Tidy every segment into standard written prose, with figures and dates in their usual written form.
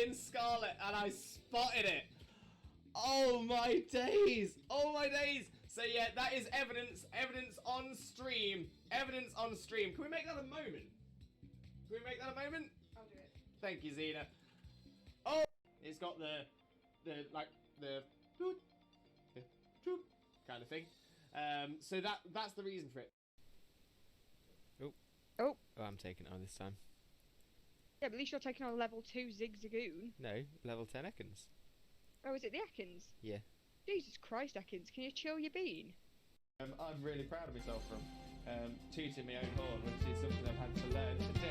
in Scarlet and I spotted it. Oh my days! Oh my days! So yeah, that is evidence. Evidence on stream. Evidence on stream. Can we make that a moment? Can we make that a moment? I'll do it. Thank you, Zena. Oh, it's got the kind of thing. So that's the reason for it. Oh, I'm taking it on this time. yeah, but at least you're taking on level 2 Zigzagoon. No, level 10 Ekans. Oh, is it the Ekans? Yeah. Jesus Christ, Ekans, can you chill your bean? I'm really proud of myself from tooting my own horn, which is something I've had to learn to do.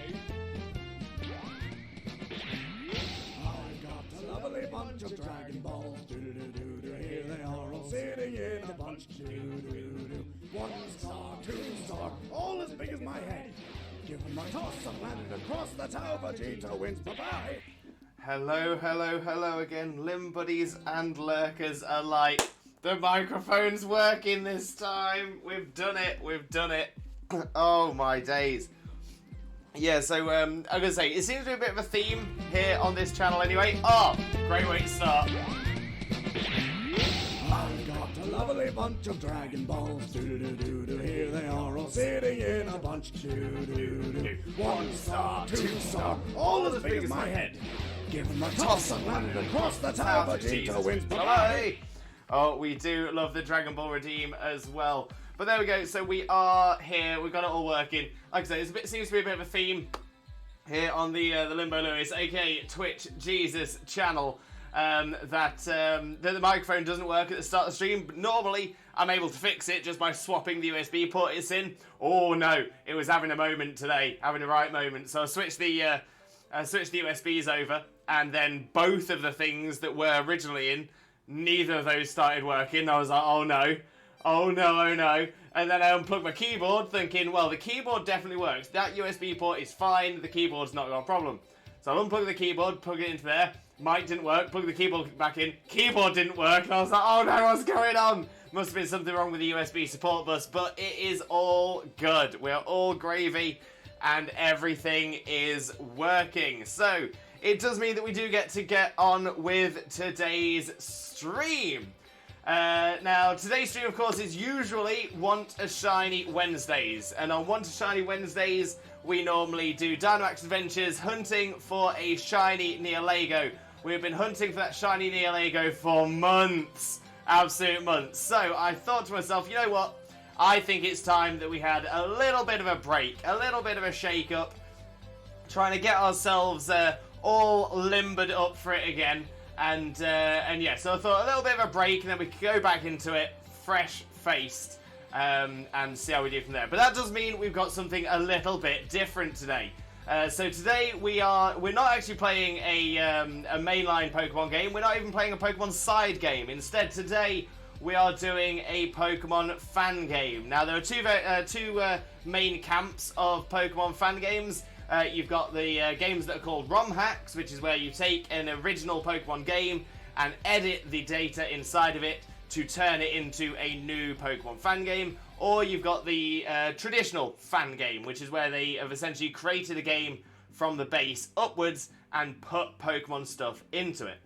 I've got a lovely bunch of Dragon Balls. Do-do-do-do-do. Here they are all sitting in a bunch. Do-do-do-do. 1 star, 2 star, all as big as my head. Give them a toss and landed across the tower. Vegeta wins. Bye-bye. Hello, hello, hello again, Limb Buddies and Lurkers alike. The microphone's working this time. We've done it, we've done it. Oh my days. Yeah, so I'm gonna say, it seems to be a bit of a theme here on this channel anyway. Oh, great way to start. I've got a lovely bunch of Dragon Balls. Do-do-do-do-do. Here they are all sitting in a bunch. Do-do-do-do. 1 star, 2 star, all as big as my head. Give them a toss and landed across the tower. Vegeta wins. Bye-bye. Oh, we do love the Dragon Ball Redeem as well. But there we go. So we are here. We've got it all working. Like I say, it seems to be a bit of a theme here on the Limbo Lewis, aka Twitch Jesus channel. That the microphone doesn't work at the start of the stream. But normally, I'm able to fix it just by swapping the USB port it's in. Oh no, it was having a moment today, having a right moment. So I switched the USBs over, and then both of the things that were originally in, neither of those started working. I was like, oh no, oh no, oh no. And then I unplugged my keyboard thinking, well, the keyboard definitely works. That USB port is fine, the keyboard's not got a problem. So I unplugged the keyboard, plug it into there, mic didn't work, plug the keyboard back in, keyboard didn't work, and I was like, oh no, what's going on? Must have been something wrong with the USB support bus, but it is all good. We're all gravy, and everything is working. So it does mean that we do get on with today's stream. Now, today's stream, of course, is usually Want a Shiny Wednesdays. And on Want a Shiny Wednesdays, we normally do Dynamax Adventures hunting for a shiny Neolego. We've been hunting for that shiny Neolego for months. Absolute months. So I thought to myself, you know what? I think it's time that we had a little bit of a break, a little bit of a shake-up, trying to get ourselves all limbered up for it again. And yeah, so I thought a little bit of a break, and then we could go back into it fresh-faced and see how we do from there. But that does mean we've got something a little bit different today. So today we're not actually playing a mainline Pokemon game. We're not even playing a Pokemon side game. Instead, today we are doing a Pokemon fan game. Now, there are two main camps of Pokemon fan games. You've got the games that are called ROM hacks, which is where you take an original Pokemon game and edit the data inside of it to turn it into a new Pokemon fan game. Or you've got the traditional fan game, which is where they have essentially created a game from the base upwards and put Pokemon stuff into it.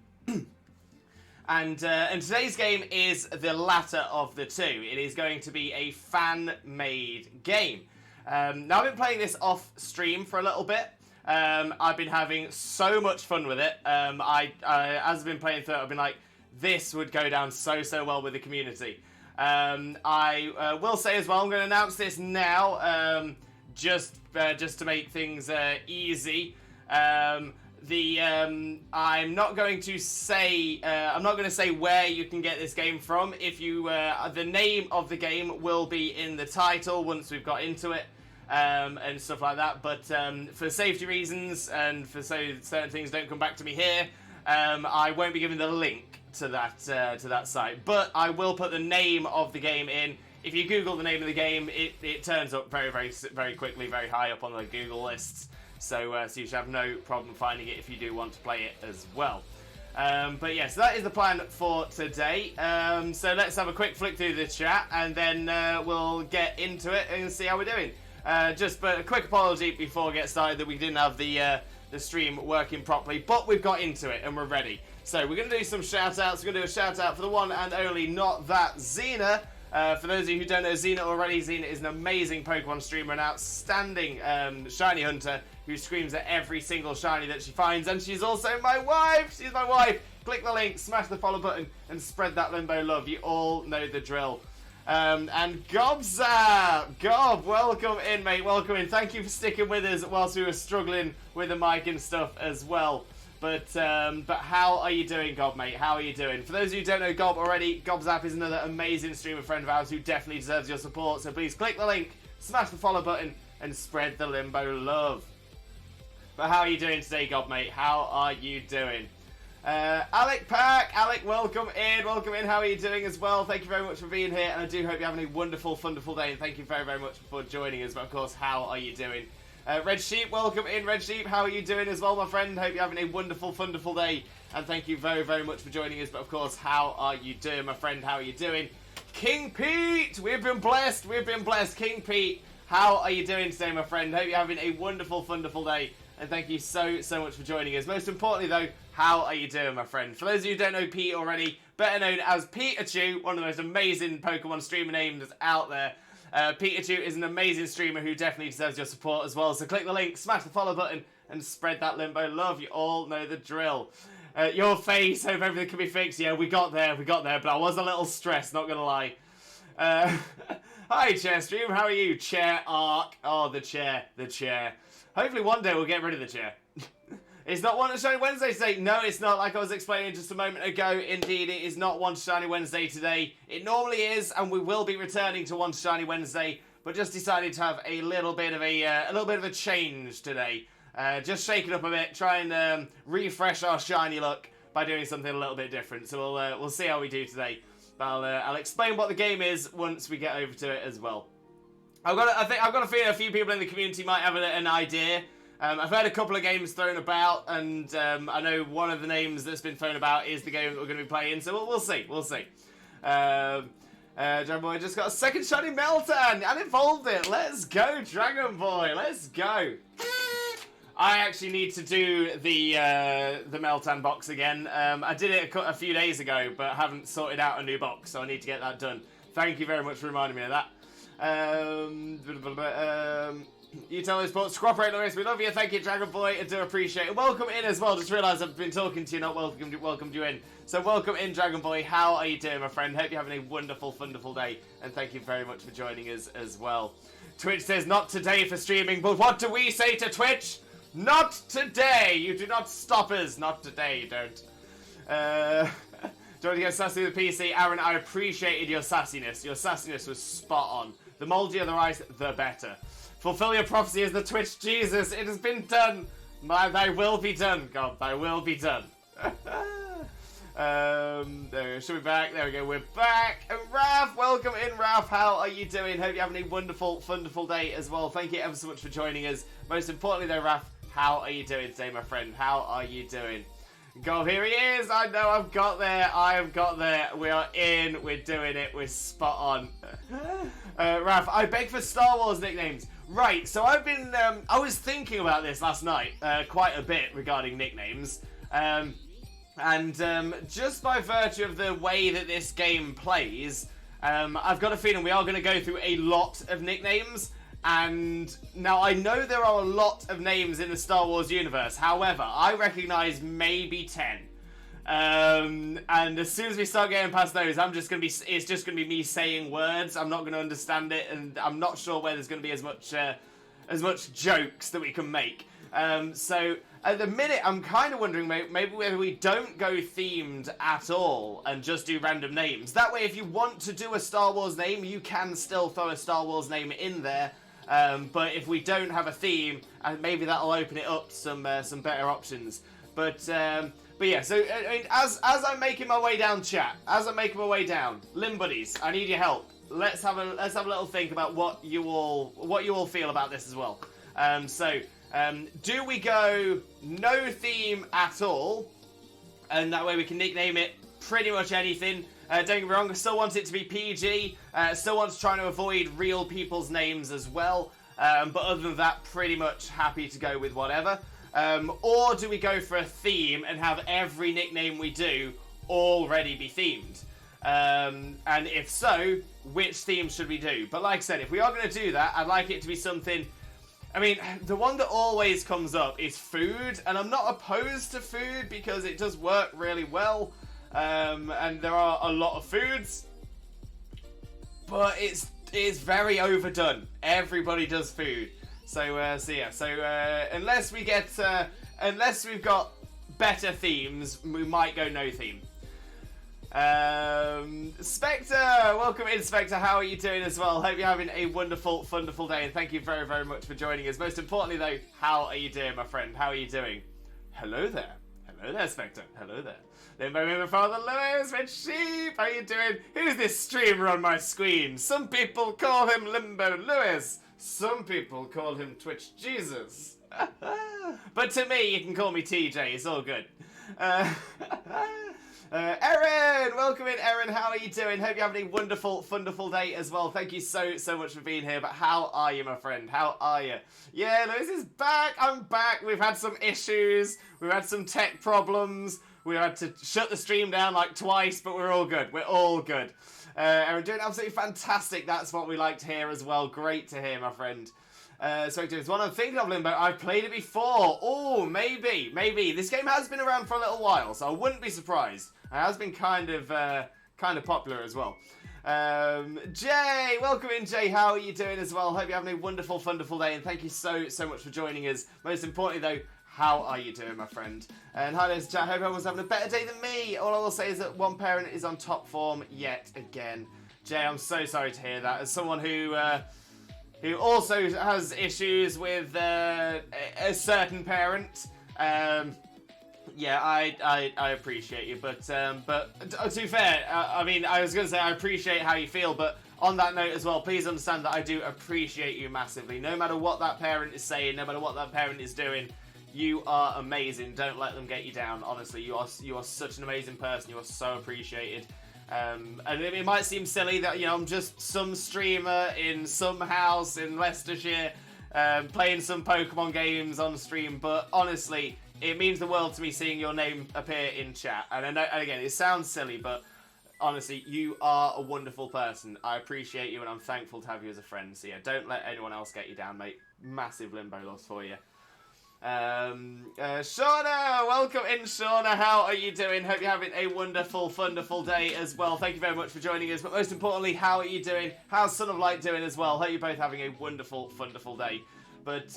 And today's game is the latter of the two. It is going to be a fan-made game. Now, I've been playing this off stream for a little bit. I've been having so much fun with it. As I've been playing through it, I've been like, this would go down so well with the community. I will say as well, I'm going to announce this now, just to make things easy. I'm not going to say where you can get this game from. If you the name of the game will be in the title once we've got into it, and stuff like that. But for safety reasons and for so certain things don't come back to me here, I won't be giving the link to that site. But I will put the name of the game in. If you Google the name of the game, it turns up very quickly, very high up on the Google lists. So you should have no problem finding it if you do want to play it as well. But yeah, so that is the plan for today. So let's have a quick flick through the chat, and then we'll get into it and see how we're doing. But a quick apology before we get started that we didn't have the the stream working properly, but we've got into it and we're ready. So we're going to do some shout-outs. We're going to do a shout-out for the one and only Not That Xena. For those of you who don't know Xena already, Xena is an amazing Pokemon streamer, an outstanding shiny hunter who screams at every single shiny that she finds, and she's also my wife! She's my wife! Click the link, smash the follow button, and spread that Limbo love. You all know the drill. And Gobzap! Gob, welcome in, mate, welcome in. Thank you for sticking with us whilst we were struggling with the mic and stuff as well. But how are you doing, Gob, mate? How are you doing? For those of you who don't know Gob already, Gobzap is another amazing streamer friend of ours who definitely deserves your support. So please click the link, smash the follow button, and spread the Limbo love. But how are you doing today, Gob, mate? How are you doing? Alec Pack, Alec, welcome in, how are you doing as well? Thank you very much for being here, and I do hope you're having a wonderful day, and thank you very, very much for joining us. But of course, how are you doing? Red Sheep, welcome in, Red Sheep, how are you doing as well, my friend? Hope you're having a wonderful day, and thank you very, very much for joining us. But of course, how are you doing, my friend? How are you doing? King Pete, we've been blessed, King Pete, how are you doing today, my friend? Hope you're having a wonderful day, and thank you so much for joining us. Most importantly, though, how are you doing, my friend? For those of you who don't know Pete already, better known as Pikachu, one of the most amazing Pokemon streamer names out there. Pikachu is an amazing streamer who definitely deserves your support as well. So click the link, smash the follow button, and spread that Limbo love. You all know the drill. Your face, hope everything can be fixed. Yeah, we got there, but I was a little stressed, not gonna lie. Hi, Chair Stream, how are you? Chair Arc. Oh, the chair. Hopefully one day we'll get rid of the chair. It's not One Shiny Wednesday today. No, it's not. Like I was explaining just a moment ago, indeed, it is not One Shiny Wednesday today. It normally is, and we will be returning to One Shiny Wednesday, but just decided to have a little bit of a change today. Just shake it up a bit, try and refresh our shiny look by doing something a little bit different. So we'll see how we do today. But I'll explain what the game is once we get over to it as well. I've got a feeling a few people in the community might have an idea. I've heard a couple of games thrown about, and I know one of the names that's been thrown about is the game that we're going to be playing, so we'll see. Dragon Boy just got a second shiny Meltan and evolved it. Let's go, Dragon Boy. Let's go. I actually need to do the Meltan box again. I did it a few days ago, but haven't sorted out a new box, so I need to get that done. Thank you very much for reminding me of that. You tell us sports, cooperate, Lewis. We love you. Thank you, Dragon Boy. I do appreciate it. Welcome in as well. Just realised I've been talking to you, not welcomed you in. So welcome in, Dragon Boy. How are you doing, my friend? Hope you're having a wonderful day. And thank you very much for joining us as well. Twitch says, not today for streaming, but what do we say to Twitch? Not today. You do not stop us. Not today, you don't. Don't get sassy with the PC. Aaron, I appreciated your sassiness. Your sassiness was spot on. The moldier the rice, the better. Fulfill your prophecy as the Twitch Jesus. It has been done. Thy will be done, God. Thy will be done. There we go. Should we be back? There we go. We're back. And Raph, welcome in, Raph. How are you doing? Hope you're having a wonderful day as well. Thank you ever so much for joining us. Most importantly, though, Raph, how are you doing today, my friend? How are you doing? God, here he is. I know I've got there. I have got there. We are in. We're doing it. We're spot on. Raph, I beg for Star Wars nicknames. Right, so I've been, I was thinking about this last night quite a bit regarding nicknames. Just by virtue of the way that this game plays, I've got a feeling we are going to go through a lot of nicknames. And now I know there are a lot of names in the Star Wars universe. However, I recognise maybe 10. And as soon as we start getting past those, it's just gonna be me saying words. I'm not gonna understand it, and I'm not sure where there's gonna be as much jokes that we can make. So at the minute, I'm kind of wondering maybe whether we don't go themed at all and just do random names. That way, if you want to do a Star Wars name, you can still throw a Star Wars name in there. But if we don't have a theme, maybe that'll open it up some better options. But yeah, so I mean, as I'm making my way down, chat, Limb Buddies, I need your help. Let's have a little think about what you all feel about this as well. Do we go no theme at all, and that way we can nickname it pretty much anything? Don't get me wrong, I still want it to be PG. Still want to try to avoid real people's names as well. But other than that, pretty much happy to go with whatever. Or do we go for a theme and have every nickname we do already be themed? And if so, which theme should we do? But like I said, if we are going to do that, I'd like it to be something... I mean, the one that always comes up is food, and I'm not opposed to food because it does work really well, and there are a lot of foods, but it's very overdone. Everybody does food, so unless we've got better themes, we might go no theme. Spectre, welcome in, Spectre. How are you doing as well? Hope you're having a wonderful day, and thank you very, very much for joining us. Most importantly, though, how are you doing, my friend? How are you doing? Hello there, Spectre. Hello there. Limbo member Father Lewis with sheep. How are you doing? Who's this streamer on my screen? Some people call him Limbo Lewis. Some people call him Twitch Jesus. But to me, you can call me TJ. It's all good. Erin, welcome in, Erin. How are you doing? Hope you're having a wonderful day as well. Thank you so much for being here. But how are you, my friend? How are you? Yeah, Lewis is back. I'm back. We've had some issues. We've had some tech problems. We had to shut the stream down like twice, but we're all good. We're all good. Erin, doing absolutely fantastic. That's what we like to hear as well. Great to hear, my friend. So it's one I'm thinking of, Limbo. I've played it before. Oh, maybe. This game has been around for a little while, so I wouldn't be surprised. It has been kind of popular as well. Jay, welcome in, Jay. How are you doing as well? Hope you're having a wonderful day, and thank you so much for joining us. Most importantly, though, how are you doing, my friend? And hi, there's Jack. Hope everyone's having a better day than me. All I will say is that one parent is on top form yet again. Jay, I'm so sorry to hear that. As someone who also has issues with a certain parent, yeah, I appreciate you, but to be fair, I mean, I was going to say I appreciate how you feel, but on that note as well, please understand that I do appreciate you massively. No matter what that parent is saying, no matter what that parent is doing, you are amazing. Don't let them get you down. Honestly, you are such an amazing person. You are so appreciated. And it might seem silly that, you know, I'm just some streamer in some house in Leicestershire, playing some Pokemon games on stream, but honestly, it means the world to me seeing your name appear in chat. And I know, and again, it sounds silly, but honestly, you are a wonderful person. I appreciate you, and I'm thankful to have you as a friend. So yeah, don't let anyone else get you down, mate. Massive Limbo loss for you. Shauna, welcome in, Shauna. How are you doing? Hope you're having a wonderful day as well. Thank you very much for joining us. But most importantly, how are you doing? How's Son of Light doing as well? Hope you're both having a wonderful day. But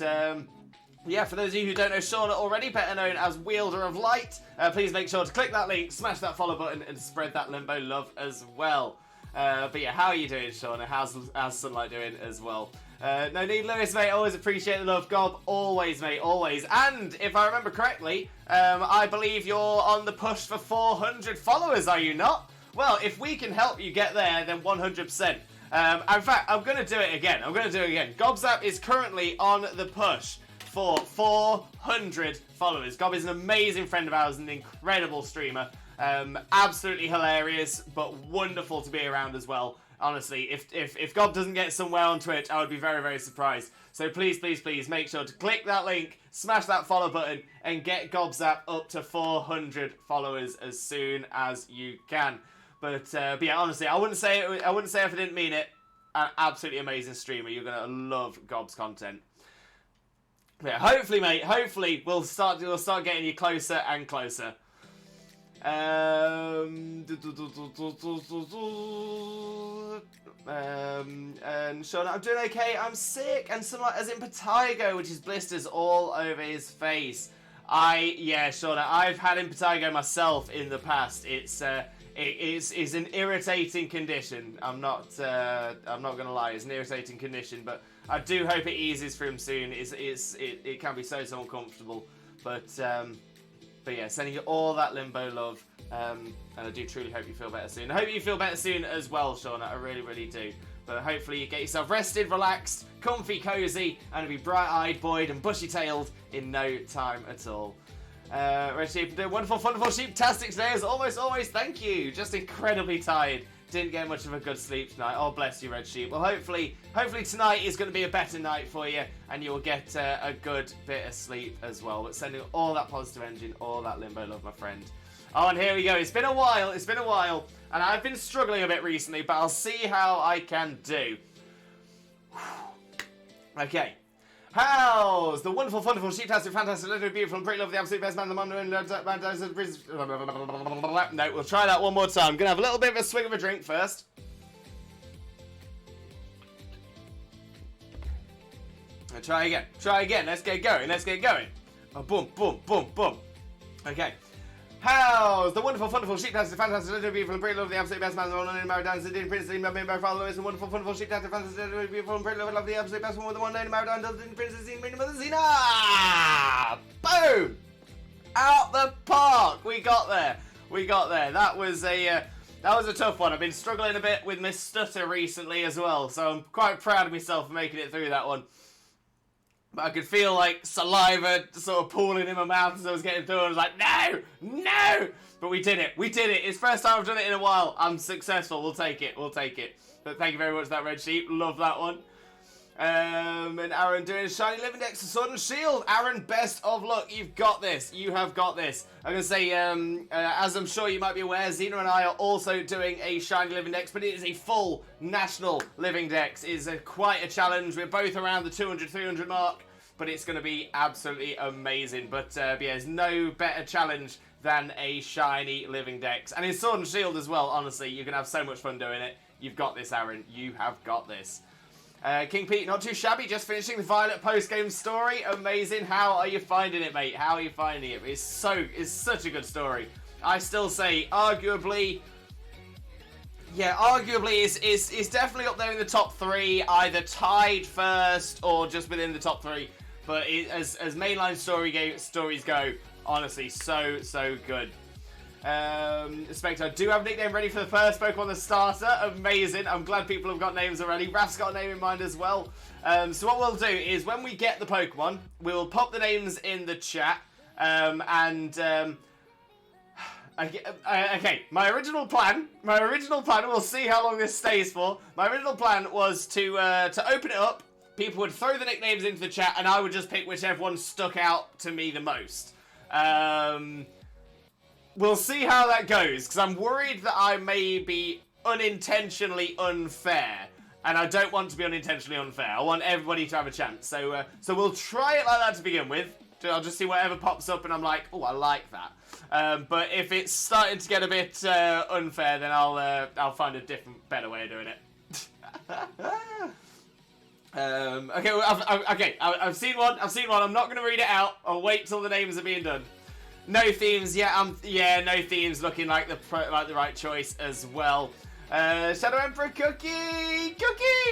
yeah, for those of you who don't know Shauna already, better known as Wielder of Light, please make sure to click that link, smash that follow button, and spread that Limbo love as well. But yeah, how are you doing, Shauna? How's Sunlight doing as well? No need, Lewis, mate. Always appreciate the love. Gob, always, mate, always. And if I remember correctly, I believe you're on the push for 400 followers, are you not? Well, if we can help you get there, then 100%. In fact, I'm going to do it again. Gobzap is currently on the push for 400 followers. Gob is an amazing friend of ours and an incredible streamer. Absolutely hilarious, but wonderful to be around as well. Honestly, if Gob doesn't get somewhere on Twitch, I would be very, very surprised. So please make sure to click that link, smash that follow button, and get Gobzap up to 400 followers as soon as you can. But yeah, honestly, I wouldn't say if I didn't mean it. An absolutely amazing streamer. You're gonna love Gob's content. Yeah, hopefully, mate. Hopefully, we'll start getting you closer and closer. And Sean, I'm doing okay. I'm sick, and some as in impetigo, which is blisters all over his face. Yeah, Sean, I've had impetigo myself in the past. It's an irritating condition. I'm not gonna lie, it's an irritating condition, but I do hope it eases for him soon. It can be so uncomfortable, but yeah, sending you all that Limbo love, and I do truly hope you feel better soon. I hope you feel better soon as well, Shauna. I really, really do. But hopefully you get yourself rested, relaxed, comfy, cozy, and be bright-eyed, buoyed, and bushy-tailed in no time at all. Red Sheep, doing wonderful, sheep-tastic today as almost always. Thank you. Just incredibly tired. didn't get much of a good sleep tonight. Oh, bless you, Red Sheep. Well, hopefully tonight is going to be a better night for you, and you'll get a good bit of sleep as well. But sending all that positive energy, all that limbo love, my friend. Oh, and here we go. It's been a while, and I've been struggling a bit recently, but I'll see how I can do. Okay. How's the wonderful, wonderful, sheep-tastic, fantastic, literally beautiful, and pretty lovely, absolute best man, the man, no, we'll try that one more time. I'm going to have a little bit of a swig of a drink first. And try again, let's get going. Oh, boom, boom, boom, boom. Okay. How's the wonderful, wonderful, sheep-tastic, fantastic, literally beautiful, and pretty lovely, absolute best man, the one and married down to the Dean Princess, my main father, Lewis, and wonderful, wonderful, sheep-tastic, fantastic, literally beautiful, and pretty lovely, absolute best one with the one and married down to the Dean Princess, my mother, Zena! Boom! Out the park! We got there. That was a tough one. I've been struggling a bit with my stutter recently as well, so I'm quite proud of myself for making it through that one. But I could feel like saliva sort of pooling in my mouth as I was getting through. I was like, no! But we did it. It's the first time I've done it in a while. I'm successful. We'll take it. But thank you very much for that, Red Sheep. Love that one. And Aaron doing Shiny Living Dex to Sword and Shield. Aaron, best of luck. You've got this. You have got this. I'm going to say, as I'm sure you might be aware, Xena and I are also doing a Shiny Living Dex, but it is a full national Living Dex. It is quite a challenge. We're both around the 200, 300 mark, but it's going to be absolutely amazing. But yeah, there's no better challenge than a Shiny Living Dex. And in Sword and Shield as well, honestly, you can have so much fun doing it. You've got this, Aaron. You have got this. King Pete, not too shabby, just finishing the Violet post-game story. Amazing. How are you finding it, mate? How are you finding it? It's such a good story. I still say, arguably, it's definitely up there in the top 3, either tied first or just within the top 3. But as mainline stories go, honestly, so good. Spectre, I do have a nickname ready for the first Pokemon, the starter. Amazing. I'm glad people have got names already. Raf's got a name in mind as well. So what we'll do is when we get the Pokemon, we'll pop the names in the chat. Okay, my original plan, we'll see how long this stays for. My original plan was to open it up, people would throw the nicknames into the chat, and I would just pick whichever one stuck out to me the most. We'll see how that goes, because I'm worried that I may be unintentionally unfair, and I don't want to be unintentionally unfair. I want everybody to have a chance. So we'll try it like that to begin with. I'll just see whatever pops up, and I'm like, oh, I like that. But if it's starting to get a bit unfair, then I'll find a different, better way of doing it. I've seen one. I'm not going to read it out. I'll wait till the names are being done. No themes, no themes, looking like the right choice as well. Shadow Emperor Cookie,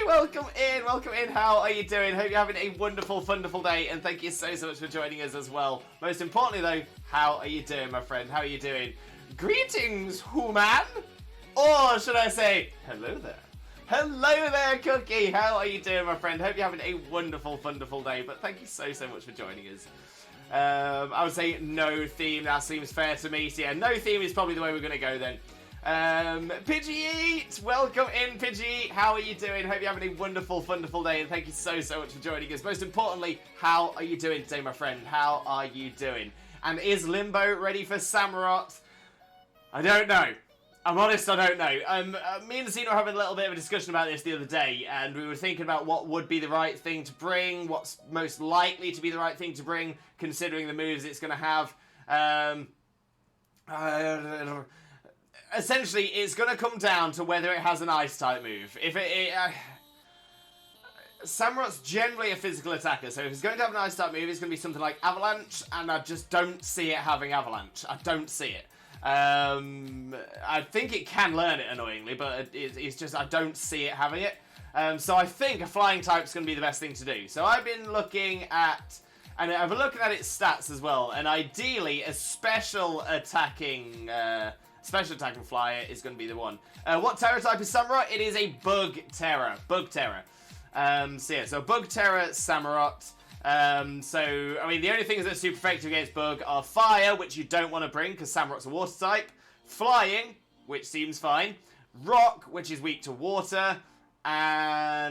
welcome in. How are you doing? Hope you're having a wonderful day, and thank you so much for joining us as well. Most importantly, though, how are you doing, my friend? How are you doing? Greetings, human, or should I say, hello there. Hello there, Cookie. How are you doing, my friend? Hope you're having a wonderful day. But thank you so much for joining us. I would say no theme. That seems fair to me. So yeah, no theme is probably the way we're going to go then. Pidgey Eat, welcome in, Pidgey Eat. How are you doing? Hope you're having a wonderful day, and thank you so much for joining us. Most importantly, how are you doing today, my friend? How are you doing? And is Limbo ready for Samurott? I don't know. I'm honest, I don't know. Me and Xena were having a little bit of a discussion about this the other day, and we were thinking about what would be the right thing to bring, what's most likely to be the right thing to bring, considering the moves it's going to have. Essentially, it's going to come down to whether it has an Ice-type move. If Samurott's generally a physical attacker, so if it's going to have an Ice-type move, it's going to be something like Avalanche, and I just don't see it having Avalanche. I don't see it. I think it can learn it, annoyingly, but it's just I don't see it having it. So I think a flying type is going to be the best thing to do. So I've been looking at, and I've been looking at its stats as well, and ideally a special attacking flyer is going to be the one. What Terra type is Samurott? It is a Bug Terra. So Bug Terra Samurott. So, I mean, the only things that are super effective against Bug are Fire, which you don't want to bring because Samurott's a Water type, Flying, which seems fine, Rock, which is weak to water. And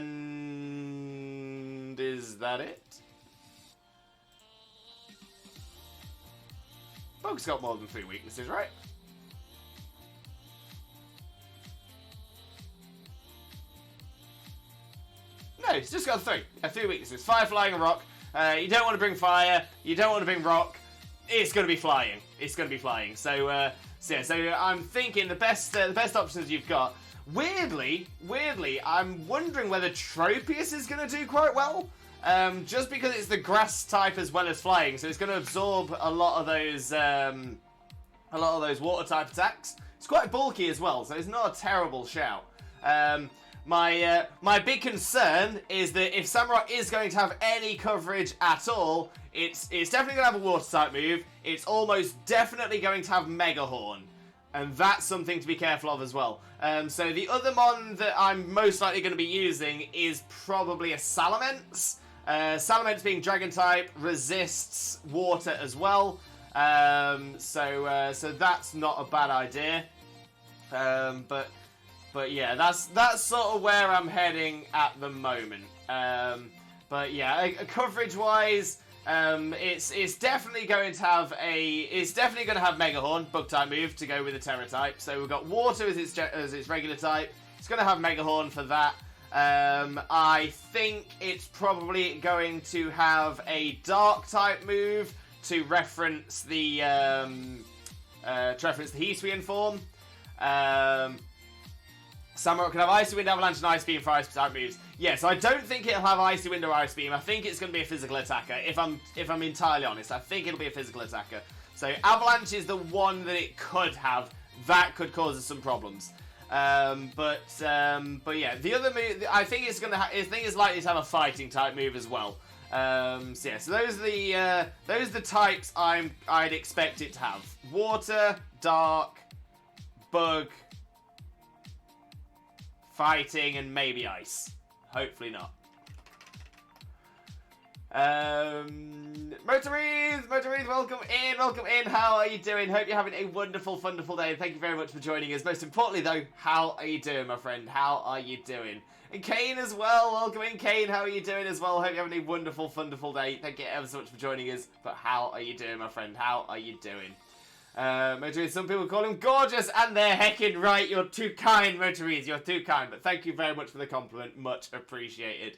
is that it? Bug's got more than 3 weaknesses, right? No, it's just got 3. 3 weaknesses. Fire, flying, and rock. You don't want to bring fire. You don't want to bring rock. It's going to be flying. It's going to be flying. So I'm thinking the best options you've got. Weirdly, I'm wondering whether Tropius is going to do quite well. Just because it's the grass type as well as flying, so it's going to absorb a lot of those water type attacks. It's quite bulky as well, so it's not a terrible shout. My big concern is that if Samurott is going to have any coverage at all, it's definitely going to have a water type move. It's almost definitely going to have Mega Horn. And that's something to be careful of as well. So the other mon that I'm most likely going to be using is probably a Salamence. Salamence being Dragon type, resists water as well. So that's not a bad idea. But yeah, that's sort of where I'm heading at the moment. But yeah, coverage-wise, it's definitely going to have Mega Horn, bug type move to go with the Terra type. So we've got water as its regular type. It's going to have Mega Horn for that. I think it's probably going to have a dark type move to reference the Hisuian form. Samurott can have Icy Wind, Avalanche, and Ice Beam for Ice type moves. Yeah, so I don't think it'll have Icy Wind or Ice Beam. I think it's going to be a physical attacker. If I'm entirely honest, I think it'll be a physical attacker. So Avalanche is the one that it could have. That could cause us some problems. But yeah, the other move, I think it's likely to have a fighting type move as well. So those are the types I'd expect it to have: water, dark, bug, fighting, and maybe ice. Hopefully not. Motoriz, welcome in. How are you doing? Hope you're having a wonderful day. Thank you very much for joining us. Most importantly, though, how are you doing, my friend? How are you doing? And Kane as well. Welcome in, Kane. How are you doing as well? Hope you're having a wonderful day. Thank you ever so much for joining us. But how are you doing, my friend? How are you doing? Motoriz, some people call him gorgeous, and they're heckin' right. You're too kind, Motoriz. You're too kind. But thank you very much for the compliment. Much appreciated.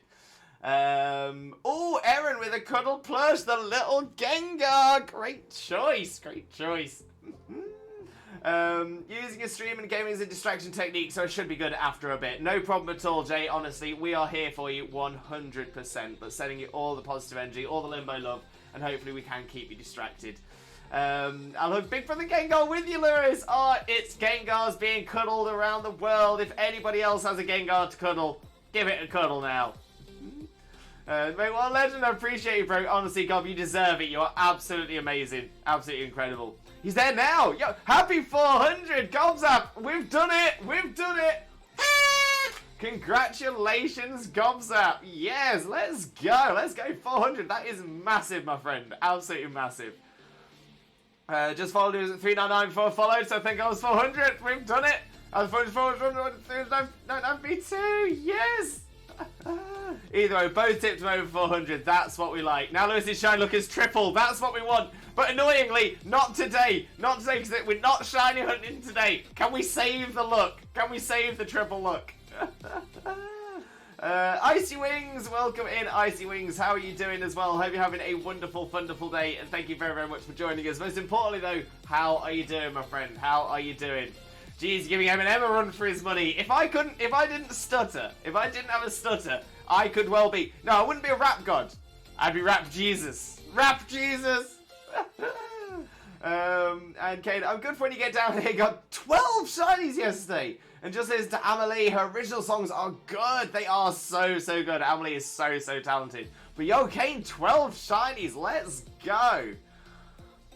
Oh, Aaron with a cuddle plush, the little Gengar. Great choice. Using a stream and gaming as a distraction technique, so it should be good after a bit. No problem at all, Jay. Honestly, we are here for you 100%. But sending you all the positive energy, all the Limbo love, and hopefully we can keep you distracted. I'll have Big Brother Gengar with you, Lewis. It's Gengars being cuddled around the world. If anybody else has a Gengar to cuddle, give it a cuddle now. Mate, what a legend. I appreciate you, bro. Honestly, Gob, you deserve it. You're absolutely amazing. Absolutely incredible. He's there now. Yo, happy 400, Gobzap. We've done it. Congratulations, Gobzap. Yes, let's go. Let's go 400. That is massive, my friend. Absolutely massive. Just followed us at 399 before followed, so I think I was 400. We've done it. I was 400. Yes. Either way, both tipped him over 400. That's what we like. Now Lewis's shine look is triple. That's what we want. But annoyingly, not today. Not today, because we're not shiny hunting today. Can we save the look? Can we save the triple look? Icy Wings, welcome in, Icy Wings. How are you doing as well? Hope you're having a wonderful day, and thank you very, very much for joining us. Most importantly, though, how are you doing, my friend? How are you doing? Jeez, giving Eminem a run for his money. If I didn't have a stutter, I could well be. No, I wouldn't be a rap god. I'd be Rap Jesus. Rap Jesus! And Kane, I'm good for when you get down here. Got 12 shinies yesterday. And just as to Amelie, her original songs are good. They are so good. Amelie is so talented. But yo, Kane, 12 shinies. Let's go.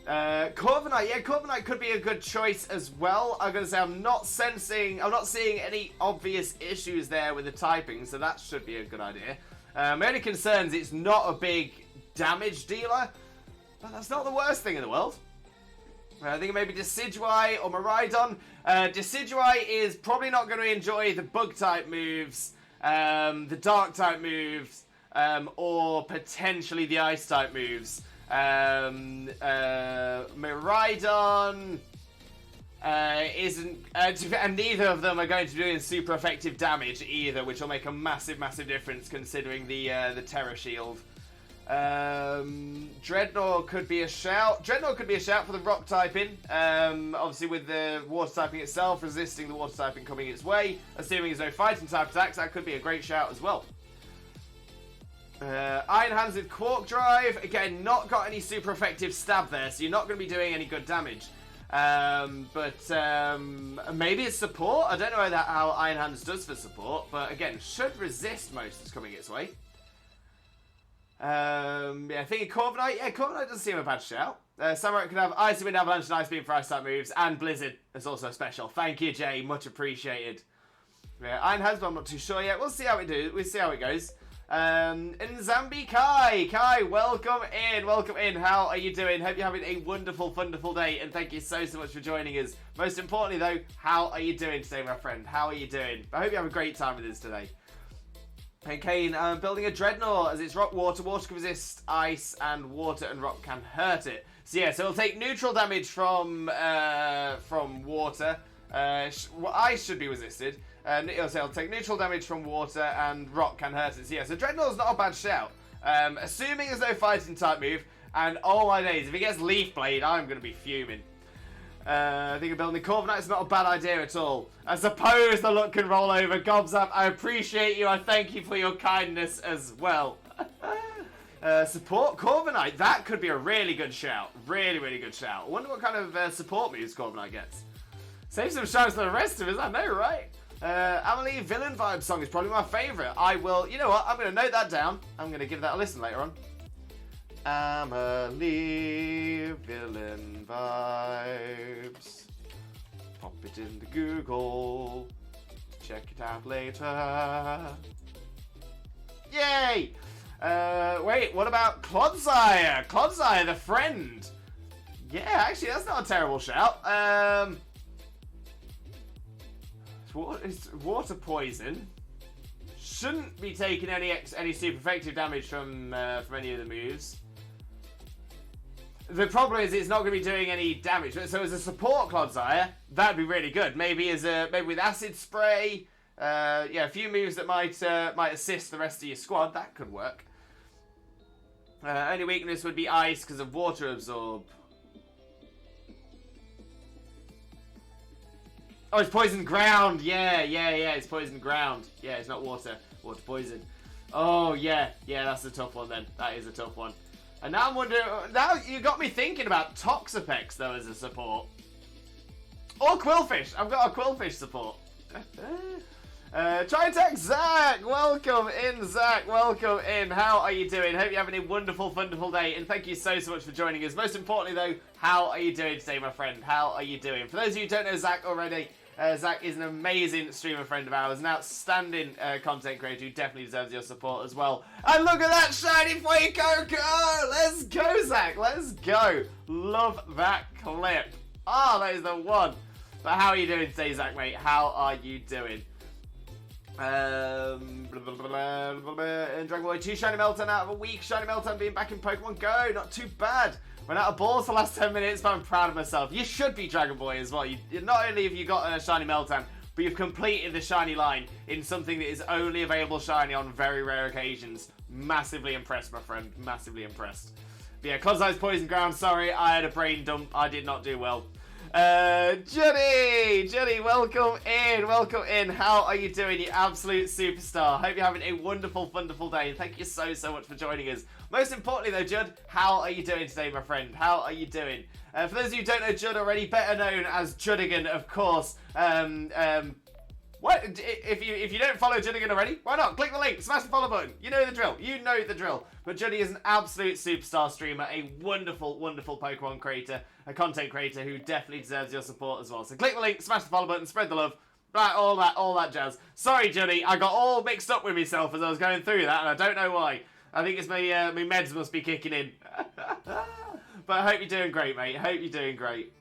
Corviknight, yeah, Corviknight could be a good choice as well. I'm gonna say I'm not seeing any obvious issues there with the typing, so that should be a good idea. My only concern is it's not a big damage dealer, but that's not the worst thing in the world. I think maybe Decidueye or Miraidon. Decidueye is probably not going to enjoy the Bug-type moves, the Dark-type moves, or potentially the Ice-type moves. Miraidon isn't... and neither of them are going to be doing super effective damage either, which will make a massive, massive difference considering the Terra Shield. Dreadnought could be a shout. Dreadnought could be a shout for the rock typing. Obviously with the water typing itself, resisting the water typing coming its way. Assuming there's no fighting type attacks, that could be a great shout as well. Iron Hands with Quark Drive. Again, not got any super effective stab there, so you're not going to be doing any good damage. Maybe it's support. I don't know how Iron Hands does for support, but again, should resist most that's coming its way. I think Corviknight. Yeah, Corviknight doesn't seem a bad shout. Samurai could have Icy Wind, Avalanche, and Ice Beam for Ice-type moves, and Blizzard is also special. Thank you, Jay. Much appreciated. Yeah, Iron Hands, but I'm not too sure yet. We'll see how it do. We'll see how it goes. And Zambi Kai. Kai, welcome in. Welcome in. How are you doing? Hope you're having a wonderful, wonderful day, and thank you so much for joining us. Most importantly, though, how are you doing today, my friend? How are you doing? I hope you have a great time with us today. Hey Kane, building a Dreadnought as it's rock water. Water can resist ice, and water and rock can hurt it. So yeah, so it'll take neutral damage from water. Ice should be resisted. It'll take neutral damage from water, and rock can hurt it. So yeah, so Dreadnought's not a bad shout. Assuming there's no fighting type move, and oh my days, if he gets Leaf Blade, I'm going to be fuming. I think building the Corviknight is not a bad idea at all. I suppose the luck can roll over. Gobs up. I appreciate you. I thank you for your kindness as well. Support Corviknight. That could be a really good shout. Really, really good shout. I wonder what kind of support moves Corviknight gets. Save some shouts for the rest of us. I know, right? Amelie Villain Vibe song is probably my favourite. I will... You know what? I'm going to note that down. I'm going to give that a listen later on. Amelie Villain Vibes. Pop it into Google. Check it out later. Yay! Wait, what about Clodsire? Clodsire, the friend. Yeah, actually, that's not a terrible shout. It's water poison. Shouldn't be taking any super effective damage from any of the moves. The problem is it's not going to be doing any damage. So as a support Clodsire, that'd be really good. Maybe with Acid Spray, a few moves that might assist the rest of your squad. That could work. Only weakness would be Ice because of Water Absorb. Oh, it's Poison Ground. Yeah. It's Poison Ground. Yeah, it's not water. Water poison. Oh yeah. That's a tough one then. That is a tough one. And now I'm wondering, now you got me thinking about Toxapex though as a support. Or Quillfish. I've got a Quillfish support. Try attack Zach. Welcome in, Zach. Welcome in. How are you doing? Hope you're having a wonderful, wonderful day. And thank you so much for joining us. Most importantly though, how are you doing today, my friend? How are you doing? For those of you who don't know Zach already, Zach is an amazing streamer friend of ours, an outstanding content creator who definitely deserves your support as well. And look at that shiny Fuecoco! Let's go, Zach! Let's go! Love that clip. Ah, that is the one. But how are you doing today, Zach, mate? How are you doing? In Dragon Ball 2 Shiny Melton out of a week. Shiny Melton being back in Pokemon Go. Not too bad. Went out of balls the last 10 minutes, but I'm proud of myself. You should be Dragon Boy as well. Not only have you got a Shiny Meltan, but you've completed the Shiny line in something that is only available Shiny on very rare occasions. Massively impressed, my friend. Massively impressed. But yeah, Clodside's Poison Ground. Sorry, I had a brain dump. I did not do well. Judy, welcome in. How are you doing, you absolute superstar? Hope you're having a wonderful, wonderful day, and thank you so much for joining us. Most importantly though, Judd, how are you doing today, my friend? How are you doing? For those of you who don't know Judd already, better known as Juddigan, of course. What? If you don't follow Juddigan already, why not? Click the link, smash the follow button. You know the drill. But Juddy is an absolute superstar streamer, a wonderful, wonderful Pokemon creator, a content creator who definitely deserves your support as well. So click the link, smash the follow button, spread the love. Right, all that jazz. Sorry, Juddy, I got all mixed up with myself as I was going through that, and I don't know why. I think it's my meds must be kicking in. But I hope you're doing great, mate. I hope you're doing great.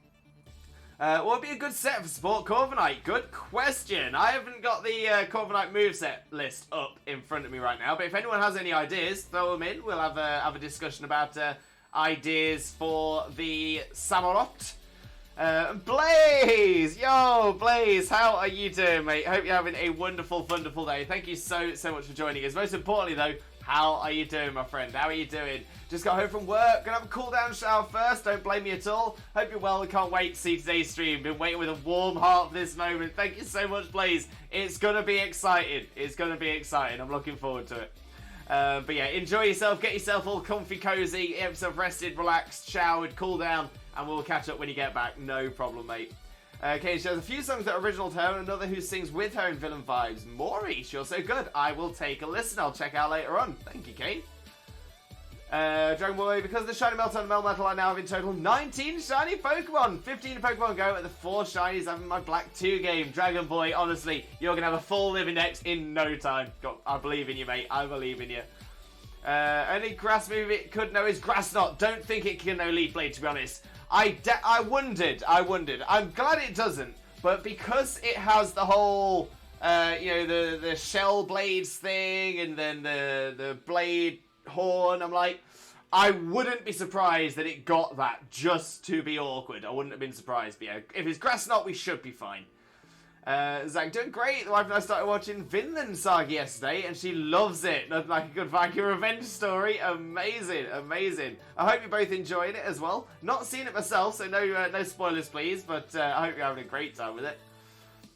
What would be a good set for support Corviknight? Good question. I haven't got the Corviknight moveset list up in front of me right now, but if anyone has any ideas, throw them in. We'll have a discussion about ideas for the Samurott. Blaze! Yo, Blaze, how are you doing, mate? Hope you're having a wonderful, wonderful day. Thank you so much for joining us. Most importantly, though, how are you doing, my friend? How are you doing? Just got home from work. Gonna have a cool down shower first. Don't blame me at all. Hope you're well. Can't wait to see today's stream. Been waiting with a warm heart for this moment. Thank you so much, Blaze. It's gonna be exciting. It's gonna be exciting. I'm looking forward to it. But yeah, enjoy yourself. Get yourself all comfy, cozy. Get yourself rested, relaxed, showered, cool down, and we'll catch up when you get back. No problem, mate. Okay, she has a few songs that are original to her, and another who sings with her in Villain Vibes. Maury, you're so good. I will take a listen. I'll check out later on. Thank you, Kate. Dragon Boy, because of the shiny Melton and Melmetal, I now have in total 19 shiny Pokemon. 15 Pokemon Go at the 4 shinies I'm in my Black 2 game. Dragon Boy, honestly, you're going to have a full living dex in no time. I believe in you, mate. I believe in you. Only grass move it could know is Grass Knot. Don't think it can know Leaf Blade, to be honest. I wondered. I'm glad it doesn't, but because it has the whole, the shell blades thing, and then the blade horn, I'm like, I wouldn't be surprised that it got that just to be awkward. I wouldn't have been surprised, but yeah, if it's Grass Knot, we should be fine. Zach, doing great. The wife and I started watching Vinland Saga yesterday, and she loves it. Nothing like a good Viking revenge story. Amazing. I hope you're both enjoying it as well. Not seen it myself, so no spoilers, please. But I hope you're having a great time with it.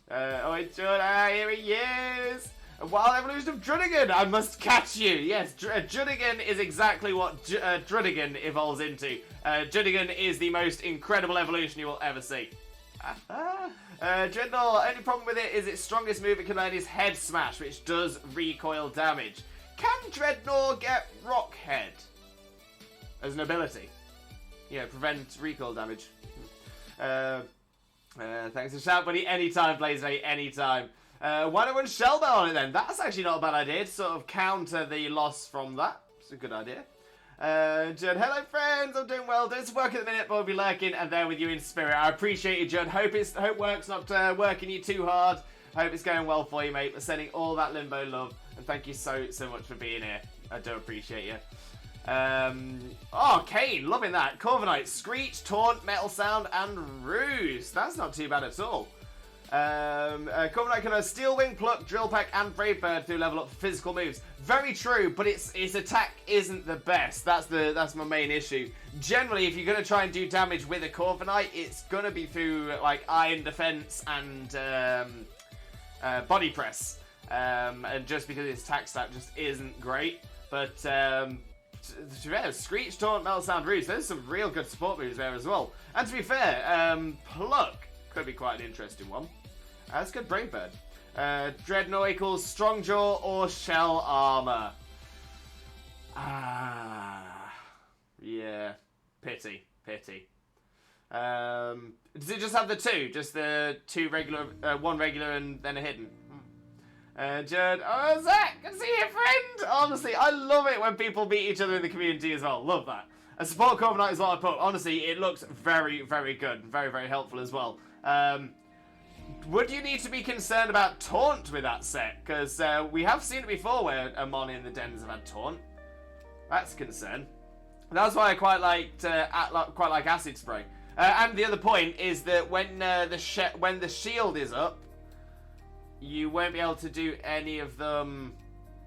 Here he is. A wild evolution of Druddigan. I must catch you. Yes, Druddigan is exactly what Druddigan evolves into. Druddigan is the most incredible evolution you will ever see. Dreadnought, only problem with it is its strongest move it can learn is Head Smash, which does recoil damage. Can Dreadnought get Rock Head as an ability? Prevent recoil damage. Thanks for shout, buddy. Anytime, Blaze, mate. Anytime. Why don't we run Shell Bell on it then? That's actually not a bad idea to sort of counter the loss from that. It's a good idea. Judd, hello friends, I'm doing well. Doing some work at the minute, but I'll be lurking and there with you in spirit. I appreciate you, Judd. Hope work's not working you too hard. Hope it's going well for you, mate. We're sending all that Limbo love, and thank you so much for being here. I do appreciate you. Kane, loving that. Corviknight, Screech, Taunt, Metal Sound, and Ruse. That's not too bad at all. Corviknight can have Steel Wing, Pluck, Drill Peck, and Brave Bird through level up for physical moves. Very true, but its attack isn't the best. That's my main issue. Generally, if you're going to try and do damage with a Corviknight, it's going to be through like Iron Defense and Body Press. And just because its attack stat just isn't great. But Screech, Taunt, Metal Sound, Ruse, there's some real good support moves there as well. And to be fair, Pluck could be quite an interesting one. That's good, Brave Bird. Dreadnought equals Strong Jaw or Shell Armor. Yeah. Pity. Does it just have the two? Just the two regular, one regular and then a hidden? Judd, Zach, good to see you, friend! Honestly, I love it when people meet each other in the community as well. Love that. A support Corviknight is what I put. Honestly, it looks very, very good. Very, very helpful as well. Would you need to be concerned about Taunt with that set? Because we have seen it before where a mon in the dens have had Taunt. That's a concern. That's why I quite like Acid Spray. And the other point is that when the shield is up, you won't be able to do any of them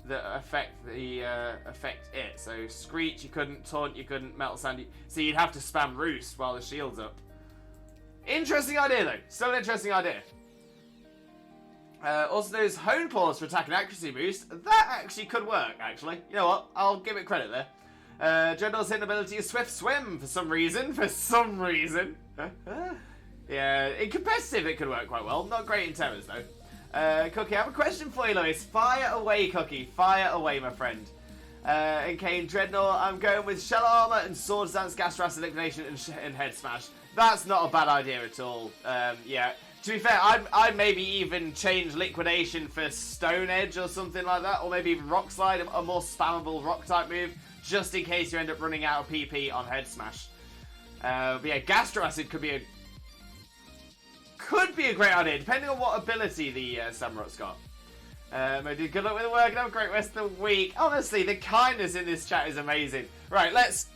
that affect it. So Screech you couldn't, Taunt you couldn't, Metal Sand so you'd have to spam Roost while the shield's up. Interesting idea though. Still an interesting idea. Also those Hone Paws for attack and accuracy boost. That actually could work, actually. You know what? I'll give it credit there. Dreadnought's hidden ability is Swift Swim for some reason. Yeah, in competitive it could work quite well. Not great in terrors though. Cookie, I have a question for you, Lois. Fire away, Cookie. Fire away, my friend. And Kane, Dreadnought, I'm going with Shell Armor and Sword Dance, Gas Racing Liquidation, and Head Smash. That's not a bad idea at all. Yeah. To be fair, I'd maybe even change Liquidation for Stone Edge or something like that. Or maybe even Rock Slide, a more spammable Rock-type move, just in case you end up running out of PP on Head Smash. But yeah, Gastro Acid could be could be a great idea, depending on what ability the Samurot's got. Good luck with the work and have a great rest of the week. Honestly, the kindness in this chat is amazing. Right, let's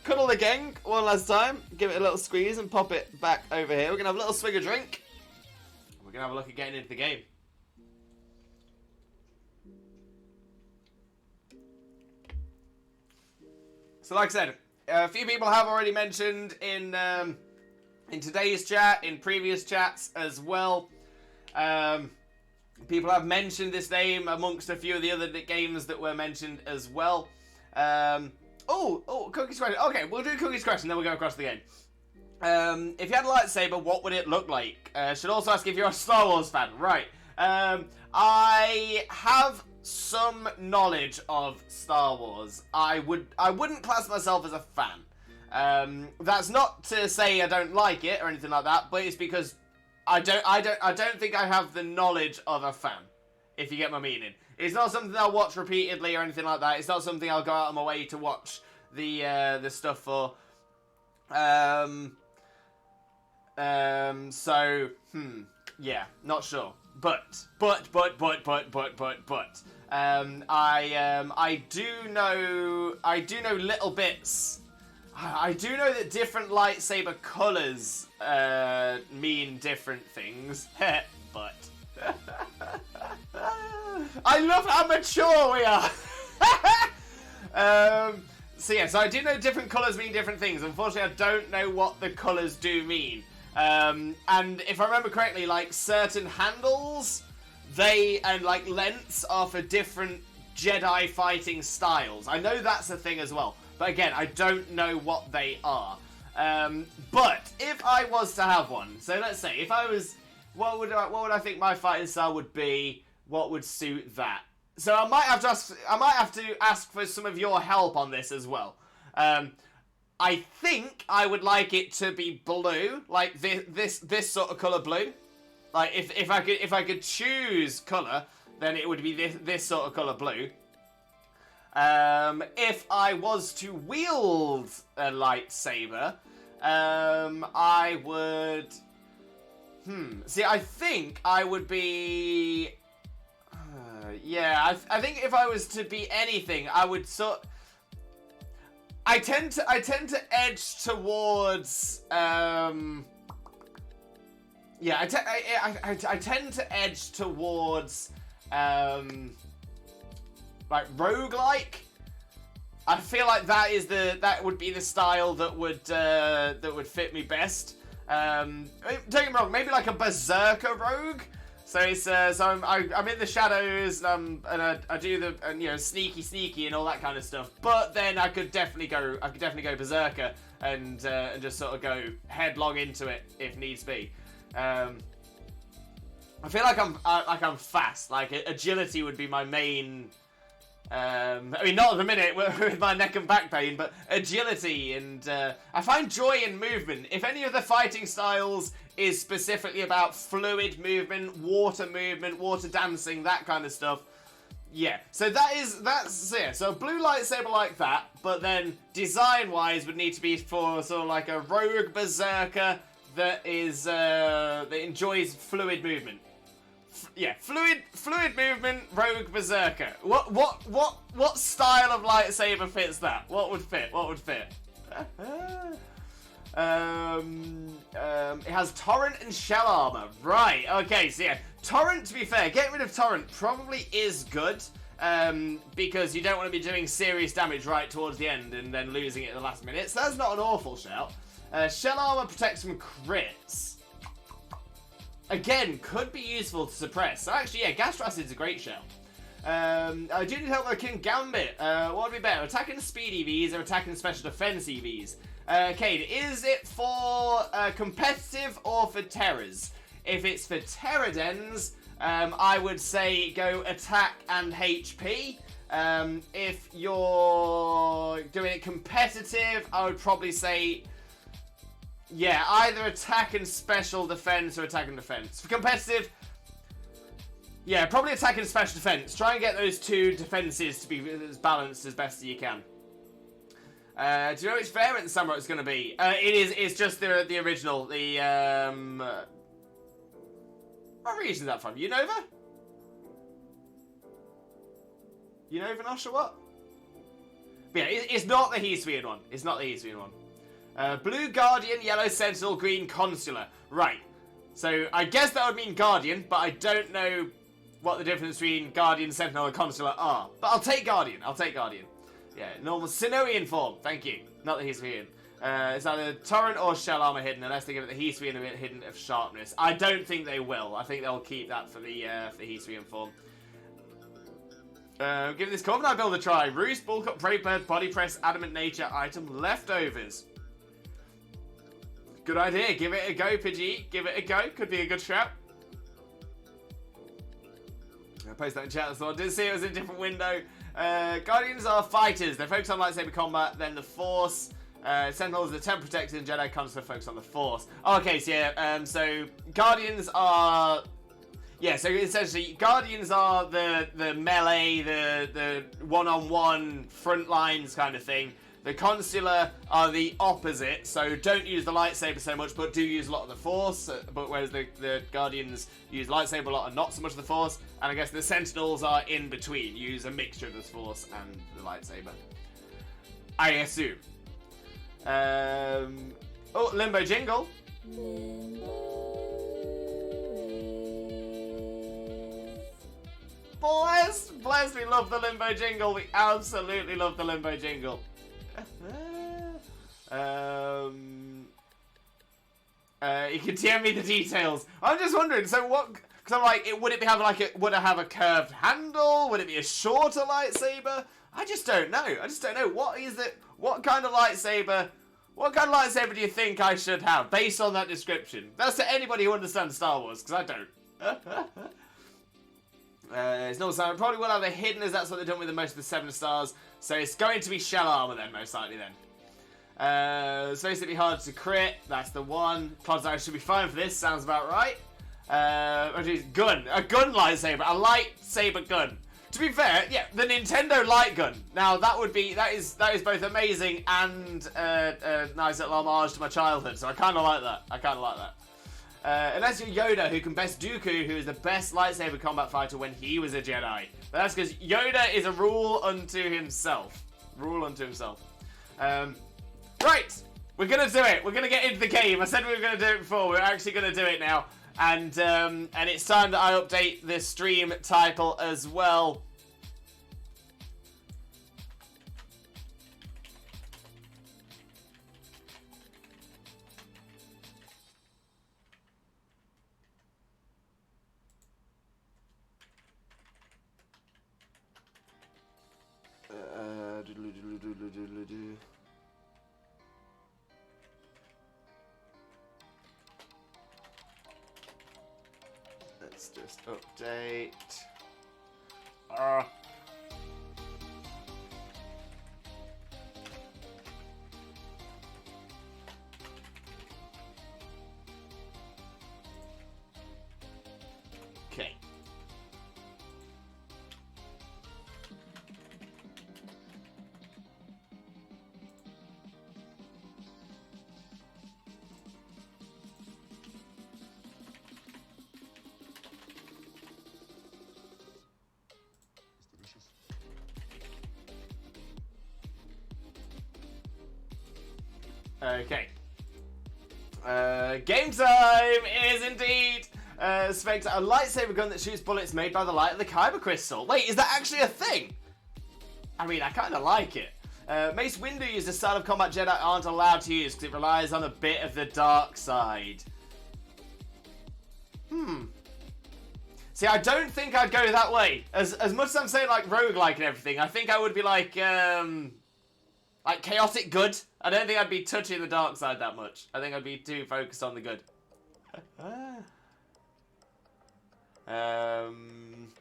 cuddle the gang one last time. Give it a little squeeze and pop it back over here. We're going to have a little swig of drink. We're going to have a look at getting into the game. So like I said, a few people have already mentioned in today's chat, in previous chats as well. People have mentioned this name amongst a few of the other games that were mentioned as well. Cookie's question. Okay, we'll do Cookie's question, then we'll go across the game. If you had a lightsaber, what would it look like? Should also ask if you're a Star Wars fan. Right. I have some knowledge of Star Wars. I wouldn't class myself as a fan. That's not to say I don't like it or anything like that, but it's because I don't think I have the knowledge of a fan, if you get my meaning. It's not something I'll watch repeatedly or anything like that. It's not something I'll go out of my way to watch the stuff for. Yeah, not sure. But I do know little bits. I do know that different lightsaber colours mean different things, but I love how mature we are. So I do know different colours mean different things. Unfortunately, I don't know what the colours do mean. And if I remember correctly, like certain handles, and like lengths are for different Jedi fighting styles. I know that's a thing as well. But again, I don't know what they are. But if I was to have one, so let's say if I was, what would I think my fighting style would be? What would suit that? So I might have to ask for some of your help on this as well. I think I would like it to be blue, like this sort of color blue. Like if I could choose color, then it would be this sort of color blue. If I was to wield a lightsaber, I would... See, I think I would be... I think if I was to be anything, I would I tend to edge towards... I tend to edge towards... like roguelike. I feel like that would be the style that would fit me best. Don't get me wrong, maybe like a berserker rogue. So it's I'm in the shadows and I do the sneaky and all that kind of stuff. But then I could definitely go berserker and just sort of go headlong into it if needs be. I feel like I'm fast. Like agility would be my main. I mean, not at the minute with my neck and back pain, but agility and I find joy in movement. If any of the fighting styles is specifically about fluid movement, water dancing, that kind of stuff, yeah. So so blue lightsaber like that, but then design-wise would need to be for sort of like a rogue berserker that enjoys fluid movement. Fluid movement, rogue berserker. What style of lightsaber fits that? What would fit? It has torrent and shell armor. Right. Okay. So yeah, torrent. To be fair, getting rid of torrent probably is good. Because you don't want to be doing serious damage right towards the end and then losing it at the last minute. So that's not an awful shout. Shell armor protects from crits. Again, could be useful to suppress. So actually, yeah, gas acid's a great shell. I do need help with King Gambit. What would be better, attacking speed EVs or attacking special defense EVs? Cade, is it for competitive or for terrors? If it's for terradens, I would say go attack and HP. If you're doing it competitive, I would probably say... yeah, either attack and special defense or attack and defense. For competitive, yeah, probably attack and special defense. Try and get those two defenses to be as balanced as best as you can. Do you know which variant Samurai it's going to be? It's just the original. What region is that from? Unova? Unova Nosh or what? But yeah, it's not the Heathfield one. It's not the Heathfield one. Blue Guardian, Yellow Sentinel, Green Consular. Right. So I guess that would mean Guardian, but I don't know what the difference between Guardian, Sentinel, and Consular are. But I'll take Guardian. I'll take Guardian. Yeah, normal Sinoian form. Thank you. Not the Heathfield. It's either Torrent or Shell Armor hidden, unless they give it the Heathfield a bit hidden of Sharpness. I don't think they will. I think they'll keep that for the Heathfield form. Give this Corviknight build a try. Roost, Bullcut, Brave Bird, Body Press, Adamant Nature, Item, Leftovers. Good idea. Give it a go, Pidgey. Give it a go. Could be a good shout. I'll post that in chat. So I did see it was in a different window. Guardians are fighters. They focus on lightsaber combat, then the Force. Sentinels are the Temp Protectors, and Jedi Consular focus on the Force. Okay, so yeah, so Guardians are... Yeah, so essentially, Guardians are the melee, the one-on-one front lines kind of thing. The Consular are the opposite, so don't use the lightsaber so much, but do use a lot of the Force. But whereas the Guardians use lightsaber a lot and not so much of the Force. And I guess the Sentinels are in between, use a mixture of the Force and the lightsaber. I assume. Oh, Limbo Jingle. Bless, we love the Limbo Jingle. We absolutely love the Limbo Jingle. You can TM me the details. I'm just wondering, so what, because I'm like, would it have a curved handle? Would it be a shorter lightsaber? I just don't know. What kind of lightsaber do you think I should have, based on that description? That's to anybody who understands Star Wars, because I don't. It's not so. Probably will have a hidden, as that's what they've done with most of the 7 stars. So it's going to be Shell Armor then, most likely then. It's supposed to be hard to crit. That's the one. Clodsire should be fine for this. Sounds about right. Gun. A gun lightsaber. A lightsaber gun. To be fair, yeah, the Nintendo light gun. Now that is both amazing and a nice little homage to my childhood. So I kind of like that. Unless you're Yoda, who can best Dooku, who is the best lightsaber combat fighter when he was a Jedi. But that's because Yoda is a rule unto himself. Right, we're gonna do it. We're gonna get into the game. I said we were gonna do it before. We're actually gonna do it now, and it's time that I update the stream title as well. Let's just update. Okay. Okay. Game time is indeed Spectre, a lightsaber gun that shoots bullets made by the light of the Kyber crystal. Wait, is that actually a thing? I mean, I kind of like it. Mace Windu used a style of combat Jedi aren't allowed to use because it relies on a bit of the dark side. See, I don't think I'd go that way. As much as I'm saying like roguelike and everything, I think I would be like chaotic good. I don't think I'd be touching the dark side that much. I think I'd be too focused on the good.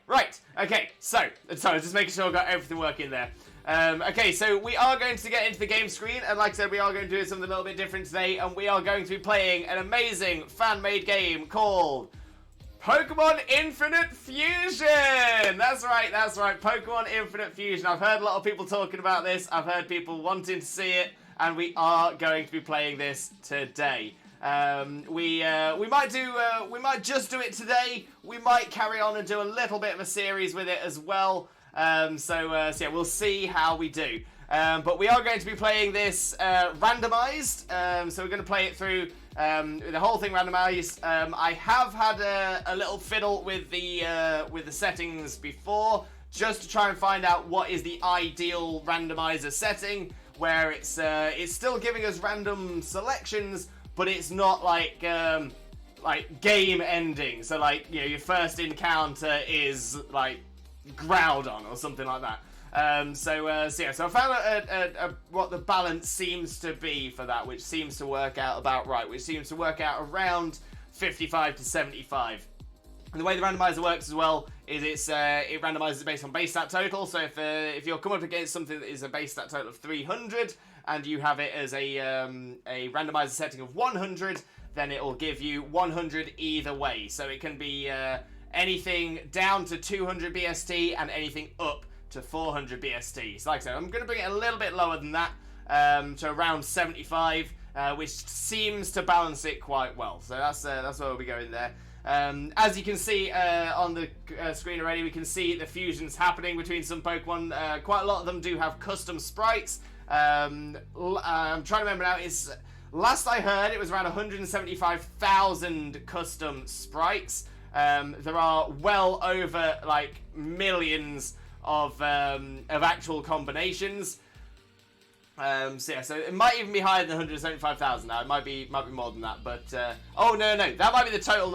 Right, okay, so, sorry, just making sure I got everything working there. Okay, so we are going to get into the game screen, and like I said, we are going to do something a little bit different today, and we are going to be playing an amazing fan-made game called Pokemon Infinite Fusion! That's right, Pokemon Infinite Fusion. I've heard a lot of people talking about this, I've heard people wanting to see it, and we are going to be playing this today. We might just do it today. We might carry on and do a little bit of a series with it as well. So yeah, we'll see how we do. But we are going to be playing this randomized. So we're going to play it through the whole thing randomized. I have had a little fiddle with the settings before, just to try and find out what is the ideal randomizer setting, where it's still giving us random selections, but it's not like game ending. So like, you know, your first encounter is like Groudon or something like that. So I found what the balance seems to be for that, which seems to work out about right, which seems to work out around 55 to 75. And the way the randomizer works as well is it randomizes based on base stat total. So if you're coming up against something that is a base stat total of 300 and you have it as a randomizer setting of 100, then it will give you 100 either way. So it can be anything down to 200 BST and anything up to 400 BST. So like I said, I'm going to bring it a little bit lower than that, to around 75, which seems to balance it quite well. So that's where we'll be going there. As you can see on the screen already, we can see the fusions happening between some Pokemon. Quite a lot of them do have custom sprites. I'm trying to remember now. Last I heard, it was around 175,000 custom sprites. There are well over like millions of actual combinations. So it might even be higher than 175,000 now. It might be more than that, but oh no, that might be the total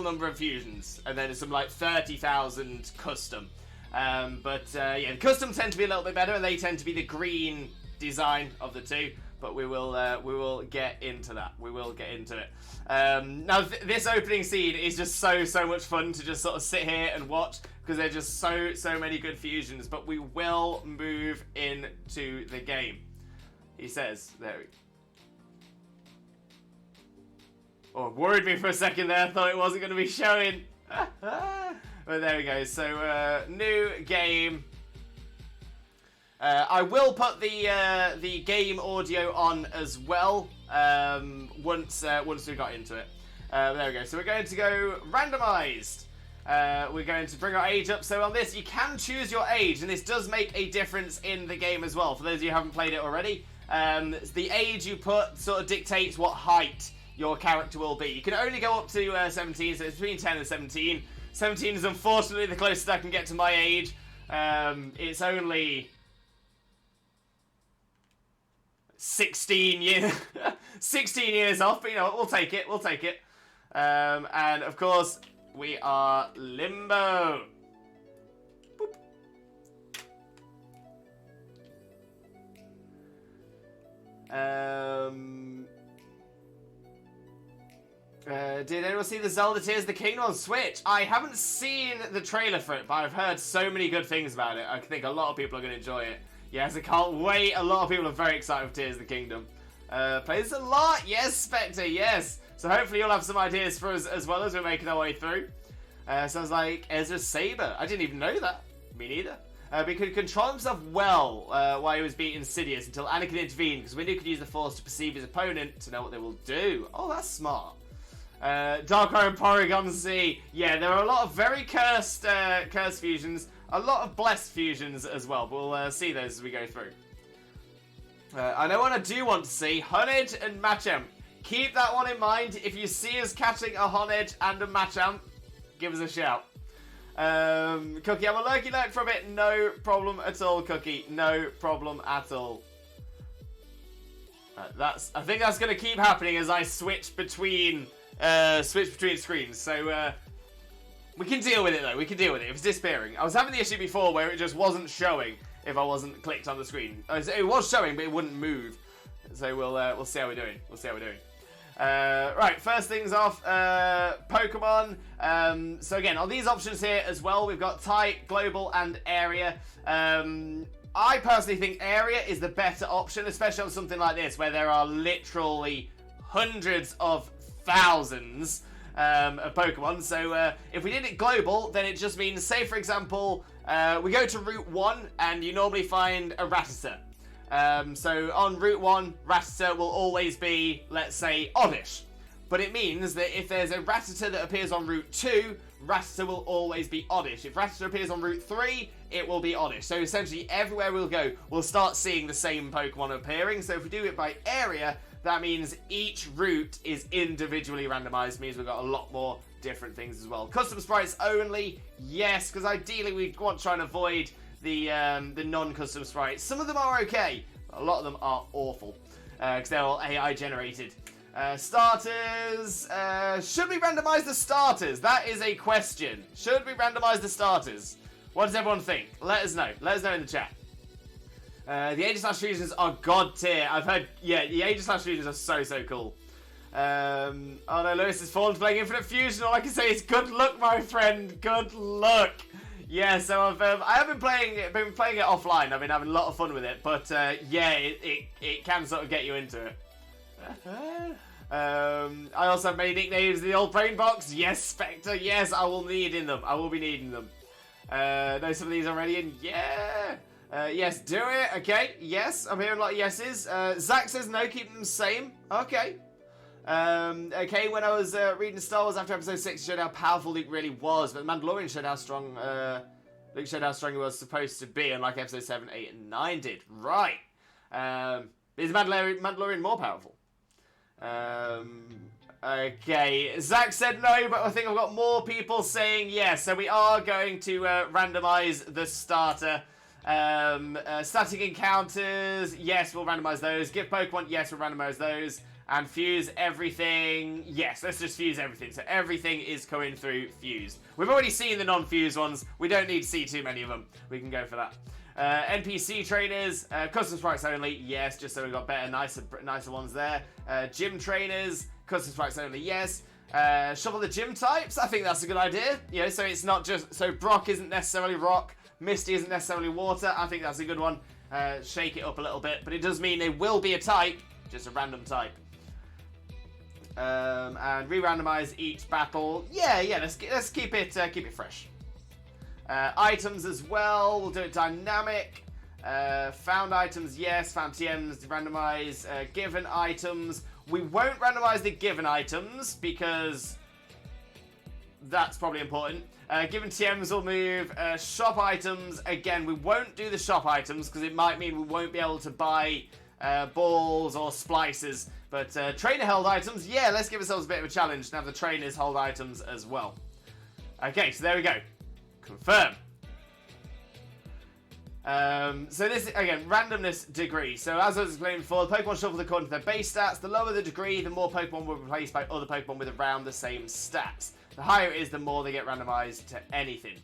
number of fusions, and then it's some like 30,000 custom. Yeah, the custom tend to be a little bit better, and they tend to be the green design of the two. But we will get into that. We will get into it. Now this opening scene is just so much fun to just sort of sit here and watch, because there's just so many good fusions. But we will move into the game. He says, there we Oh, worried me for a second there. Thought it wasn't going to be showing. But there we go. So new game. I will put the game audio on as well once we got into it. There we go. So we're going to go randomized. We're going to bring our age up. So on this, you can choose your age, and this does make a difference in the game as well. For those of you who haven't played it already, the age you put sort of dictates what height your character will be. You can only go up to 17, so it's between 10 and 17. 17 is unfortunately the closest I can get to my age. It's only 16 years 16 years off, but you know, we'll take it. And of course, we are Limbo. Did anyone see the Zelda Tears of the Kingdom on Switch? I haven't seen the trailer for it, but I've heard so many good things about it. I think a lot of people are going to enjoy it. Yes, I can't wait. A lot of people are very excited for Tears of the Kingdom. Play this a lot. Yes, Spectre, yes. So hopefully you'll have some ideas for us as well as we're making our way through. Sounds like Ezra Saber. I didn't even know that. Me neither. But he could control himself well while he was beating Sidious until Anakin intervened, because Windu could use the Force to perceive his opponent to know what they will do. Oh, that's smart. Darkrai and Porygon Z. Yeah, there are a lot of very cursed fusions. A lot of blessed fusions as well. But we'll see those as we go through. I know what I do want to see. Honedge and Machamp. Keep that one in mind. If you see us catching a Honedge and a Machamp, give us a shout. Cookie, I'm a lurky lurk for a bit. No problem at all, Cookie. No problem at all. I think that's going to keep happening as I switch between screens. So we can deal with it though. We can deal with it. It was disappearing. I was having the issue before where it just wasn't showing if I wasn't clicked on the screen. It was showing, but it wouldn't move. So we'll see how we're doing. Right, first things off, Pokemon. So again, on these options here as well, we've got type, global, and area. I personally think area is the better option, especially on something like this, where there are literally hundreds of thousands of Pokemon. So if we did it global, then it just means, say for example, we go to Route 1, and you normally find a Rattata. So on Route 1, Rattata will always be, let's say, oddish. But it means that if there's a Rattata that appears on Route 2, Rattata will always be oddish. If Rattata appears on Route 3, it will be oddish. So essentially, everywhere we'll go, we'll start seeing the same Pokemon appearing. So if we do it by area, that means each route is individually randomized. Means we've got a lot more different things as well. Custom sprites only, yes, because ideally we want to try and avoid the non-custom sprites. Some of them are okay, but a lot of them are awful because they're all AI generated. Starters, should we randomize the starters? That is a question. Should we randomize the starters? What does everyone think? Let us know. Let us know in the chat. The Aegis fusions are god tier. I've heard, yeah, the Aegis fusions are so cool. Oh no, Lewis is fallen playing Infinite Fusion. All I can say is good luck, my friend. Good luck. Yeah, so I have been playing it offline. I've been having a lot of fun with it, but yeah, it can sort of get you into it. I also have many nicknames in the old brain box. Yes, Spectre. Yes, I will be needing them. Know some of these already, and yeah. Yes, do it. Okay. Yes, I'm hearing a lot of yeses. Zach says no, keep them the same. Okay. Okay, when I was reading Star Wars after episode 6, it showed how powerful Luke really was, but The Mandalorian showed how strong Luke showed how strong he was supposed to be, unlike episode 7, 8, and 9 did. Right. Is Mandalorian more powerful? Okay, Zach said no, but I think I've got more people saying yes, so we are going to randomize the starter. Static encounters, yes, we'll randomize those. Gift Pokemon, yes, we'll randomize those. And fuse everything, yes, let's just fuse everything. So everything is coming through fused. We've already seen the non-fused ones. We don't need to see too many of them. We can go for that. NPC trainers, custom sprites only, yes, just so we've got better, nicer ones there. Gym trainers, custom sprites only, yes. Shuffle the gym types, I think that's a good idea. You know, so it's not just, so Brock isn't necessarily rock, Misty isn't necessarily water. I think that's a good one. Shake it up a little bit, but it does mean it will be a type, just a random type. And re-randomize each battle. Yeah, let's keep it fresh. Items as well, we'll do it dynamic. Found items, yes. Found TMs, randomize. Given items, we won't randomize the given items because that's probably important. Given TMs will move. Shop items, again, we won't do the shop items because it might mean we won't be able to buy balls or splices. But trainer held items, yeah, let's give ourselves a bit of a challenge and have the trainers hold items as well. Okay, so there we go. Confirm. So this, again, randomness degree. So as I was explaining before, the Pokemon shuffled according to their base stats. The lower the degree, the more Pokemon will be replaced by other Pokemon with around the same stats. The higher it is, the more they get randomized to anything.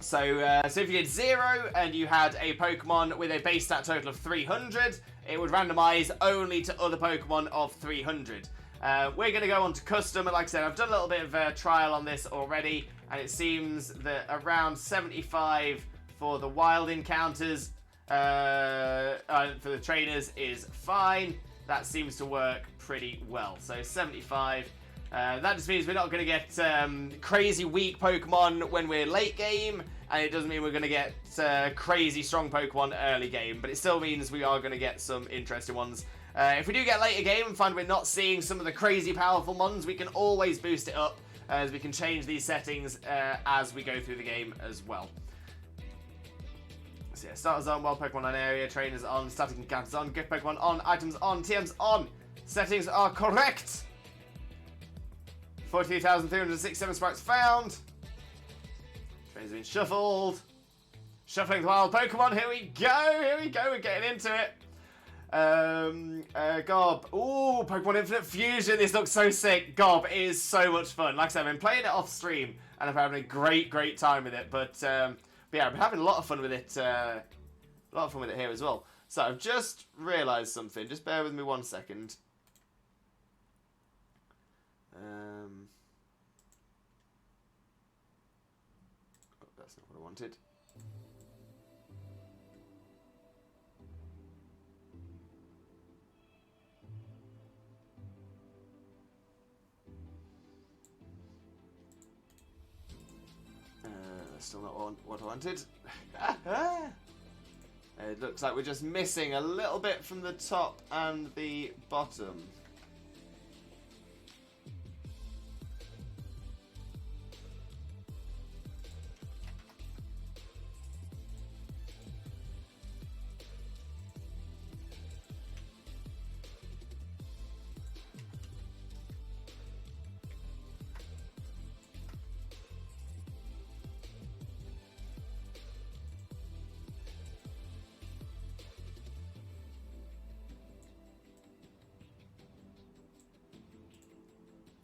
So if you did 0 and you had a Pokemon with a base stat total of 300, it would randomize only to other Pokemon of 300. We're going to go on to custom, and like I said, I've done a little bit of trial on this already, and it seems that around 75 for the wild encounters, for the trainers is fine. That seems to work pretty well. So 75. That just means we're not going to get crazy weak Pokemon when we're late game, and it doesn't mean we're going to get crazy strong Pokemon early game, but it still means we are going to get some interesting ones. If we do get later game and find we're not seeing some of the crazy powerful ones, we can always boost it up, as we can change these settings as we go through the game as well. So yeah, starters on, wild Pokemon on area, trainers on, static encounters on, gift Pokemon on, items on, TMs on. Settings are correct. 43,367 sprites found. Trainers have been shuffled. Shuffling the wild Pokemon. Here we go. We're getting into it. Gob. Ooh, Pokemon Infinite Fusion. This looks so sick. Gob is so much fun. Like I said, I've been playing it off stream and I'm having a great time with it. But yeah, I've been having a lot of fun with it. A lot of fun with it here as well. So I've just realised something. Just bear with me 1 second. Oh, that's not what I wanted. That's still not what I wanted. It looks like we're just missing a little bit from the top and the bottom.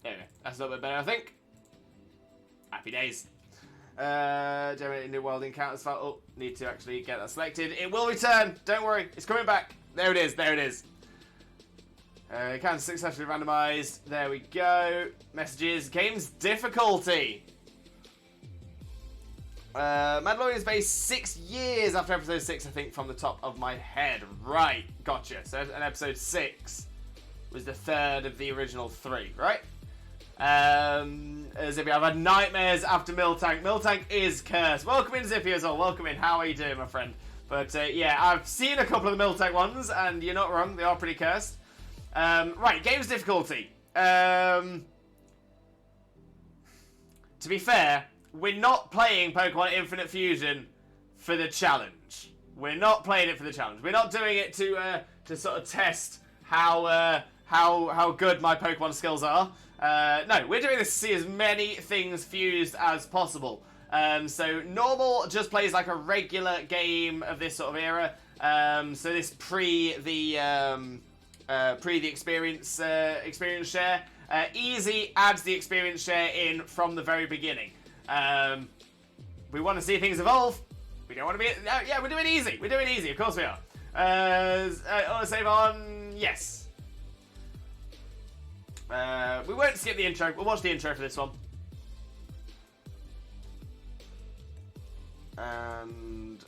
There we go. That's a little bit better, I think. Happy days. Generating new world encounters file. Oh, need to actually get that selected. It will return. Don't worry. It's coming back. There it is. There it is. Can successfully randomized. There we go. Messages. Game's difficulty. Mandalorian's base 6 years after episode 6, I think, from the top of my head. Right. Gotcha. So, an episode 6 was the third of the original 3, right? Zippy, I've had nightmares after Miltank. Miltank is cursed. Welcome in, Zippy, as well. Welcome in. How are you doing, my friend? But, yeah, I've seen a couple of the Miltank ones, and you're not wrong. They are pretty cursed. Right, game's difficulty. To be fair, we're not playing Pokemon Infinite Fusion for the challenge. We're not playing it for the challenge. We're not doing it to sort of test how good my Pokemon skills are. No, we're doing this to see as many things fused as possible. So normal just plays like a regular game of this sort of era. So this pre the experience share. Easy adds the experience share in from the very beginning. We want to see things evolve. We don't want to be. Yeah, we're doing easy. We're doing easy. Of course we are. Save on. Yes. We won't skip the intro. We'll watch the intro for this one. And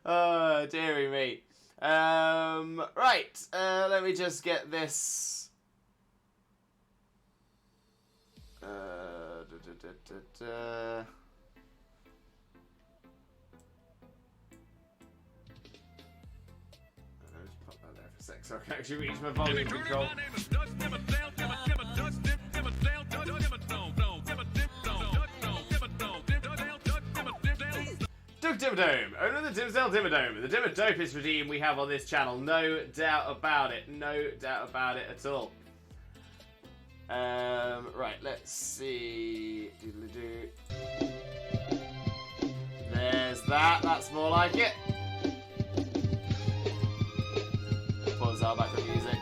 oh, dearie me. Right, let me just get this. I'll just pop that there for a sec so I can actually reach my volume control. Dimmadome, owner of the Dimsdale Dimmadome, the Dimmadopest regime we have on this channel, no doubt about it, no doubt about it at all. Right, let's see. Doodle-doo. There's that, that's more like it. Pause our back the music.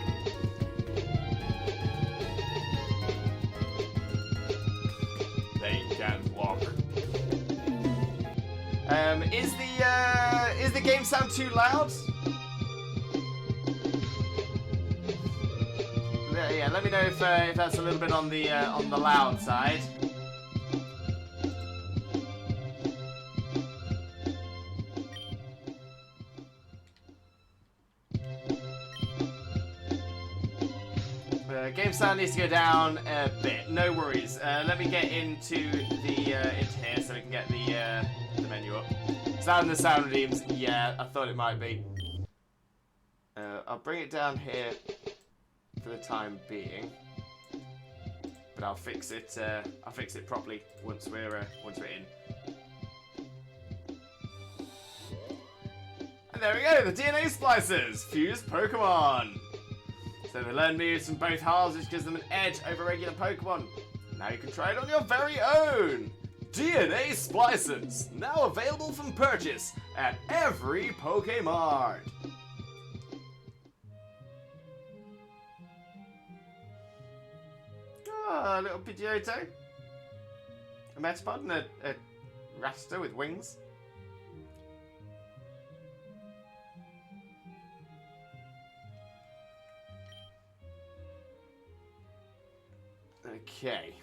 They can walk. Is the game sound too loud? Yeah, let me know if that's a little bit on the loud side. Game sound needs to go down a bit. No worries. Let me get into here so we can get the menu up. Sound the sound redeems. Yeah, I thought it might be. I'll bring it down here for the time being, but I'll fix it. I'll fix it properly once we're in. And there we go. The DNA splicers fused Pokemon. So they learn moves from both halves, which gives them an edge over regular Pokemon. Now you can try it on your very own. DNA Splicers, now available from purchase at every Pokemart. Ah, a little Pidgeotto. A Metapod and a Raster with wings. Okay.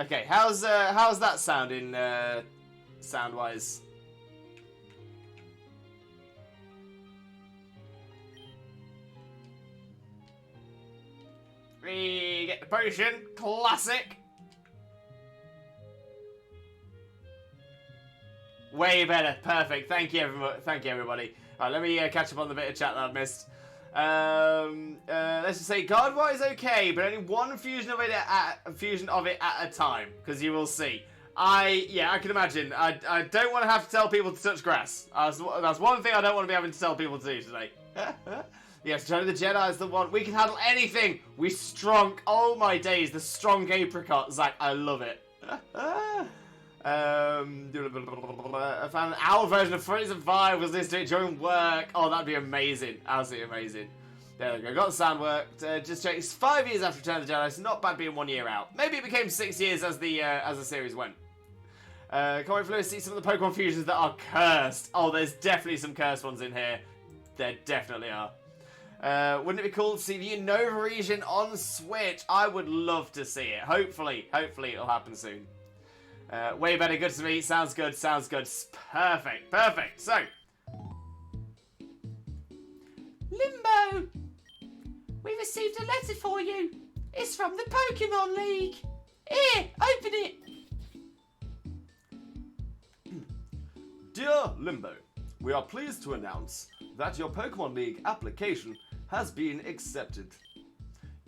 Okay, how's that sounding, sound-wise? We get the potion. Classic. Way better. Perfect. Thank you, everybody. Thank you, everybody. All right, let me catch up on the bit of chat that I've missed. Let's just say guard-wise okay, but only one fusion of it at a time, because you will see. I can imagine. I don't want to have to tell people to touch grass. That's one thing I don't want to be having to tell people to do today. Yes, Johnny the Jedi is the one. We can handle anything. We strong. Oh my days, the strong apricot, Zach. I love it. I found an owl version of Frozen 5. Was listening to it during work. Oh, that'd be amazing. Absolutely amazing. There we go. Got the sound worked. Just check. It's 5 years after Return of the Jedi. It's not bad being 1 year out. Maybe it became 6 years as the series went. Can't wait for Lewis to see some of the Pokemon fusions that are cursed. Oh, there's definitely some cursed ones in here. There definitely are. Wouldn't it be cool to see the Unova region on Switch? I would love to see it. Hopefully it'll happen soon. Way better, good to me. Sounds good, sounds good. Perfect, perfect. So, Limbo, we received a letter for you. It's from the Pokemon League. Here, open it. Dear Limbo, we are pleased to announce that your Pokemon League application has been accepted.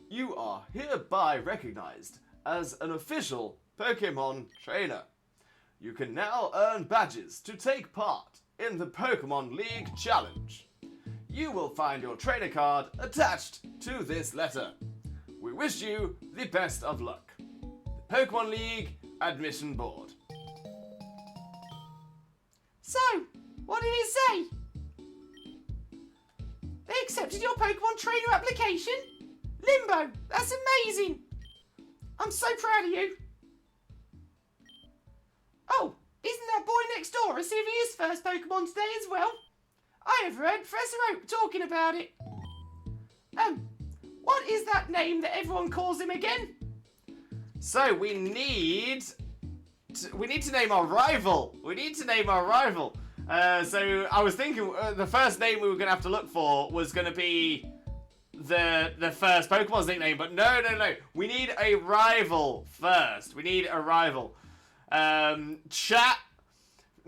You are hereby recognized as an official Pokemon trainer. You can now earn badges to take part in the Pokemon League Challenge. You will find your trainer card attached to this letter. We wish you the best of luck. The Pokemon League Admission Board. So, what did it say? They accepted your Pokemon trainer application? Limbo, that's amazing. I'm so proud of you. Oh, isn't that boy next door receiving his first Pokemon today as well? I overheard Professor Oak talking about it. What is that name that everyone calls him again? So we need to name our rival. We need to name our rival. So I was thinking the first name we were going to have to look for was going to be the first Pokemon's nickname, but no. We need a rival first. We need a rival. Chat.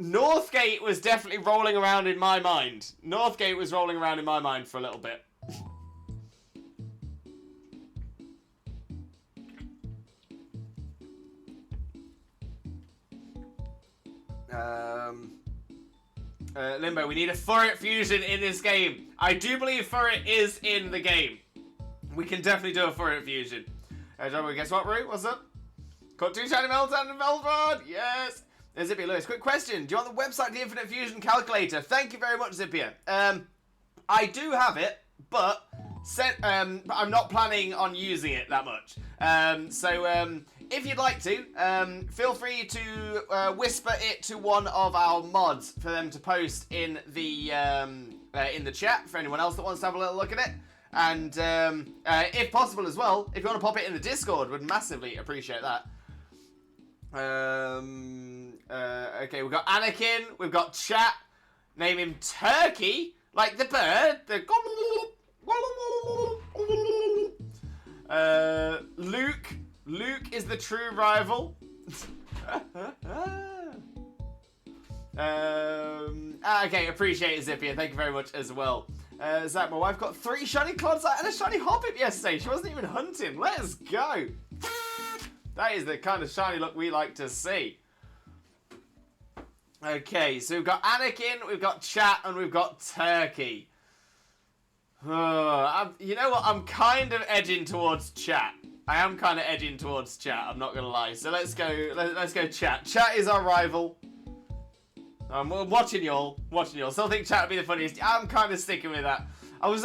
Northgate was definitely rolling around in my mind. Northgate was rolling around in my mind for a little bit. Limbo, we need a Furret fusion in this game. I do believe Furret is in the game. We can definitely do a Furret fusion. Guess what, Roo? What's up? Caught 2 shiny Meltan and Veltron! Yes! Zippia Lewis, quick question. Do you want the website The Infinite Fusion Calculator? Thank you very much, Zippia. I do have it, but I'm not planning on using it that much. If you'd like to, feel free to whisper it to one of our mods for them to post in the chat for anyone else that wants to have a little look at it. And if possible as well, if you want to pop it in the Discord, would massively appreciate that. Okay, we've got Anakin, we've got chat. Name him Turkey, like the bird. Luke is the true rival. Okay, appreciate it, Zippia. Thank you very much as well. Zach, my wife got 3 shiny Clodsite and a shiny Hoppip yesterday. She wasn't even hunting. Let's go. That is the kind of shiny look we like to see. Okay, so we've got Anakin, we've got Chat, and we've got Turkey. You know what? I'm kind of edging towards Chat. I am kind of edging towards Chat, I'm not going to lie. So let's go Chat. Chat is our rival. I'm watching y'all. Still think Chat would be the funniest. I'm kind of sticking with that. I was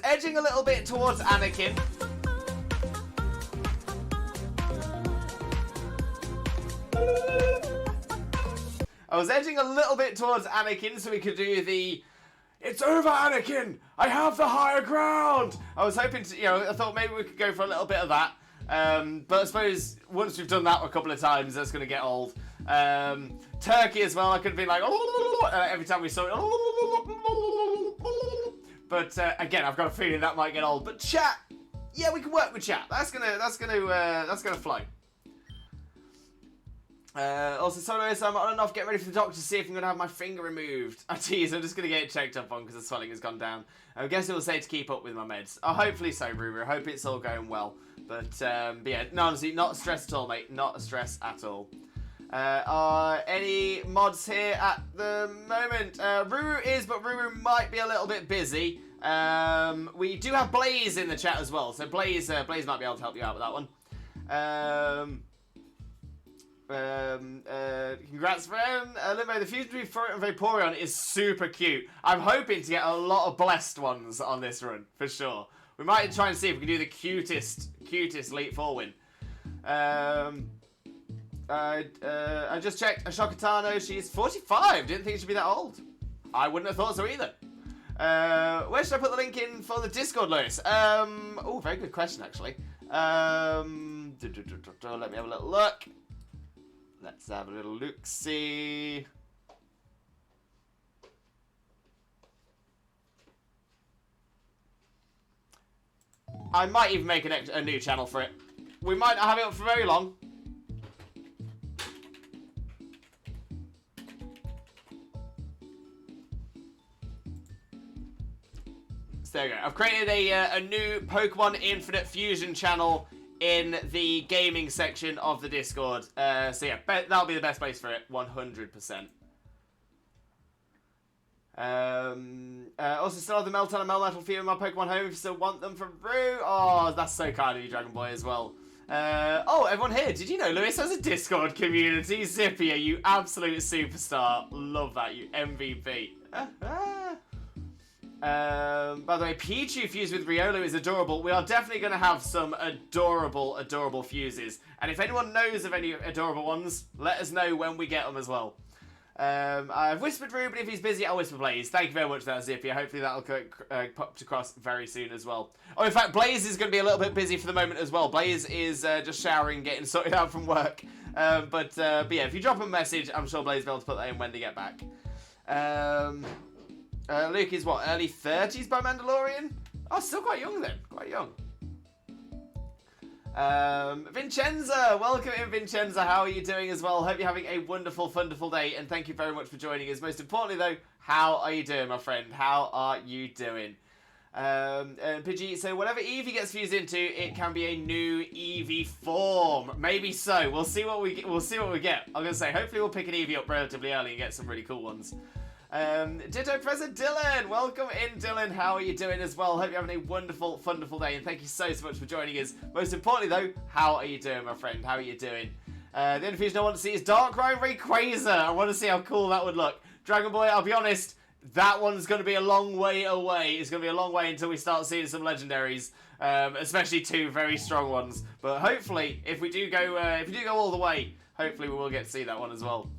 edging a little bit towards Anakin. I was edging a little bit towards Anakin so we could do the "It's over, Anakin! I have the higher ground!" I was hoping to, I thought maybe we could go for a little bit of that. But I suppose once we've done that a couple of times, that's going to get old. Turkey as well, I could be like, every time we saw it. But again, I've got a feeling that might get old. But chat, yeah, we can work with chat. That's gonna flow. Also, Soloist, I'm on and off. Get ready for the doctor to see if I'm going to have my finger removed. I tease, I'm just going to get it checked up on because the swelling has gone down. I guess it will say to keep up with my meds. Oh, hopefully so, Ruru. I hope it's all going well. But yeah, no, honestly, not a stress at all, mate. Not a stress at all. Are any mods here at the moment? Ruru is, but Ruru might be a little bit busy. We do have Blaze in the chat as well. So Blaze might be able to help you out with that one. Congrats, friend. Limbo, the fusion between Furret and Vaporeon is super cute. I'm hoping to get a lot of blessed ones on this run, for sure. We might try and see if we can do the cutest Elite Four win. I just checked. Ashokatano, she's 45. Didn't think she'd be that old. I wouldn't have thought so either. Where should I put the link in for the Discord, Lewis? Oh, very good question, actually. Let me have a little look. Let's have a little look-see. I might even make a new channel for it. We might not have it up for very long. So there we go. I've created a new Pokemon Infinite Fusion channel in the gaming section of the Discord. So yeah, that'll be the best place for it, 100%. Also, still have the Melton and Melmetal Fever in my Pokemon home if you still want them from Rue. Oh, that's so kind of you, Dragon Boy, as well. Oh, everyone here, did you know Lewis has a Discord community? Zippia, you absolute superstar. Love that, you MVP. By the way, Pichu fused with Riolu is adorable. We are definitely going to have some adorable fuses. And if anyone knows of any adorable ones, let us know when we get them as well. I've whispered Rue, but if he's busy, I'll whisper Blaze. Thank you very much for that, Zippia. Hopefully that'll pop across very soon as well. Oh, in fact, Blaze is going to be a little bit busy for the moment as well. Blaze is just showering, getting sorted out from work. But yeah, if you drop a message, I'm sure Blaze will be able to put that in when they get back. Luke is what, early 30s by Mandalorian? Oh, still quite young then. Quite young. Vincenza, welcome in, Vincenza. How are you doing as well? Hope you're having a wonderful day, and thank you very much for joining us. Most importantly, though, how are you doing, my friend? How are you doing? Pidgey, so whatever Eevee gets fused into, it can be a new Eevee form. Maybe so. We'll see what we get. I'm gonna say, hopefully, we'll pick an Eevee up relatively early and get some really cool ones. Ditto Professor Dylan, welcome in, Dylan. How are you doing as well? Hope you're having a wonderful day, and thank you so much for joining us. Most importantly, though, how are you doing, my friend? How are you doing? The only fusion I want to see is Darkrai Rayquaza. I want to see how cool that would look. Dragon Boy, I'll be honest, that one's going to be a long way away. It's going to be a long way until we start seeing some legendaries, especially two very strong ones. But hopefully, if we do go all the way, hopefully we will get to see that one as well.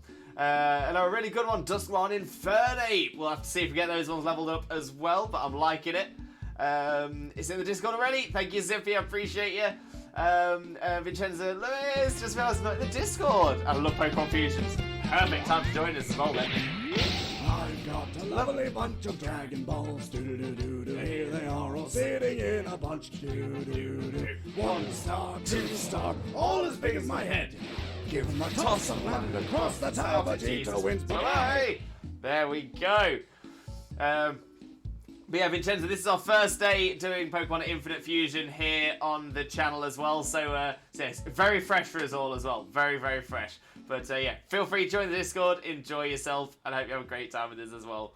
And a really good one, Duskmon Infernape. We'll have to see if we get those ones leveled up as well, but I'm liking it. It's in the Discord already. Thank you, Zippy. I appreciate you. Vincenzo Lewis, just realised I'm not in the Discord. I love Pokemon Fusions. Perfect time to join us as well, then. I've got a lovely bunch of Dragon Balls. Do-do-do-do-do. Here they are all sitting in a bunch. Do-do-do-do. 1 star, 2 star, all as big as my head. Give them a toss of land across the tower. Vegeta wins. Bye. There we go. But yeah, Vincenzo, this is our first day doing Pokemon Infinite Fusion here on the channel as well. So it's very fresh for us all as well. Very fresh. But yeah, feel free to join the Discord. Enjoy yourself. And I hope you have a great time with us as well.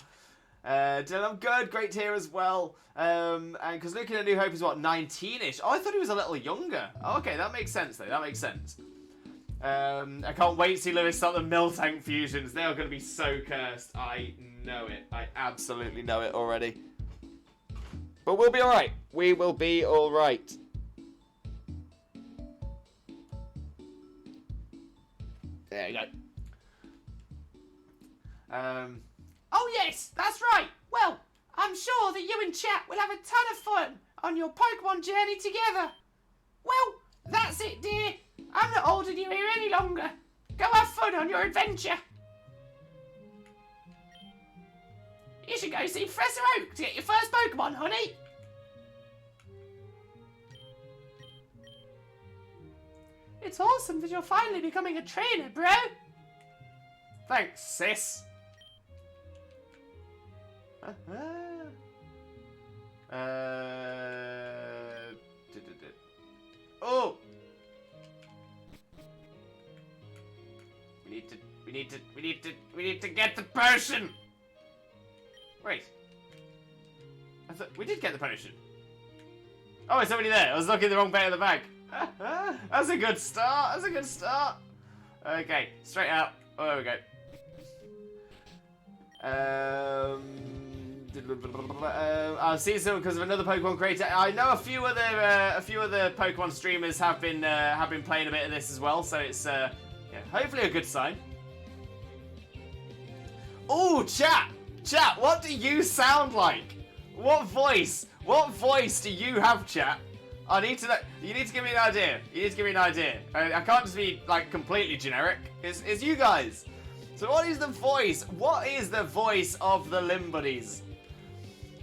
Dylan, I'm good. Great to hear as well. And because Luke in A New Hope is what, 19-ish? Oh, I thought he was a little younger. Oh, okay, that makes sense though. That makes sense. I can't wait to see Lewis start the Miltank fusions. They are going to be so cursed. I know it. I absolutely know it already. But we'll be alright. We will be alright. There you go. Oh yes, that's right. Well, I'm sure that you and chat will have a ton of fun on your Pokemon journey together. Well, that's it, dear. I'm not holding you here any longer. Go have fun on your adventure. You should go see Professor Oak to get your first Pokemon, honey. It's awesome that you're finally becoming a trainer, bro. Thanks, sis. Oh! We need to get the potion! Wait. I thought we did get the potion. Oh, it's already there. I was looking at the wrong bit of the bag. That's a good start. That's a good start. Okay, straight out. Oh, there we go. I've seen some because of another Pokemon creator. I know a few other Pokemon streamers have been playing a bit of this as well, so it's yeah, hopefully a good sign. Oh, chat, what do you sound like? What voice do you have, chat? I need to know. You need to give me an idea. I can't just be like completely generic. It's you guys. So what is the voice? What is the voice of the Limbuddies?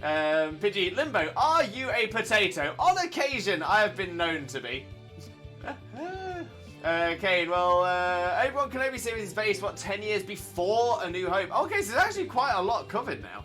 Pidgey, Limbo, are you a potato? On occasion, I have been known to be. Kane, well, Obi-Wan Kenobi series is based, what, 10 years before A New Hope? Okay, so there's actually quite a lot covered now.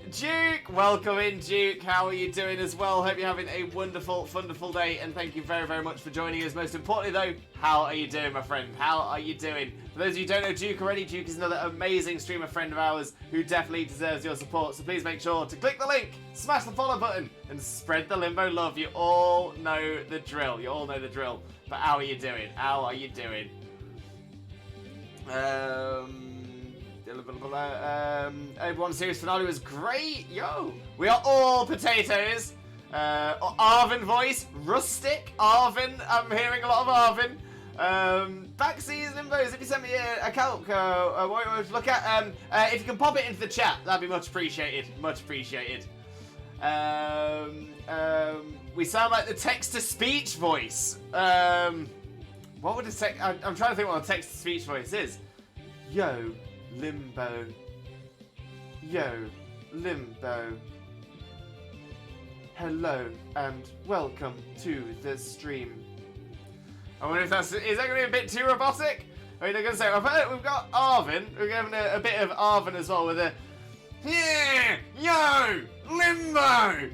Duke, welcome in, Duke. How are you doing as well? Hope you're having a wonderful day, and thank you very, very much for joining us. Most importantly, though, how are you doing, my friend? How are you doing? For those of you who don't know Duke already, Duke is another amazing streamer friend of ours who definitely deserves your support, so please make sure to click the link, smash the follow button, and spread the Limbo love. You all know the drill. But how are you doing? Obi-Wan series finale was great. Yo, we are all potatoes. Arvin voice, rustic. Arvin, I'm hearing a lot of Arvin. Backseas Limbos, if you send me a calc, what you want to look at, if you can pop it into the chat, that'd be much appreciated. We sound like the text-to-speech voice. What would a text? I'm trying to think what a text-to-speech voice is. Yo, Limbo. Hello and welcome to the stream. I wonder if is that going to be a bit too robotic? I mean, I'm going to say, we've got Arvin. We're having a bit of Arvin as well with a, yeah, yo, Limbo.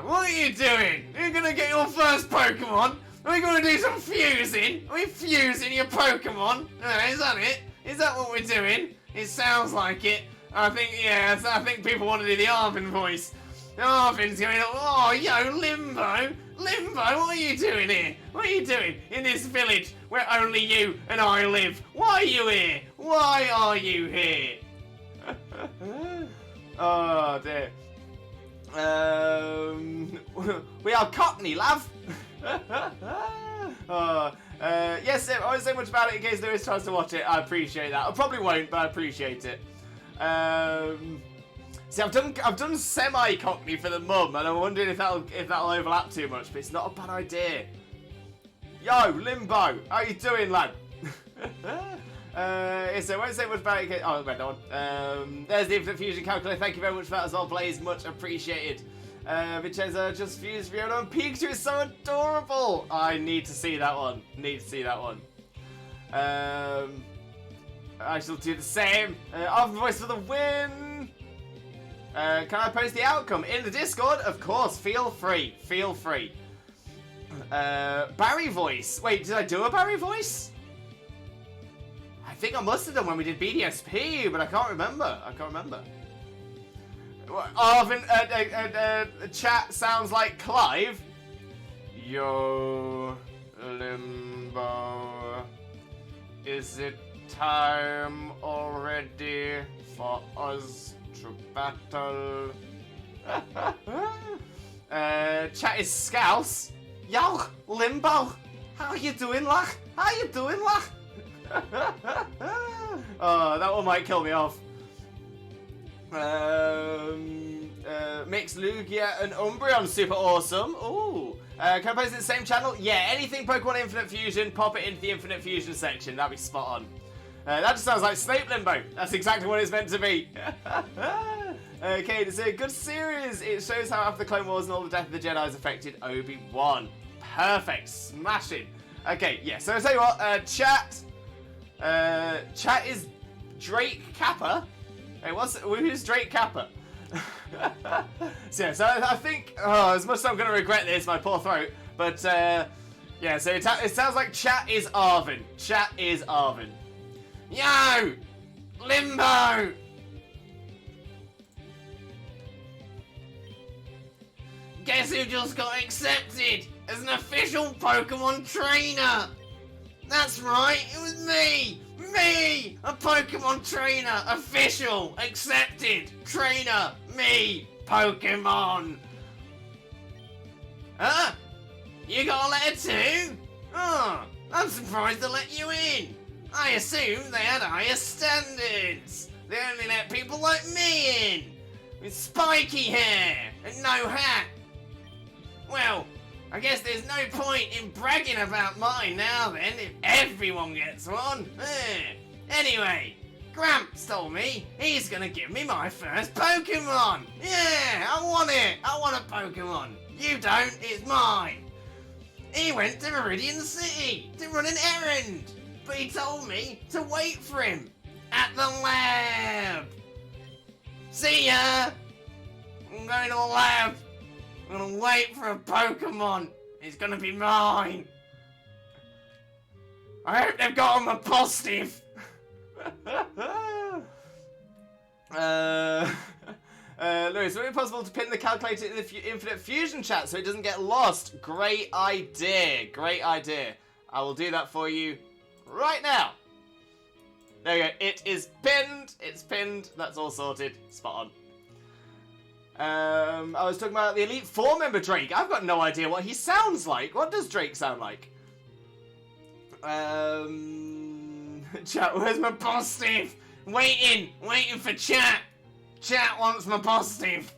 What are you doing? You're going to get your first Pokemon? Are we going to do some fusing? Are we fusing your Pokemon? Is that it? Is that what we're doing? It sounds like it. I think people want to do the Arvin voice. Arvin's going, oh, yo, Limbo, what are you doing here? What are you doing in this village where only you and I live? Why are you here? Oh, dear. We are Cockney, love. Yes, I won't say much about it in case Lewis tries to watch it. I appreciate that. I probably won't, but I appreciate it. See, I've done semi-Cockney for the mum, and I'm wondering if that'll overlap too much. But it's not a bad idea. Yo, Limbo, how you doing, lad? Yes, I won't say much about it. Oh, wait, no one. There's the Infinite Fusion calculator. Thank you very much for that as well, Blaze. Much appreciated. Vincenzo just fused Fiona and Pikachu is so adorable. I need to see that one. I shall do the same. Arvin voice for the win. Can I post the outcome in the Discord? Of course. Feel free. Barry voice. Wait, did I do a Barry voice? I think I must have done when we did BDSP, but I can't remember. Arvin, chat sounds like Clive. Yo, Limbo. Is it time already for us to battle? Chat is Scouse. Yo, Limbo. How you doing, lach? Oh, that one might kill me off. Mixed Lugia and Umbreon, super awesome. Ooh. Can I post it in the same channel? Yeah, anything Pokemon Infinite Fusion, pop it into the Infinite Fusion section. That'd be spot on. That just sounds like Snape Limbo. That's exactly what it's meant to be. Okay, it's a good series. It shows how after the Clone Wars and all the death of the Jedi has affected Obi-Wan. Perfect. Smashing. Okay, yeah, so I'll tell you what, chat is Drake Kappa. Hey, who's Drake Kappa? So I think, as much as I'm going to regret this, my poor throat, but yeah, so it sounds like chat is Arvin. Chat is Arvin. Yo! Limbo! Guess who just got accepted as an official Pokemon trainer? That's right, it was me! Me! A Pokemon trainer! Official! Accepted! Trainer! Me! Pokemon! Huh? You got a letter too? Oh, I'm surprised they let you in. I assumed they had higher standards. They only let people like me in. With spiky hair and no hat. Well, I guess there's no point in bragging about mine now then, if everyone gets one. Anyway, Gramps told me he's gonna give me my first Pokemon. Yeah, I want it. I want a Pokemon. You don't, it's mine. He went to Meridian City to run an errand, but he told me to wait for him at the lab. See ya. I'm going to the lab. I'm gonna wait for a Pokemon. It's gonna be mine. I hope they've got him a positive. Lewis, would it be possible to pin the calculator in the Infinite Fusion chat so it doesn't get lost? Great idea. Great idea. I will do that for you right now. There you go. It is pinned. It's pinned. That's all sorted. Spot on. I was talking about the Elite Four member Drake. I've got no idea what he sounds like. What does Drake sound like? Chat, where's my positive? Waiting for chat. Chat wants my positive.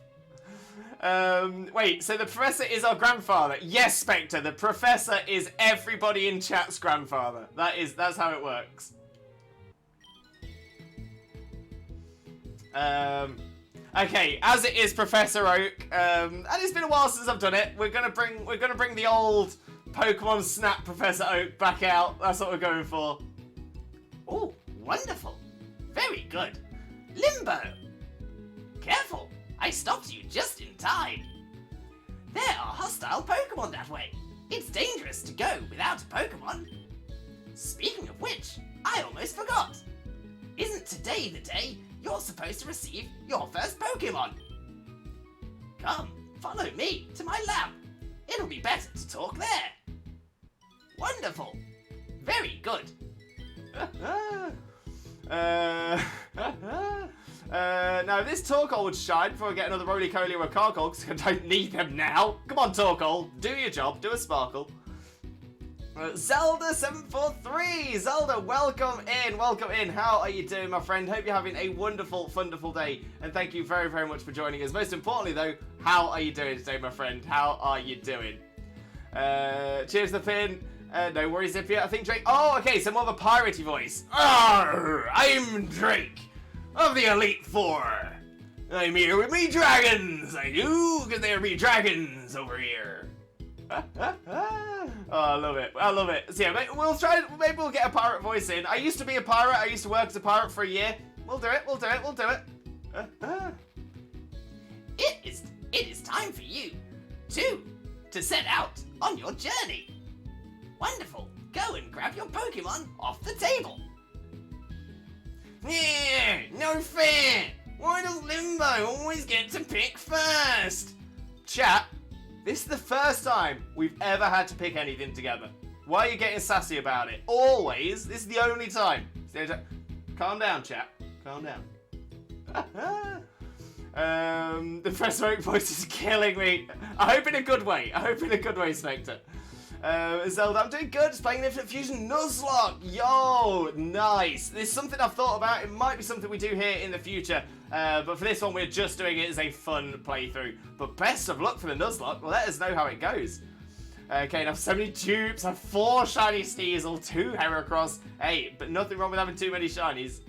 Wait, so the professor is our grandfather. Yes, Spectre, the professor is everybody in chat's grandfather. That's how it works. Okay, as it is Professor Oak, and it's been a while since I've done it. We're gonna bring the old Pokemon Snap Professor Oak back out. That's what we're going for. Oh, wonderful. Very good. Limbo. Careful, I stopped you just in time. There are hostile Pokemon that way. It's dangerous to go without a Pokemon. Speaking of which, I almost forgot. Isn't today the day you're supposed to receive your first Pokemon? Come, follow me to my lab. It'll be better to talk there. Wonderful. Very good. Now, if this Torkoal would shine before I get another Roly-Coly or a Carkol, because I don't need them now. Come on, Torkoal. Do your job. Do a Sparkle. Zelda743! Zelda, welcome in, welcome in. How are you doing, my friend? Hope you're having a wonderful, wonderful day. And thank you very, very much for joining us. Most importantly, though, how are you doing today, my friend? How are you doing? Cheers to the pin. No worries, Zippia. I think Drake... Oh, okay, so more of a piratey voice. Arr, I'm Drake of the Elite Four. I'm here with me dragons. I do, because there be dragons over here. Oh, I love it. I love it. So yeah, maybe we'll get a pirate voice in. I used to be a pirate. I used to work as a pirate for a year. We'll do it. We'll do it. We'll do it. It is time for you to set out on your journey. Wonderful. Go and grab your Pokemon off the table. Yeah, no fair. Why does Limbo always get to pick first? Chat, this is the first time we've ever had to pick anything together. Why are you getting sassy about it? Always. This is the only time. Calm down, chat. Calm down. The Professor Oak voice is killing me. I hope in a good way. I hope in a good way, Spectre. Zelda, I'm doing good. Just playing Infinite Fusion Nuzlocke. Yo, nice. This is something I've thought about. It might be something we do here in the future. But for this one, we're just doing it as a fun playthrough. But best of luck for the Nuzlocke. Well, let us know how it goes. Okay, now so many dupes. I have 4 shiny Sneasel, 2 Heracross. Hey, but nothing wrong with having too many shinies.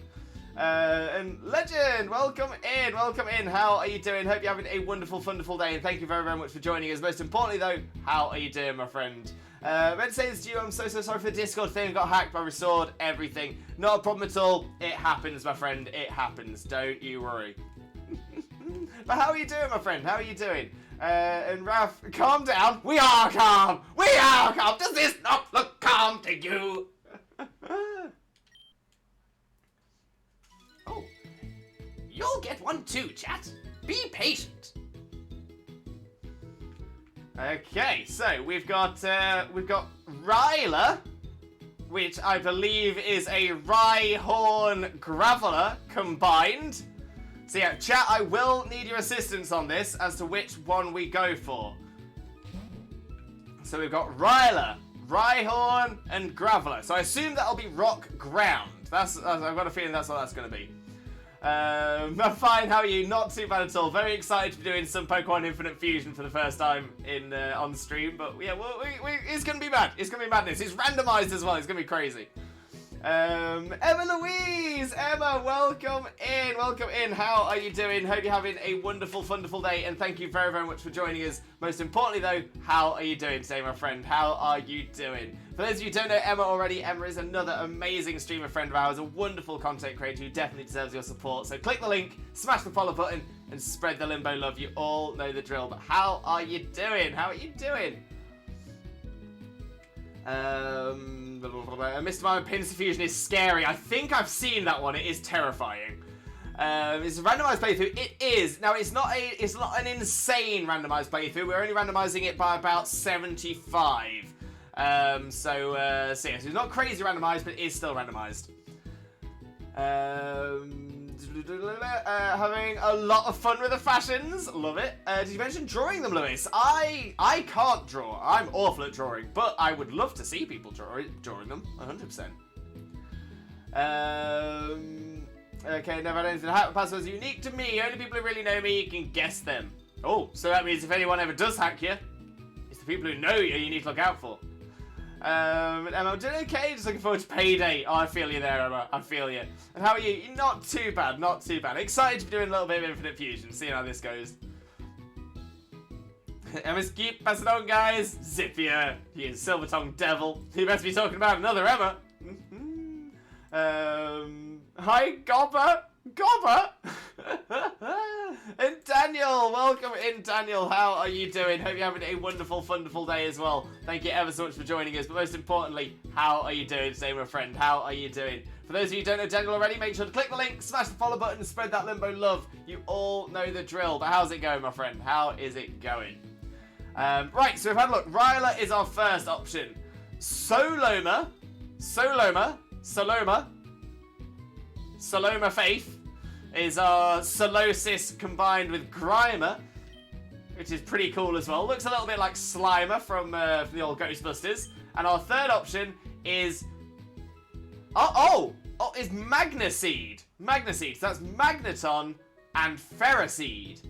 And Legend, welcome in, welcome in. How are you doing? Hope you're having a wonderful, wonderful day, and thank you very, very much for joining us. Most importantly, though, how are you doing, my friend? Meant to say this to you, I'm so sorry for the Discord thing. Got hacked, I restored everything. Not a problem at all. It happens, my friend. It happens. Don't you worry. But how are you doing, my friend? How are you doing? And Raf, calm down. We are calm. We are calm. Does this not look calm to you? Oh, you'll get one too, chat. Be patient. Okay, so we've got Ryla, which I believe is a Rhyhorn Graveler combined. So yeah, chat, I will need your assistance on this as to which one we go for. So we've got Ryla, Rhyhorn, and Graveler. So I assume that'll be Rock Ground. I've got a feeling that's what that's going to be. I'm fine, how are you? Not too bad at all. Very excited to be doing some Pokemon Infinite Fusion for the first time in on stream. But yeah, it's going to be mad. It's going to be madness. It's randomized as well. It's going to be crazy. Emma Louise! Emma, welcome in, welcome in. How are you doing? Hope you're having a wonderful, wonderful day, and thank you very, very much for joining us. Most importantly, though, how are you doing today, my friend? How are you doing? For those of you who don't know Emma already, Emma is another amazing streamer friend of ours, a wonderful content creator who definitely deserves your support. So click the link, smash the follow button, and spread the Limbo love. You all know the drill, but how are you doing? How are you doing? Mr. Mime Pincer Fusion is scary. I think I've seen that one. It is terrifying. It's a randomized playthrough. It is. Now, it's not an insane randomized playthrough. We're only randomizing it by about 75. So yeah, so it's not crazy randomized, but it is still randomized. Having a lot of fun with the fashions. Love it. Did you mention drawing them, Lewis? I can't draw. I'm awful at drawing, but I would love to see people drawing them. 100%. Okay, never had anything. Hack passwords are unique to me. Only people who really know me can guess them. Oh, so that means if anyone ever does hack you, it's the people who know you need to look out for. Emma, I'm doing okay, just looking forward to payday. Oh, I feel you there, Emma, I feel you. And how are you? Not too bad, not too bad. Excited to be doing a little bit of Infinite Fusion, seeing how this goes. Emma's keep passing on, guys. Zipia, he is Silver Tongue Devil. He must be talking about another Emma. Hi, Gobber. Gobber! And Daniel, welcome in, Daniel. How are you doing? Hope you're having a wonderful, wonderful day as well. Thank you ever so much for joining us. But most importantly, how are you doing today, my friend? How are you doing? For those of you who don't know Daniel already, make sure to click the link, smash the follow button, and spread that Limbo love. You all know the drill. But how's it going, my friend? How is it going? Right, so we've had a look. Ryla is our first option. Soloma Faith is our Solosis combined with Grimer, which is pretty cool as well. Looks a little bit like Slimer from the old Ghostbusters. And our third option is is Magneseed. Magneseed. So that's Magneton and Ferroseed.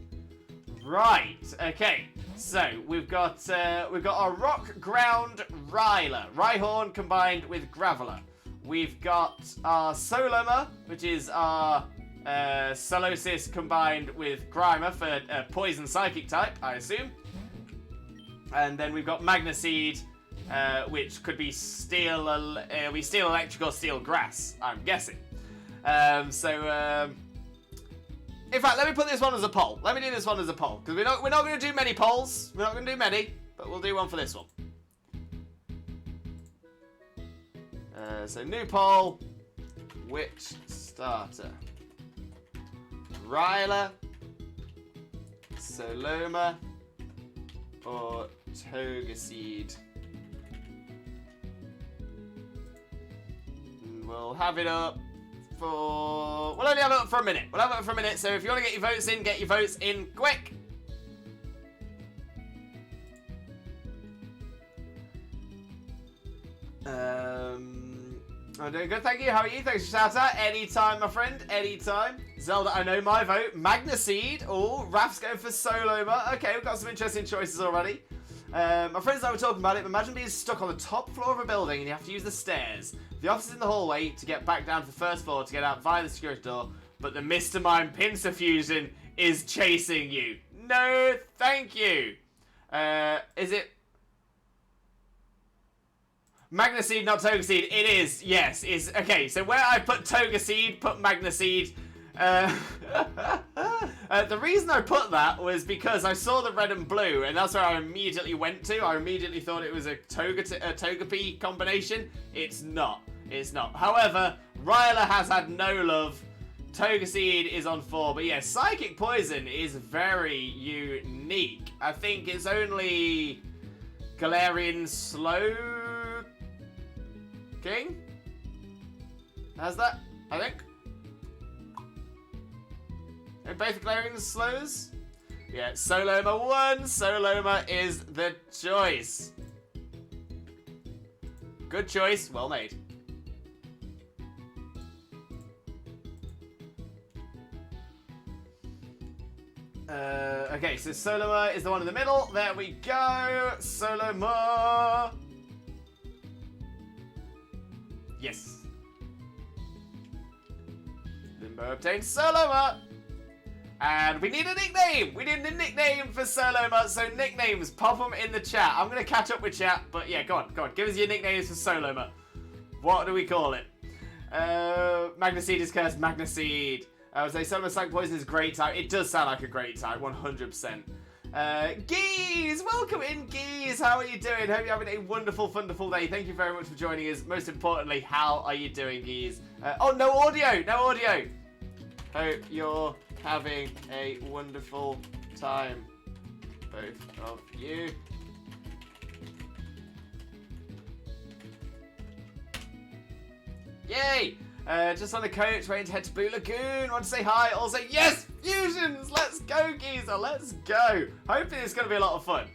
Right. Okay. So we've got our Rock Ground Ryla, Rhyhorn combined with Graveler. We've got our Soloma, which is our Solosis combined with Grimer for Poison Psychic type, I assume. And then we've got Magneseed, which could be Steel Electric or Steel Grass, I'm guessing. In fact, let me put this one as a poll. Let me do this one as a poll, because we're not going to do many polls. We're not going to do many, but we'll do one for this one. So new poll, which starter? Ryla, Soloma, or Togeseed? We'll have it up for... We'll only have it up for a minute. We'll have it up for a minute, so if you want to get your votes in, get your votes in quick. I'm doing good, thank you. How are you? Thanks for shout out. Anytime, my friend. Anytime. Zelda, I know my vote. Magneseed. Oh, Raf's going for Soloma. Okay, we've got some interesting choices already. My friends and I were talking about it. Imagine being stuck on the top floor of a building and you have to use the stairs. The office is in the hallway to get back down to the first floor to get out via the security door, but the Mr. Mime pincer fusion is chasing you. No, thank you. Is it Magnaseed, not Togaseed? It is, yes. Is okay, so where I put Togaseed, put Magnaseed. The reason I put that was because I saw the red and blue, and that's where I immediately went to. I immediately thought it was a Togepi combination. It's not. It's not. However, Ryla has had no love. Togeseed is on 4, but yeah, Psychic Poison is very unique. I think it's only Galarian Slow King has that, I think. And both Galarian Slows? Yeah, Soloma 1. Soloma is the choice. Good choice, well made. Okay, so Soloma is the one in the middle. There we go. Soloma. Yes. Limbo obtained Soloma. And we need a nickname! We need a nickname for Soloma, so nicknames, pop them in the chat. I'm going to catch up with chat, but yeah, go on. Give us your nicknames for Soloma. What do we call it? Magnaseed is cursed, Magnaseed. I would say Soloma Psychic Poison is great type. It does sound like a great type, 100%. Geese! Welcome in, Geese! How are you doing? Hope you're having a wonderful, wonderful day. Thank you very much for joining us. Most importantly, how are you doing, Geese? Oh, no audio! No audio! Hope you're having a wonderful time, both of you. Yay! Just on the coach, waiting to head to Blue Lagoon. Want to say hi. Also, yes! Fusions! Let's go, Geezer! Let's go! Hopefully it's going to be a lot of fun.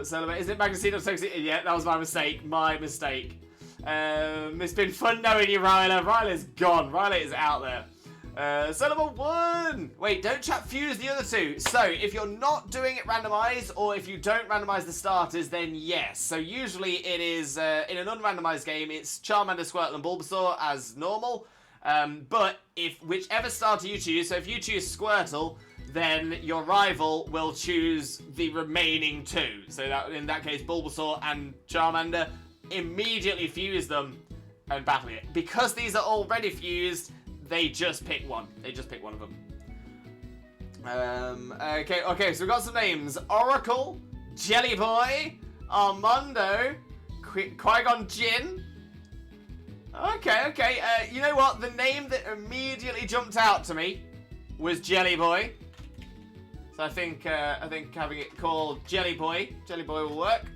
So, is it Magnaseed or Togeseed? Yeah, that was my mistake. My mistake. It's been fun knowing you, Ryla. Ryla's gone. Ryla is out there. Soloma 1! Wait, don't chat fuse the other two. So, if you're not doing it randomized, or if you don't randomize the starters, then yes. So, usually it is, in an unrandomized game, it's Charmander, Squirtle, and Bulbasaur as normal. But if whichever starter you choose, so if you choose Squirtle, then your rival will choose the remaining 2. So, that in that case, Bulbasaur and Charmander, immediately fuse them and battle it. Because these are already fused, they just pick one. They just pick one of them. Okay, so we've got some names. Oracle, Jelly Boy, Armando, Qui-Gon Jinn. Okay. You know what? The name that immediately jumped out to me was Jelly Boy. So I think having it called Jelly Boy will work.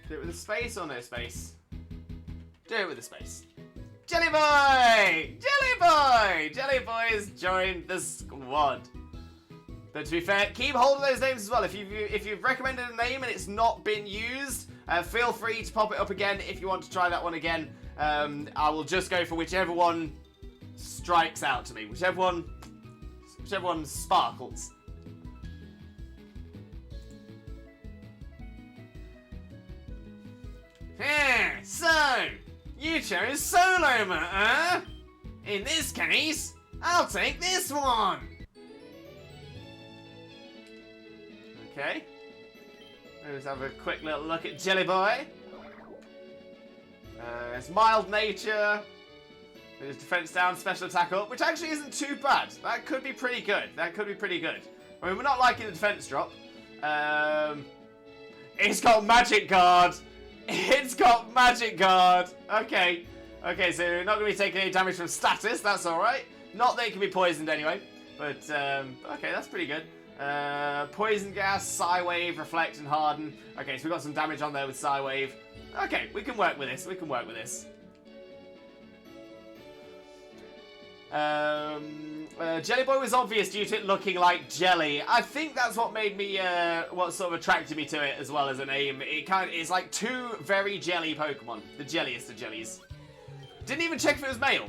Do it with a space or no space? Do it with a space. Jelly Boy! Jelly Boy! Jelly Boy has joined the squad. But to be fair, keep hold of those names as well. If you've recommended a name and it's not been used, feel free to pop it up again if you want to try that one again. I will just go for whichever one strikes out to me. Whichever one sparkles. So, you chose Soloma, huh? In this case, I'll take this one. Okay. Let's have a quick little look at Jelly Boy. It's mild nature. His defense down, special attack up, which actually isn't too bad. That could be pretty good. I mean, we're not liking the defense drop. It's got Magic Guard. It's got Magic Guard. Okay, so we're not going to be taking any damage from status. That's all right. Not that it can be poisoned anyway. But, okay, that's pretty good. Poison Gas, Psy-Wave, Reflect, and Harden. Okay, so we've got some damage on there with Psy-Wave. Okay, we can work with this. Jelly Boy was obvious due to it looking like jelly. I think that's what made me, what sort of attracted me to it as well as a name. It's like 2 very jelly Pokemon. The jelliest of jellies. Didn't even check if it was male.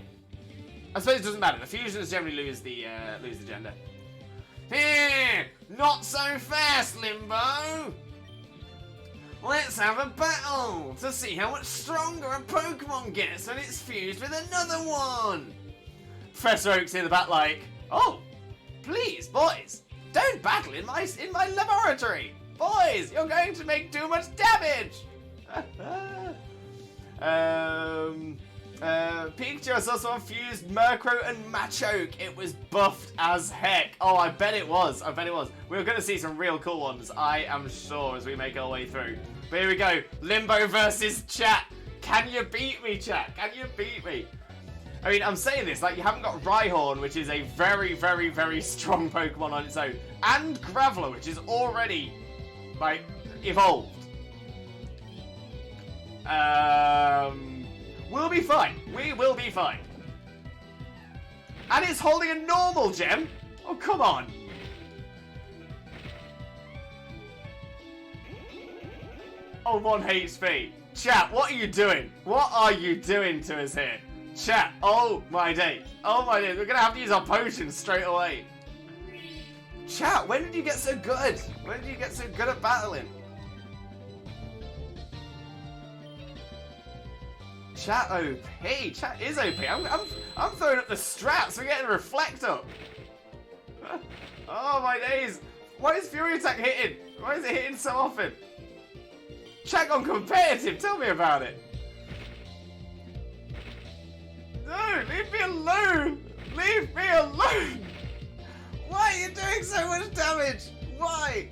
I suppose it doesn't matter. The fusions generally lose the gender. Not so fast, Limbo! Let's have a battle to see how much stronger a Pokemon gets when it's fused with another one! Professor Oak's in the back like, oh, please, boys, don't battle in my laboratory! Boys, you're going to make too much damage! Pikachu has also fused Murkrow and Machoke. It was buffed as heck. Oh, I bet it was. I bet it was. We're going to see some real cool ones, I am sure, as we make our way through. But here we go. Limbo versus Chat. Can you beat me, Chat? Can you beat me? I mean, I'm saying this, like, you haven't got Rhyhorn, which is a very, very, very strong Pokemon on its own, and Graveler, which is already, like, evolved. We'll be fine. We will be fine. And it's holding a normal gem? Oh, come on. Oh, 1 HP. Chat, what are you doing? What are you doing to us here? Chat, oh my days. Oh my days. We're going to have to use our potions straight away. Chat, when did you get so good? When did you get so good at battling? Chat OP. Chat is OP. I'm throwing up the strats. We're getting a reflect up. Oh my days. Why is Fury Attack hitting? Why is it hitting so often? Chat gone competitive. Tell me about it. No, leave me alone. Leave me alone. Why are you doing so much damage? Why?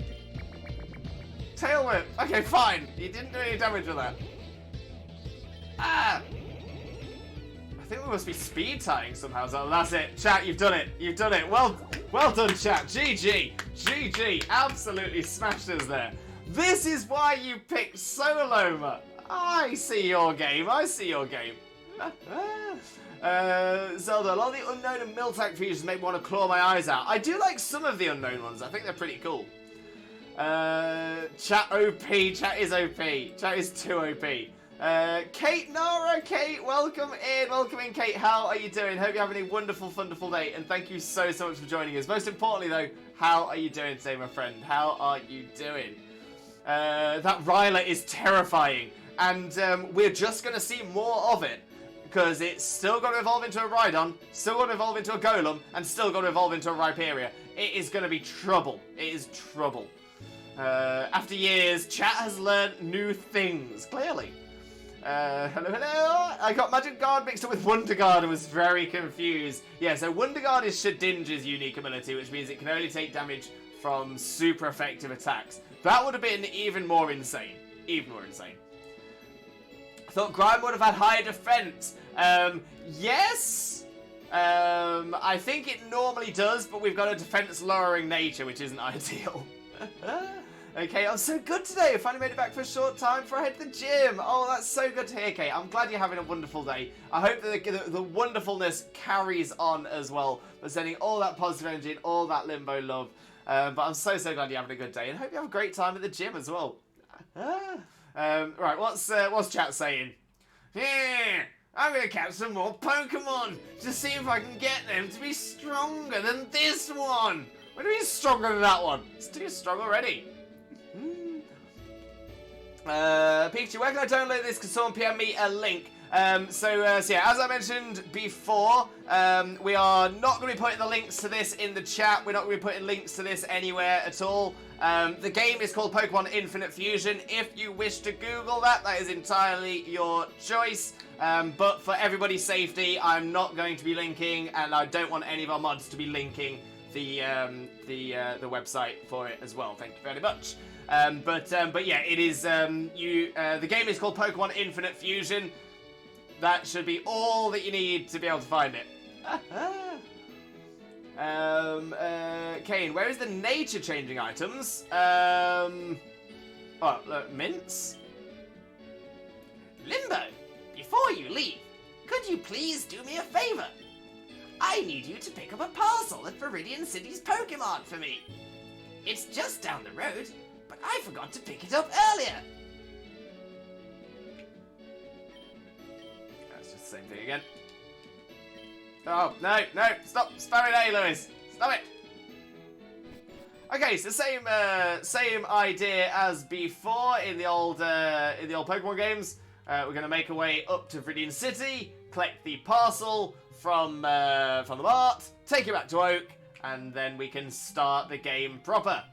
Tail Whip. Okay, fine. You didn't do any damage with that. Ah! I think we must be speed tying somehow. So that's it. Chat, you've done it. You've done it. Well done, chat. GG. GG. Absolutely smashed us there. This is why you picked Soloma. I see your game. I see your game. Zelda, a lot of the unknown and Miltank fusions make me want to claw my eyes out. I do like some of the unknown ones. I think they're pretty cool. Chat OP. Chat is OP. Chat is too OP. Kate, Nara, Kate, welcome in, Kate. How are you doing? Hope you're having a wonderful, wonderful day, and thank you so much for joining us. Most importantly, though, how are you doing today, my friend? How are you doing? That Ryla is terrifying, and we're just going to see more of it, because it's still going to evolve into a Rhydon, still going to evolve into a Golem, and still going to evolve into a Rhyperior. It is going to be trouble. It is trouble. After years, chat has learned new things, clearly. Hello. I got Magic Guard mixed up with Wonder Guard and was very confused. Yeah, so Wonder Guard is Shedinja's unique ability, which means it can only take damage from super effective attacks. That would have been even more insane. Even more insane. I thought Grime would have had higher defense. Yes. I think it normally does, but we've got a defense lowering nature, which isn't ideal. Okay, I'm so good today. I finally made it back for a short time before I head to the gym. Oh, that's so good to hear, Kate. I'm glad you're having a wonderful day. I hope that the wonderfulness carries on as well. But sending all that positive energy and all that Limbo love. But I'm so glad you're having a good day. And hope you have a great time at the gym as well. Right, what's chat saying? Yeah, I'm going to catch some more Pokemon to see if I can get them to be stronger than this one. What do you mean stronger than that one? It's too strong already. Pikachu, where can I download this? Can someone PM me a link? So yeah, as I mentioned before, we are not going to be putting the links to this in the chat. We're not going to be putting links to this anywhere at all. The game is called Pokemon Infinite Fusion. If you wish to Google that, that is entirely your choice. But for everybody's safety, I'm not going to be linking, and I don't want any of our mods to be linking the website for it as well. Thank you very much. But yeah, it is the game is called Pokemon Infinite Fusion. That should be all that you need to be able to find it. Kane, where is the nature changing items? Mints? Limbo, before you leave, could you please do me a favor? I need you to pick up a parcel at Viridian City's Pokemon for me. It's just down the road, but I forgot to pick it up earlier. That's just the same thing again. Oh, no, stop spamming A, Lewis. Stop it. Okay, so same idea as before in the old Pokemon games. We're gonna make our way up to Viridian City, collect the parcel from the mart, take it back to Oak, and then we can start the game proper.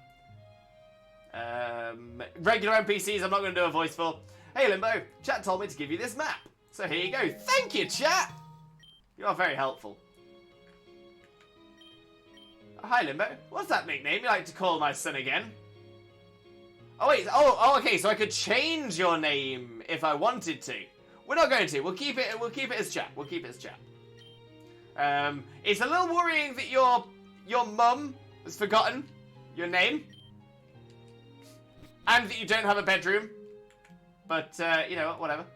Regular NPCs, I'm not gonna do a voice for. Hey Limbo, chat told me to give you this map, so here you go. Thank you, chat. You are very helpful. Hi Limbo, what's that nickname you like to call my son again? Oh wait, okay, so I could change your name if I wanted to. We're not going to. We'll keep it as chat. We'll keep it as chat. It's a little worrying that your mum has forgotten your name, and that you don't have a bedroom. But you know what? Whatever.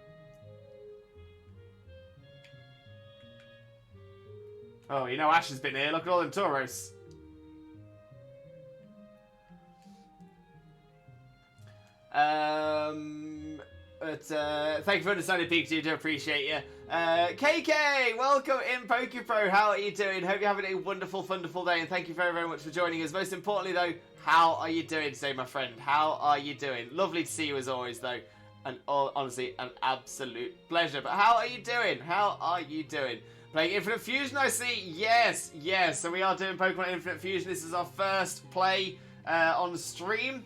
Oh, you know Ash has been here. Look at all them Tauros. Thank you for understanding, Pikachu. Do appreciate you. KK, welcome in PokePro. How are you doing? Hope you're having a wonderful, wonderful day, and thank you very, very much for joining us. Most importantly, though, how are you doing today, my friend? How are you doing? Lovely to see you as always, though, and honestly, an absolute pleasure. But how are you doing? How are you doing? Playing Infinite Fusion, I see. Yes, yes. So we are doing Pokemon Infinite Fusion. This is our first play on stream.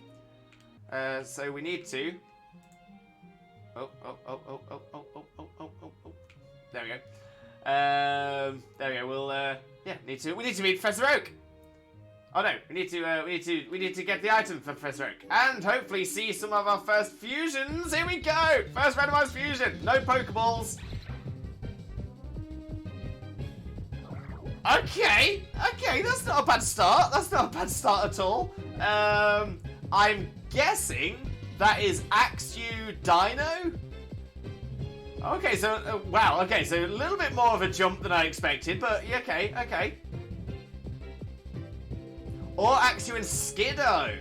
So we need to. Oh. There we go. There we go. We'll yeah, we need to meet Professor Oak. Oh no, we need to get the item for Professor Oak and hopefully see some of our first fusions. Here we go. First randomized fusion. No Pokeballs. Okay, that's not a bad start. That's not a bad start at all. I'm guessing that is Axew Dino. Okay, so wow. Okay, so a little bit more of a jump than I expected, but yeah, okay. Or Axew and Skiddo.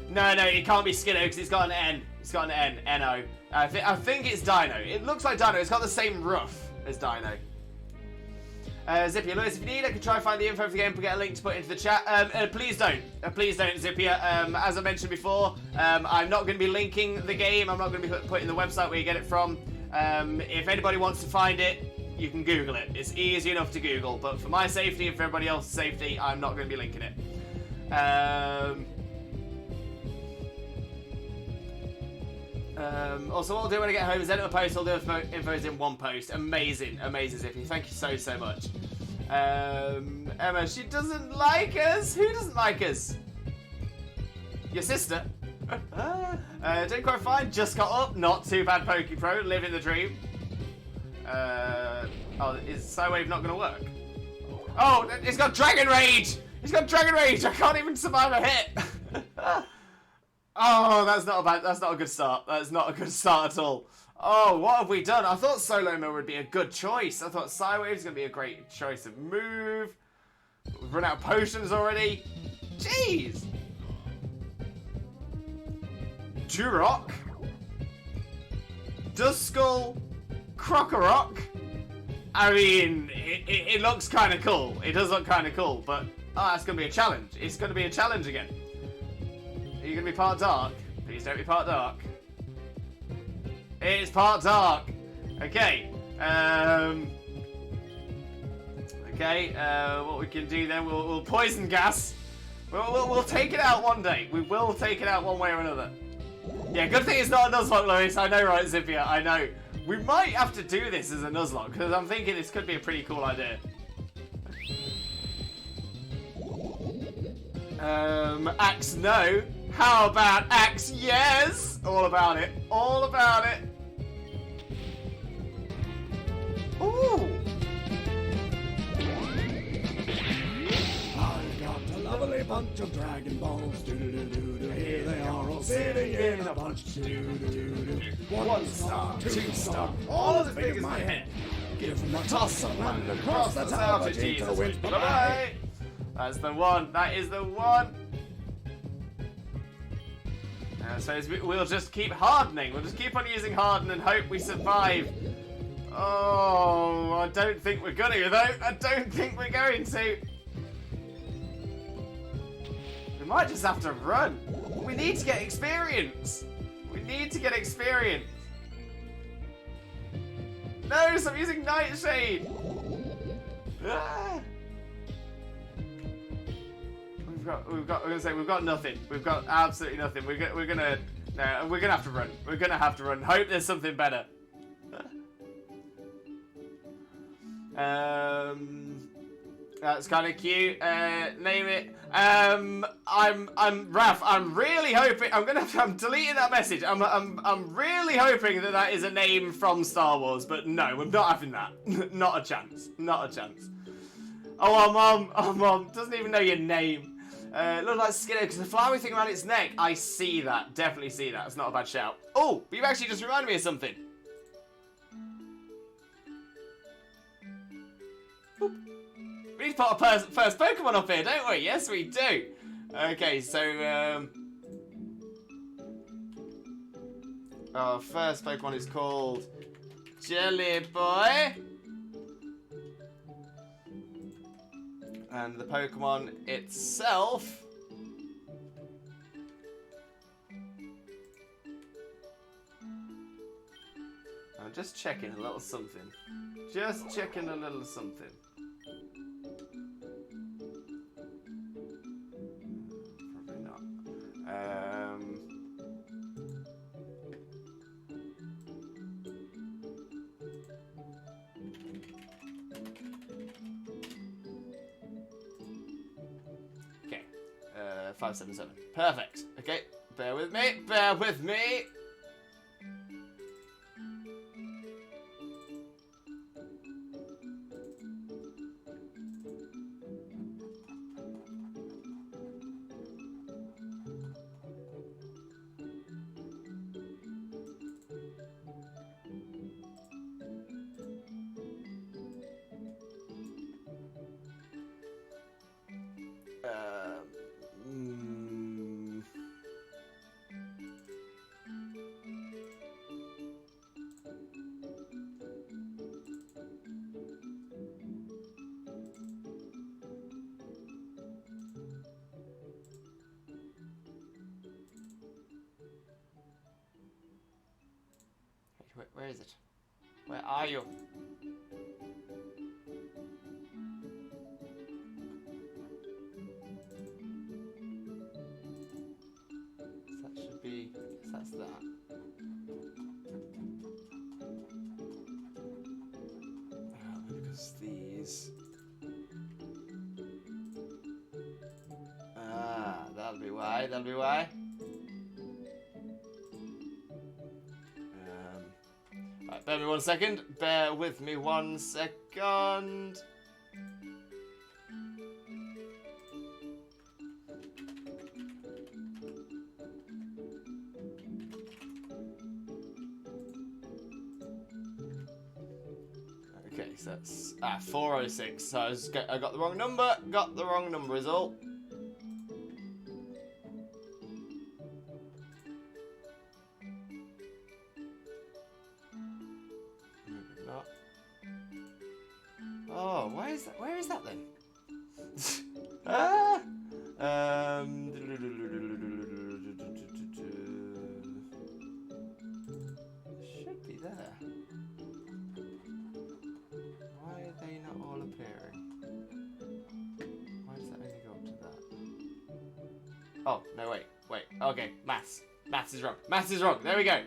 No, it can't be Skiddo because it's got an N. It's got an N. N-O. I think it's Dino. It looks like Dino. It's got the same roof as Dino. Zippia, Lewis, if you need, I can try and find the info for the game and get a link to put into the chat. Please don't. Please don't, Zippia. As I mentioned before, I'm not going to be linking the game. I'm not going to be putting the website where you get it from. If anybody wants to find it, you can Google it. It's easy enough to Google. But for my safety and for everybody else's safety, I'm not going to be linking it. Also, what I'll do when I get home is edit a post. All the infos in one post. Amazing, Zippy. Thank you so much. Emma, she doesn't like us. Who doesn't like us? Your sister. Doing quite fine. Just got up. Not too bad, PokePro. Living the dream. Oh, is Psywave not going to work? Oh, it's got Dragon Rage. He's got Dragon Rage. I can't even survive a hit. Oh, that's not a good start. That's not a good start at all. Oh, what have we done? I thought Solo Mill would be a good choice. I thought Psywave's going to be a great choice of move. We've run out of potions already. Jeez. Turok. Duskull. Crocorock. I mean, it looks kind of cool. It does look kind of cool, but that's going to be a challenge. It's going to be a challenge again. Are you going to be part dark? Please don't be part dark. It's part dark. Okay. What we can do then, we'll poison gas. We'll take it out one day. We will take it out one way or another. Yeah, good thing it's not a Nuzlocke, Lewis. I know, right, Zippia? I know. We might have to do this as a Nuzlocke, because I'm thinking this could be a pretty cool idea. Axe no. How about Axe yes? All about it. All about it. Ooh. I've got a lovely bunch of Dragon Balls. Do-do-do-do-do. Here they are all sitting in a bunch. Do-do-do-do. One star, two star, all as big as my head. Give them a toss of land across the tower. Vegeta wins. Bye-bye. That's the one. That is the one. So we'll just keep hardening. We'll just keep on using harden and hope we survive. Oh, I don't think we're gonna, though. I don't think we're going to. might just have to run. We need to get experience. We need to get experience. No, stop using Nightshade. Ah. We've got nothing. We've got absolutely nothing. We're gonna have to run. We're gonna have to run. Hope there's something better. That's kind of cute. Name it. I'm Raph. I'm really hoping. I'm deleting that message. I'm really hoping that is a name from Star Wars. But no, I'm not having that. Not a chance. Not a chance. Oh, Mom. Oh, Mom. Doesn't even know your name. Looks like Skinner because the flowery thing around its neck. I see that. Definitely see that. It's not a bad shout. Oh, but you actually just reminded me of something. Boop. We need to put our first Pokemon up here, don't we? Yes, we do. Okay, so our first Pokemon is called Jelly Boy. And the Pokemon itself I'm just checking a little something. Just checking a little something. Probably not. Okay. 577. Perfect. Okay. Bear with me. Bear with me. Where is it? Where are you? That should be. Yes, that's that. Because these. Ah, that'll be why. That'll be why. Right, bear with me 1 second. Bear with me 1 second. Okay, so that's 406. So I got the wrong number. Got the wrong number is all. Not. Oh, where is that? Where is that then? Ah. Should be there. Why are they not all appearing? Why does that only go up to that? Oh, no, wait. Okay, maths. Maths is wrong. Maths is wrong. There we go.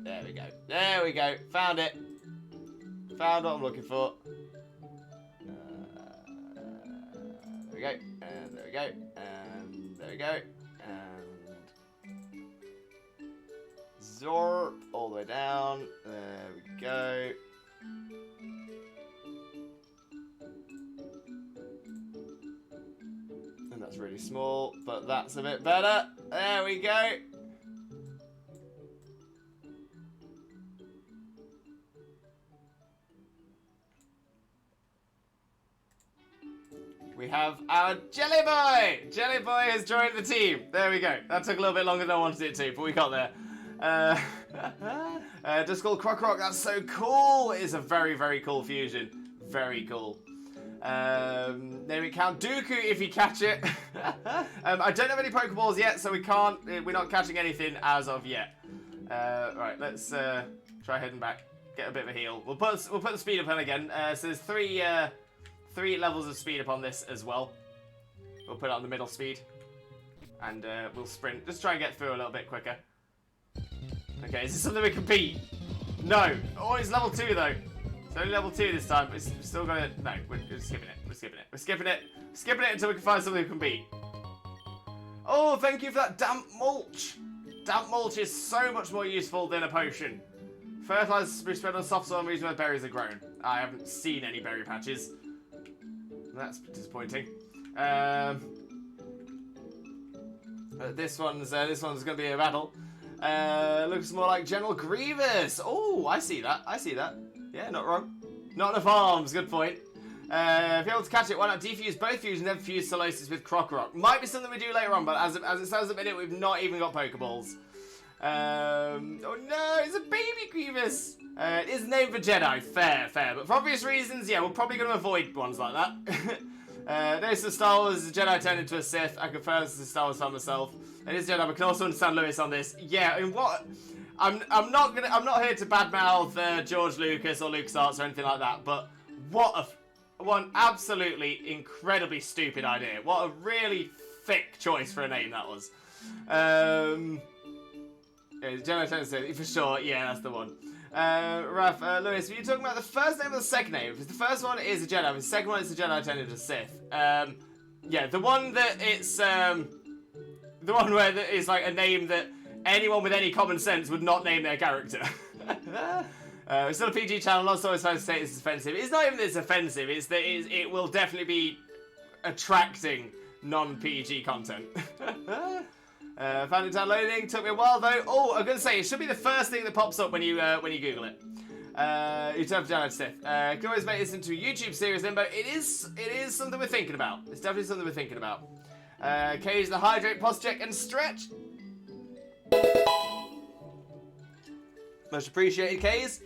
There we go. There we go. Found it. Found what I'm looking for. There we go. And there we go. And there we go. And Zorp all the way down. There we go. And that's really small, but that's a bit better. There we go. We have our Jelly Boy! Jelly Boy has joined the team. There we go. That took a little bit longer than I wanted it to, but we got there. Just called Croc Rock. That's so cool. It's a very, very cool fusion. Very cool. There we count Dooku if you catch it. I don't have any Pokeballs yet, so we're not catching anything as of yet. Right, let's try heading back. Get a bit of a heal. We'll put the speed up on again. So there's three levels of speed up on this as well. We'll put it on the middle speed. And we'll sprint. Just try and get through a little bit quicker. Okay, is this something we can beat? No. Oh, it's level 2 though. It's only level 2 this time. It's still gonna... No, we're skipping it. We're skipping it. We're skipping it. Skipping it until we can find something we can beat. Oh, thank you for that damp mulch. Damp mulch is so much more useful than a potion. Fertilizers be spread on soft soil regions where berries are grown. I haven't seen any berry patches. That's disappointing. This one's gonna be a battle. Looks more like General Grievous. Oh, I see that. I see that. Yeah, not wrong. Not enough arms. Good point. If you're able to catch it, why not defuse both fusions and then fuse Solosis with Croc Rock? Might be something we do later on, but as it stands at the minute, we've not even got Pokeballs. Oh no, it's a baby Grievous. It is named for Jedi. Fair. But for obvious reasons, yeah, we're probably going to avoid ones like that. This is Star Wars. Jedi turned into a Sith. I confirm this is Star Wars fan myself. It is Jedi, but can also understand Lewis on this. Yeah, and what? I'm not here to badmouth George Lucas or LucasArts or anything like that. But what one absolutely incredibly stupid idea. What a really thick choice for a name that was. Jedi turned into for sure. Yeah, that's the one. Raph, Lewis, were you talking about the first name or the second name? Because the first one is a Jedi, the second one is the Jedi turned into Sith. Yeah, the one that it's the one where it's like a name that anyone with any common sense would not name their character. It's still a PG channel, not always trying to say it's offensive. It's not even that it's offensive, it's that it will definitely be attracting non-PG content. Found it downloading, took me a while though. Oh, I'm gonna say, it should be the first thing that pops up when you Google it. You turn for Jedi Sith. Can always make this into a YouTube series, Limbo. It is something we're thinking about. It's definitely something we're thinking about. Cage the hydrate, posture check, and stretch. Much appreciated, Kays.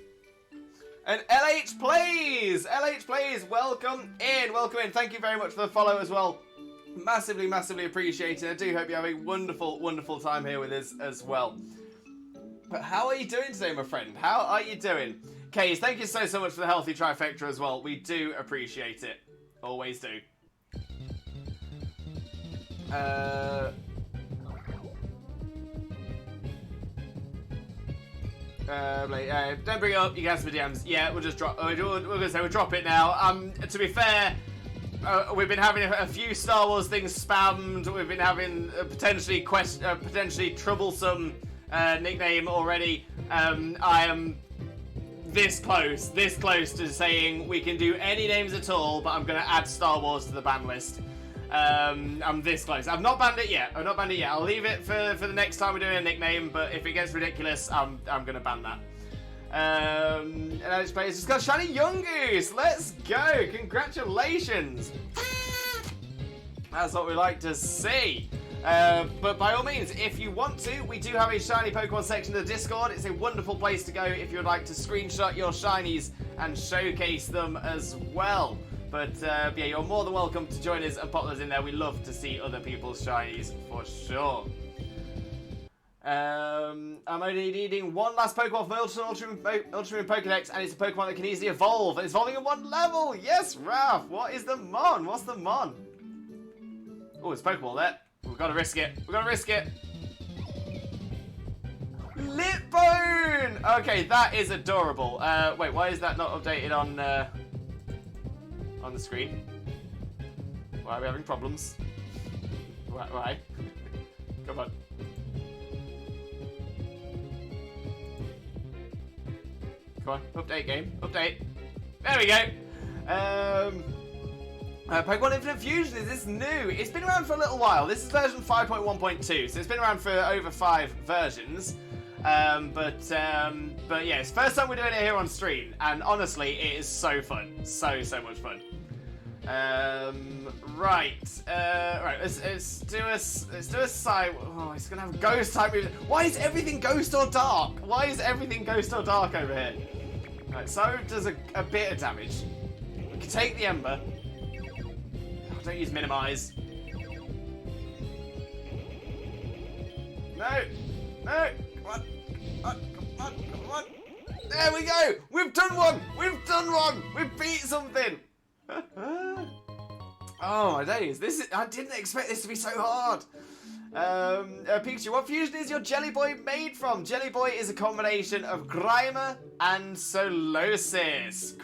And LH Plays! LH Plays, welcome in. Thank you very much for the follow as well. Massively, massively appreciated. I do hope you have a wonderful, wonderful time here with us as well. But how are you doing today, my friend? How are you doing? Kays, thank you so much for the healthy trifecta as well. We do appreciate it. Always do. Don't bring it up, you guys for DMs. Yeah, we'll just drop. We're gonna say we'll drop it now. To be fair, we've been having a few Star Wars things spammed. We've been having a potentially troublesome nickname already. I am this close to saying we can do any names at all, but I'm gonna add Star Wars to the ban list. I'm this close. I've not banned it yet. I'll leave it for the next time we're doing a nickname, but if it gets ridiculous, I'm gonna ban that. And I just just got shiny Yungoos. Let's go! Congratulations! That's what we like to see. But by all means, if you want to, we do have a shiny Pokemon section of the Discord. It's a wonderful place to go if you would like to screenshot your shinies and showcase them as well. But yeah, you're more than welcome to join us and pop those in there. We love to see other people's shinies for sure. I'm only needing one last Pokemon for my Ultramarine Pokedex, and it's a Pokemon that can easily evolve. And it's evolving at one level. Yes, Raph. What is the Mon? What's the Mon? Oh, it's a Pokeball there. We've got to risk it. Lipbone! Okay, that is adorable. Wait, why is that not updated on the screen? Why are we having problems? Why? Come on. Come on, update game. Update. There we go. Pokemon Infinite Fusion, is this new? It's been around for a little while. This is version 5.1.2, so it's been around for over 5 versions. But yeah, it's the first time we're doing it here on stream, and honestly, it is so fun. So much fun. Right. Right. Let's do a side. Oh, it's gonna have ghost type moves. Why is everything ghost or dark? Why is everything ghost or dark over here? Right. So does a bit of damage. We can take the ember. Oh, don't use minimize. No. No. Come on. Come on. There we go. We've done one. We've beat something. Oh my days! I didn't expect this to be so hard. Pikachu, what fusion is your Jelly Boy made from? Jelly Boy is a combination of Grimer and Solosis.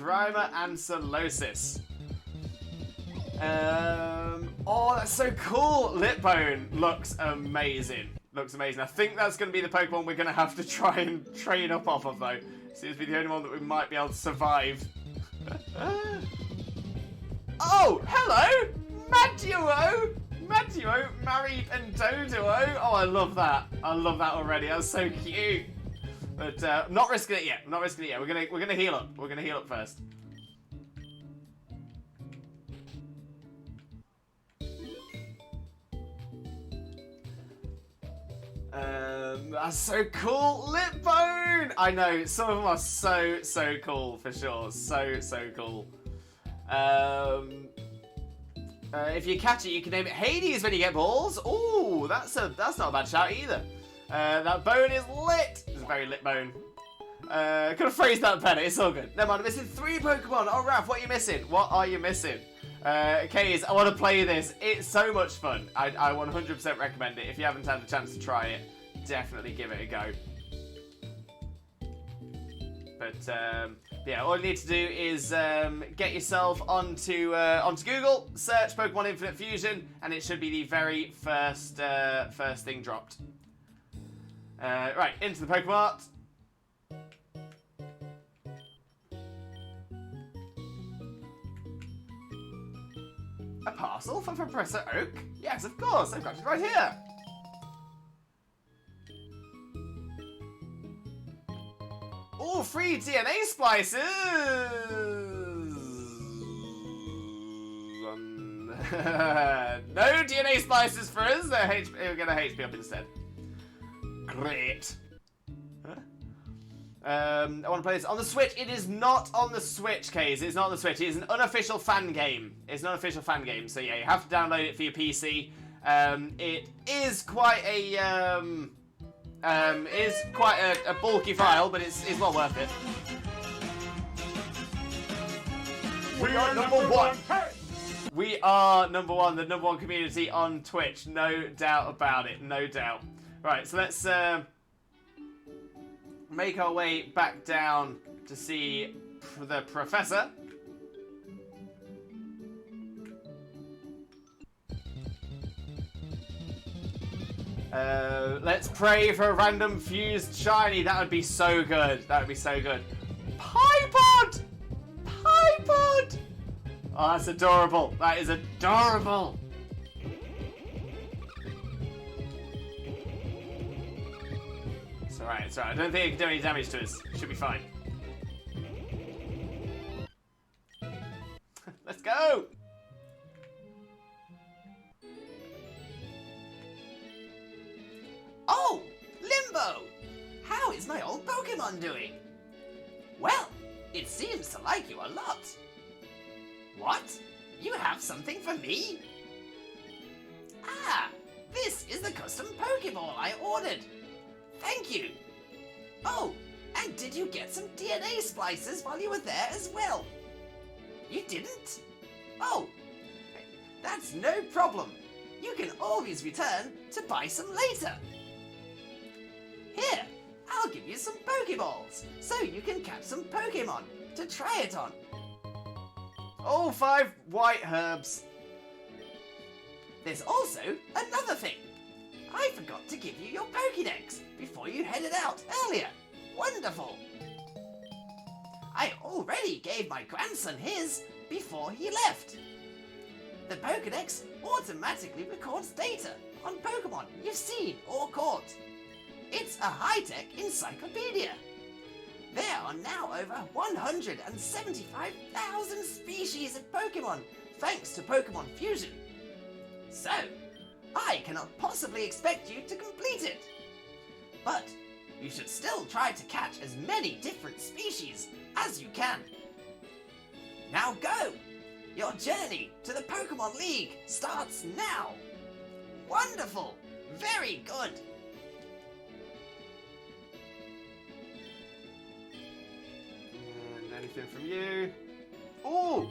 Oh, that's so cool. Lipbone looks amazing. I think that's going to be the Pokemon we're going to have to try and train up off of, though. Seems to be the only one that we might be able to survive. Oh, hello! Maduo, Marip and Doduo. Oh, I love that. Already. That's so cute. But not risking it yet. We're gonna heal up. We're gonna heal up first. That's so cool. Lipbone. I know some of them are so cool for sure. So cool. If you catch it, you can name it Hades when you get balls. Ooh, that's not a bad shout either. That bone is lit. It's a very lit bone. Could have phrased that better. It's all good. Never mind. I'm missing 3 Pokemon. Oh, Raph, what are you missing? Kays, I want to play this. It's so much fun. I 100% recommend it. If you haven't had the chance to try it, definitely give it a go. But yeah, all you need to do is get yourself onto Google, search Pokemon Infinite Fusion, and it should be the very first thing dropped. Right, into the Pokemon art. A parcel from Professor Oak? Yes, of course. I've got it right here. All 3 DNA splices! No DNA splices for us. We'll get a HP up instead. Great. I want to play this on the Switch. It is not on the Switch, Kays. It's not on the Switch. It is an unofficial fan game. So yeah, you have to download it for your PC. It is quite a bulky file, but it's well worth it. We are number 1. Hey! We are number 1, the number 1 community on Twitch. No doubt about it. No doubt. Right, so let's make our way back down to see the professor. Let's pray for a random fused shiny. That would be so good. Piepod! Oh, that's adorable. That is adorable. It's alright. I don't think it can do any damage to us. Should be fine. Let's go! Oh, Limbo! How is my old Pokemon doing? Well, it seems to like you a lot. What? You have something for me? Ah, this is the custom Pokeball I ordered. Thank you. Oh, and did you get some DNA splices while you were there as well? You didn't? Oh, that's no problem. You can always return to buy some later. Here, I'll give you some Pokeballs so you can catch some Pokemon to try it on. Oh, 5 white herbs. There's also another thing. I forgot to give you your Pokédex before you headed out earlier. Wonderful. I already gave my grandson his before he left. The Pokédex automatically records data on Pokemon you've seen or caught. It's a high-tech encyclopedia. There are now over 175,000 species of Pokemon thanks to Pokemon Fusion. So, I cannot possibly expect you to complete it. But you should still try to catch as many different species as you can. Now go! Your journey to the Pokemon League starts now! Wonderful! Very good! And anything from you? Ooh!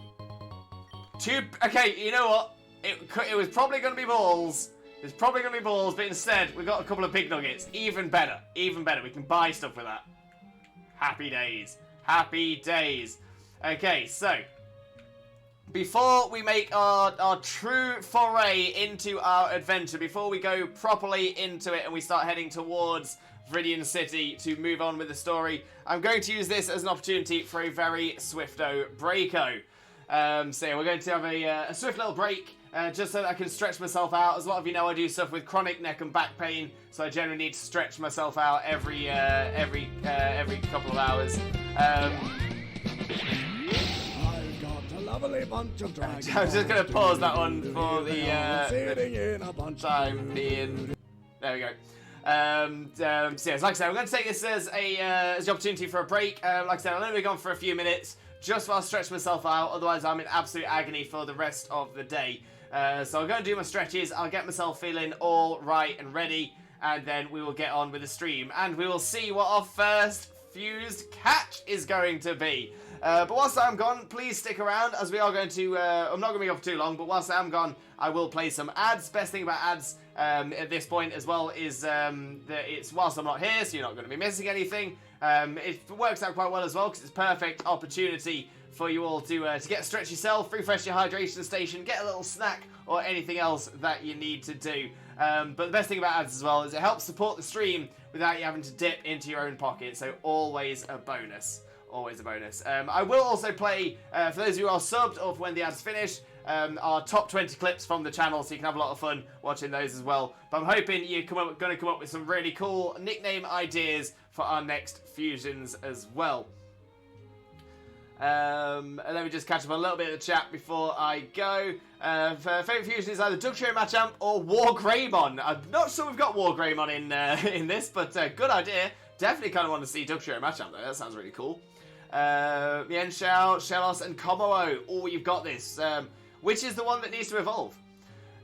Okay, you know what? It was probably going to be balls. It was probably going to be balls, but instead we got a couple of pig nuggets. Even better. Even better. We can buy stuff with that. Happy days. Happy days. Okay, so before we make our true foray into our adventure, before we go properly into it and we start heading towards Viridian City to move on with the story, I'm going to use this as an opportunity for a very swifto breako. So yeah, we're going to have a swift little break, just so that I can stretch myself out. As a lot of you know, I do stuff with chronic neck and back pain, so I generally need to stretch myself out every couple of hours. I've got a lovely bunch of dragons. I'm just going to pause that one for the sitting in a bunch time being. There we go. So yes, like I said, we're going to take this as the opportunity for a break. Like I said, I'll only be gone for a few minutes, just while I stretch myself out. Otherwise, I'm in absolute agony for the rest of the day. So I'll go and do my stretches. I'll get myself feeling all right and ready, and then we will get on with the stream, and we will see what our first fused catch is going to be. But whilst I'm gone, please stick around, as we are going to. I'm not going to be off for too long, but whilst I'm gone, I will play some ads. Best thing about ads at this point as well is that it's whilst I'm not here, so you're not going to be missing anything. It works out quite well as well because it's a perfect opportunity for you all to get a stretch yourself, refresh your hydration station, get a little snack or anything else that you need to do. But the best thing about ads as well is it helps support the stream without you having to dip into your own pocket, so always a bonus. Always a bonus. I will also play, for those of you who are subbed or for when the ads finish, our top 20 clips from the channel, so you can have a lot of fun watching those as well. But I'm hoping you're going to come up with some really cool nickname ideas for our next fusions as well. And let me just catch up on a little bit of the chat before I go. Favourite fusion is either Dugtrio Machamp or War Greymon. I'm not sure we've got War Greymon in this, but good idea. Definitely kind of want to see Dugtrio Machamp though. That sounds really cool. Mienshao, Shellos, and Kommo-o. Oh, you've got this. Which is the one that needs to evolve?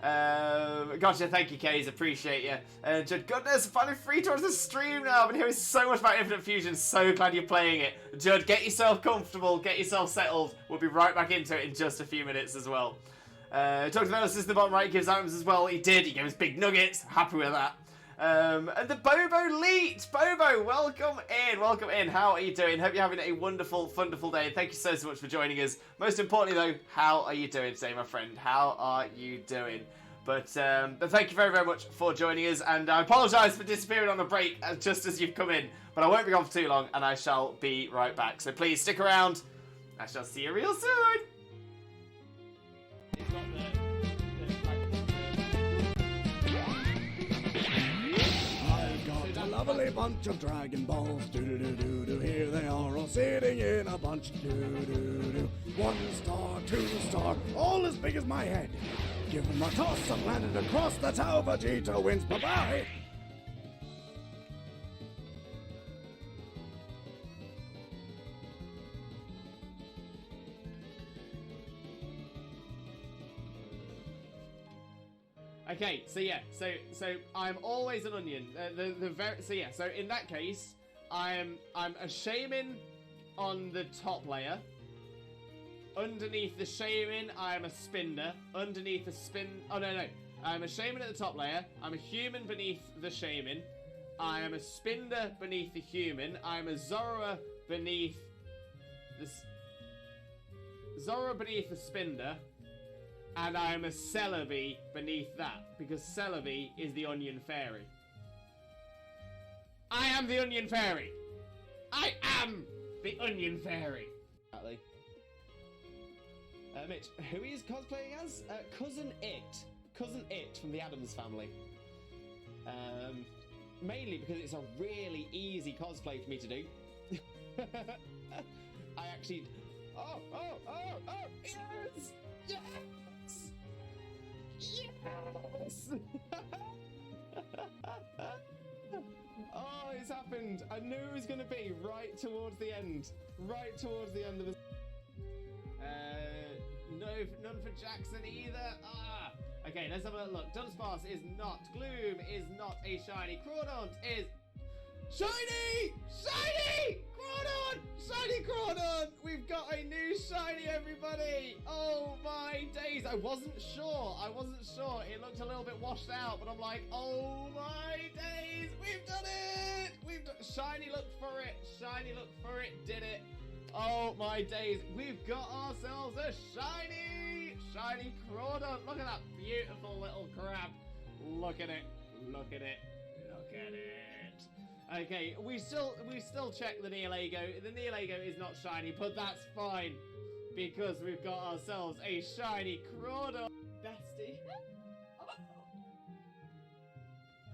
Gotcha, thank you, Kays. Appreciate you. Judd, goodness, finally free towards the stream now. I've been hearing so much about Infinite Fusion. So glad you're playing it. Judd, get yourself comfortable. Get yourself settled. We'll be right back into it in just a few minutes as well. Talked about this in the bottom right. Gives items as well. He did. He gave us big nuggets. Happy with that. And the Bobo Leet! Bobo, welcome in, welcome in. How are you doing? Hope you're having a wonderful, wonderful day. Thank you so much for joining us. Most importantly though, how are you doing today, my friend? How are you doing? But thank you very, very much for joining us, and I apologise for disappearing on a break just as you've come in, but I won't be gone for too long, and I shall be right back. So please stick around. I shall see you real soon. Lovely bunch of Dragon Balls, do-do-do-do-do, here they are all sitting in a bunch, do-do-do-do. 1 star, 2 star, all as big as my head. Give them a toss and landed across the tower, Vegeta wins, bye-bye! Okay, so yeah, so I'm always an onion. So in that case, I'm a shaman on the top layer. Underneath the shaman, I'm a spinner. Underneath the I'm a shaman at the top layer. I'm a human beneath the shaman. I am a spinner beneath the human. I'm a Zorua beneath the spinner. And I am a Celebi beneath that, because Celebi is the Onion Fairy. I am the Onion Fairy! I am the Onion Fairy! Exactly. Mitch, who is cosplaying as? Cousin It. Cousin It from the Addams Family. Mainly because it's a really easy cosplay for me to do. I actually... Oh, yes! Yes! Yes! Oh, it's happened. I knew it was going to be right towards the end. Right towards the end of the... No, none for Jackson either. Ah! Okay, let's have a look. Dunsparce is not. Gloom is not a shiny. Crawdaunt is... Shiny! Shiny! Crawdaunt! Shiny Crawdaunt! We've got a new shiny, everybody! Oh my days! I wasn't sure. It looked a little bit washed out, but I'm like, oh my days! We've done it! Shiny looked for it. Shiny looked for it. Did it. Oh my days! We've got ourselves a shiny Crawdaunt. Look at that beautiful little crab. Look at it. Look at it. Look at it. Okay, we still check the Neolago. The Neolago is not shiny, but that's fine because we've got ourselves a shiny Crawdaunt. Bestie.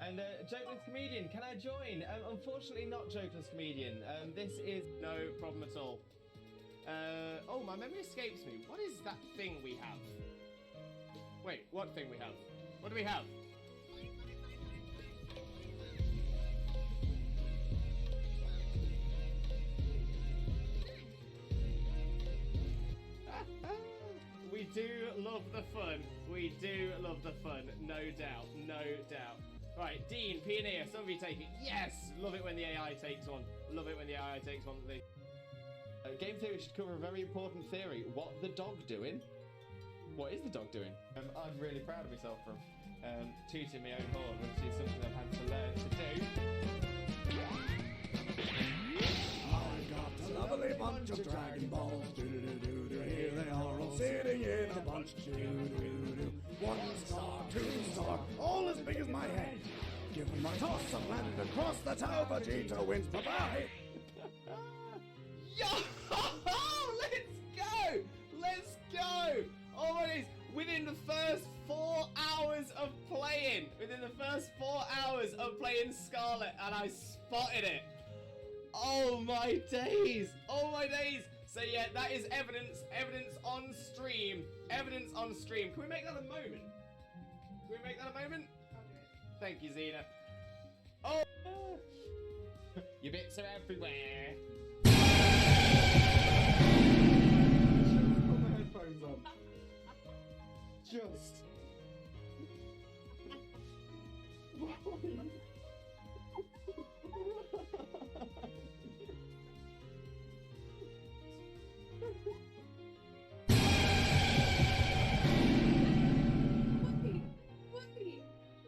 And Jokeless Comedian, can I join? Unfortunately not Jokeless Comedian. This is no problem at all. Oh, my memory escapes me. What is that thing we have? Wait, what thing we have? What do we have? We do love the fun. We do love the fun. No doubt. No doubt. Right, Dean, Pioneer, some of you take it. Yes! Love it when the AI takes one. Love it when the AI takes one. Game theory should cover a very important theory. What the dog doing? What is the dog doing? I'm really proud of myself for tooting my own horn, which is something I've had to learn to do. I've got a lovely bunch of Dragon Balls. Do-do-do-do-do. Here they are all sitting in a bunch. Do-do-do-do. 1 star, 2 star, all as big as my head. Give them a toss and land across the tower. Vegeta wins. Bye-bye. Yo! Let's go! Let's go! Oh my days! Within the first 4 hours of playing, Scarlet, and I spotted it. Oh my days! Oh my days! So yeah, that is evidence on stream. Evidence on stream. Can we make that a moment? Thank you, Xena. Oh! Your bits are everywhere. Put my headphones on. Just.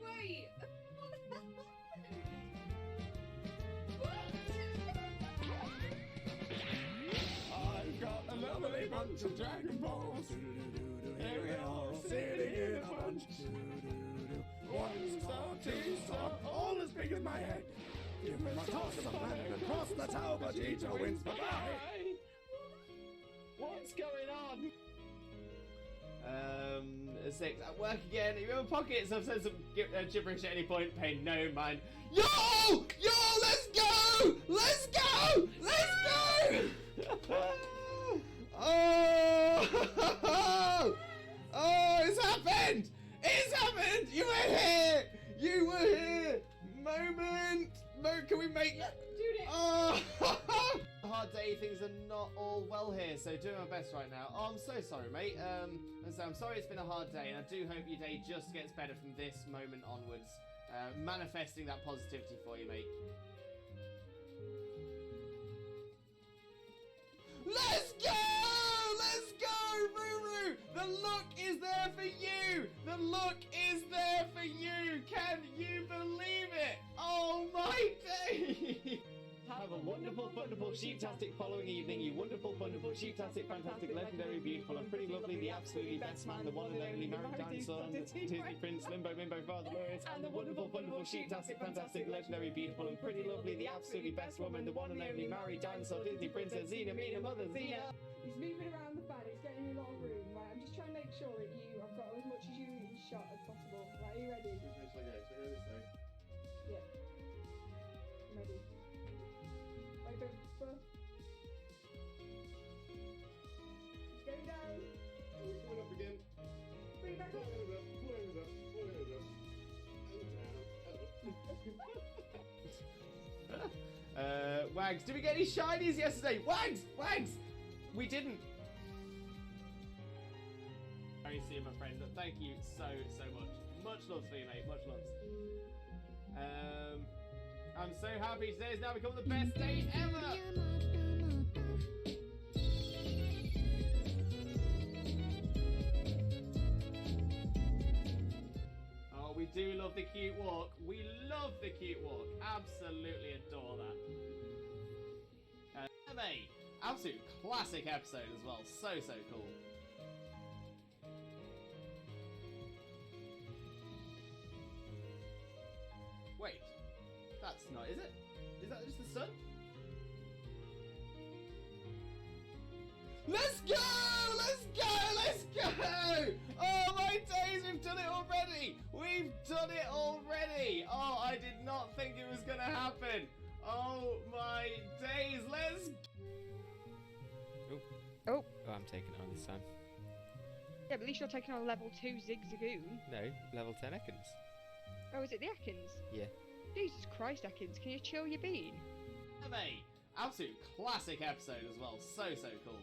Wait. I've got a lovely bunch of Dragon Balls. Here we are all sitting in a bunch. 1 star, 2 star, all as big as my head. Give them a toss and land across the tower. Vegeta wins. Bye-bye. What's going on? 6 at work again. If you have pockets, I've said some gibberish at any point. Pay no mind. Yo! Let's go! Oh, it's happened! You were here! Moment! Can we make... Oh! Hard day, things are not all well here, so doing my best right now. Oh, I'm so sorry, mate. I'm sorry it's been a hard day, and I do hope your day just gets better from this moment onwards. Manifesting that positivity for you, mate. Let's go! Ruru! The look is there for you! Can you believe it? Oh my day! Have a wonderful, wonderful, sheep-tastic following evening, you wonderful, wonderful, sheep-tastic, fantastic, legendary, beautiful, and pretty lovely, the absolutely best man, the one and only married dinosaur, Disney Prince, Limbo, Mimbo, Father Lawrence, and the wonderful, wonderful, sheep-tastic, fantastic, legendary, beautiful, and pretty lovely, the absolutely best woman, the one and only married dinosaur, Disney Princess, Xena, Mina, Mother, Xena. He's moving around the fan, it's getting you a lot of room, right? I'm just trying to make sure that I've got as much as you in shot as possible. Right, are you ready? Yeah. I'm ready. Right, go. It's going down. Coming up again. Wags, did we get any shinies yesterday? Wags! Wags! We didn't. Very see my friend. Thank you so much. Much love for you, mate. Much love. I'm so happy today has now become the best day ever. Oh, we do love the cute walk. We love the cute walk. Absolutely adore that. Anime, absolute classic episode as well. So cool. Wait, that's not, is it? Is that just the sun? Let's go! Let's go! Let's go! Oh my days, we've done it already! We've done it already! Oh, I did not think it was gonna happen. Oh my days, let's Oh. Oh. Oh, I'm taking it on this time. Yeah, but at least you're taking on level 2 Zigzagoon. No, level 10 Ekans. Oh, is it the Ekans? Yeah. Jesus Christ, Ekans, can you chill your bean? Anime, absolute classic episode as well. So cool.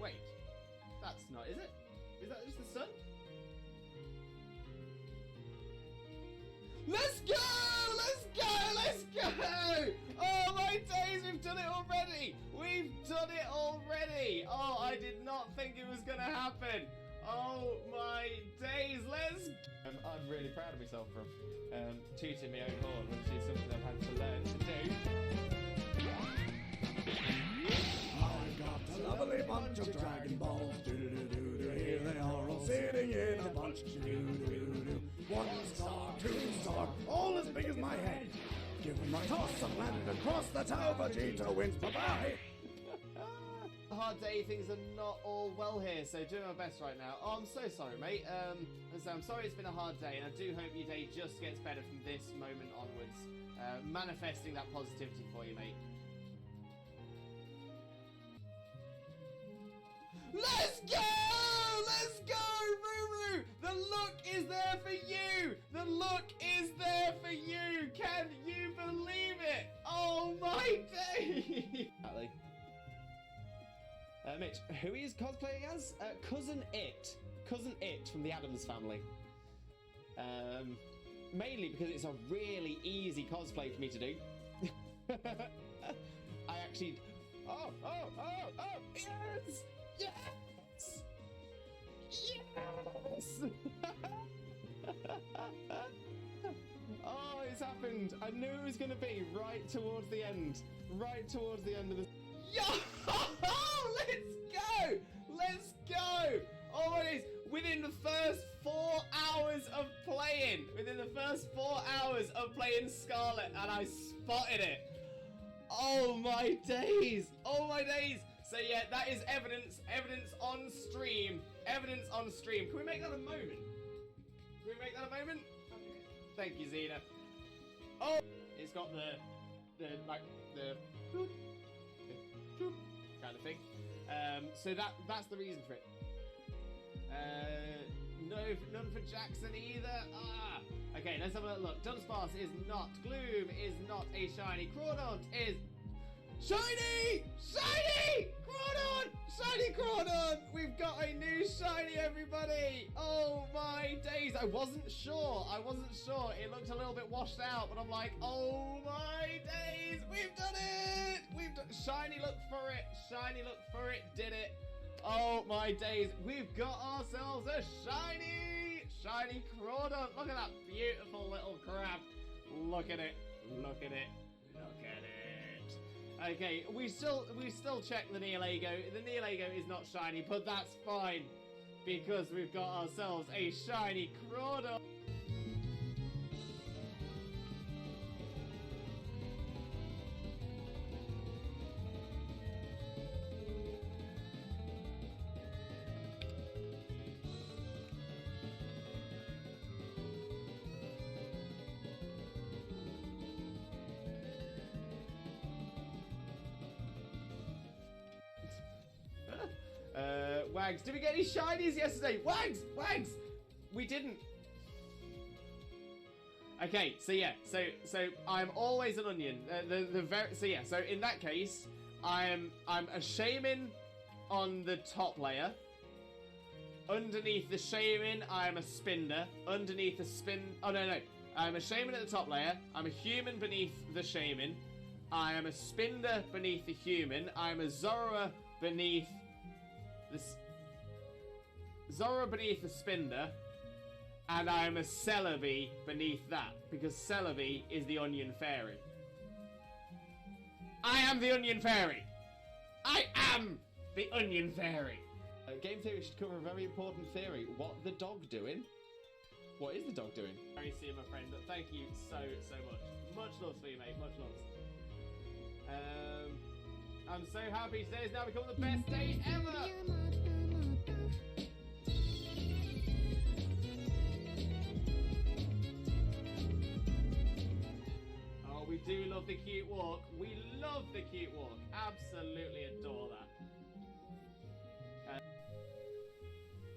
Wait, that's not, is it? Is that just the sun? Let's go! Let's go! Let's go! Oh my days, we've done it already! We've done it already! Oh, I did not think it was gonna happen! Oh my days, let's... I'm really proud of myself for tooting my own horn, which is something I've had to learn to do. I've got a lovely bunch of Dragon Balls. Do-do-do-do-do. Here they are all sitting in a bunch. Do-do-do-do. 1 star, 2 star, all as big as my head. Give them a toss and land across the tower. Vegeta wins. Bye-bye. A hard day, things are not all well here, so doing my best right now. Oh, I'm so sorry, mate. I'm sorry it's been a hard day, and I do hope your day just gets better from this moment onwards. Manifesting that positivity for you, mate. Let's go! Let's go, Ruru! The look is there for you! The look is there for you! Can you believe it? Oh my day! Mitch, who he is cosplaying as? Cousin It. Cousin It from the Addams Family. Mainly because it's a really easy cosplay for me to do. I actually... Oh! Yes! Yes! Yes! Oh, it's happened. I knew it was going to be right towards the end. Right towards the end of the... Yo! Let's go! Let's go! Oh my days. Within the first 4 hours of playing. Within the first 4 hours of playing Scarlet, and I spotted it. Oh my days. Oh my days. So yeah, that is evidence. Evidence on stream. Evidence on stream. Can we make that a moment? Can we make that a moment? Thank you, Zena. Oh, it's got the boop, kind of thing. So that's the reason for it. No, none for Jackson either. Ah. Okay, let's have a look. Dunsparce is not. Gloom is not a shiny. Crawdaunt is shiny! Shiny! Crawdaunt! Shiny Crawdaunt! We've got a new shiny, everybody! Oh my days! I wasn't sure. It looked a little bit washed out, but I'm like, oh my days! We've done it! We've done shiny. Look for it. Shiny. Look for it. Did it? Oh my days! We've got ourselves a shiny Crawdaunt. Look at that beautiful little crab. Look at it. Look at it. Look at it. Okay, we still check the Neolago. The Neolago is not shiny, but that's fine because we've got ourselves a shiny Crawdaunt. Wags. Did we get any shinies yesterday? Wags! Wags! We didn't. Okay, so yeah, so I'm always an onion. So in that case, I'm a shaman on the top layer. Underneath the shaman, I'm a spinder. Underneath the I'm a shaman at the top layer. I'm a human beneath the shaman. I am a spinder beneath the human. I'm a Zorua beneath the spinder. And I am a Celebi beneath that, because Celebi is the onion fairy. I am the onion fairy! I am the onion fairy! Game theory should cover a very important theory. What the dog doing? What is the dog doing? Very soon, my friend, but thank you so much. Much love for you, mate, much love. I'm so happy today has now become the best day ever! Oh, we do love the cute walk. We love the cute walk. Absolutely adore that.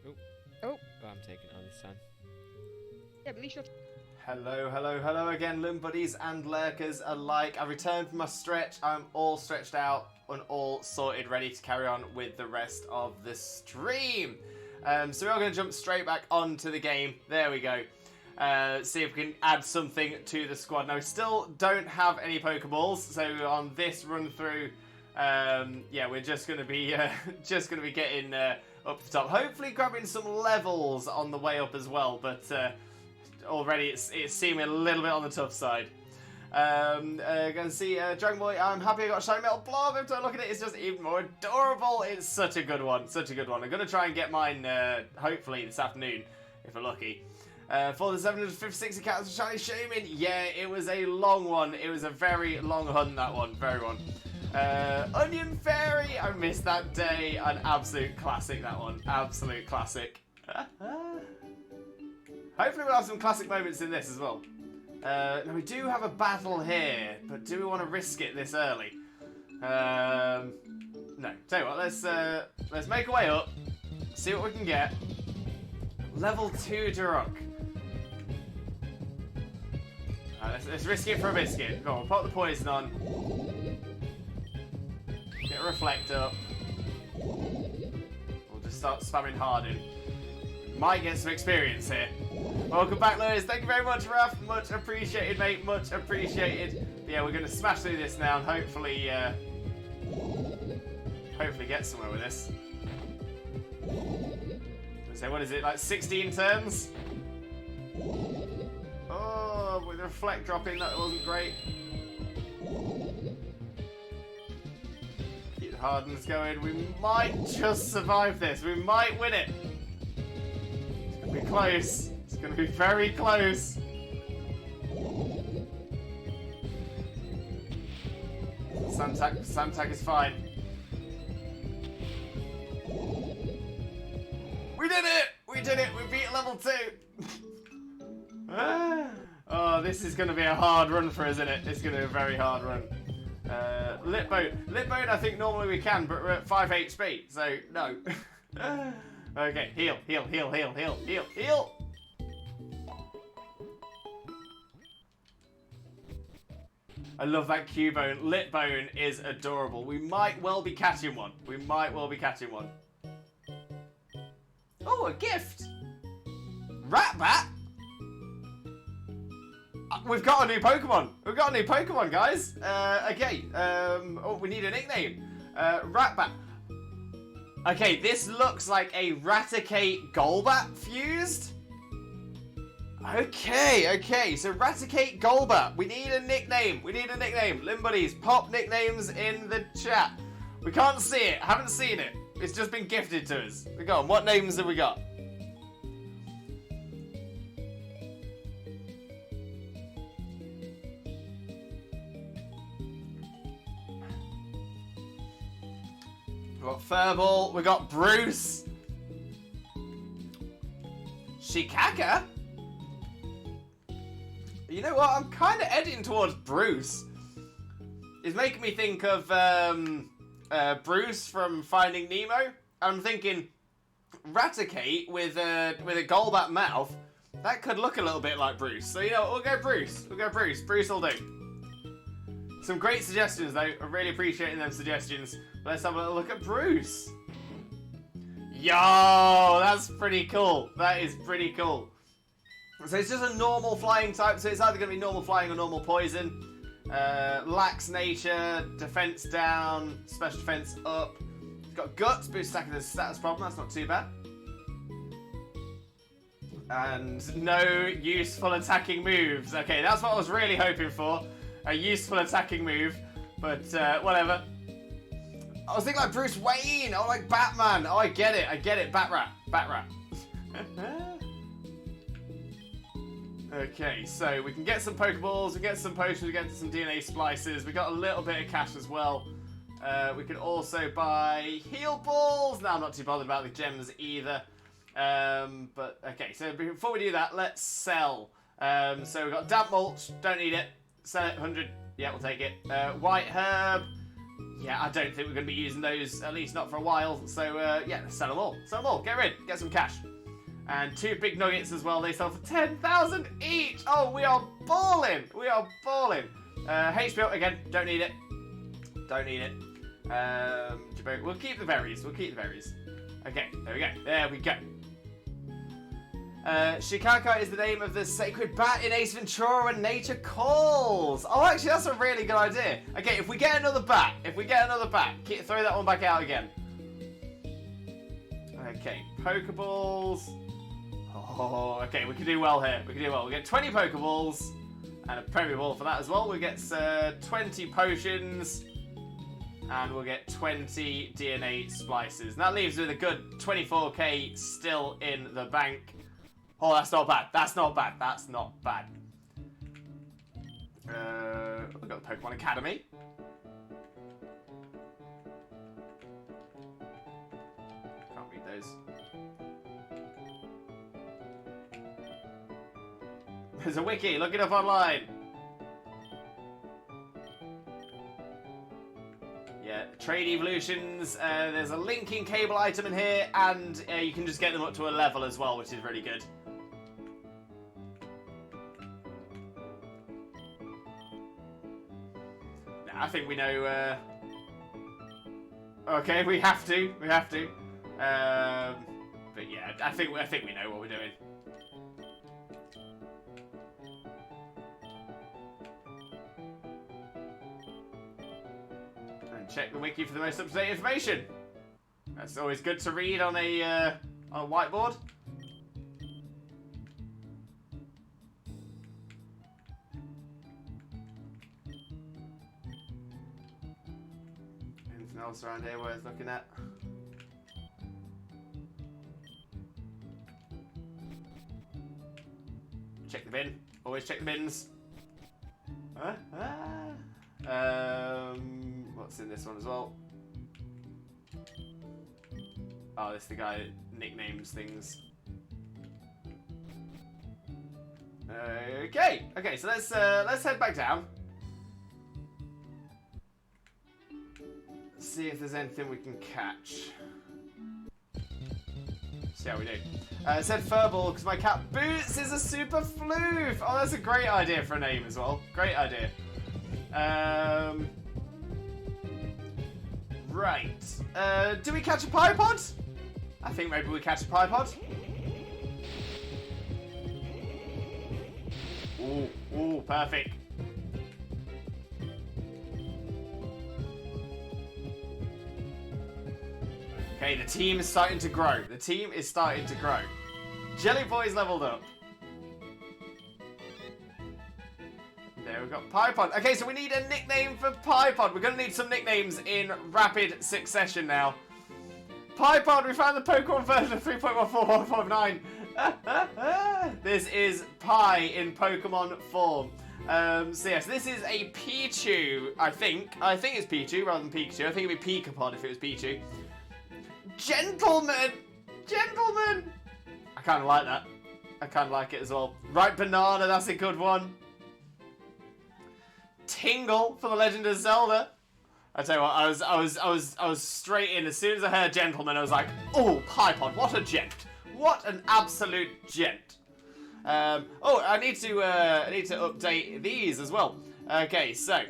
Oh. Oh, I'm taking it on this time. Yeah, but at least you're. Hello again, Limb Buddies and Lurkers alike. I returned from my stretch. I'm all stretched out and all sorted, ready to carry on with the rest of the stream. So we're going to jump straight back onto the game. There we go. See if we can add something to the squad. Now, we still don't have any Pokeballs, so on this run through, yeah, we're just going to be getting up to the top. Hopefully grabbing some levels on the way up as well, but already it's seeming a little bit on the tough side. Gonna see Dragon Boy. I'm happy I got a shiny metal blob. Every time I look at it, it's just even more adorable. It's such a good one, such a good one. I'm gonna try and get mine hopefully this afternoon if we're lucky. For the 756 accounts of shiny shaman, yeah, it was a long one. It was a very long hunt, that one, very one. Onion Fairy, I missed that day. An absolute classic, that one. Absolute classic. Hopefully we'll have some classic moments in this as well. Now we do have a battle here, but do we want to risk it this early? No. Tell you what, let's make our way up, see what we can get. Level 2 Durok. Let's risk it for a biscuit. Go on, pop the poison on. Get a reflect up. We'll just start spamming Harden. Might get some experience here. Welcome back, Lewis. Thank you very much, Raph. Much appreciated, mate. Much appreciated. But yeah, we're going to smash through this now and hopefully get somewhere with this. So what is it, like 16 turns? Oh, with the reflect dropping, that wasn't great. Keep the Hardens going. We might just survive this. We might win it. It's going to be close. It's going to be very close. Samtag is fine. We did it! We did it! We beat level 2! Oh, this is going to be a hard run for us, isn't it? It's going to be a very hard run. Litbone, I think normally we can, but we're at 5 HP, so no. Okay, heal. I love that Cubone. Litbone is adorable. We might well be catching one. Oh, a gift! Ratbat? We've got a new Pokemon. Guys. Okay. Oh, we need a nickname. Ratbat. Okay, this looks like a Raticate Golbat fused. Okay. So Raticate Golbat. We need a nickname. Limb Buddies, pop nicknames in the chat. We can't see it. Haven't seen it. It's just been gifted to us. Go on. What names have we got? We got Furball. We got Bruce. Shikaka. You know what? I'm kind of edging towards Bruce. It's making me think of Bruce from Finding Nemo. I'm thinking Raticate with a Golbat mouth, that could look a little bit like Bruce. So, you know, we'll go Bruce. We'll go Bruce. Bruce will do. Some great suggestions, though. I'm really appreciating them suggestions. Let's have a little look at Bruce. Yo, that's pretty cool. That is pretty cool. So it's just a normal flying type. So it's either going to be normal flying or normal poison. Lax nature, defense down, special defense up. It's got guts, boost attack with a status problem. That's not too bad. And no useful attacking moves. Okay, that's what I was really hoping for. A useful attacking move. But whatever. I was thinking like Bruce Wayne. Oh, like Batman. Oh, I get it. I get it. Bat-Rat. Bat-Rat. Okay, so we can get some Pokeballs. We get some potions. We get some DNA splices. We got a little bit of cash as well. We can also buy heal balls. No, I'm not too bothered about the gems either. But okay, so before we do that, let's sell. So we've got damp mulch. Don't need it. Sell it 100. Yeah, we'll take it. White herb. Yeah, I don't think we're going to be using those, at least not for a while. So, yeah, let's sell them all. Sell them all. Get rid. Get some cash. And 2 big nuggets as well. They sell for 10,000 each. Oh, we are balling. We are balling. HP up again. Don't need it. Don't need it. We'll keep the berries. We'll keep the berries. Okay, there we go. There we go. Shikaka is the name of the sacred bat in Ace Ventura and Nature Calls. Oh, actually, that's a really good idea. Okay, if we get another bat, throw that one back out again. Okay, Pokeballs. Oh, okay, we can do well here. We can do well. We'll get 20 Pokeballs and a Premier Ball for that as well. We'll get 20 potions and we'll get 20 DNA splices. And that leaves us with a good 24k still in the bank. Oh, that's not bad. That's not bad. That's not bad. We've got the Pokemon Academy. Can't read those. There's a wiki. Look it up online. Yeah, trade evolutions. There's a linking cable item in here, and you can just get them up to a level as well, which is really good. I think we know. Okay, we have to. We have to. But yeah, I think we know what we're doing. And check the wiki for the most up-to-date information. That's always good to read on a whiteboard. Anything else around here worth looking at? Check the bin. Always check the bins. What's in this one as well? Oh, this is the guy that nicknames things. Okay, so let's head back down. See if there's anything we can catch. See how we do. It said Furball because my cat Boots is a super floof. Oh, that's a great idea for a name as well. Great idea. Right. Do we catch a Piepod? I think maybe we catch a Piepod. Ooh, perfect. Okay, the team is starting to grow. The team is starting to grow. Jelly Boy's leveled up. There we've got Piepod. Okay, so we need a nickname for Piepod. We're going to need some nicknames in rapid succession now. Piepod, we found the Pokemon version of 3.14159. This is Pi in Pokemon form. So yes, this is a Pichu, I think. I think it's Pichu rather than Pikachu. I think it'd be Pikapod if it was Pichu. Gentleman! Gentleman! I kind of like that. I kind of like it as well. Right Banana, that's a good one. Tingle for The Legend of Zelda. I tell you what, I was straight in as soon as I heard gentleman. I was like, oh, Piepod, what a gent! What an absolute gent! Oh, I need to update these as well. Okay, so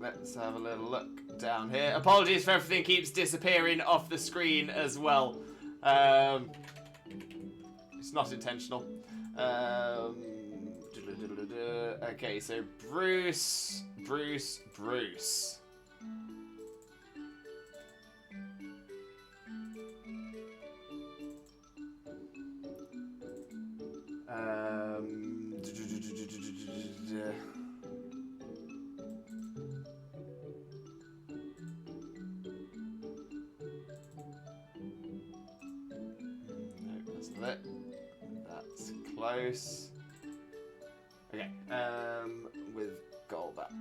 let's have a little look down here. Apologies if everything keeps disappearing off the screen as well. It's not intentional. Okay, so Bruce. No, that's not it. That's close. Okay, with Golbat.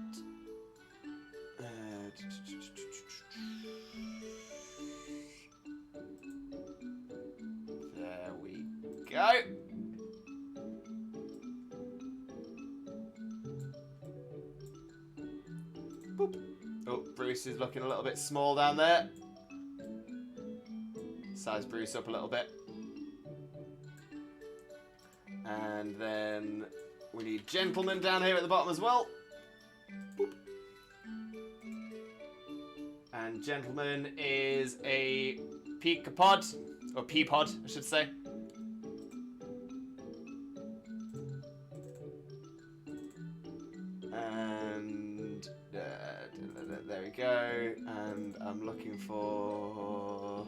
There we go. Boop. Oh, Bruce is looking a little bit small down there. Size Bruce up a little bit. And then we need Gentleman down here at the bottom as well. Boop. And Gentleman is a Peekapod, or Peapod, I should say. And there we go. And I'm looking for...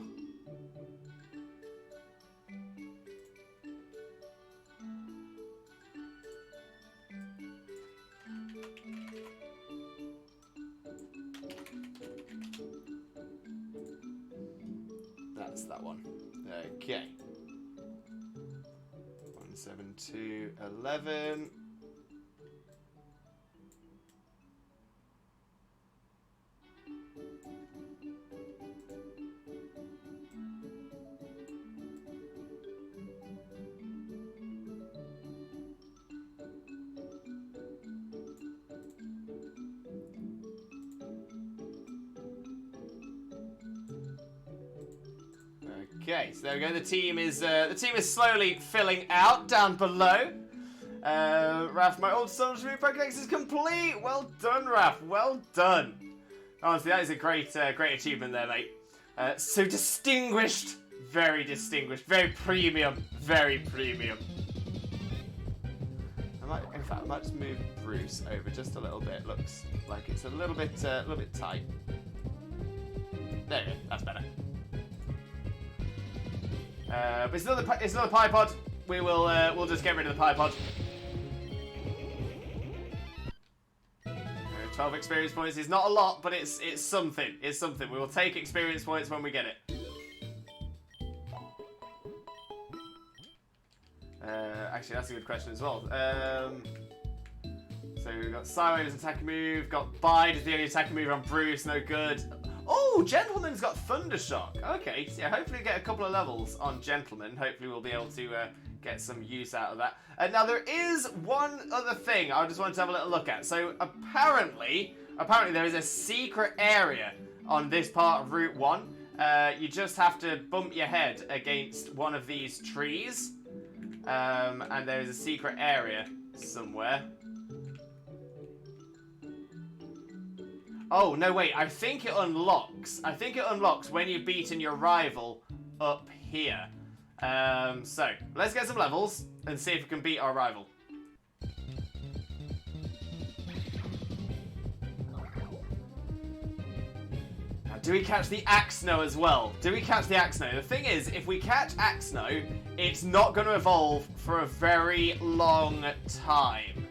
That's that one. Okay. 17211. Okay, so there we go. The team is slowly filling out down below. Raph, my old son to Pokedex is complete. Well done, Raph. Well done. Honestly, that is a great achievement there, mate. So distinguished, very premium, very premium. In fact, I might just move Bruce over just a little bit. Looks like it's a little bit tight. There we go. That's better. But it's another Piepod. We'll just get rid of the Piepod. 12 experience points is not a lot, but it's something. It's something. We will take experience points when we get it. Actually, that's a good question as well. So we've got Sideways attack move. Got Bide as the only attack move on Bruce. No good. Oh, Gentleman's got Thunder Shock. Okay, so yeah, hopefully get a couple of levels on Gentleman. Hopefully we'll be able to get some use out of that. Now there is one other thing I just wanted to have a little look at. So apparently there is a secret area on this part of Route 1. You just have to bump your head against one of these trees. And there is a secret area somewhere. Oh, no, wait. I think it unlocks. When you've beaten your rival up here. So, let's get some levels and see if we can beat our rival. Now, do we catch the Axno as well? The thing is, if we catch Axno, it's not going to evolve for a very long time.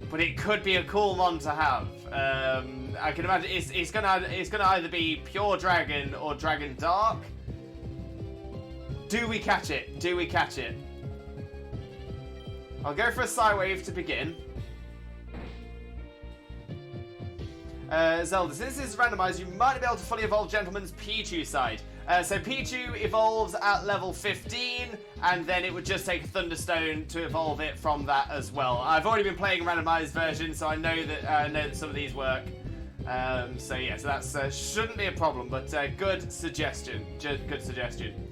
But it could be a cool mon to have. I can imagine it's gonna either be Pure Dragon or Dragon Dark. Do we catch it? I'll go for a Psywave to begin. Zelda, since this is randomized, you might be able to fully evolve Gentleman's Pichu side. So Pichu evolves at level 15, and then it would just take a Thunderstone to evolve it from that as well. I've already been playing a randomized version, so I know that some of these work. So yeah, so that's shouldn't be a problem, but good suggestion. Good suggestion.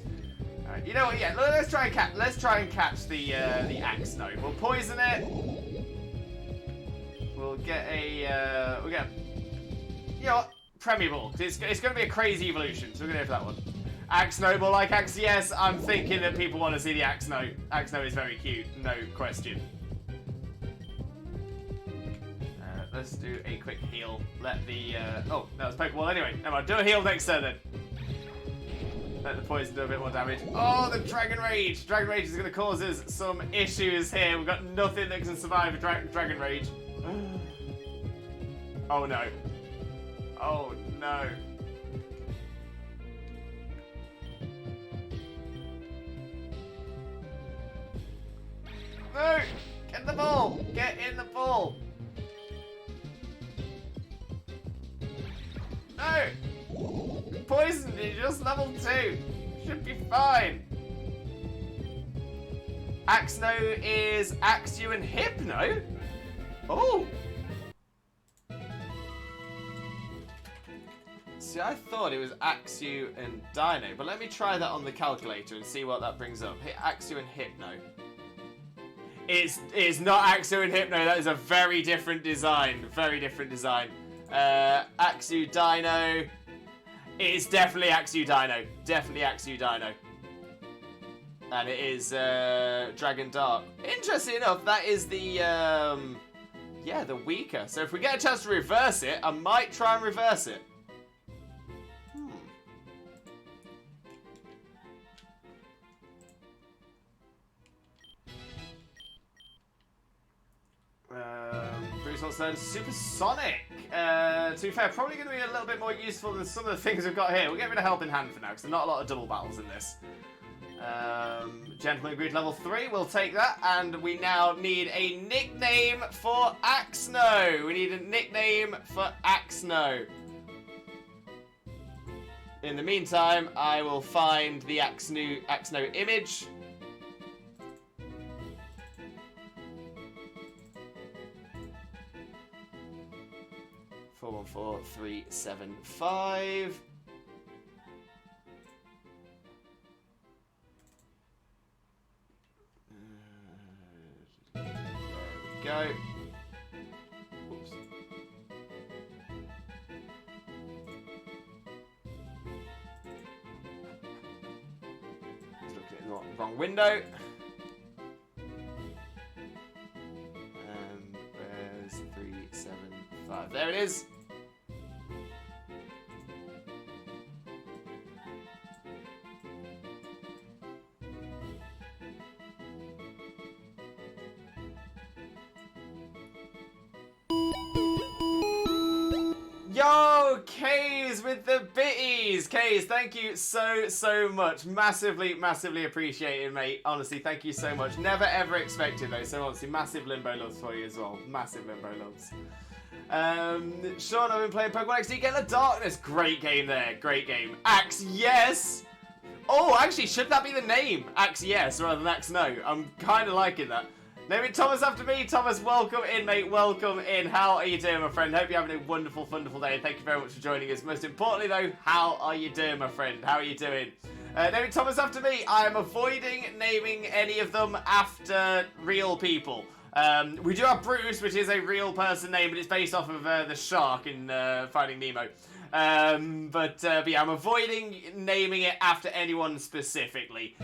Alright, you know what? Yeah, let's try and catch the Axe Snow. We'll poison it. We'll get a you know what? Premier Ball. It's going to be a crazy evolution, so we're going to go for that one. Axe Snow, more like Axe Yes. I'm thinking that people want to see the Axe Snow. Axe Snow is very cute, no question. Let's do a quick heal. Let the oh, that was Pokeball anyway. Never mind. Do a heal next turn then. Let the poison do a bit more damage. Oh, the Dragon Rage! Dragon Rage is going to cause us some issues here. We've got nothing that can survive a Dragon Rage. Oh no. Oh no. No! Get the ball! Get in the ball! No! Poisoned, you're just level 2. Should be fine. Axno is Axew and Hypno? Oh! See, I thought it was Axew and Dino, but let me try that on the calculator and see what that brings up. Hit Axew and Hypno. It's not Axew and Hypno, that is a very different design. Very different design. Axew Dino. It is definitely Axew Dino. Definitely Axew Dino. And it is Dragon Dark. Interesting enough, that is the yeah, the weaker. So if we get a chance to reverse it, I might try and reverse it. Bruce wants to learn Supersonic. To be fair, probably going to be a little bit more useful than some of the things we've got here. We'll get rid of Helping Hand for now, because there's not a lot of double battles in this. Gentleman agreed level 3, we'll take that. And we now need a nickname for Axno. We need a nickname for Axno. In the meantime, I will find the Axno image. Four 1 4 3 7 5. There we go. Oops. Just looking at the wrong window. Where's 3 7 5? There it is. Yo, Kays with the bitties. Kays, thank you so much. Massively appreciated, mate. Honestly, thank you so much. Never ever expected though, so honestly, massive Limbo loves for you as well. Massive Limbo loves. Sean, I've been playing Pokemon XD Get the Darkness. Great game there, great game. Axe Yes! Oh, actually, should that be the name? Axe Yes rather than Axe No. I'm kind of liking that. Name it Thomas after me. Thomas, welcome in, mate. Welcome in. How are you doing, my friend? Hope you're having a wonderful day. Thank you very much for joining us. Most importantly, though, how are you doing, my friend? How are you doing? Name it Thomas after me. I am avoiding naming any of them after real people. We do have Bruce, which is a real person name, but it's based off of the shark in Finding Nemo. But yeah, I'm avoiding naming it after anyone specifically.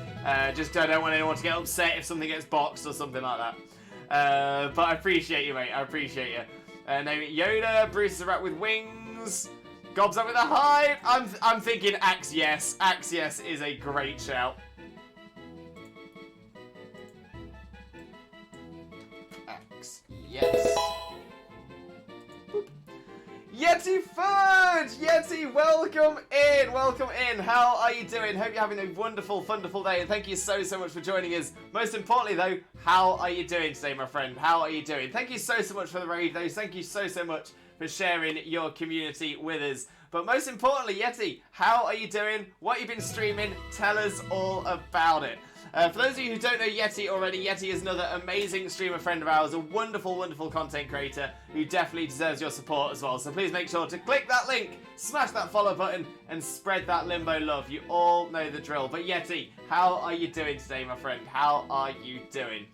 Just I don't want anyone to get upset if something gets boxed or something like that. But I appreciate you, mate. I appreciate you. Name it Yoda. Bruce is a rat with wings. Gobs up with a hive. I'm thinking Axe Yes. Axe Yes is a great shout. Axe Yes. Yeti Food! Yeti, welcome in! Welcome in! How are you doing? Hope you're having a wonderful day, and thank you so much for joining us. Most importantly, though, how are you doing today, my friend? How are you doing? Thank you so much for the raid, though. Thank you so much for sharing your community with us. But most importantly, Yeti, how are you doing? What have you been streaming? Tell us all about it. For those of you who don't know Yeti already, Yeti is another amazing streamer friend of ours, a wonderful, wonderful content creator who definitely deserves your support as well. So please make sure to click that link, smash that follow button, and spread that Limbo love. You all know the drill. But Yeti, how are you doing today, my friend? How are you doing?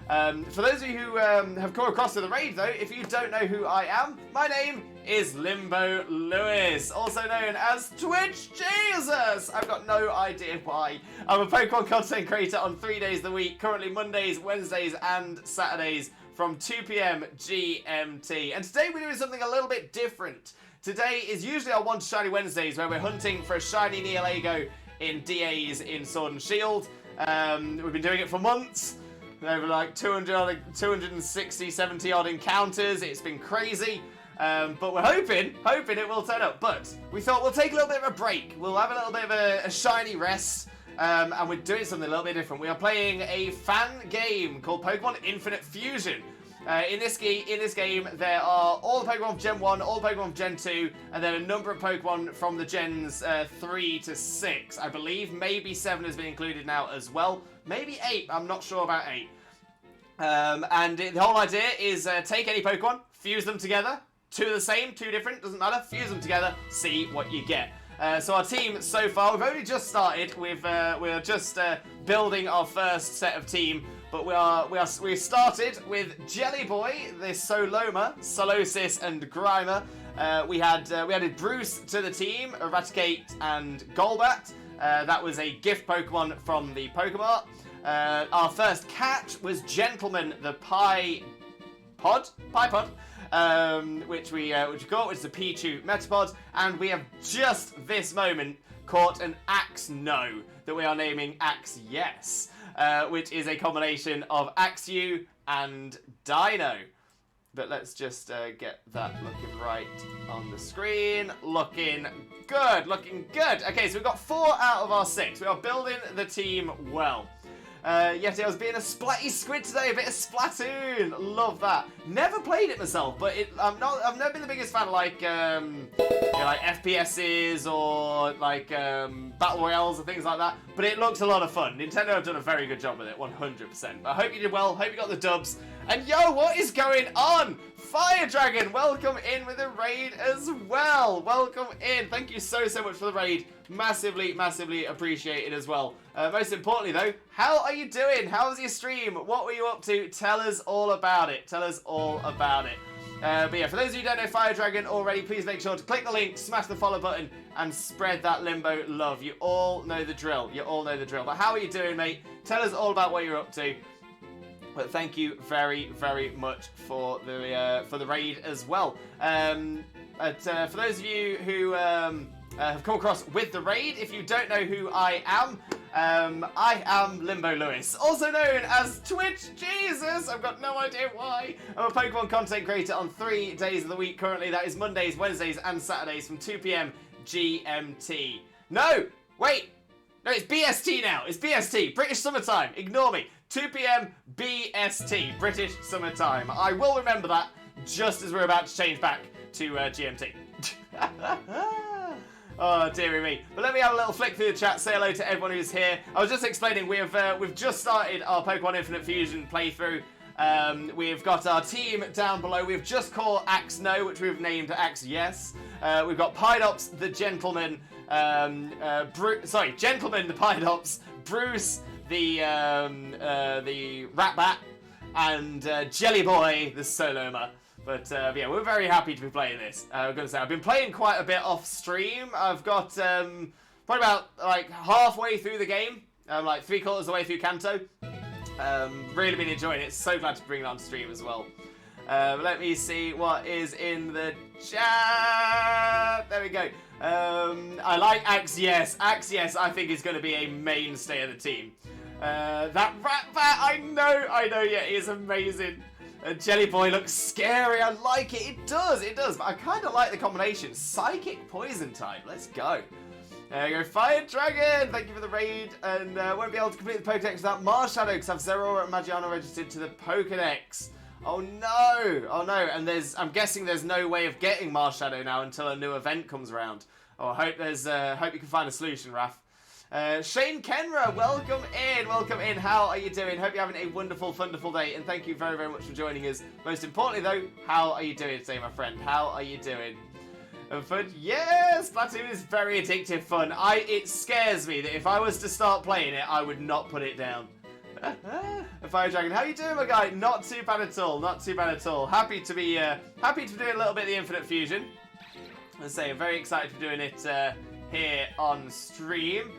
For those of you who have come across to the raid, though, if you don't know who I am, my name is Limbo Lewis, also known as Twitch Jesus. I've got no idea why. I'm a Pokemon content creator on 3 days of the week, currently Mondays, Wednesdays, and Saturdays from 2 p.m. GMT. And today we're doing something a little bit different. Today is usually our One to Shiny Wednesdays, where we're hunting for a shiny Neolago in DAs in Sword and Shield. We've been doing it for months. Over like 260, 70 odd encounters. It's been crazy. But we're hoping it will turn up. But we thought we'll take a little bit of a break. We'll have a little bit of a shiny rest. And we're doing something a little bit different. We are playing a fan game called Pokemon Infinite Fusion. In this game, there are all the Pokemon from Gen 1, all the Pokemon from Gen 2, and then a number of Pokemon from the Gens 3 to 6. I believe maybe 7 has been included now as well. Maybe 8, I'm not sure about 8. The whole idea is take any Pokemon, fuse them together. 2 are the same, 2 different, doesn't matter. Fuse them together, see what you get. So our team so far, we've only just started. We're just building our first set of team. But we started with Jelly Boy, the Soloma, Solosis, and Grimer. We added Bruce to the team, Eradicate, and Golbat. That was a gift Pokemon from the Pokemart. Our first catch was Gentleman, the Pie Pod, which we caught, which is a Pichu Metapod, and we have just this moment caught an Axno that we are naming Ax Yes, which is a combination of Axew and Dino. But let's just get that looking right on the screen. Looking good, looking good. Okay, so we've got 4 out of our 6. We are building the team well. Yeti, I was being a splatty squid today, a bit of Splatoon. Love that. Never played it myself, but I've never been the biggest fan of like FPSs or like battle royales and things like that. But it looks a lot of fun. Nintendo have done a very good job with it, 100%. I hope you did well. Hope you got the dubs. And yo, what is going on? Fire Dragon, welcome in with a raid as well. Welcome in. Thank you so much for the raid. Massively, massively appreciated as well. Most importantly though, how are you doing? How was your stream? What were you up to? Tell us all about it. Tell us all about it. But yeah, for those of you who don't know Fire Dragon already, please make sure to click the link, smash the follow button, and spread that Limbo love. You all know the drill. You all know the drill. But how are you doing, mate? Tell us all about what you're up to. But thank you very, very much for the raid as well. For those of you who have come across with the raid, if you don't know who I am Limbo Lewis, also known as Twitch Jesus. I've got no idea why. I'm a Pokemon content creator on 3 days of the week currently. That is Mondays, Wednesdays, and Saturdays from 2 p.m. GMT. No, wait. No, it's BST now. It's BST. British Summertime. Ignore me. 2 p.m. BST. British Summertime. I will remember that just as we're about to change back to GMT. Oh, dearie me. But let me have a little flick through the chat, say hello to everyone who's here. I was just explaining, we've just started our Pokemon Infinite Fusion playthrough. We've got our team down below. We've just caught Axno, which we've named Ax Yes. We've got Pydops, the Gentleman, Gentleman, the Pydops, Bruce, the Ratbat, and Jelly Boy, the Soloma. But yeah, we're very happy to be playing this. I'm going to say, I've been playing quite a bit off stream. I've got probably about like halfway through the game, like 3/4 of the way through Kanto. Really been enjoying it. So glad to bring it on stream as well. Let me see what is in the chat. There we go. I like Ax Yes. Ax Yes, I think is going to be a mainstay of the team. That Ratbat, I know, yeah, he is amazing. Jelly Boy looks scary. I like it. It does. But I kind of like the combination. Psychic Poison type. Let's go. There you go. Fire Dragon. Thank you for the raid. And won't be able to complete the Pokedex without Marshadow because I have Zeraora and Magiano registered to the Pokedex. Oh no. And I'm guessing there's no way of getting Marshadow now until a new event comes around. Oh, I hope you can find a solution, Raph. Shane Kenra, welcome in, welcome in. How are you doing? Hope you're having a wonderful, wonderful day, and thank you very, very much for joining us. Most importantly, though, how are you doing today, my friend? How are you doing? Fun? Yes, Splatoon is very addictive fun. It scares me that if I was to start playing it, I would not put it down. Fire Dragon, how you doing, my guy? Not too bad at all. Not too bad at all. Happy to be do a little bit of the Infinite Fusion. I say, I'm very excited for doing it here on stream.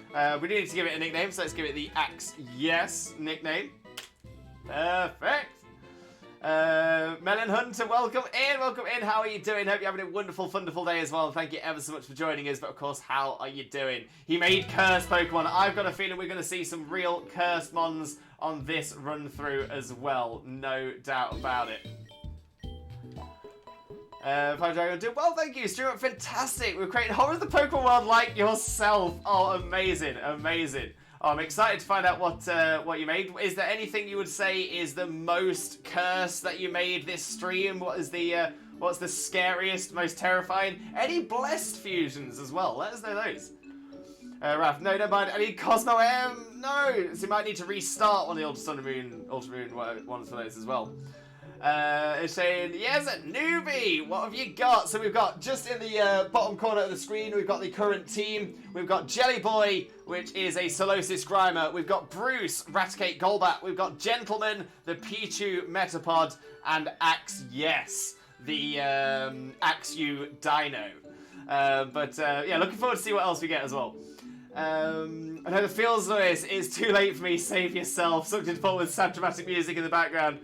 We do need to give it a nickname, so let's give it the Axe Yes nickname. Perfect. Melon Hunter, welcome in. How are you doing? Hope you're having a wonderful, wonderful day as well. Thank you ever so much for joining us. But of course, how are you doing? He made cursed Pokemon. I've got a feeling we're going to see some real cursed mons on this run through as well. No doubt about it. Fire Dragon doing well, thank you. Streamer, fantastic. We're creating horror of the Pokemon world like yourself. Oh, amazing, amazing. Oh, I'm excited to find out what you made. Is there anything you would say is the most cursed that you made this stream? What's the scariest, most terrifying? Any blessed fusions as well? Let us know those. Raph, no, don't mind. Any Cosmo M? No. So you might need to restart one of the Ultra Moon ones for those as well. It's saying, yes, a newbie. What have you got? So we've got, just in the bottom corner of the screen, we've got the current team. We've got Jelly Boy, which is a Solosis Grimer. We've got Bruce, Raticate Golbat. We've got Gentleman, the Pichu Metapod, and Axe Yes, the Axew Dino. Yeah, looking forward to see what else we get as well. I know the feels noise is too late for me. Save yourself. Sucked into Paul with sad dramatic music in the background.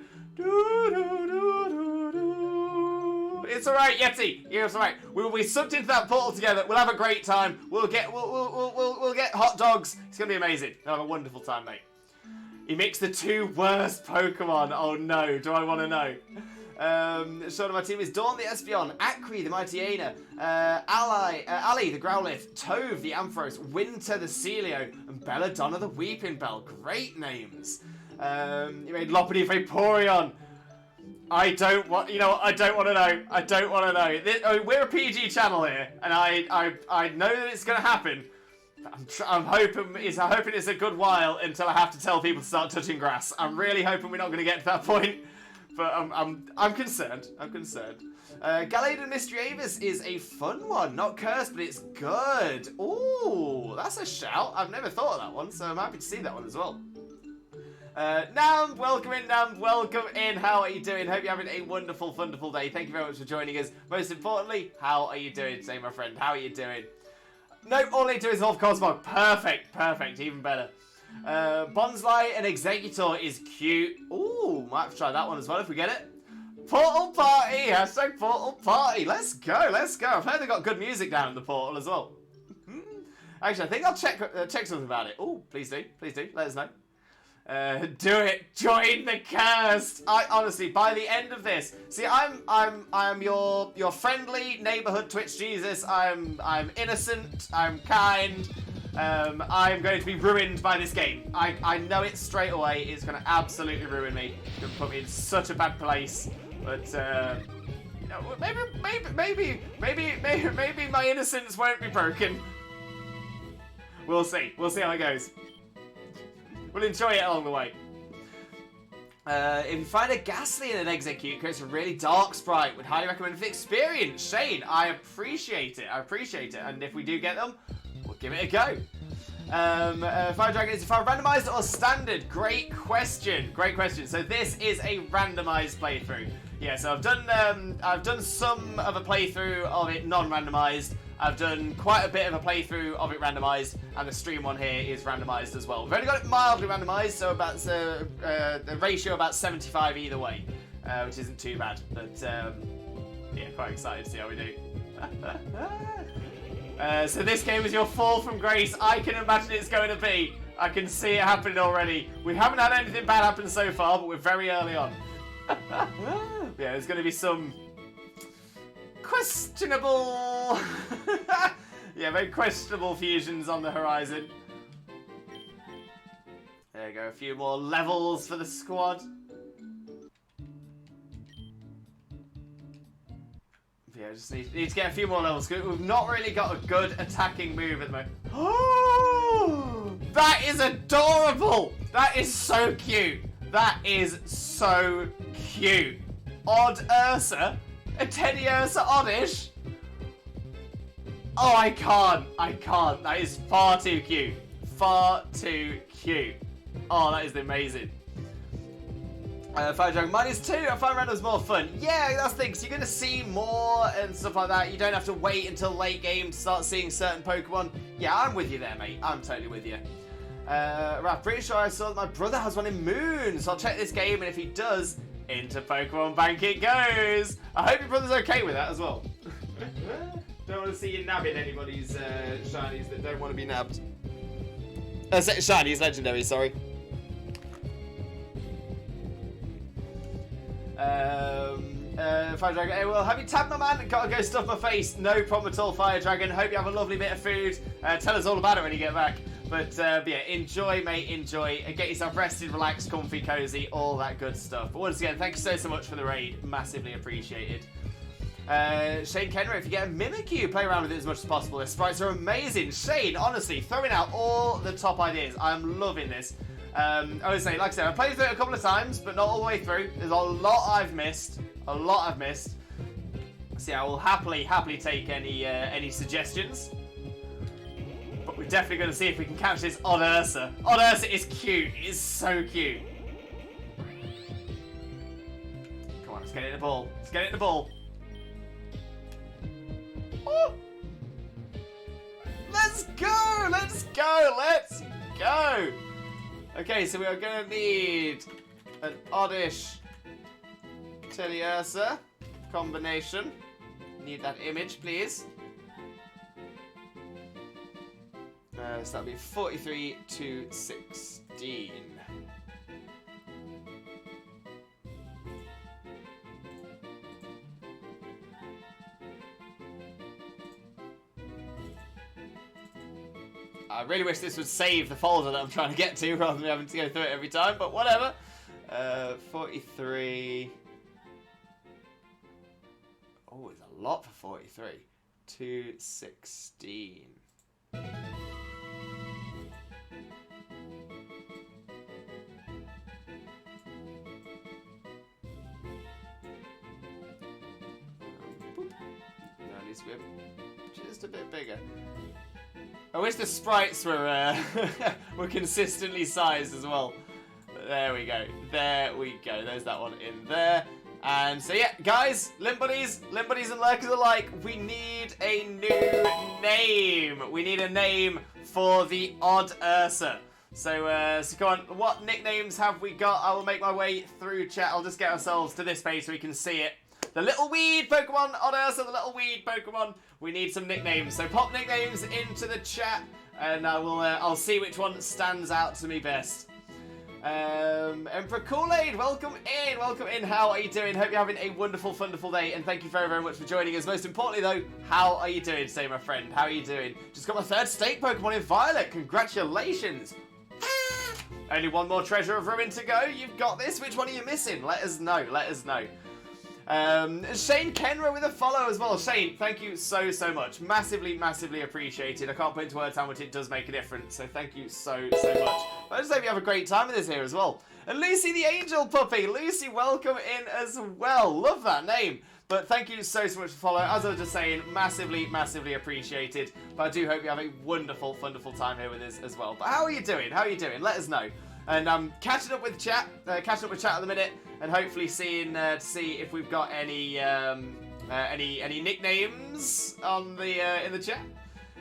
It's alright, Yeti. Yeah, it's alright. We'll be sucked into that portal together. We'll have a great time. We'll get hot dogs. It's gonna be amazing. We'll have a wonderful time, mate. He mixed the two worst Pokemon. Oh no, do I want to know? Short of my team is Dawn the Espeon, Acri the Mighty Aina, Ali the Growlithe, Tove the Ampharos, Winter the Celio, and Belladonna the Weeping Bell. Great names. You made Lopunny Vaporeon. I don't want to know. I don't want to know. We're a PG channel here, and I know that it's going to happen. I'm hoping it's a good while until I have to tell people to start touching grass. I'm really hoping we're not going to get to that point, but I'm concerned. I'm concerned. Gallade and Mystery Avis is a fun one, not cursed, but it's good. Ooh, that's a shout. I've never thought of that one, so I'm happy to see that one as well. Nam, welcome in, Nam, welcome in. How are you doing? Hope you're having a wonderful, wonderful day. Thank you very much for joining us. Most importantly, how are you doing today, my friend? How are you doing? No, all I need to do is Evolve Cosmog. Perfect, perfect, even better. Bonsly and Executor is cute. Ooh, might have to try that one as well if we get it. Portal Party, hashtag Portal Party. Let's go, let's go. I've heard they got good music down in the portal as well. Actually, I think I'll check something about it. Ooh, please do, let us know. Do it. Join the cursed. I honestly, by the end of this, see, I'm your friendly neighborhood Twitch Jesus. I'm innocent. I'm kind. I'm going to be ruined by this game. I know it straight away. It's going to absolutely ruin me. It's going to put me in such a bad place. But you know, maybe my innocence won't be broken. We'll see. We'll see how it goes. We'll enjoy it along the way. If you find a Ghastly and an Execute, creates a really dark sprite. Would highly recommend for the experience. Shane, I appreciate it. And if we do get them, we'll give it a go. Fire Dragon, is it fire randomized or standard? Great question. So this is a randomized playthrough. Yeah, so I've done some of a playthrough of it non-randomized. I've done quite a bit of a playthrough of it randomized, and the stream one here is randomized as well. We've only got it mildly randomized, so about the ratio about 75 either way, which isn't too bad. But yeah, quite excited to see how we do. So this game is your fall from grace. I can imagine it's going to be. I can see it happening already. We haven't had anything bad happen so far, but we're very early on. Yeah, there's going to be some questionable yeah, very questionable fusions on the horizon. There you go, a few more levels for the squad. Yeah, just need to get a few more levels. We've not really got a good attacking move at the moment. Oh! That is adorable. That is so cute. That is so cute. Odd Ursa? A Teddy Ursa Oddish? Oh, I can't. I can't. That is far too cute. Far too cute. Oh, that is amazing. Fire Dragon -2. I find randoms more fun. Yeah, that's the thing. So you're going to see more and stuff like that. You don't have to wait until late game to start seeing certain Pokemon. Yeah, I'm with you there, mate. I'm totally with you. Right, pretty sure I saw that my brother has one in Moon. So I'll check this game, and if he does, into Pokemon Bank it goes. I hope your brother's okay with that as well. Don't want to see you nabbing anybody's shinies that don't want to be nabbed. Shinies, legendary, sorry. Fire Dragon, hey, well, have you tabbed my man? Gotta go stuff my face. No problem at all, Fire Dragon. Hope you have a lovely bit of food. Tell us all about it when you get back. But yeah, enjoy, mate, enjoy. Get yourself rested, relaxed, comfy, cozy, all that good stuff. But once again, thank you so much for the raid. Massively appreciated. Shane Kenner, if you get a Mimikyu, play around with it as much as possible. The sprites are amazing. Shane, honestly, throwing out all the top ideas. I'm loving this. I would say, like I said, I've played through it a couple of times, but not all the way through. There's a lot I've missed. A lot I've missed. So yeah, I will happily take any suggestions. But we're definitely going to see if we can catch this Odd Ursa. Odd Ursa is cute. It is so cute. Come on, let's get it in the ball. Let's get it in the ball. Oh. Let's go! Let's go! Let's go! Okay, so we are going to need an oddish Teddy Ursa combination. Need that image, please. So that'll be 43 to 16. I really wish this would save the folder that I'm trying to get to rather than having to go through it every time, but whatever. 43. Oh, it's a lot for 43. 216. That needs to be just a bit bigger. I wish the sprites were were consistently sized as well. But there we go. There we go. There's that one in there. And so yeah, guys, Limb Buddies and Lurkers alike, we need a new name. We need a name for the Odd Ursa. So, so come on, what nicknames have we got? I will make my way through chat. I'll just get ourselves to this page so we can see it. The Little Weed Pokemon, Odd Ursa, the Little Weed Pokemon. We need some nicknames. So pop nicknames into the chat, and I will. I'll see which one stands out to me best. Emperor Kool-Aid, welcome in. How are you doing? Hope you're having a wonderful, wonderful day, and thank you very, very much for joining us. Most importantly, though, how are you doing today, my friend? How are you doing? Just got my third state Pokemon in Violet. Congratulations. Only one more Treasure of Ruin to go. You've got this. Which one are you missing? Let us know. Let us know. Shane Kenra with a follow as well. Shane, thank you so much. Massively, massively appreciated. I can't put into words how much it does make a difference, so thank you so much. I just hope you have a great time with us here as well. And Lucy the Angel Puppy. Lucy, welcome in as well. Love that name. But thank you so much for following. As I was just saying, massively, massively appreciated. But I do hope you have a wonderful, wonderful time here with us as well. But how are you doing? How are you doing? Let us know. And I'm catching up with chat at the minute, and hopefully seeing to see if we've got any nicknames on the in the chat.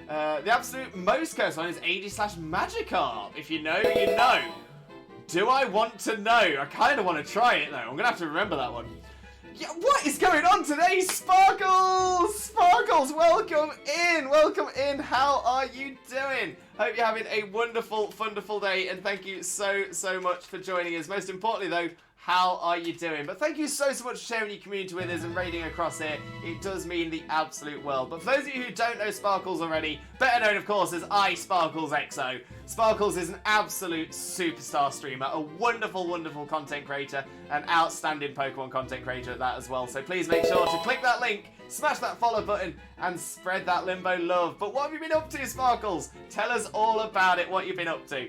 The absolute most cursed one is AD/Magikarp. If you know, you know. Do I want to know? I kind of want to try it though. I'm gonna have to remember that one. Yeah, what is going on today, Sparkles? Sparkles, welcome in. How are you doing? Hope you're having a wonderful, wonderful day, and thank you so much for joining us. Most importantly, though, how are you doing? But thank you so much for sharing your community with us and raiding across here. It does mean the absolute world. But for those of you who don't know Sparkles already, better known, of course, as iSparklesXO. Sparkles is an absolute superstar streamer, a wonderful, wonderful content creator, an outstanding Pokemon content creator at that as well. So please make sure to click that link smash that follow button, and spread that Limbo love. But what have you been up to, Sparkles? Tell us all about it, what you've been up to.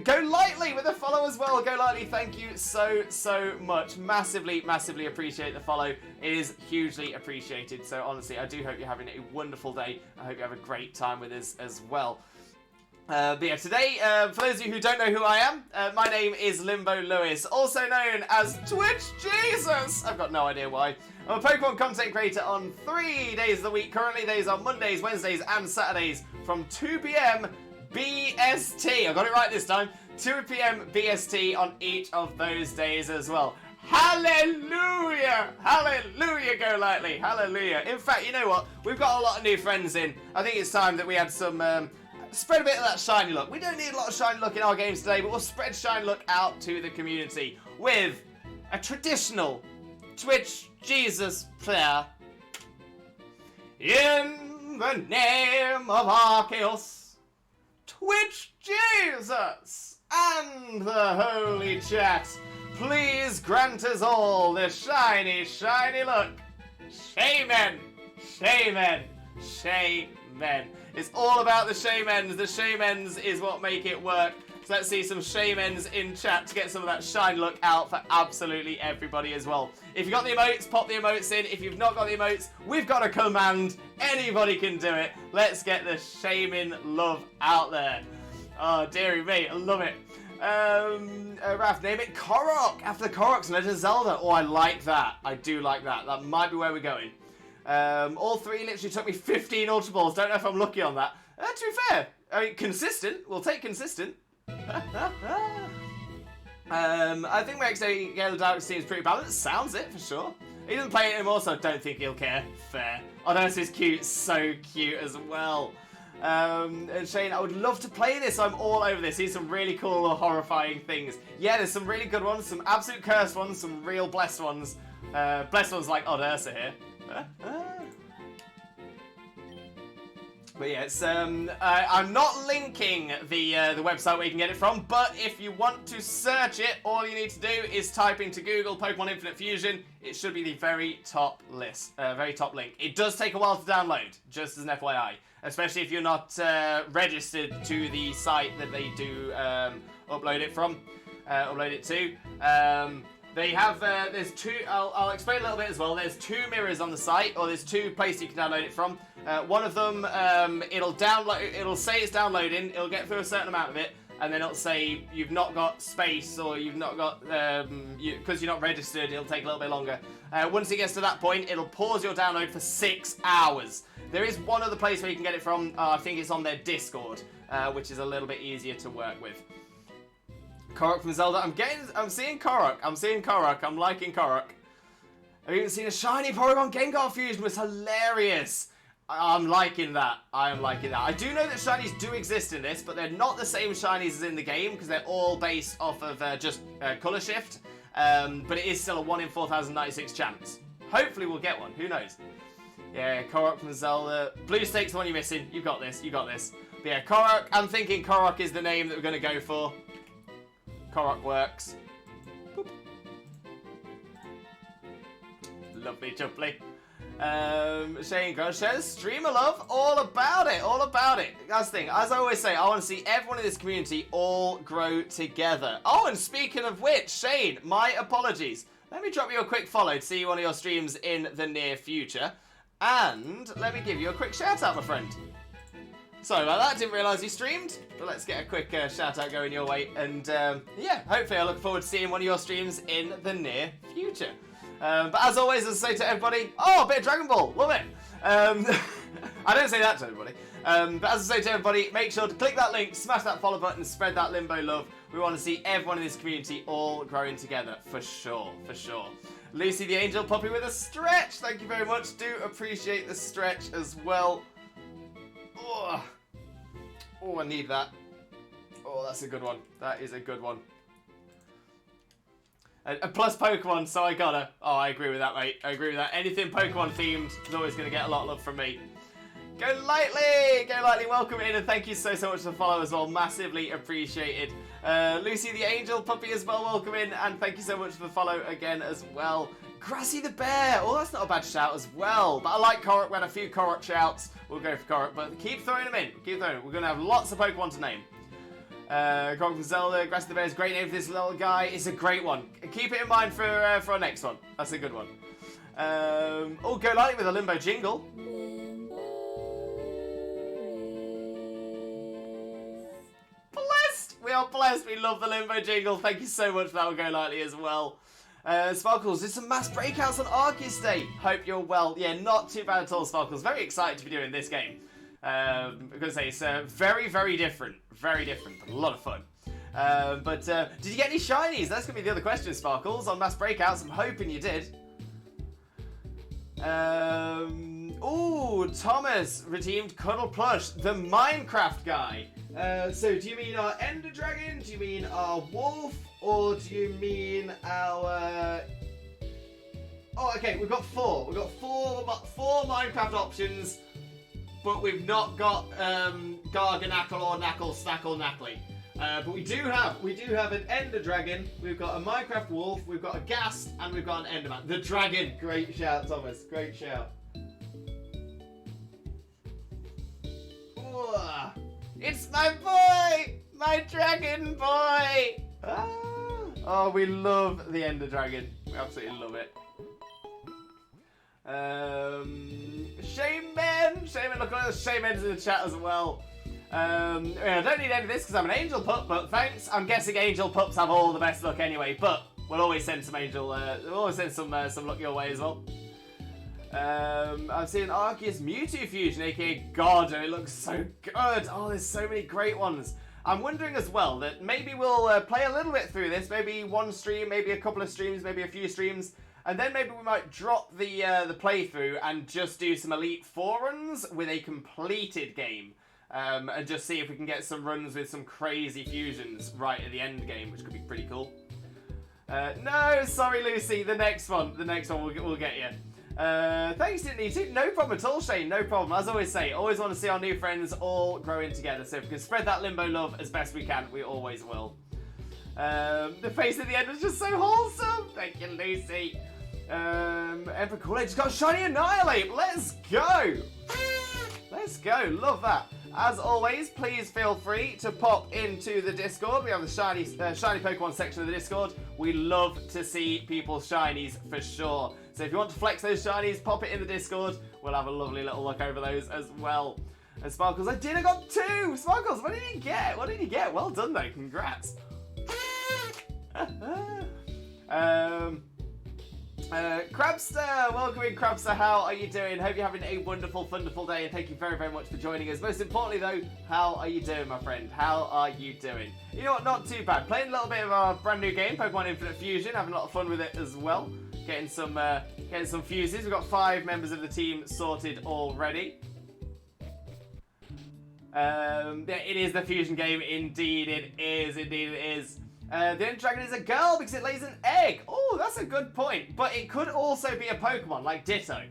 Go Lightly with a follow as well. Go Lightly, thank you so much. Massively appreciate the follow. It is hugely appreciated. So honestly, I do hope you're having a wonderful day. I hope you have a great time with us as well. But yeah, today, for those of you who don't know who I am, my name is Limbo Lewis, also known as Twitch Jesus. I've got no idea why. I'm a Pokemon content creator on 3 days of the week. Currently, these are Mondays, Wednesdays, and Saturdays from 2 p.m. BST. I got it right this time. 2 p.m. BST on each of those days as well. Hallelujah! Hallelujah, Go Lightly. Hallelujah. In fact, you know what? We've got a lot of new friends in. I think it's time that we had some... spread a bit of that shiny look. We don't need a lot of shiny look in our games today, but we'll spread shiny look out to the community with a traditional Twitch Jesus player. In the name of Arceus, Twitch Jesus, and the Holy Chat, please grant us all the shiny, shiny look. Shaman, shaman, shaman. It's all about the shamans. The shamans is what make it work. So let's see some shamans in chat to get some of that shine look out for absolutely everybody as well. If you've got the emotes, pop the emotes in. If you've not got the emotes, we've got a command. Anybody can do it. Let's get the shaman love out there. Oh, dearie me, I love it. Raph, name it Korok, after the Koroks, Legend of Zelda. Oh, I like that. I do like that. That might be where we're going. All three literally took me 15 Ultra Balls. Don't know if I'm lucky on that. To be fair, I mean, consistent. We'll take consistent. I think my XA Gale Dark seems pretty balanced. Sounds it, for sure. He doesn't play it anymore, so I don't think he'll care. Fair. Oh, no, this is cute. So cute as well. And Shane, I would love to play this. I'm all over this. Here's some really cool, horrifying things. Yeah, there's some really good ones. Some absolute cursed ones. Some real blessed ones. Blessed ones like Odd Ursa here. But yeah, it's I'm not linking the website where you can get it from, but if you want to search it, all you need to do is type into Google Pokemon Infinite Fusion. It should be the very top list, very top link. It does take a while to download, just as an FYI, especially if you're not registered to the site that they do upload it from, upload it to. They have, there's two, I'll explain a little bit as well. There's 2 mirrors on the site, or there's 2 places you can download it from. One of them, it'll say it's downloading, it'll get through a certain amount of it, and then it'll say you've not got space, or you've not got, because you're not registered, it'll take a little bit longer. Once it gets to that point, it'll pause your download for 6 hours. There is one other place where you can get it from, I think it's on their Discord, which is a little bit easier to work with. Korok from Zelda. I'm seeing Korok. I'm liking Korok. I've even seen a shiny Porygon Gengar fusion. It was hilarious. I'm liking that. I am liking that. I do know that shinies do exist in this, but they're not the same shinies as in the game because they're all based off of just color shift. But it is still a 1 in 4,096 chance. Hopefully we'll get one. Who knows? Yeah, Korok from Zelda. Blue Stake's the one you're missing. You got this. You got this. But yeah, Korok. I'm thinking Korok is the name that we're going to go for. Korok works. Boop. Lovely jubbly. Shane goes, share streamer love, all about it, all about it. That's the thing, as I always say, I want to see everyone in this community all grow together. Oh, and speaking of which, Shane, my apologies. Let me drop you a quick follow to see one of your streams in the near future. And let me give you a quick shout out, my friend. Sorry about that, didn't realise you streamed, but let's get a quick shout out going your way, and yeah, hopefully I look forward to seeing one of your streams in the near future. But as always, as I say to everybody, oh, a bit of Dragon Ball, love it! I don't say that to everybody, but as I say to everybody, make sure to click that link, smash that follow button, spread that Limbo love. We want to see everyone in this community all growing together, for sure, for sure. Lucy the Angel Puppy with a stretch, thank you very much, do appreciate the stretch as well. Oh, I need that. Oh, that's a good one. That is a good one. A plus Pokemon, so I gotta. Oh, I agree with that, mate. I agree with that. Anything Pokemon themed is always going to get a lot of love from me. Go Lightly! Go Lightly, welcome in, and thank you so much for the follow as well. Massively appreciated. Lucy the Angel Puppy as well, welcome in, and thank you so much for the follow again as well. Grassy the Bear. Oh, that's not a bad shout as well. But I like Korok. We had a few Korok shouts. We'll go for Korok, but keep throwing them in. Keep throwing them. We're going to have lots of Pokemon to name. Korok from Zelda. Grassy the Bear is a great name for this little guy. It's a great one. Keep it in mind for our next one. That's a good one. Oh, go lightly with a Limbo jingle. Blessed! We are blessed. We love the Limbo jingle. Thank you so much for that. We'll go lightly as well. Sparkles, did some mass breakouts on Arceus Day. Hope you're well. Yeah, not too bad at all, Sparkles. Very excited to be doing this game. I'm going to say it's very, very different. Very different, but a lot of fun. Did you get any shinies? That's going to be the other question, Sparkles, on mass breakouts. I'm hoping you did. Oh, Thomas redeemed Cuddle Plush, the Minecraft guy. So do you mean our Ender Dragon? Do you mean our Wolf? Or do you mean our... Oh, okay, we've got four. We've got four Minecraft options, but we've not got Garganackle or Knackle, Snackle, Knackly. But we do have an Ender Dragon, we've got a Minecraft Wolf, we've got a Ghast, and we've got an Enderman. The Dragon! Great shout, Thomas. Great shout. Ooh, it's my boy! My Dragon boy! Ah. Oh, we love the Ender Dragon. We absolutely love it. Shaman! Look at those Shamans in the chat as well. I don't need any of this because I'm an angel pup, but thanks. I'm guessing angel pups have all the best luck anyway, but we'll always send some we'll always send some luck your way as well. I've seen an Arceus Mewtwo fusion, aka God, and it looks so good. Oh, there's so many great ones. I'm wondering as well that maybe we'll play a little bit through this, maybe one stream, maybe a couple of streams, maybe a few streams, and then maybe we might drop the playthrough and just do some Elite Four runs with a completed game, and just see if we can get some runs with some crazy fusions right at the end game, which could be pretty cool. No, sorry Lucy, the next one we'll get you. Thanks, didn't need to. No problem at all, Shane. No problem. As I always say, always want to see our new friends all growing together. So if we can spread that Limbo love as best we can, we always will. The face at the end was just so wholesome. Thank you, Lucy. Emperor Kool-Aid just got shiny Annihilate. Let's go. Let's go. Love that. As always, please feel free to pop into the Discord. We have the shiny Pokemon section of the Discord. We love to see people's shinies for sure. So if you want to flex those shinies, pop it in the Discord. We'll have a lovely little look over those as well. And Sparkles, I got 2! Sparkles, what did you get? What did you get? Well done though, congrats. Crabster, welcome in Crabster, how are you doing? Hope you're having a wonderful, wonderful day, and thank you very, very much for joining us. Most importantly though, how are you doing, my friend? How are you doing? You know what, not too bad. Playing a little bit of our brand new game, Pokemon Infinite Fusion, having a lot of fun with it as well. Getting some fuses. We've got 5 members of the team sorted already. Yeah, it is the fusion game. Indeed it is. Indeed it is. The Ender Dragon is a girl because it lays an egg. Oh, that's a good point. But it could also be a Pokemon, like Ditto.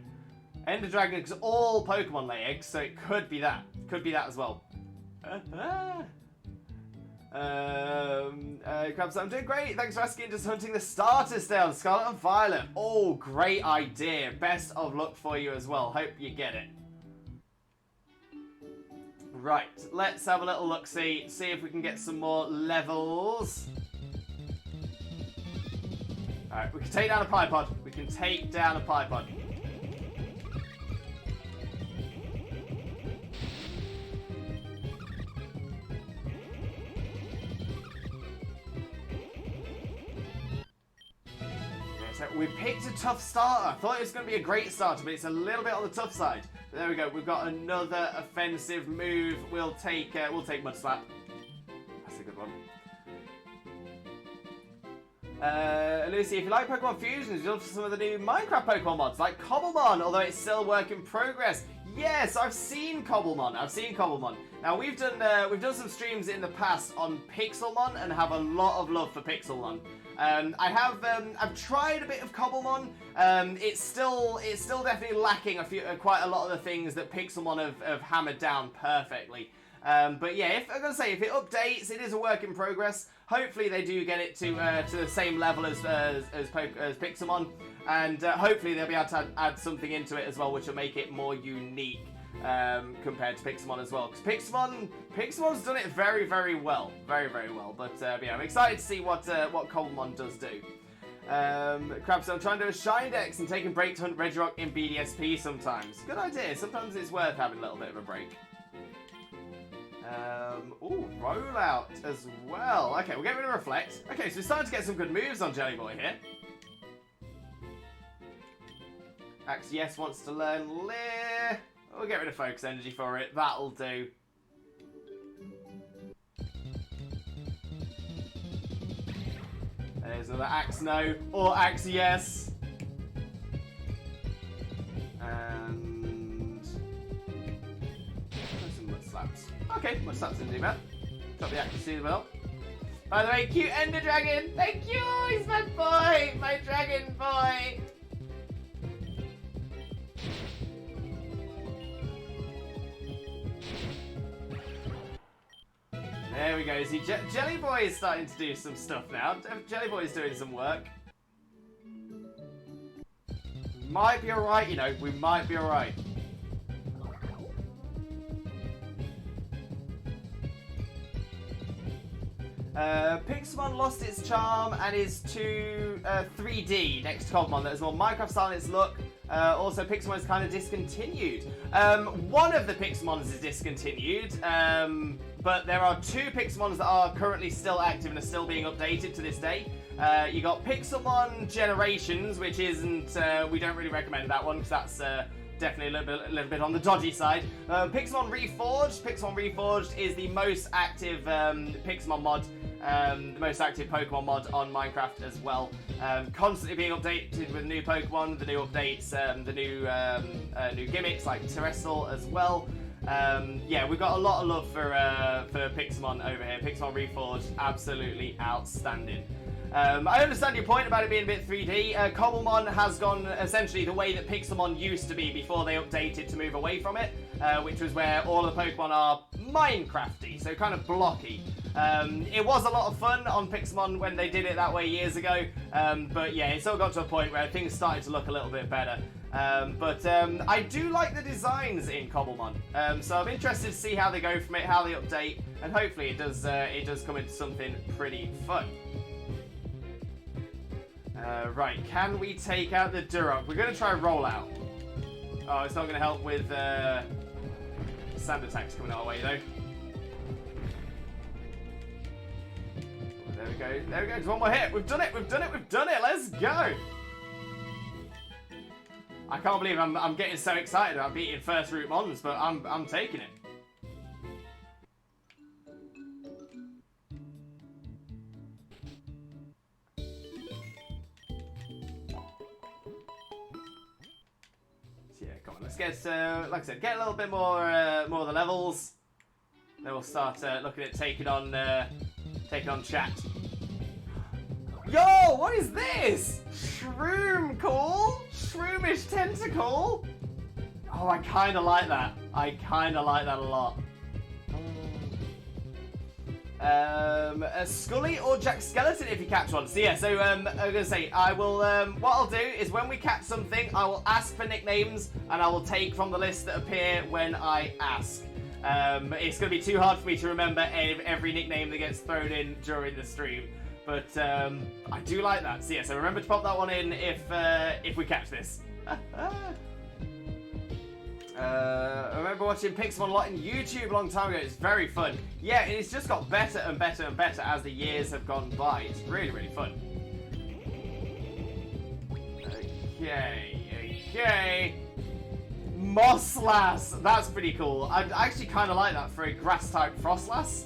Ender Dragon, because all Pokemon lay eggs, so it could be that. Could be that as well. Krabs, I'm doing great. Thanks for asking. Just hunting the starters today on Scarlet and Violet. Oh, great idea. Best of luck for you as well. Hope you get it. Right, let's have a little look-see. See if we can get some more levels. Alright, we can take down a Pipod. We can take down a Pipod. So we picked a tough starter. I thought it was going to be a great starter, but it's a little bit on the tough side. But there we go. We've got another offensive move. We'll take Mud Slap. That's a good one. Lucy, if you like Pokemon Fusions, you'll look for some of the new Minecraft Pokemon mods, like Cobblemon, although it's still work in progress. Yes, I've seen Cobblemon. Now we've done some streams in the past on Pixelmon and have a lot of love for Pixelmon. I've tried a bit of Cobblemon. It's still definitely lacking quite a lot of the things that Pixelmon have hammered down perfectly. But yeah, if I'm gonna say if it updates, it is a work in progress. Hopefully they do get it to the same level as Pixelmon, and hopefully they'll be able to add something into it as well, which will make it more unique compared to Pixelmon as well. Because Pixelmon's done it very, very well, very, very well. But yeah, I'm excited to see what Cobblemon does do. Crabstone, I'm trying to do a Shine Dex and taking break to hunt Regirock in BDSP sometimes. Good idea. Sometimes it's worth having a little bit of a break. Ooh, rollout as well. Okay, we'll get rid of Reflect. Okay, so we're starting to get some good moves on Jelly Boy here. Axe Yes wants to learn Leer. We'll get rid of Focus Energy for it. That'll do. There's another Axe No or Axe Yes. And some Mud Slaps. Okay, Mud Slaps didn't do bad. Drop the accuracy as well. By the way, cute Ender Dragon. Thank you. He's my boy, my dragon boy. There we go. See, Jelly Boy is starting to do some stuff now. Jelly Boy is doing some work. Might be alright, you know. We might be alright. Pixelmon lost its charm and is to 3D next to Cobblemon. There's more Minecraft style in its look. Also, Pixelmon is kind of discontinued. One of the Pixelmons is discontinued, but there are two Pixelmons that are currently still active and are still being updated to this day. You got Pixelmon Generations, which isn't, we don't really recommend that one because that's definitely a little bit on the dodgy side. Pixelmon Reforged. Pixelmon Reforged is the most active Pixelmon mod, the most active Pokemon mod on Minecraft as well. Constantly being updated with new Pokemon, the new updates, the new gimmicks like Terrestrial as well. Yeah, we've got a lot of love for Pixelmon over here. Pixelmon Reforged, absolutely outstanding. I understand your point about it being a bit 3D. Cobblemon has gone essentially the way that Pixelmon used to be before they updated to move away from it, which was where all the Pokemon are Minecrafty, so kind of blocky. It was a lot of fun on Pixelmon when they did it that way years ago, but yeah, it's all got to a point where things started to look a little bit better. But I do like the designs in Cobblemon, so I'm interested to see how they go from it, how they update, and hopefully it does come into something pretty fun. Right, can we take out the Durok? We're going to try Rollout. Oh, it's not going to help with sand attacks coming our way, though. There we go, there we go, there's one more hit. We've done it, we've done it, we've done it, let's go! I can't believe I'm getting so excited about beating first route mons, but I'm taking it. Yeah, come on, let's get, like I said, get a little bit more of the levels. Then we'll start looking at taking on chat. Yo, what is this? Shroom cool? Shroomish tentacle? Oh, I kind of like that. I kind of like that a lot. A Scully or Jack Skeleton if you catch one. So yeah, so I'm gonna say I will. What I'll do is when we catch something, I will ask for nicknames and I will take from the list that appear when I ask. It's gonna be too hard for me to remember every nickname that gets thrown in during the stream, but I do like that. So yeah, so remember to pop that one in if we catch this. I remember watching Pixelmon a lot in YouTube a long time ago. It's very fun. Yeah, and it's just got better and better and better as the years have gone by. It's really, really fun. Okay. Mosslas! That's pretty cool. I actually kind of like that for a grass-type Frostlass.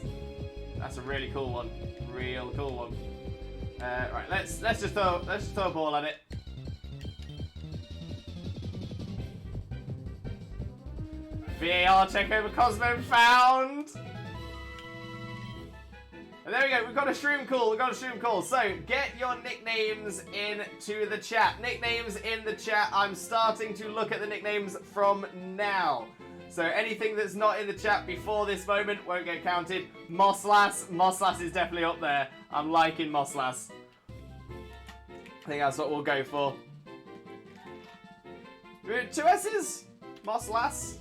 That's a really cool one. Real cool one. Right, let's just throw a ball at it. VAR check over Cosmo found! And there we go, we've got a Shroom Call, So, get your nicknames into the chat. Nicknames in the chat. I'm starting to look at the nicknames from now. So anything that's not in the chat before this moment won't get counted. Mosslas is definitely up there. I'm liking Mosslas. I think that's what we'll go for. Two S's? Mosslas.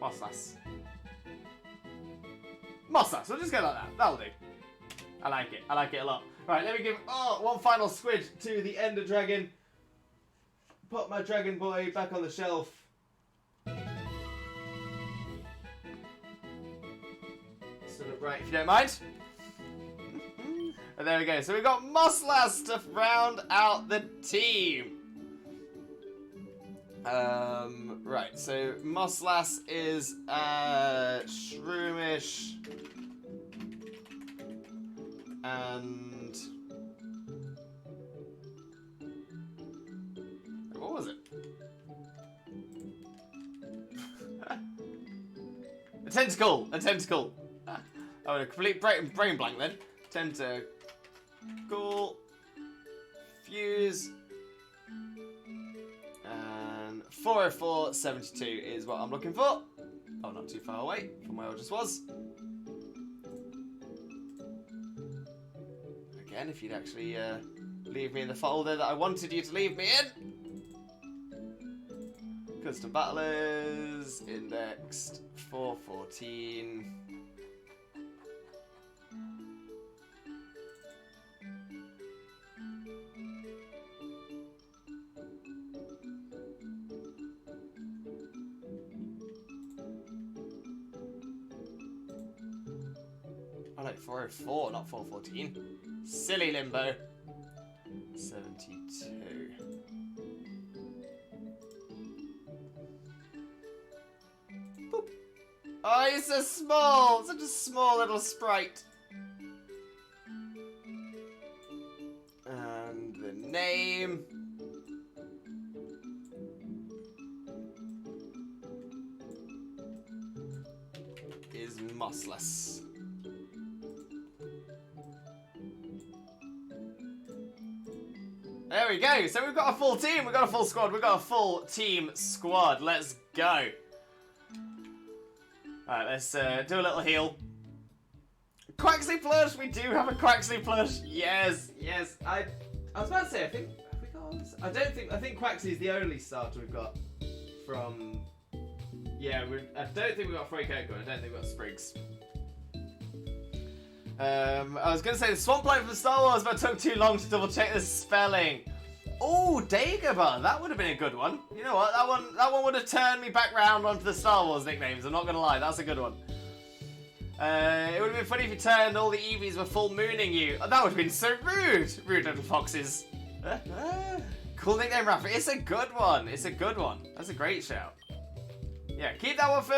Mosslas. Mosslas. We'll just go like that. That'll do. I like it. I like it a lot. Right, let me give one final squid to the Ender Dragon. Put my Dragon Boy back on the shelf. Sort of right, if you don't mind. And there we go. So we've got Mosslas to round out the team. Right, so Mosslas is Shroomish and what was it? A tentacle. Oh, a complete brain blank then. Tentacle, fuse. 404.72 is what I'm looking for. Oh, not too far away from where I just was. Again, if you'd actually leave me in the folder that I wanted you to leave me in. Custom battlers, indexed 414. Oh no, 404, not 414. Silly Limbo. 72. Boop. Oh, he's so small! Such a small little sprite. And the name. Is Mosslas. There we go. So we've got a full team. We've got a full squad. We've got a full team squad. Let's go. Alright, let's do a little heal. Quaxley plush. We do have a Quaxley plush. Yes, yes. I was about to say, I think, have we got all this? I think Quaxley's the only starter we've got from... Yeah, I don't think we've got Frey Coco. I don't think we've got Sprigs. I was going to say the Swamp Line from Star Wars, but it took too long to double check the spelling. Oh, Dagobah, that would have been a good one. You know what, that one would have turned me back round onto the Star Wars nicknames, I'm not going to lie, that's a good one. It would have been funny if you turned all the Eevees were full mooning you. Oh, that would have been so rude. Rude little foxes. Cool nickname, Rafa. It's a good one. It's a good one. That's a great shout. Yeah, keep that one for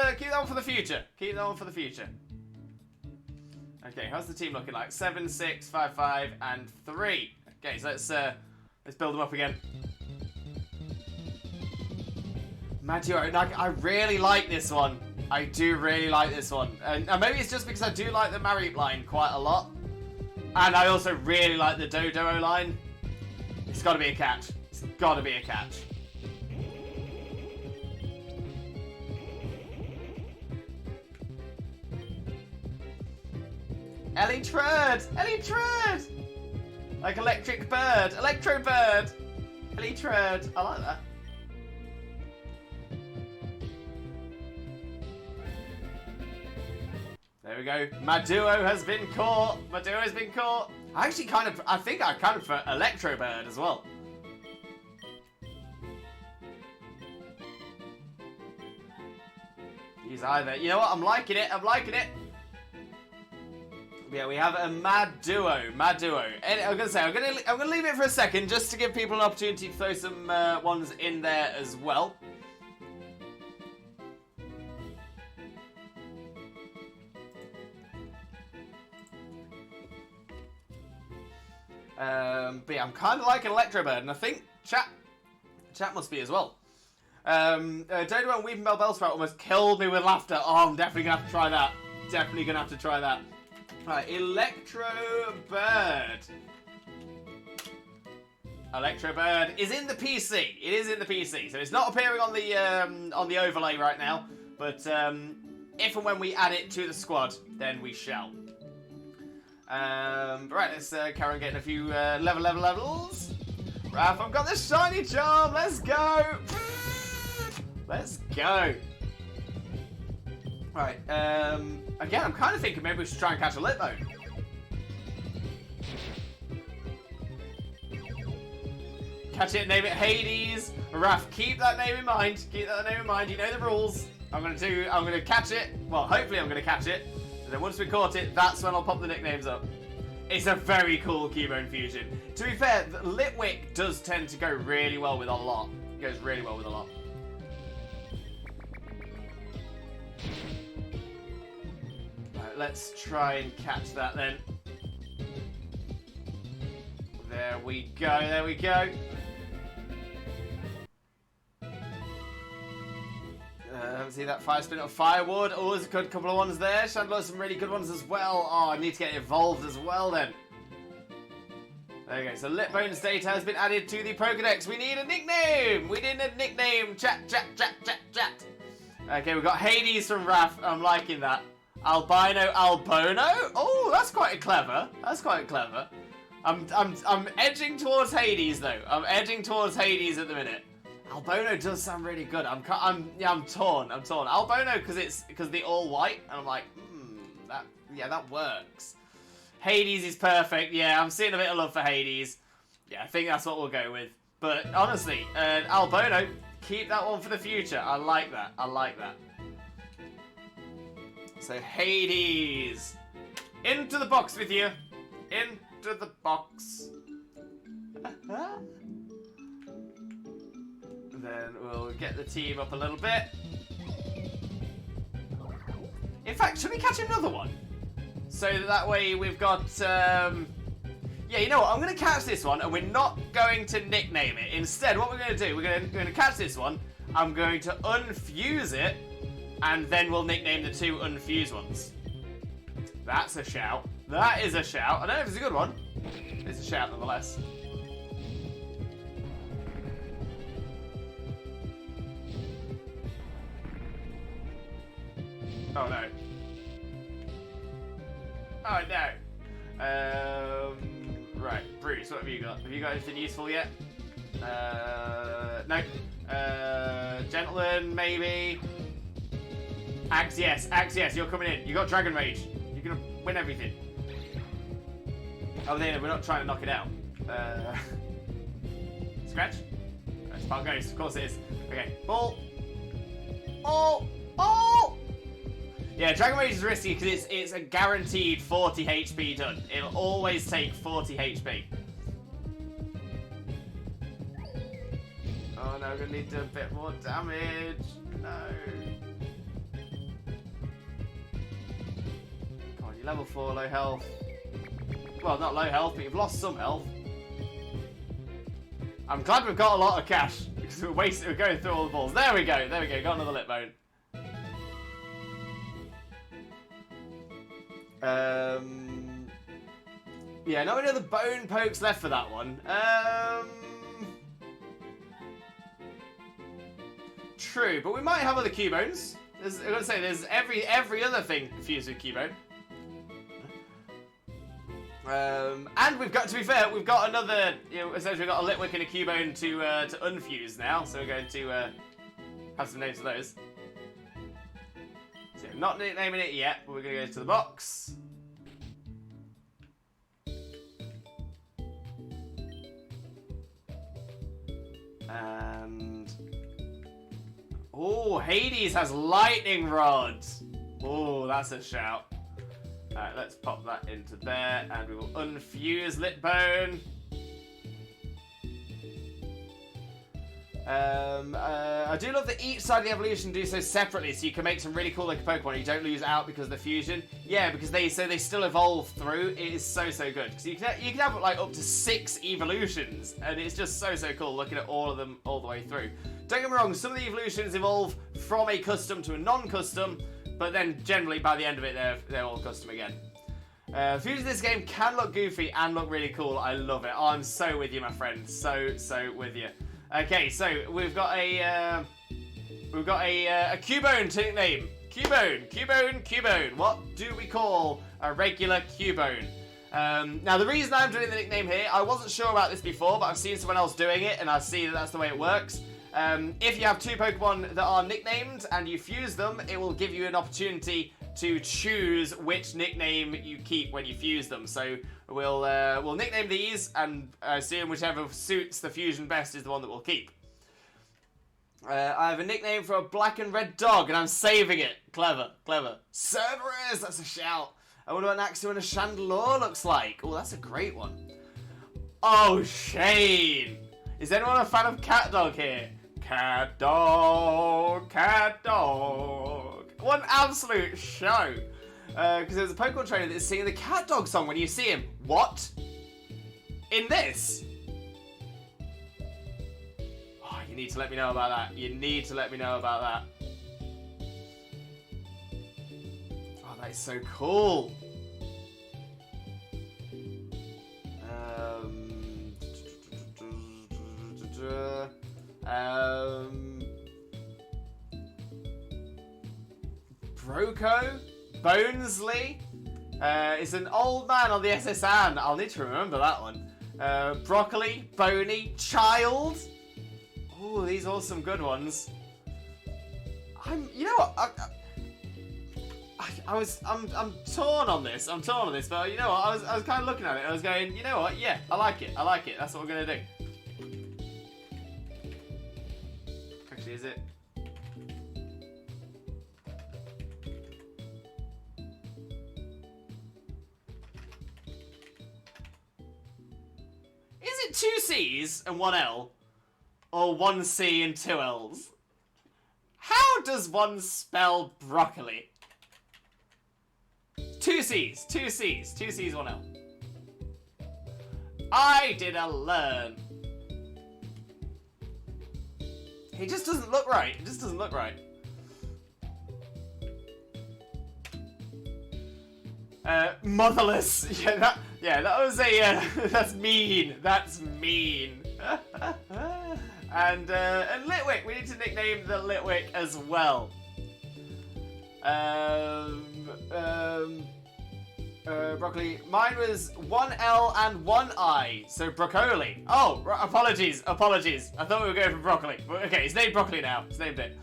the future. Keep that one for the future. Okay, how's the team looking like? 7, 6, 5, 5, and 3. Okay, so let's build them up again. Matteo, like, I really like this one. I do really like this one. And maybe it's just because I do like the Marip line quite a lot. And I also really like the Dodo line. It's got to be a catch. It's got to be a catch. Ellie Trud! Ellie Trud! Like electric bird. Electro bird! Ellie Trud. I like that. There we go. Maduo has been caught. Maduo has been caught. I think I kind of prefer Electro Bird as well. He's either. You know what? I'm liking it. I'm liking it. Yeah, we have a mad duo. And I'm gonna say I'm gonna leave it for a second just to give people an opportunity to throw some ones in there as well. But yeah, I'm kind of liking Electrobird, and I think chat must be as well. Dodo and Weeping Bell Bellsprout almost killed me with laughter. Oh, I'm definitely gonna have to try that. Definitely gonna have to try that. Right, Electrobird. Electrobird is in the PC. It is in the PC, so it's not appearing on the overlay right now. But if and when we add it to the squad, then we shall. Right, let's carry on getting a few levels. Raph, I've got the shiny charm. Let's go. Let's go. Right. Again, I'm kind of thinking maybe we should try and catch a Litbone. Catch it, name it Hades. Raph, keep that name in mind. Keep that name in mind. You know the rules. I'm gonna catch it. Well, hopefully I'm gonna catch it. And then once we caught it, that's when I'll pop the nicknames up. It's a very cool Cubone fusion. To be fair, Litwick does tend to go really well with a lot. It goes really well with a lot. Right, let's try and catch that then. There we go, there we go. See that fire spin of Firewood. Oh, there's a good couple of ones there. Chandler's some really good ones as well. Oh, I need to get evolved as well then. There you go. So Litbone's data has been added to the Pokedex. We need a nickname. We need a nickname. Chat. Okay, we've got Hades from Raph. I'm liking that. Albino Albono. Oh, that's quite clever. That's quite clever. I'm edging towards Hades though. I'm edging towards Hades at the minute. Albono does sound really good. I'm torn. Albono because the all white, and I'm like, that works. Hades is perfect. Yeah, I'm seeing a bit of love for Hades. Yeah, I think that's what we'll go with. But honestly, Albono, keep that one for the future. I like that. So Hades, into the box with you. Into the box. Then we'll get the team up a little bit. In fact, should we catch another one? So that way we've got, yeah, you know what? I'm going to catch this one, and we're not going to nickname it. Instead, what we're going to do, we're going to catch this one. I'm going to unfuse it, and then we'll nickname the two unfused ones. That's a shout. That is a shout. I don't know if it's a good one. It's a shout nonetheless. Oh no. Oh no. Right, Bruce, what have you got? Have you got anything useful yet? No. Gentleman, maybe. Axe, yes, you're coming in. You got Dragon Rage. You're gonna win everything. Oh, no, we're not trying to knock it out. Scratch? That's part Ghost, of course it is. Okay, ball. Oh! Yeah, Dragon Rage is risky because it's a guaranteed 40 HP done. It'll always take 40 HP. Oh no, we're gonna need a bit more damage. No. Come on, you're level 4, low health. Well, not low health, but you've lost some health. I'm glad we've got a lot of cash because we're going through all the balls. There we go, got another lip bone. Yeah, not many other bone pokes left for that one. True, but we might have other Cubones. I'm gonna say there's every other thing fused with Cubone. And we've got, to be fair, we've got another, essentially we've got a Litwick and a Cubone to unfuse now, so we're going to have some names for those. So not naming it yet, but we're going to go to the box. And... oh, Hades has lightning rods. Oh, that's a shout. Alright, let's pop that into there, and we will unfuse Litbone. I do love that each side of the evolution do so separately, so you can make some really cool looking Pokemon. You don't lose out because of the fusion. Yeah, because they still evolve through. It is so good because you can have like up to 6 evolutions, and it's just so cool looking at all of them all the way through. Don't get me wrong, some of the evolutions evolve from a custom to a non-custom, but then generally by the end of it they're all custom again. Fusion in this game can look goofy and look really cool. I love it. Oh, I'm so with you, my friend. So with you. Okay, so we've got a Cubone to nickname. Cubone. What do we call a regular Cubone? Now, the reason I'm doing the nickname here, I wasn't sure about this before, but I've seen someone else doing it, and I see that that's the way it works. If you have two Pokemon that are nicknamed and you fuse them, it will give you an opportunity to choose which nickname you keep when you fuse them. So we'll nickname these, and assume whichever suits the fusion best is the one that we'll keep. I have a nickname for a black and red dog, and I'm saving it. Clever. Cerberus, that's a shout. I wonder what an Axew and a Chandelure looks like. Oh, that's a great one. Oh, Shane. Is anyone a fan of Cat Dog here? Cat Dog. What an absolute show. Because there's a Pokemon trainer that's singing the Cat Dog song when you see him. What? In this? Oh, you need to let me know about that. Oh, that is so cool. Broco? Bonesley? It's an old man on the SSN. I'll need to remember that one. Broccoli? Boney? Child? Oh, these are some good ones. You know what? I'm torn on this. But you know what? I was kind of looking at it. I was going, you know what? Yeah, I like it. That's what we're gonna do. Actually, is it? Is it 2 C's and 1 L? Or 1 C and 2 L's? How does one spell broccoli? 2 C's, 1 L. I didn't learn. It just doesn't look right. Motherless. Yeah, that was a. That's mean. And Litwick. We need to nickname the Litwick as well. Broccoli. Mine was 1 L and 1 I, so broccoli. Oh, apologies. I thought we were going for broccoli. Okay, it's named broccoli now. It's named it.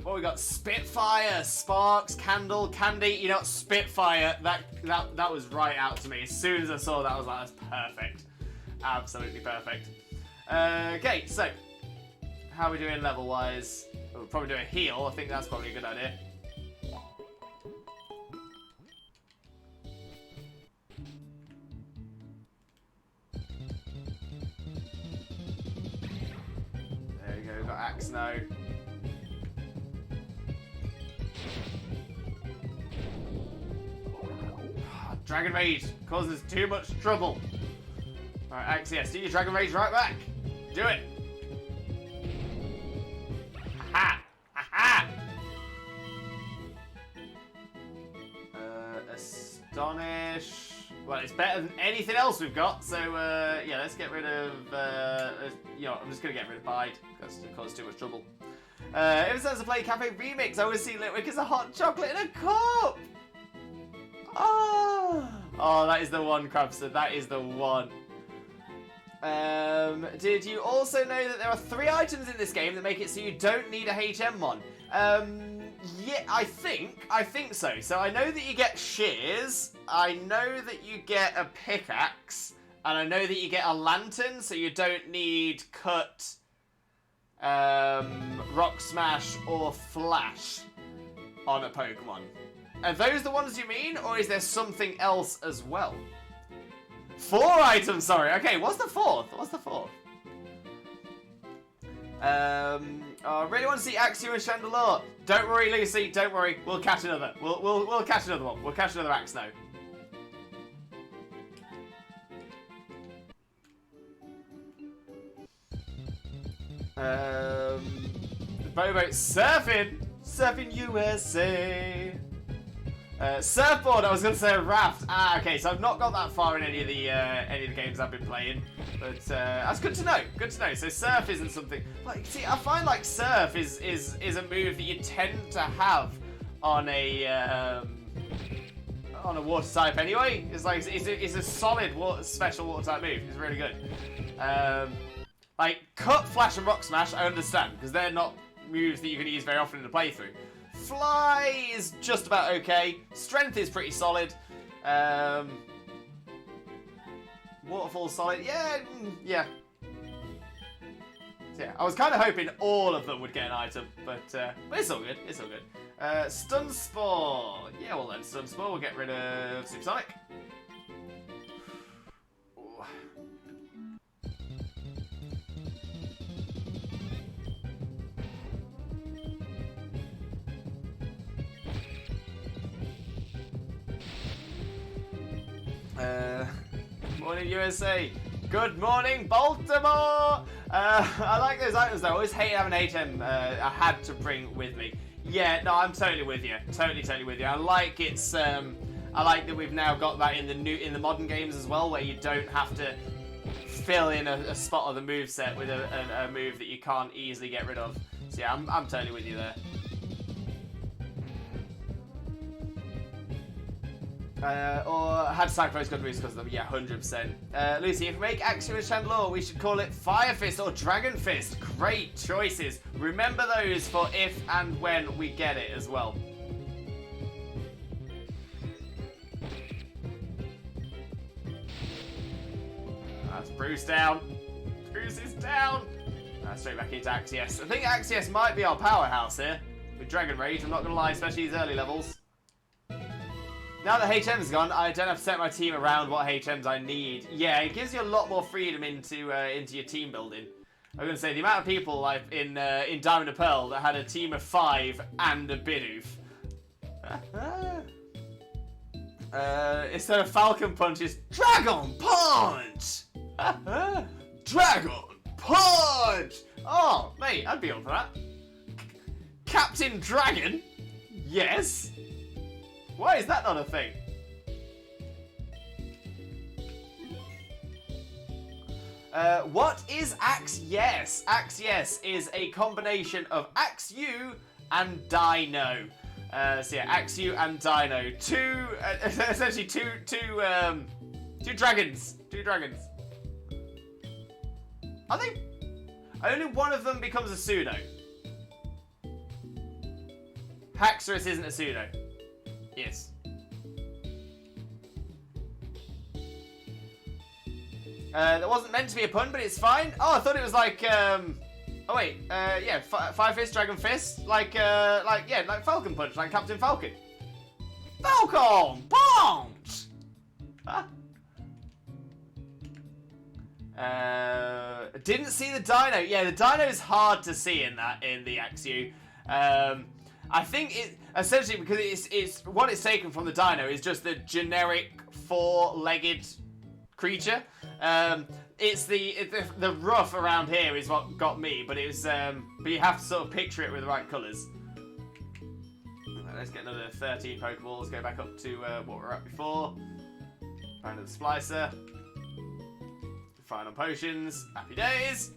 What we got? Spitfire, Sparks, Candle, Candy. You know what? Spitfire. That was right out to me. As soon as I saw that, I was like, that's perfect. Absolutely perfect. Okay, so how are we doing level-wise? We'll probably do a heal. I think that's probably a good idea. There we go, we've got Axe now. Dragon Rage causes too much trouble. Alright, Axe, yes, do your Dragon Rage right back. Do it. Aha! Aha! Astonish. Well, it's better than anything else we've got, so yeah, let's get rid of, you know, I'm just going to get rid of Bide, because it causes too much trouble. If it says to play Cafe Remix, I always see Litwick as a hot chocolate in a cup! Oh, that is the one, Crabster, that is the one. Did you also know that there are 3 items in this game that make it so you don't need a HM mon? Yeah, I think so. So I know that you get shears, I know that you get a pickaxe, and I know that you get a lantern, so you don't need cut, rock smash, or flash on a Pokemon. Are those the ones you mean, or is there something else as well? 4 items, sorry. Okay, what's the 4th? I really want to see Axew and Chandelure. Don't worry, Lucy. Don't worry. We'll catch another. We'll catch another one. We'll catch another Axe now. Bobo surfing USA. Surfboard, I was going to say a raft. Ah, okay, so I've not got that far in any of the games I've been playing. But that's good to know. Good to know. So surf isn't something... Like, see, I find like surf is a move that you tend to have on a water type anyway. It's like it's a solid special water type move. It's really good. Like cut, flash, and rock smash, I understand because they're not moves that you can use very often in a playthrough. Fly is just about okay. Strength is pretty solid. Waterfall solid. Yeah. So yeah, I was kind of hoping all of them would get an item, but it's all good. It's all good. Stun Spore. Yeah, well then, Stun Spore. We'll get rid of Supersonic. Ooh. Morning USA. Good morning Baltimore. I like those items though. I always hate having HM. I had to bring with me. Yeah, no, I'm totally with you. Totally with you. I like it's. I like that we've now got that in the modern games as well, where you don't have to fill in a spot of the move set with a move that you can't easily get rid of. So yeah, I'm totally with you there. Or had sacrifice got boost because of them. Yeah, 100%. Lucy, if we make Axiom and Chandler, we should call it Fire Fist or Dragon Fist. Great choices. Remember those for if and when we get it as well. That's Bruce down. Bruce is down. Straight back into Axios. I think Axios might be our powerhouse here with Dragon Rage. I'm not going to lie, especially these early levels. Now that HM's gone, I don't have to set my team around what HMs I need. Yeah, it gives you a lot more freedom into your team building. I'm going to say, the amount of people like in Diamond and Pearl that had a team of 5 and a Bidoof. Instead of Falcon Punch, it's Dragon Punch! Dragon Punch! Oh, mate, I'd be up for that. Captain Dragon? Yes. Why is that not a thing? What is Axe Yes? Axe Yes is a combination of Axe U and Dino. So yeah, Axe U and Dino. Essentially two dragons. Two dragons. I think only one of them becomes a pseudo. Haxorus isn't a pseudo. Yes. That wasn't meant to be a pun, but it's fine. Oh, I thought it was like, oh wait, yeah, Fire Fist, Dragon Fist, like Falcon Punch, like Captain Falcon. Falcon Punch! Didn't see the Dino. Yeah, the Dino is hard to see in the Axu. I think it essentially because it's what it's taken from the Dino is just the generic 4-legged creature. It's the rough around here is what got me, but it was but you have to sort of picture it with the right colours. Let's get another 13 Pokeballs. Go back up to what we were at before. Find the Splicer. Final potions. Happy days.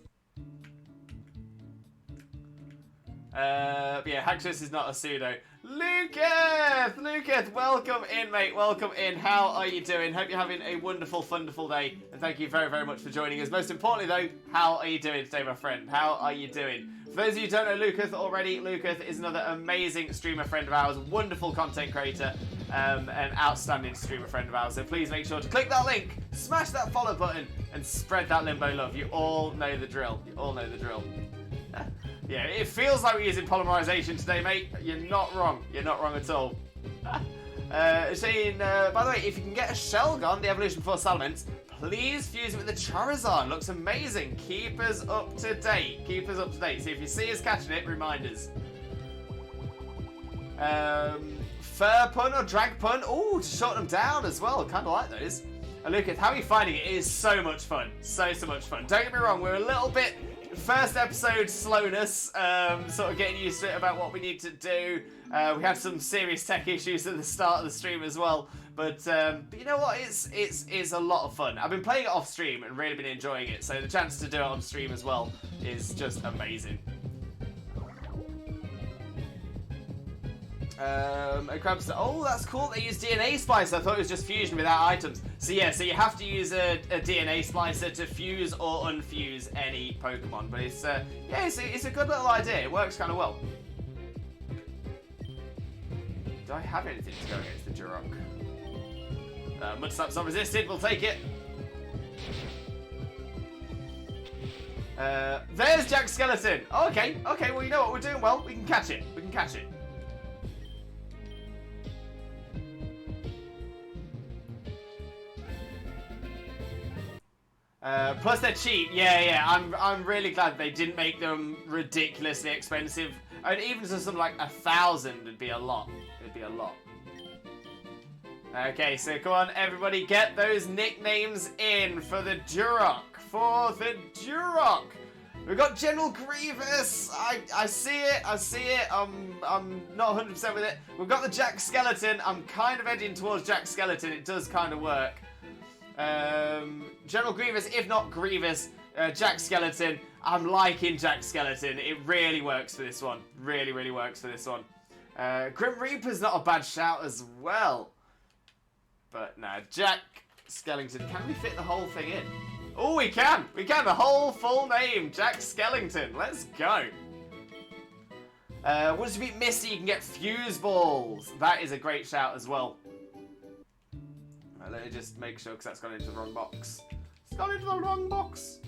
But yeah, Haxorus is not a pseudo. Lucas, welcome in, mate. Welcome in. How are you doing? Hope you're having a wonderful, wonderful day. And thank you very, very much for joining us. Most importantly, though, how are you doing today, my friend? How are you doing? For those of you who don't know Lucas already, Lucas is another amazing streamer friend of ours, wonderful content creator, an outstanding streamer friend of ours. So please make sure to click that link, smash that follow button, and spread that Limbo love. You all know the drill. You all know the drill. Yeah, it feels like we're using polymerization today, mate. You're not wrong. You're not wrong at all. Saying, by the way, if you can get a Shelgon, the evolution before Salamence, please fuse it with the Charizard. Looks amazing. Keep us up to date. Keep us up to date. So if you see us catching it, remind us. Fur pun or drag pun? Oh, to short them down as well. Kind of like those. And Lucas, how are you finding it? It is so much fun. So much fun. Don't get me wrong, we're a little bit first episode slowness, sort of getting used to it about what we need to do. We had some serious tech issues at the start of the stream as well, but you know what? It's a lot of fun. I've been playing it off stream and really been enjoying it, so the chance to do it on stream as well is just amazing. A crab's. Oh, that's cool. They use DNA splice. I thought it was just fusion without items. So yeah, so you have to use a DNA splicer to fuse or unfuse any Pokemon. But it's yeah, it's a good little idea. It works kind of well. Do I have anything to go against the Jurok? Mud Slap's not resisted. We'll take it. There's Jack Skeleton. Oh, okay. Okay. Well, you know what? We're doing well. We can catch it. We can catch it. Plus they're cheap. Yeah. I'm really glad they didn't make them ridiculously expensive. And even to something like 1,000 would be a lot. It'd be a lot. Okay, so come on, everybody, get those nicknames in for the Jurok. For the Jurok. We've got General Grievous. I see it. I'm not 100% with it. We've got the Jack Skeleton. I'm kind of edging towards Jack Skeleton. It does kind of work. General Grievous, if not Grievous, Jack Skeleton. I'm liking Jack Skeleton. It really works for this one. Really works for this one. Grim Reaper's not a bad shout as well. But no, Jack Skellington. Can we fit the whole thing in? Oh, we can. We can. The whole full name, Jack Skellington. Let's go. Once you beat Misty, you can get Fuse Balls. That is a great shout as well. Let me just make sure, because that's gone into the wrong box. It's gone into the wrong box.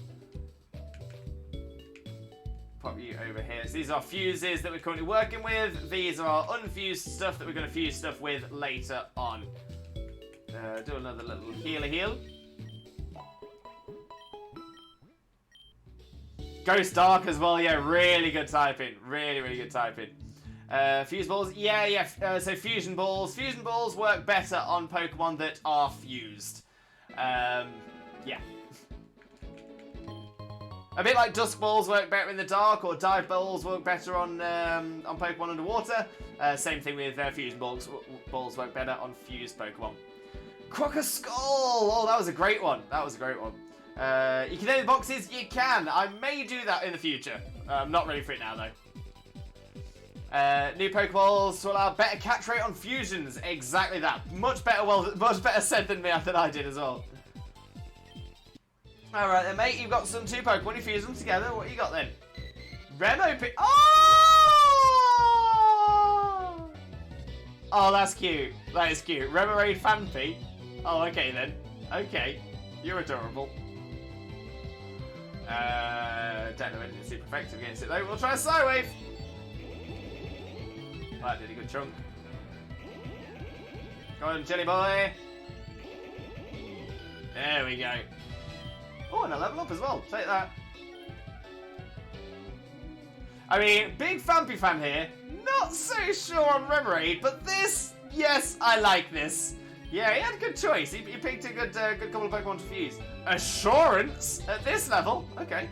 Pop you over here. So these are fuses that we're currently working with. These are unfused stuff that we're going to fuse stuff with later on. Do another little heal. Ghost Dark as well, yeah, really good typing. Really good typing. Fuse balls, yeah. So fusion balls. Fusion balls work better on Pokemon that are fused. Yeah. A bit like Dusk balls work better in the dark, or Dive balls work better on Pokemon underwater. Same thing with fusion balls. Balls work better on fused Pokemon. Crocker Skull! Oh, that was a great one. You can edit boxes? You can. I may do that in the future. I'm not ready for it now, though. New Pokeballs to allow better catch rate on fusions. Exactly that. Much better said than I did as well. Alright then, mate. You've got some 2 Pokemon. You fuse them together. What you got then? Remo P... Oh! Oh, that's cute. That is cute. Remoraid Fanpy. Oh, okay then. Okay. You're adorable. Don't know anything super effective against it though. We'll try a Psywave. That did a good chunk. Go on, Jelly Boy. There we go. Oh, and a level up as well. Take that. I mean, big Fampy fan here. Not so sure on Remoraid, but this, yes, I like this. Yeah, he had a good choice. He picked a good couple of Pokemon to fuse. Assurance at this level. Okay.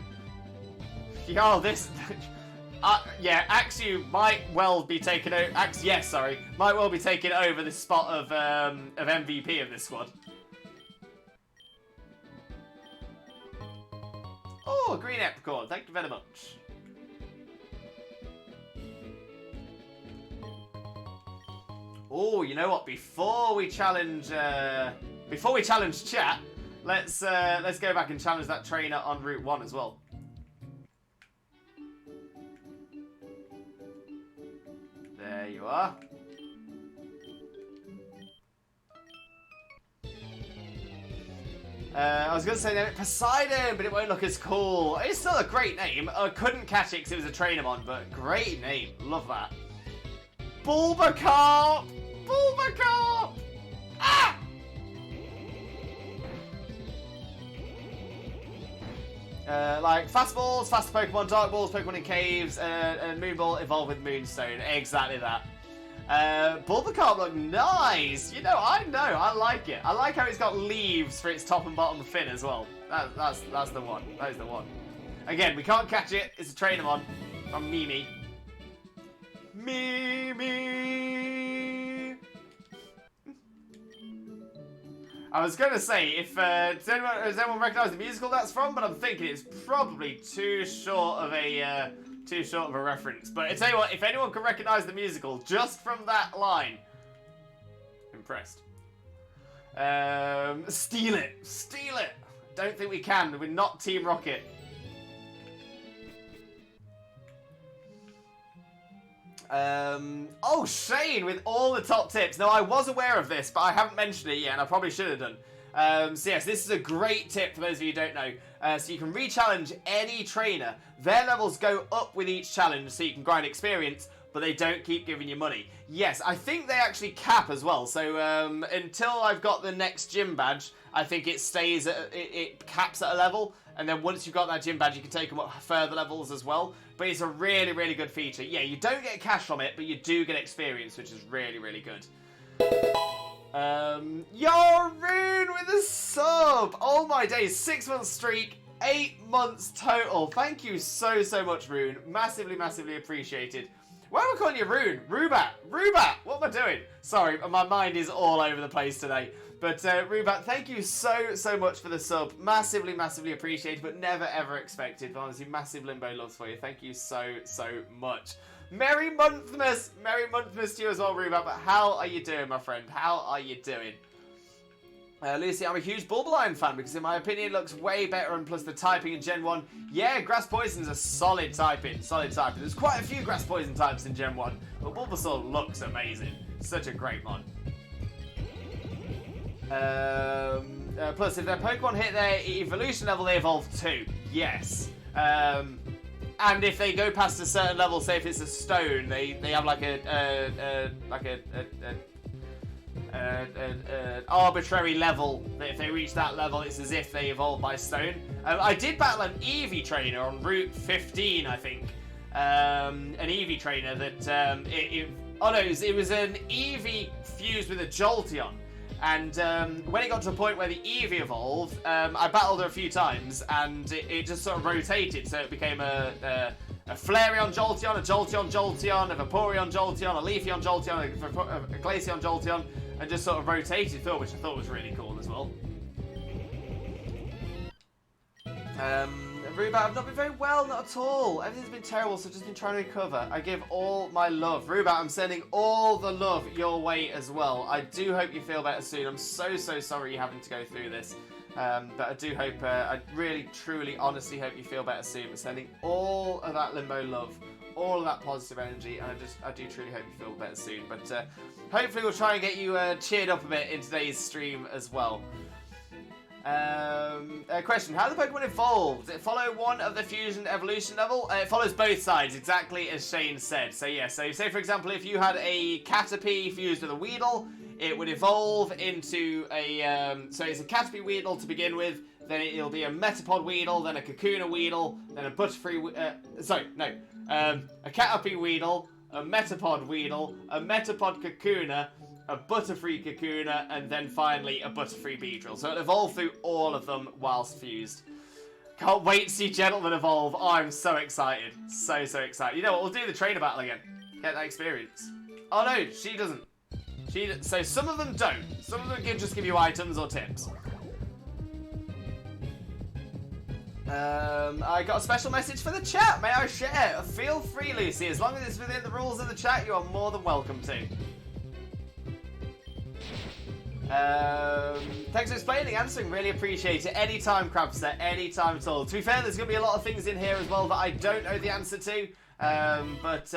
Yo, this. Yeah, Axew might well be taking over. Might well be taking over the spot of MVP of this squad. Oh, green Epicorn. Thank you very much. Oh, you know what? Before we challenge chat, let's go back and challenge that trainer on Route 1 as well. There you are. I was going to say name it Poseidon, but it won't look as cool. It's still a great name. I couldn't catch it because it was a Trainamon, but great name. Love that. Bulbacarp! Bulbacarp! Ah! Like fast balls, faster Pokemon, dark balls, Pokemon in caves, and Moon Ball evolve with Moonstone. Exactly that. Bulbacarp look nice. You know, I like it. I like how it's got leaves for its top and bottom fin as well. That's the one. That is the one. Again, we can't catch it. It's a Trainamon from Mimi. Mimi. I was going to say, if does anyone recognise the musical that's from? But I'm thinking it's probably too short of a reference. But I tell you what, if anyone can recognise the musical just from that line, impressed. Steal it, steal it. Don't think we can. We're not Team Rocket. Oh, Shane with all the top tips. Now, I was aware of this, but I haven't mentioned it yet, and I probably should have done. So yes, this is a great tip for those of you who don't know. So you can re-challenge any trainer. Their levels go up with each challenge, so you can grind experience, but they don't keep giving you money. Yes, I think they actually cap as well. So until I've got the next gym badge, I think it stays at, it caps at a level. And then once you've got that gym badge, you can take them up further levels as well. But it's a really, really good feature. Yeah, you don't get cash from it, but you do get experience, which is really, really good. Yo, Rune with a sub! Oh my days, 6 month streak, 8 months total. Thank you so, so much, Rune. Massively, massively appreciated. Why am I calling you Rune? Rubat! Rubat! What am I doing? Sorry, my mind is all over the place today. But Rubat, thank you so, so much for the sub. Massively, massively appreciated, but never, ever expected. But honestly, massive Limbo loves for you. Thank you so, so much. Merry Monthmas! Merry Monthmas to you as well, Rubat. But how are you doing, my friend? How are you doing? Lucy, I'm a huge Bulbaline fan because in my opinion it looks way better, and plus the typing in Gen 1. Yeah, Grass Poison's a solid typing, solid typing. There's quite a few Grass Poison types in Gen 1, but Bulbasaur looks amazing. Such a great mod. Plus, if their Pokemon hit their evolution level, they evolve too. Yes. And if they go past a certain level, say if it's a stone, they have like an arbitrary level. If they reach that level, it's as if they evolve by stone. I did battle an Eevee trainer on Route 15, I think. An Eevee trainer that it was an Eevee fused with a Jolteon. And when it got to a point where the Eevee evolved, I battled her a few times, and it just sort of rotated. So it became a Flareon Jolteon, a Jolteon Jolteon, a Vaporeon Jolteon, a Leafeon Jolteon, a Glaceon Jolteon, and just sort of rotated through, which I thought was really cool as well. Rubat, I've not been very well, not at all. Everything's been terrible, so I've just been trying to recover. I give all my love. Rubat, I'm sending all the love your way as well. I do hope you feel better soon. I'm so, so sorry you're having to go through this. But I do hope, I really, truly, honestly hope you feel better soon. I'm sending all of that Limbo love, all of that positive energy, and I do truly hope you feel better soon. But hopefully we'll try and get you cheered up a bit in today's stream as well. Question, how do the Pokemon evolve? Does it follow one of the fusion evolution level? It follows both sides, exactly as Shane said. So yeah, so say for example if you had a Caterpie fused with a Weedle, it would evolve into a, so it's a Caterpie Weedle to begin with, then it'll be a Metapod Weedle, then a Kakuna Weedle, then a Butterfree, a Caterpie Weedle, a Metapod Weedle, a Metapod Kakuna, a Butterfree Kakuna, and then finally a Butterfree Beedrill. So it'll evolve through all of them whilst fused. Can't wait to see Gentleman evolve. Oh, I'm so excited. So, so excited. You know what, we'll do the trainer battle again. Get that experience. Oh no, she doesn't. So some of them don't. Some of them can just give you items or tips. I got a special message for the chat. May I share? Feel free, Lucy. As long as it's within the rules of the chat, you are more than welcome to. Thanks for explaining, answering, really appreciate it. Anytime, Crabster, anytime at all. To be fair, there's going to be a lot of things in here as well that I don't know the answer to. But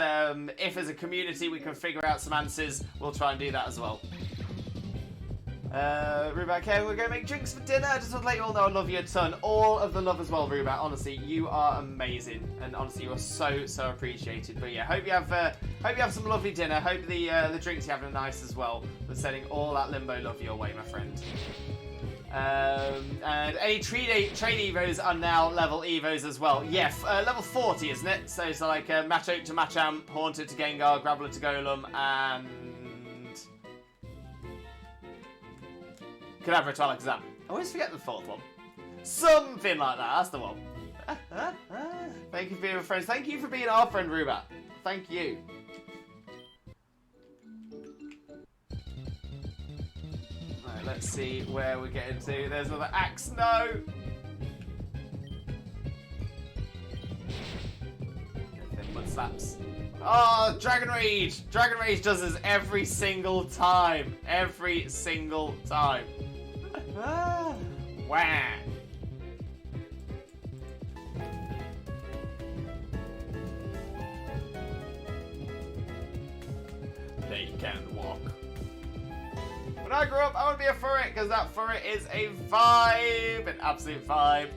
if as a community we can figure out some answers, we'll try and do that as well. Rubat, okay, we're going to make drinks for dinner. I just want to let you all know I love you a ton. All of the love as well, Rubat. Honestly, you are amazing, and honestly, you are so, so appreciated. But yeah, hope you have some lovely dinner. Hope the drinks you're having are nice as well. We're sending all that Limbo love your way, my friend. And any trade Evos are now level Evos as well. Yeah, level 40, isn't it? So it's like Machoke to Machamp, Haunted to Gengar, Graveler to Golem, and Kadabra to Alakazam. I always forget the fourth one. Something like that, that's the one. Thank you for being a friend. Thank you for being our friend, Rubat. Thank you. Right, let's see where we're getting to. There's another axe. No! Mud slaps. Oh, Dragon Rage! Dragon Rage does this every single time. Every single time. Wah! They can walk. When I grew up, I would be a furret because that furret is a vibe, an absolute vibe.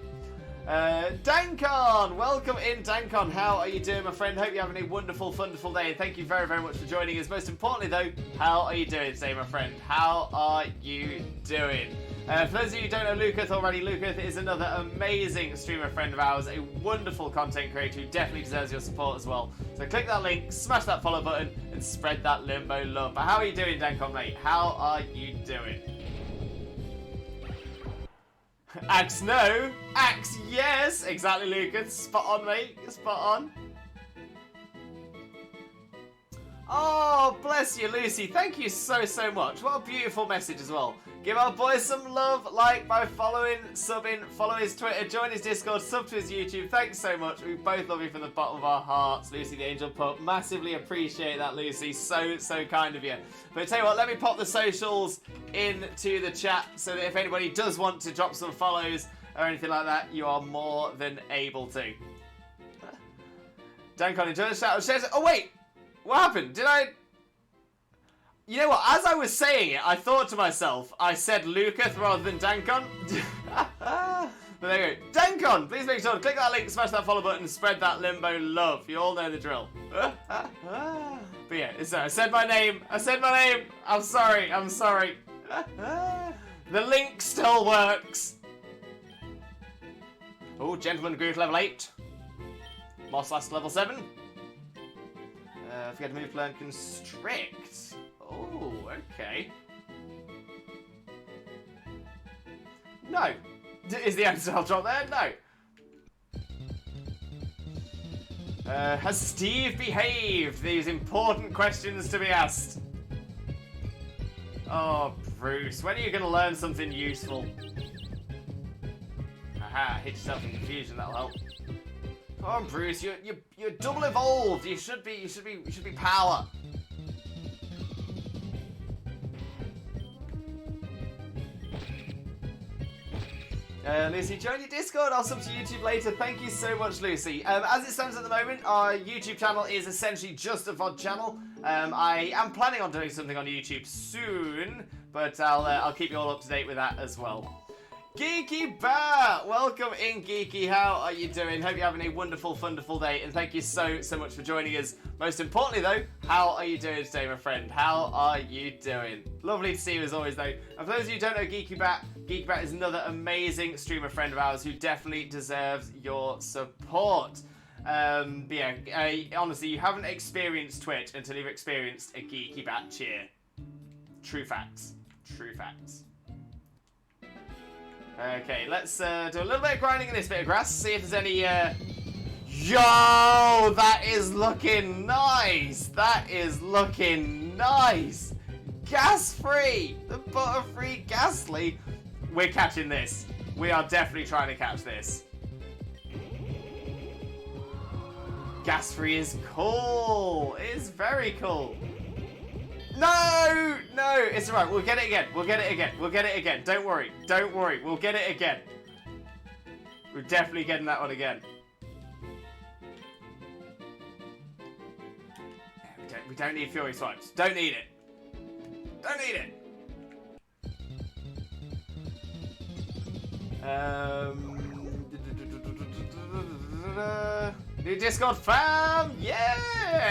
Dankon, welcome in, Dankon. How are you doing, my friend? Hope you're having a wonderful, wonderful day. And thank you very, very much for joining us. Most importantly, though, how are you doing today, my friend? How are you doing? For those of you who don't know Lucas already, Lucas is another amazing streamer friend of ours, a wonderful content creator who definitely deserves your support as well. So click that link, smash that follow button, and spread that Limbo love. But how are you doing, Dankon, mate? How are you doing? Axe no, axe yes, exactly, Lucas. Spot on, mate. Spot on. Oh, bless you, Lucy. Thank you so, so much. What a beautiful message as well. Give our boy some love, like by following, subbing, follow his Twitter, join his Discord, sub to his YouTube. Thanks so much. We both love you from the bottom of our hearts, Lucy the Angel Pup. Massively appreciate that, Lucy. So, so kind of you. But tell you what, let me pop the socials into the chat so that if anybody does want to drop some follows or anything like that, you are more than able to. Dankon, enjoy the shout. Oh, wait. What happened? Did I... You know what? As I was saying it, I thought to myself, I said Lucas rather than Dankon. But there you go. Dankon, please make sure to click that link, smash that follow button, and spread that Limbo love. You all know the drill. But yeah, I said my name. I said my name. I'm sorry. I'm sorry. The link still works. Oh, Gentleman Groot level 8. Moss Last level 7. Forget to move, learn, constrict. Oh, okay. No. Is the answer I'll drop there? No. Has Steve behaved? These important questions to be asked. Oh, Bruce, when are you going to learn something useful? Aha, hit yourself in confusion, that'll help. Come on, Bruce, you're double evolved. You should be power. Lucy, join your Discord. I'll sub to YouTube later. Thank you so much, Lucy. As it stands at the moment, our YouTube channel is essentially just a VOD channel. I am planning on doing something on YouTube soon, but I'll keep you all up to date with that as well. Geeky Bear! Welcome in, Geeky. How are you doing? Hope you're having a wonderful, wonderful day, and thank you so, so much for joining us. Most importantly, though, how are you doing today, my friend? How are you doing? Lovely to see you as always, though. And for those of you who don't know Geeky Bat is another amazing streamer friend of ours who definitely deserves your support. But yeah, honestly, you haven't experienced Twitch until you've experienced a Geeky Bat cheer. True facts. True facts. Okay, let's do a little bit of grinding in this bit of grass, see if there's any, Yo! That is looking nice! That is looking nice! Gas-free! The butter-free Ghastly! We're catching this. We are definitely trying to catch this. Gas-free is cool! It's very cool! No! No! It's alright, we'll get it again. We'll get it again. We'll get it again. Don't worry. Don't worry. We'll get it again. We're definitely getting that one again. We don't need Fury Swipes. Don't need it. Don't need it. New Discord fam! Yeah!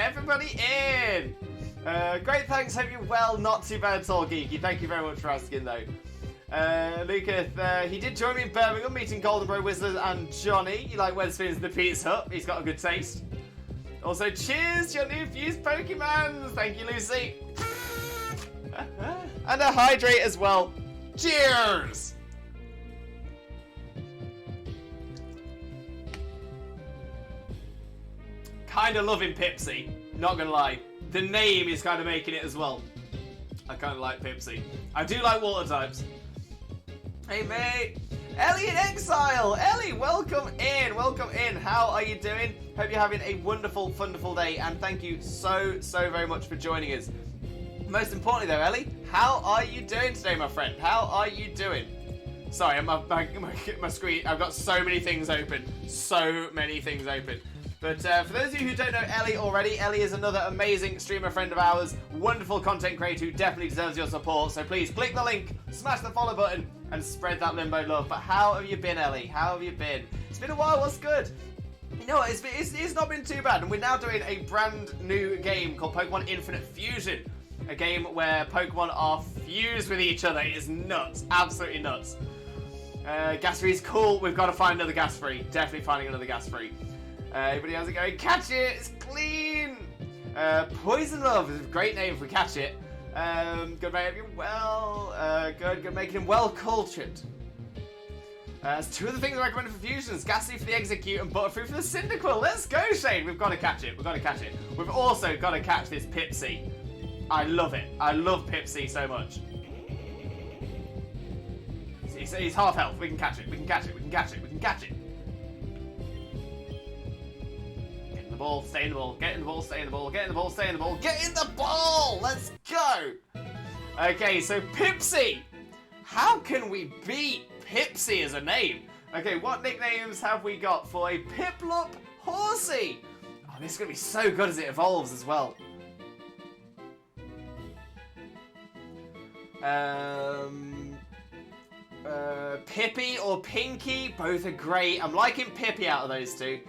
Everybody in! Great, thanks. Hope you're well. Not too bad at all, Geeky. Thank you very much for asking, though. Lucas, he did join me in Birmingham, meeting Golden Bro Whistler and Johnny. You like Weatherspoons the Pizza Hut? He's got a good taste. Also, cheers, your new fused Pokemon. Thank you, Lucy. And a hydrate as well. Cheers! kind of loving Pipsy. Not gonna lie. The name is kind of making it as well. I kind of like Pipsy. I do like water types. Hey, mate. Ellie in Exile. Ellie, welcome in. Welcome in. How are you doing? Hope you're having a wonderful, wonderful day. And thank you so very much for joining us. Most importantly, though, Ellie, how are you doing today, my friend? How are you doing? Sorry, my screen, I've got so many things open. So many things open. But for those of you who don't know Ellie already, Ellie is another amazing streamer friend of ours, wonderful content creator who definitely deserves your support. So please click the link, smash the follow button, and spread that Limbo love. But how have you been, Ellie? How have you been? It's been a while, what's good? You know what, it's not been too bad, and we're now doing a brand new game called Pokemon Infinite Fusion. A game where Pokemon are fused with each other. It is nuts, absolutely nuts. Gas-free is cool, we've got to find another gas-free. Definitely finding another gas-free. Everybody, how's it going? Catch it! It's clean! Poison Love is a great name for Catch It. Good, mate. You're well. Good. Making him well cultured. There's two of the things I recommend for fusions: Ghastly for the Execute and Butterfree for the Cyndaquil. Let's go, Shane! We've got to catch it. We've got to catch it. We've also got to catch this Pipsy. I love it. I love Pipsy so much. He's half health. We can catch it. We can catch it. We can catch it. We can catch it. Get in the ball. Stay in the ball. Get in the ball. Stay in the ball. Get in the ball. Stay in the ball. Get in the ball! Let's go! Okay, so Pipsy. How can we beat Pipsy as a name? Okay, what nicknames have we got for a Piplup Horsey? Oh, this is going to be so good as it evolves as well. Pippi or Pinky, both are great. I'm liking Pippi out of those two.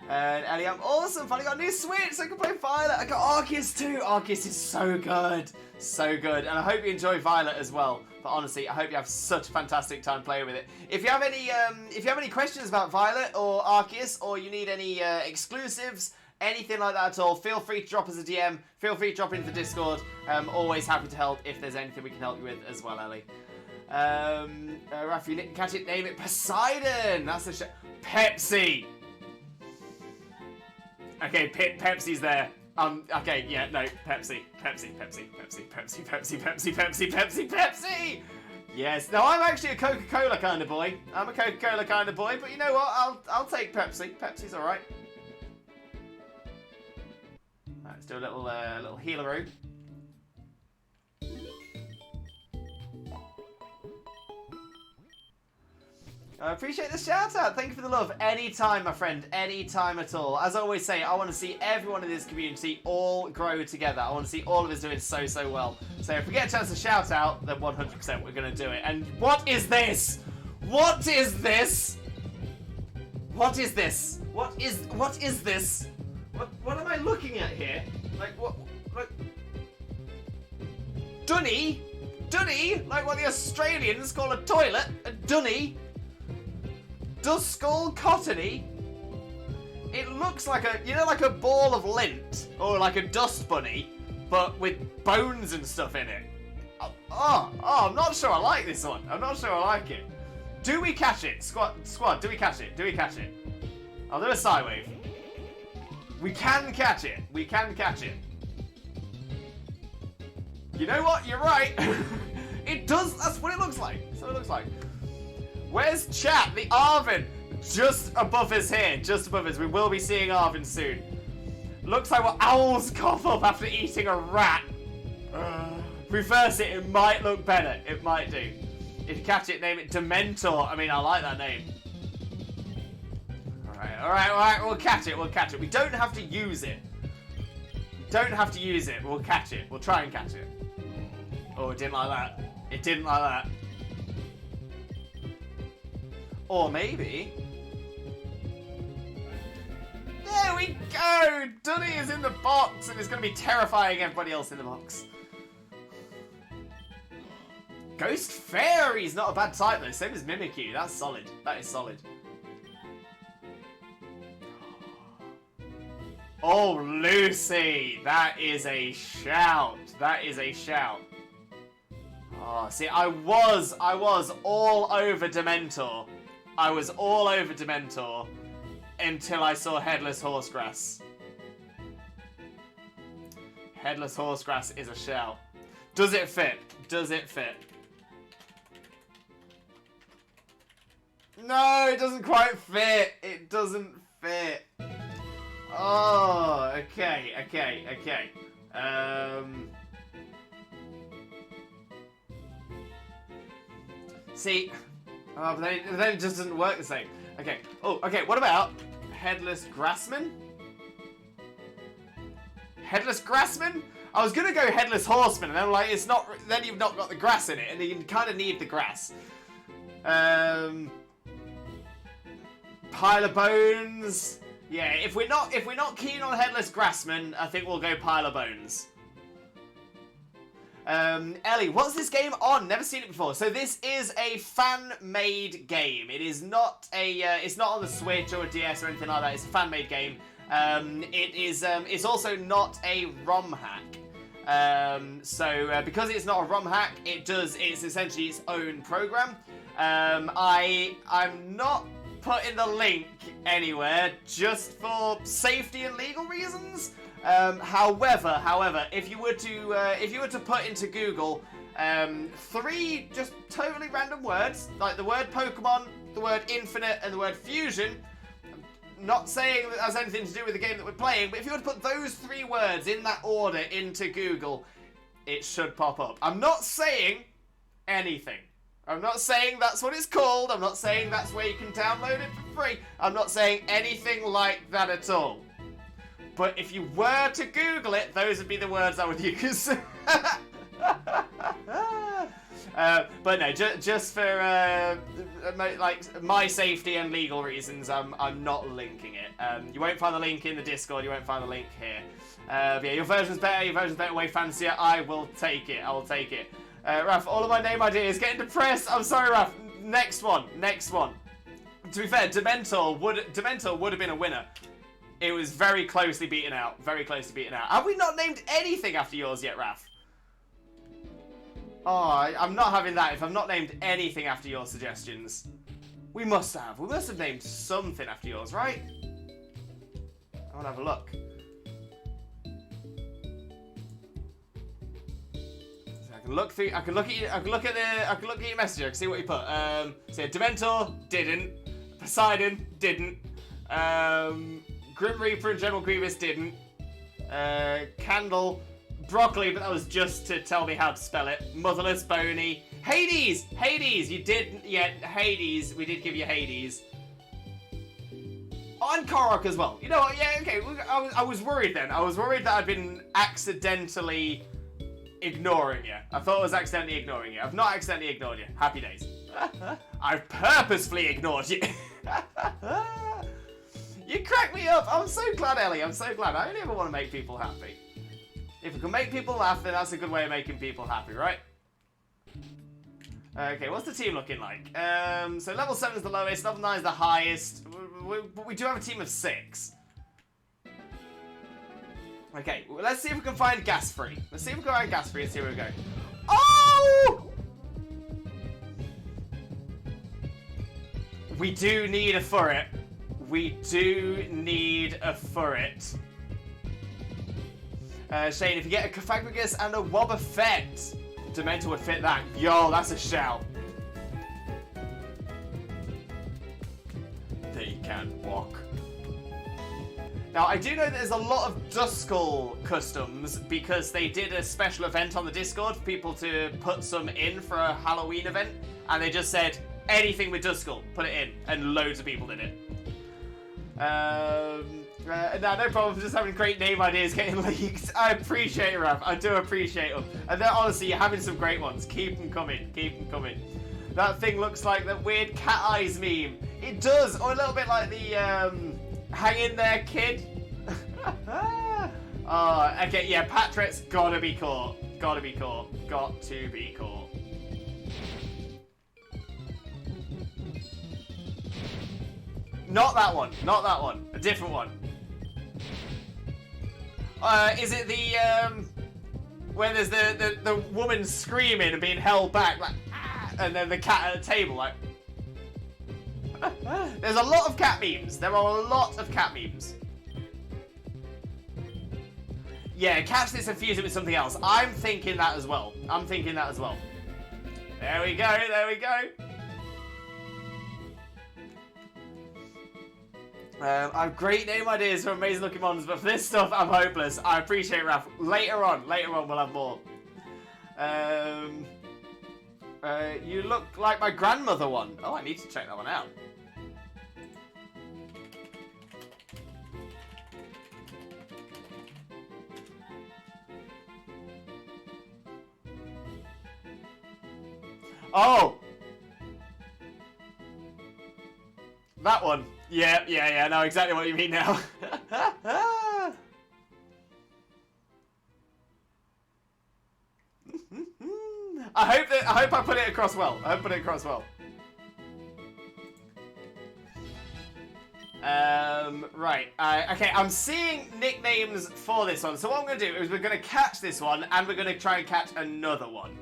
And Ellie, I'm awesome. Finally got a new Switch so I can play Violet. I got Arceus too. Arceus is so good. So good. And I hope you enjoy Violet as well. But honestly, I hope you have such a fantastic time playing with it. If you have any questions about Violet or Arceus, or you need any exclusives, anything like that at all, feel free to drop us a DM. Feel free to drop into the Discord. I'm always happy to help if there's anything we can help you with as well, Ellie. Raph, you didn't catch it, name it Poseidon. That's the Pepsi. Okay, Pepsi's there. Okay, yeah, no, Pepsi. Yes, no, I'm actually a Coca-Cola kind of boy. I'm a Coca-Cola kind of boy, but you know what? I'll take Pepsi. Pepsi's all right. Let's do a little healeroo. I appreciate the shout out. Thank you for the love. Anytime, my friend. Anytime at all. As I always say, I want to see everyone in this community all grow together. I want to see all of us doing so well. So if we get a chance to shout out, then 100% we're going to do it. And what is this? What is this? What is this? What is this? What am I looking at here? Like what? Like dunny? Dunny? Like what the Australians call a toilet? A dunny? Duskull Cottony? It looks like like a ball of lint, or like a dust bunny, but with bones and stuff in it. I'm not sure I like this one. I'm not sure I like it. Do we catch it? Squad, do we catch it? Do we catch it? I'll do a Psywave. We can catch it. We can catch it. You know what? You're right. It does. That's what it looks like. That's what it looks like. Where's chat? The Arvin. Just above us here. Just above us. We will be seeing Arvin soon. Looks like what owls cough up after eating a rat. Reverse it. It might look better. It might do. If you catch it, name it Dementor. I mean, I like that name. Alright. We'll catch it. We'll catch it. We don't have to use it. We don't have to use it. We'll catch it. We'll try and catch it. Oh, it didn't like that. It didn't like that. Or maybe... There we go! Dunny is in the box and is going to be terrifying everybody else in the box. Ghost Fairy's not a bad type though, same as Mimikyu. That's solid. That is solid. Oh, Lucy! That is a shout. That is a shout. Oh, see, I was all over Dementor. I was all over Dementor until I saw Headless Horsegrass. Headless horsegrass is a shell. Does it fit? Does it fit? No, it doesn't quite fit. It doesn't fit. Oh, okay. See, but then it just doesn't work the same. Okay. Oh, okay. What about headless grassman? Headless grassman? I was gonna go headless horseman, and then I'm like, it's not. Then you've not got the grass in it, and you kind of need the grass. Pile of bones. Yeah, if we're not keen on headless grassman, I think we'll go pile of bones. Ellie, what's this game on? Never seen it before. So this is a fan-made game. It is not a. It's not on the Switch or a DS or anything like that. It's a fan-made game. It is. It's also not a ROM hack. Because it's not a ROM hack, it's essentially its own program. I'm not putting the link anywhere just for safety and legal reasons. However, if you were to put into Google 3 just totally random words, like the word Pokemon, the word Infinite, and the word Fusion. Not saying that has anything to do with the game that we're playing, but if you were to put those 3 words in that order into Google, it should pop up. I'm not saying anything. I'm not saying that's what it's called. I'm not saying that's where you can download it for free. I'm not saying anything like that at all. But if you were to Google it, those would be the words I would use. But no, just for my safety and legal reasons, I'm not linking it. You won't find the link in the Discord. You won't find the link here. But yeah, your version's better. Your version's better, way fancier. I will take it. I will take it. Raph, all of my name ideas getting depressed. I'm sorry, Raph. Next one. To be fair, Dementor would have been a winner. It was very closely beaten out. Have we not named anything after yours yet, Raph? Oh, I'm not having that if I've not named anything after your suggestions. We must have. We must have named something after yours, right? I want to have a look. So I can look through. I can look at your messenger. I can see what you put. So Dementor didn't. Poseidon didn't. Grim Reaper and General Grievous didn't. Candle. Broccoli, but that was just to tell me how to spell it. Motherless, Bony. Hades! You did, yeah, Hades. We did give you Hades. Oh, and Korok as well. You know what, yeah, okay. I was worried then. I was worried that I'd been accidentally ignoring you. I thought I was accidentally ignoring you. I've not accidentally ignored you. Happy days. I've purposefully ignored you. You crack me up. I'm so glad, Ellie. I'm so glad. I only ever want to make people happy. If we can make people laugh, then that's a good way of making people happy, right? Okay, what's the team looking like? So level 7 is the lowest, level 9 is the highest. We do have a team of 6. Okay, well, let's see if we can find gas free. Let's see if we can find gas free and see where we go. Oh! We do need a furret. We do need a furret. Shane, if you get a Cofagrigus and a Wobbuffet, Dementor would fit that. Yo, that's a shout. They can't walk. Now, I do know that there's a lot of Duskull customs because they did a special event on the Discord for people to put some in for a Halloween event, and they just said, anything with Duskull, put it in, and loads of people did it. No problem, just having great name ideas getting leaked. I appreciate it, Raph. I do appreciate them. And then, honestly, you're having some great ones. Keep them coming. That thing looks like that weird cat eyes meme. It does, or a little bit like the, hang in there, kid. Oh, okay, yeah, Patret's gotta be caught. Got to be caught. Not that one. A different one. Is it the, when there's the woman screaming and being held back, like, ah, and then the cat at the table, like... There's a lot of cat memes. There are a lot of cat memes. Yeah, catch this and fuse it with something else. I'm thinking that as well. I'm thinking that as well. There we go, there we go. I have great name ideas for amazing looking models, but for this stuff, I'm hopeless. I appreciate Raph. Later on we'll have more. You look like my grandmother one. Oh, I need to check that one out. Oh! That one. Yeah, I know exactly what you mean now. I hope I put it across well. Right. Okay, I'm seeing nicknames for this one. So what I'm going to do is we're going to catch this one and we're going to try and catch another one.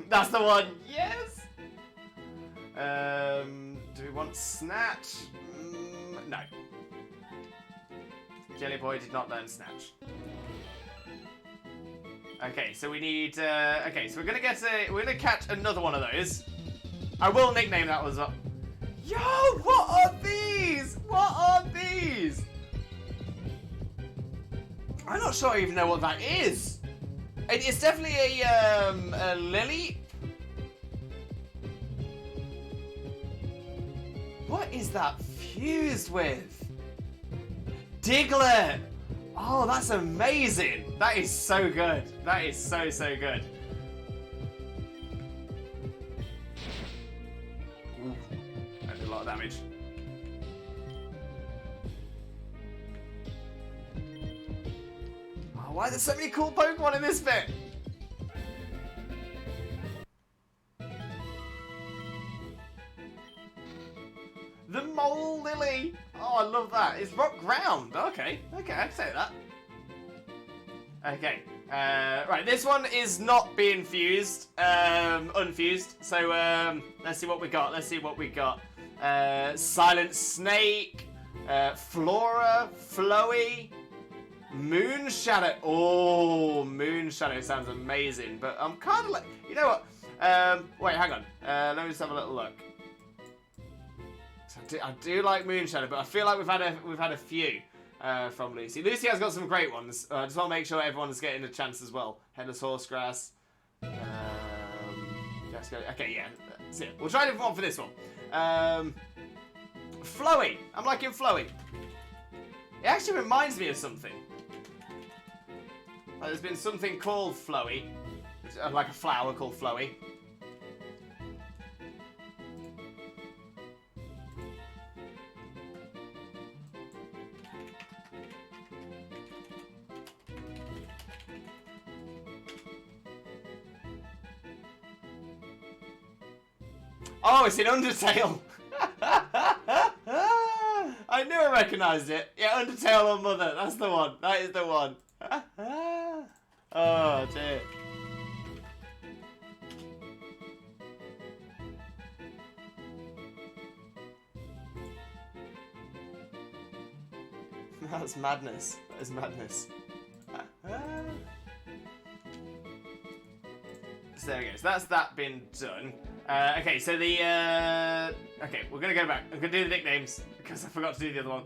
That's the one. Yes. Do we want Snatch? No. Jelly Boy did not learn Snatch. Okay, so we need. Okay, so we're gonna catch another one of those. I will nickname that one as well. Yo, what are these? What are these? I'm not sure I even know what that is. It's definitely a lily. What is that fused with? Diglett! Oh, that's amazing! That is so good. That is so good. Ooh, that did a lot of damage. Oh, why are there so many cool Pokemon in this bit? The Mole Lily! Oh, I love that. It's rock ground. Okay, I can say that. Okay, right, this one is not being fused, unfused. So, let's see what we got. Silent Snake, Flora, Flowey, Moonshadow. Oh, Moonshadow sounds amazing, but I'm kind of like, you know what? Wait, hang on. Let me just have a little look. I do like Moonshadow, but I feel like we've had a few from Lucy. Lucy has got some great ones. I just want to make sure everyone's getting a chance as well. Headless Horsegrass. Let's go. Okay, yeah. That's it. We'll try a different one for this one. Flowey. I'm liking Flowey. It actually reminds me of something. Like, there's been something called Flowey, like a flower called Flowey. Oh, it's in Undertale! I knew I recognised it. Yeah, Undertale or Mother. That's the one. That is the one. Oh, dear. That's madness. That is madness. So there we go. So that's that been done. Okay, so the okay, we're gonna go back. I'm gonna do the nicknames because I forgot to do the other one.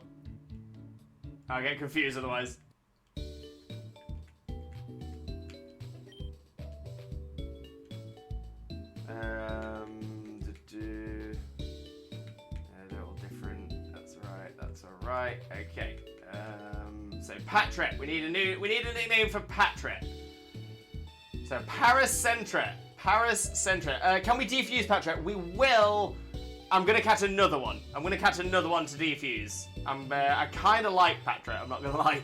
I'll get confused otherwise. They're all different. That's alright. That's alright. Okay. So Patret. We need a nickname for Patret. So Paracentra. Can we defuse Patret? We will. I'm gonna catch another one. I'm gonna catch another one to defuse. I kind of like Patret. I'm not gonna lie.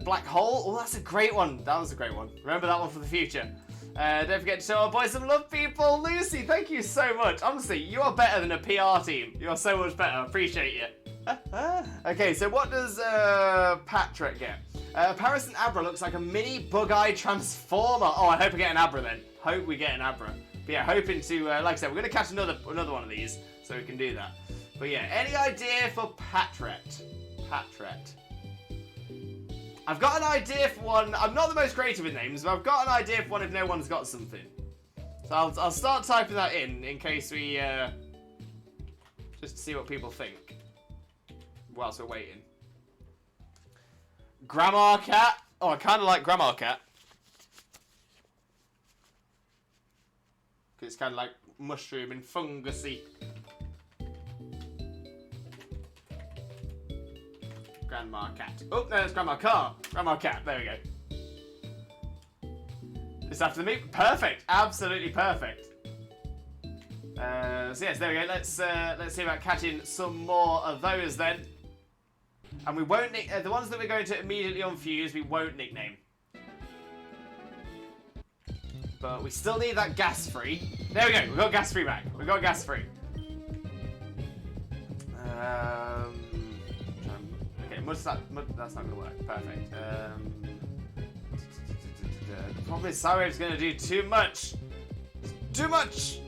Black Hole. Oh, that's a great one. That was a great one. Remember that one for the future. Don't forget to show our boys some love, people. Lucy, thank you so much. Honestly, you are better than a PR team. You are so much better. I appreciate you. Okay, so what does Patret get? Paris and Abra looks like a mini bug-eyed transformer. Oh, I hope we get an Abra then. Hope we get an Abra. But yeah, hoping to, like I said, we're going to catch another one of these. so we can do that. But yeah, any idea for Patret? Patret. I've got an idea for one. I'm not the most creative with names, but I've got an idea for one if no one's got something. So I'll start typing that in case we, just to see what people think whilst we're waiting. Grandma Cat. Oh, I kind of like Grandma Cat. It's kind of like mushroom and fungusy. Grandma Cat. Oh, no, it's Grandma Car. Grandma Cat. There we go. Just after the meat. Perfect. Absolutely perfect. So yes, there we go. Let's see about catching some more of those then. And we won't the ones that we're going to immediately unfuse. We won't nickname. But we still need that gas free. There we go. We've got gas free back. We've got gas free. Okay, that's not going to work. Perfect. The problem is Cywave's going to do too much. Too much.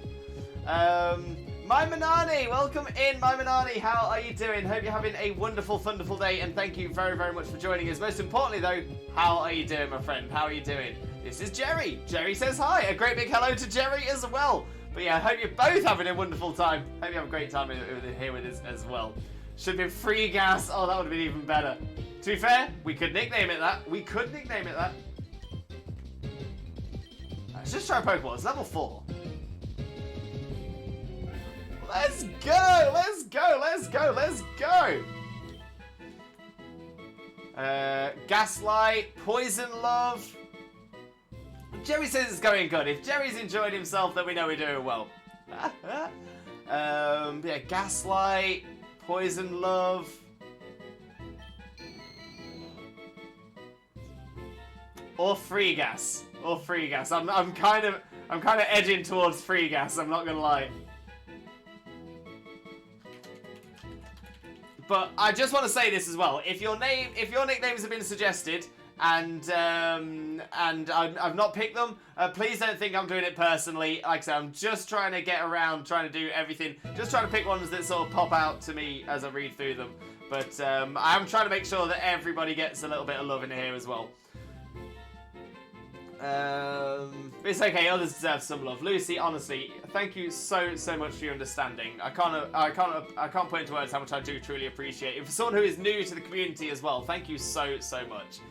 My Manani, welcome in, My Manani. How are you doing? Hope you're having a wonderful, wonderful day, and thank you very, very much for joining us. Most importantly, though, how are you doing, my friend? How are you doing? This is Jerry. Jerry says hi. A great big hello to Jerry as well. But yeah, I hope you're both having a wonderful time. Hope you have a great time here with us as well. Should be free gas. Oh, that would have been even better. To be fair, we could nickname it that. We could nickname it that. Let's just try Pokeball. It's level 4. Let's go! Let's go! Let's go! Let's go! Gaslight, Poison Love. Jerry says it's going good. If Jerry's enjoyed himself, then we know we're doing well. Yeah, Gaslight, Poison Love. Or Free Gas. Or Free Gas. I'm kind of edging towards Free Gas, I'm not gonna lie. But I just want to say this as well. If your nicknames have been suggested and I've not picked them, please don't think I'm doing it personally. Like I said, I'm just trying to get around, trying to do everything. Just trying to pick ones that sort of pop out to me as I read through them. But I'm trying to make sure that everybody gets a little bit of love in here as well. It's okay, others deserve some love. Lucy, honestly, thank you so much for your understanding. I can't put into words how much I do truly appreciate it. For someone who is new to the community as well, thank you so much.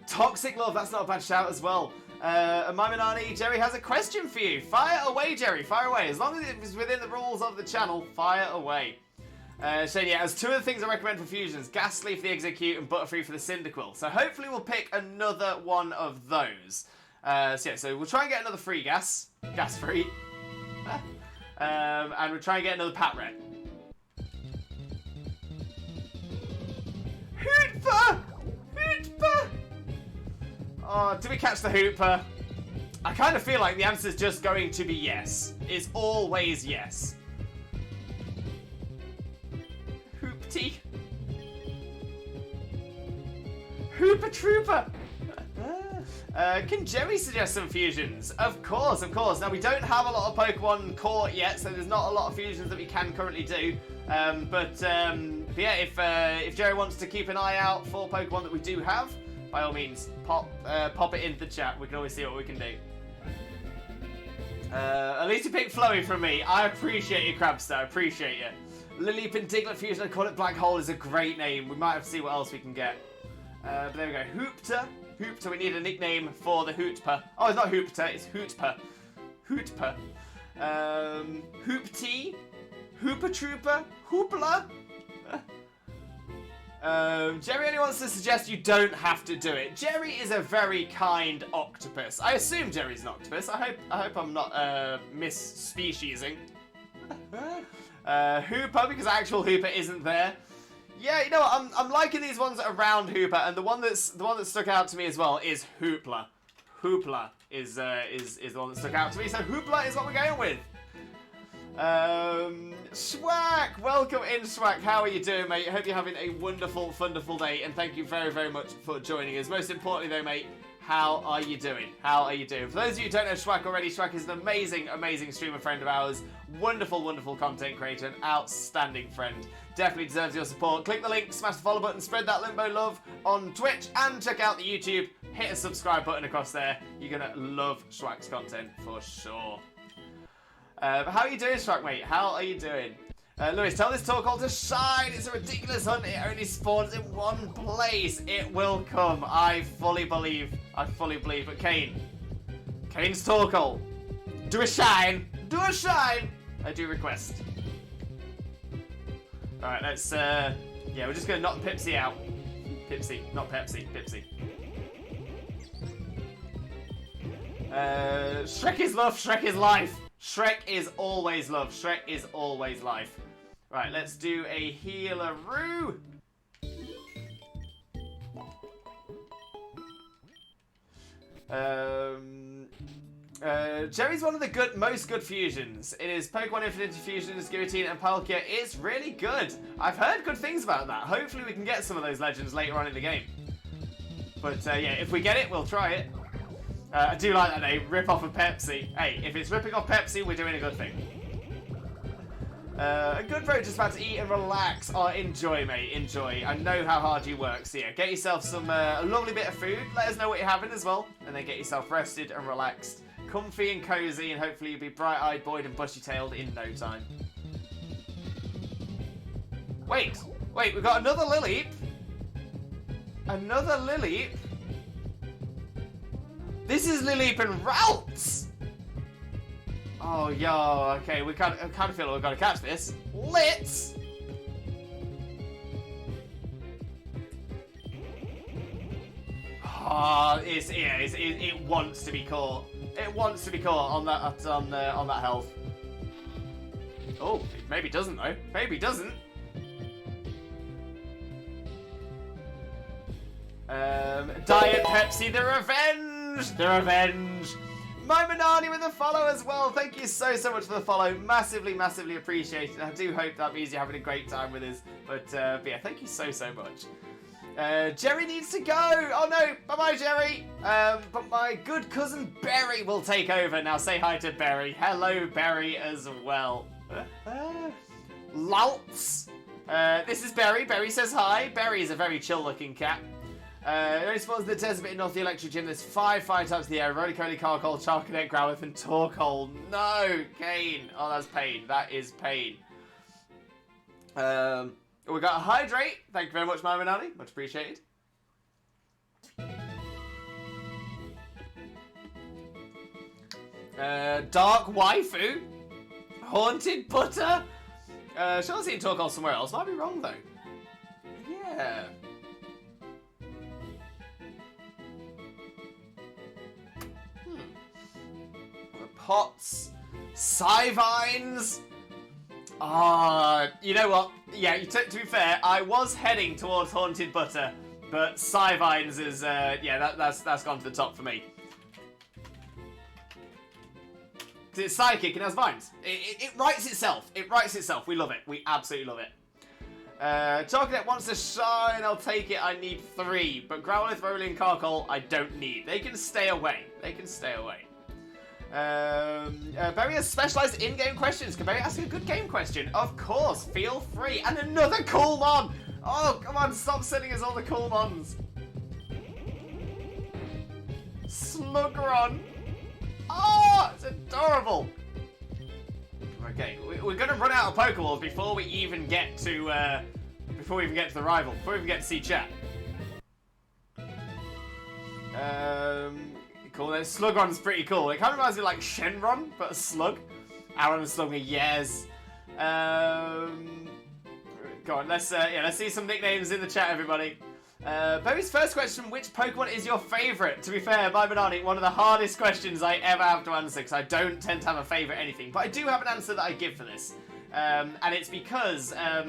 Toxic love, that's not a bad shout as well. Maminani, Jerry has a question for you. Fire away, Jerry, fire away. As long as it is within the rules of the channel, fire away. Shane, yeah, as 2 of the things I recommend for fusions, Ghastly for the Execute and Butterfree for the Cyndaquil. So hopefully we'll pick another one of those. So we'll try and get another free gas. Gas free. And we'll try and get another Patret. Hooper! Hooper! Oh, did we catch the Hooper? I kind of feel like the answer's just going to be yes. It's always yes. Hoopty. Hooper Trooper. Can Jerry suggest some fusions? Of course. Now, we don't have a lot of Pokemon caught yet, so there's not a lot of fusions that we can currently do. But yeah, if Jerry wants to keep an eye out for Pokemon that we do have, by all means, pop it into the chat. We can always see what we can do. At least you picked Flowey from me. I appreciate you, Crabster. I appreciate you. Lilip and Diglett fusion, I call it Black Hole, is a great name. We might have to see what else we can get. But there we go. Hoopter. Hoopter, we need a nickname for the Hootper. Oh, it's not Hoopter, it's Hootper. Hootper. Hoopty. Hooper Trooper. Hoopla. Jerry only wants to suggest you don't have to do it. Jerry is a very kind octopus. I assume Jerry's an octopus. I hope I'm not mis-speciesing. Hooper, because actual Hooper isn't there. Yeah, you know what? I'm liking these ones around Hooper, and the one that stuck out to me as well is Hoopla. Hoopla is the one that stuck out to me, so Hoopla is what we're going with. Schwack, welcome in, Schwack. How are you doing, mate? I hope you're having a wonderful day, and thank you very much for joining us. Most importantly, though, mate, how are you doing? How are you doing? For those of you who don't know Schwack already, Schwack is an amazing, amazing streamer friend of ours. Wonderful, wonderful content creator, an outstanding friend. Definitely deserves your support. Click the link, smash the follow button, spread that Limbo love on Twitch, and check out the YouTube. Hit a subscribe button across there. You're going to love Schwack's content for sure. How are you doing, Schwack, mate? How are you doing? Lewis, tell this Torkoal to shine. It's a ridiculous hunt. It only spawns in one place. It will come. I fully believe. But Kane's Torkoal. Do a shine. Do a shine. I do request. Alright, let's, yeah, we're just going to knock Pipsy out. Pipsy, not Pepsi. Pipsy. Shrek is love. Shrek is life. Shrek is always love. Shrek is always life. Right, let's do a healer-oo. Jerry's one of the most good fusions. It is Pokemon Infinity Fusions, Giratina and Palkia. It's really good. I've heard good things about that. Hopefully we can get some of those legends later on in the game. But yeah, if we get it, we'll try it. I do like that name, rip off of Pepsi. Hey, if it's ripping off Pepsi, we're doing a good thing. A good bro just about to eat and relax. Oh, enjoy, mate, enjoy. I know how hard you work, so yeah, get yourself some a lovely bit of food. Let us know what you're having as well, and then get yourself rested and relaxed, comfy and cozy, and hopefully you'll be bright-eyed, buoyed, and bushy-tailed in no time. Wait, we've got another Lileep. Another Lileep. This is Lileep and Ralts! Oh, yo, okay, I kind of feel like we've got to catch this. Let's! Oh, it wants to be caught. It wants to be caught on that health. Oh, maybe it doesn't though. Maybe it doesn't. Diet Pepsi, the revenge! The revenge! My Manani with a follow as well. Thank you so much for the follow. Massively, massively appreciated. I do hope that means you're having a great time with us. But yeah, thank you so much. Jerry needs to go. Oh no, bye-bye, Jerry. But my good cousin Berry will take over. Now say hi to Berry. Hello, Berry, as well. Laltz. This is Berry. Berry says hi. Berry is a very chill-looking cat. It only spawns in the desert bit in North the Electric Gym. There's 5 fire types in the air. Roly-Coly, Carkol, Charcadet, Growlithe, and Torkoal. No, Kane. Oh, that's pain. That is pain. We got a Hydrate. Thank you very much, my Manani. Much appreciated. Dark Waifu. Haunted Butter. Sure, I've seen Torkoal somewhere else. Might be wrong, though. Yeah. Pots, Psyvines. You know what? Yeah, to be fair, I was heading towards Haunted Butter, but Psyvines is, yeah, that's gone to the top for me. It's psychic and has vines. It writes itself. It writes itself. We love it. We absolutely love it. Chocolate wants to shine. I'll take it. I need 3. But Growlithe, Rolling, and Carkol, I don't need. They can stay away. They can stay away. Barry has specialised in-game questions. Can Barry ask a good game question? Of course, feel free. And another cool mon! Oh, come on, stop sending us all the cool mons. Slugron. Oh, it's adorable. Okay, we're going to run out of Pokeballs before we even get to, the rival. Before we even get to see chat. Cool. Then Slugron's pretty cool. It kind of reminds me of like Shenron, but a slug. Aaron and Slugger, yes. Go on, let's see some nicknames in the chat, everybody. Bo's first question: which Pokemon is your favourite? To be fair, my Banani, one of the hardest questions I ever have to answer because I don't tend to have a favourite anything, but I do have an answer that I give for this. And it's because, I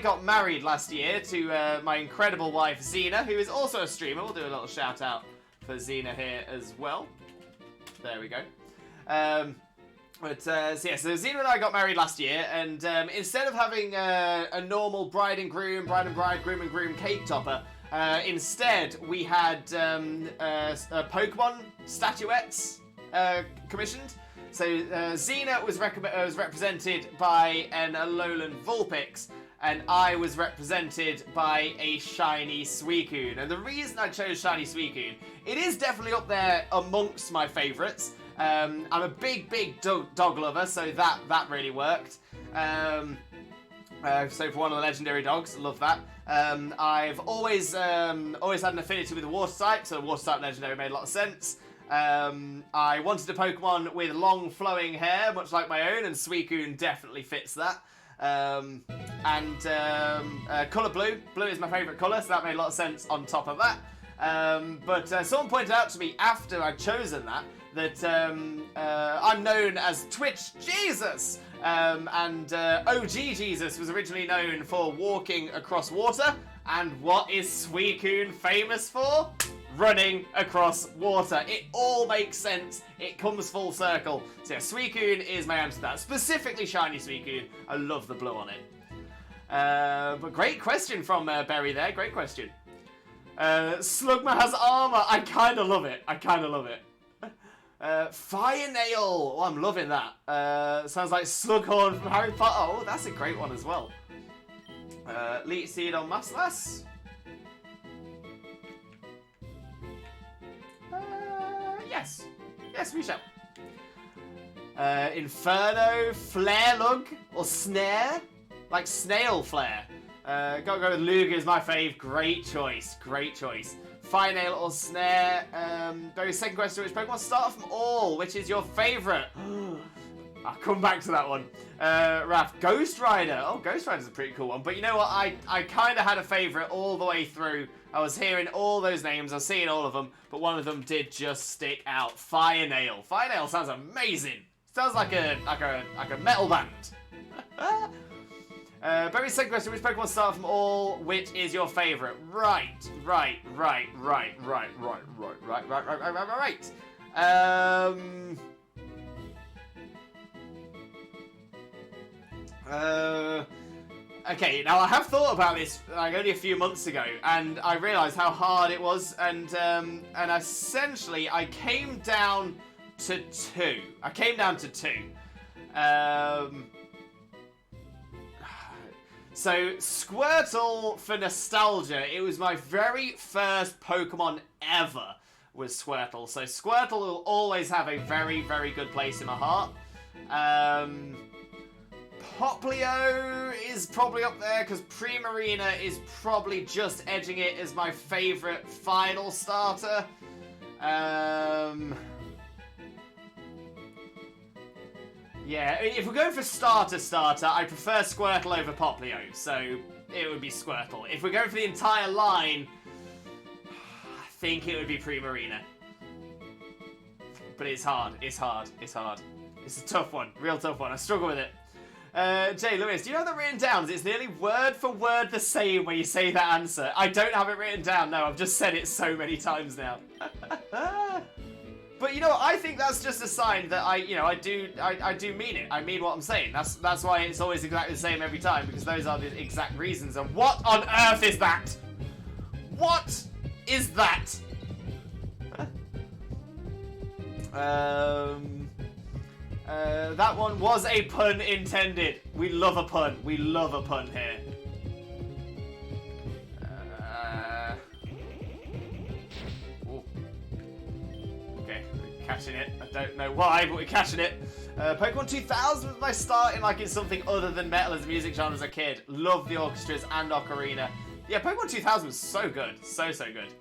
got married last year to my incredible wife, Xena, who is also a streamer. We'll do a little shout out for Xena here as well. There we go. So Xena and I got married last year, and instead of having a normal bride and bride, groom and groom cake topper, Instead, we had Pokemon statuettes commissioned. So Xena was represented by an Alolan Vulpix, and I was represented by a shiny Suicune. And the reason I chose shiny Suicune, it is definitely up there amongst my favourites. I'm a big dog lover, so that really worked. So for one of the legendary dogs, love that. I've always had an affinity with the water type, so the water type legendary made a lot of sense. I wanted a Pokemon with long flowing hair, much like my own, and Suicune definitely fits that. Colour blue. Blue is my favourite colour, so that made a lot of sense on top of that. But someone pointed out to me after I'd chosen that I'm known as Twitch Jesus. And OG Jesus was originally known for walking across water. And what is Suicune famous for? Running across water. It all makes sense. It comes full circle. So yeah, Suicune is my answer to that. Specifically shiny Suicune. I love the blue on it. But great question from Berry there. Great question. Slugma has armor. I kind of love it. Fire Nail. Oh, I'm loving that. Sounds like Slughorn from Harry Potter. Oh, that's a great one as well. Leech Seed on Maslas. Yes. Yes, we shall. Inferno, Flare Lug, or Snare? Like Snail Flare. Gotta go with Lugia is my fave. Great choice. Fire Nail or Snare. Very second question, which Pokemon start from all? Which is your favourite? I'll come back to that one. Raph, Ghost Rider. Oh, Ghost Rider's a pretty cool one. But you know what? I kind of had a favourite all the way through. I was hearing all those names. I was seeing all of them. But one of them did just stick out. Fire Nail. Fire Nail sounds amazing. Sounds like a metal band. Very second question, which Pokemon start from all? Which is your favourite? Right. Okay, now I have thought about this like only a few months ago, and I realised how hard it was, and essentially I came down to two. So Squirtle for nostalgia, it was my very first Pokemon ever was Squirtle. So Squirtle will always have a very, very good place in my heart. Popplio is probably up there because Primarina is probably just edging it as my favourite final starter. Yeah, if we're going for starter, I prefer Squirtle over Popplio, so it would be Squirtle. If we're going for the entire line, I think it would be Primarina. But it's hard. It's a tough one, real tough one. I struggle with it. Jay Lewis, do you have that written down? It's nearly word for word the same when you say that answer. I don't have it written down, no, I've just said it so many times now. But you know what, I think that's just a sign that I do mean it. I mean what I'm saying. That's why it's always exactly the same every time, because those are the exact reasons. And what on earth is that? What is that? That one was a pun intended. We love a pun. We love a pun here. Okay, we're catching it. I don't know why, but we're catching it. Pokemon 2000 was my start in like it's something other than metal as a music genre as a kid. Love the orchestras and Ocarina. Yeah, Pokemon 2000 was so good. So good.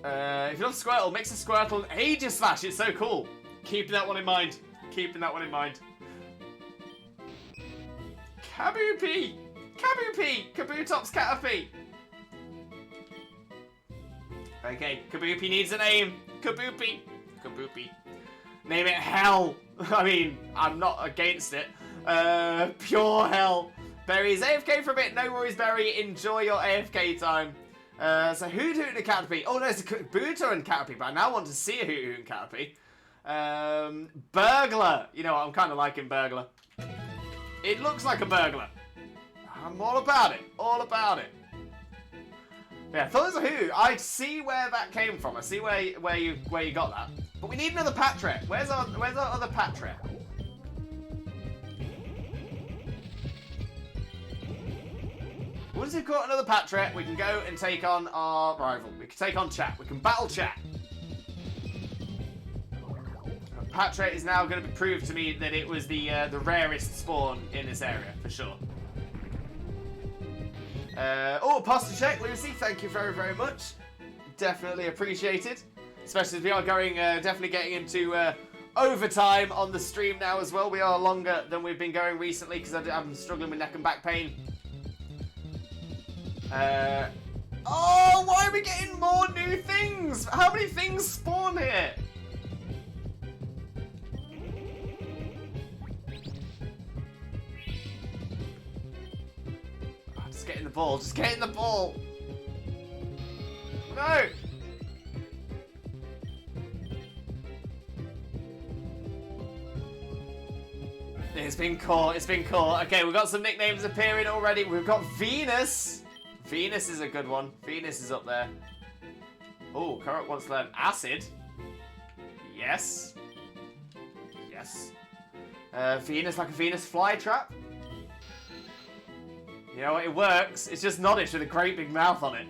If you love Squirtle, mix a Squirtle and Aegislash. It's so cool. Keeping that one in mind. Kabupi! Kabutops Caterpie! Okay, Kabupi needs a name. Kabupi. Name it Hell. I mean, I'm not against it. Pure Hell. Berry's AFK for a bit. No worries, Berry. Enjoy your AFK time. So Hoot and Caterpie. Oh no, it's a Kabuto and Caterpie, but I now want to see a Hoot and Caterpie. Burglar. You know what? I'm kind of liking Burglar. It looks like a burglar. I'm all about it. Yeah, I thought it was a Hoo. I see where that came from. I see where you got that. But we need another Patret. Where's our other Patret? Once we've got another Patret, we can go and take on our rival. We can take on Chat. We can battle Chat. Patret is now going to prove to me that it was the rarest spawn in this area, for sure. Oh, pasta check, Lucy. Thank you very, very much. Definitely appreciated. Especially as we are going, definitely getting into overtime on the stream now as well. We are longer than we've been going recently because I'm struggling with neck and back pain. Oh, why are we getting more new things? How many things spawn here? Just get in the ball. Just get in the ball. No. It's been caught. It's been caught. Okay, we've got some nicknames appearing already. We've got Venus. Venus is a good one. Venus is up there. Oh, Carrot wants to learn Acid. Yes. Yes. Venus, like a Venus flytrap. You know what? It works. It's just Noddish with a great big mouth on it.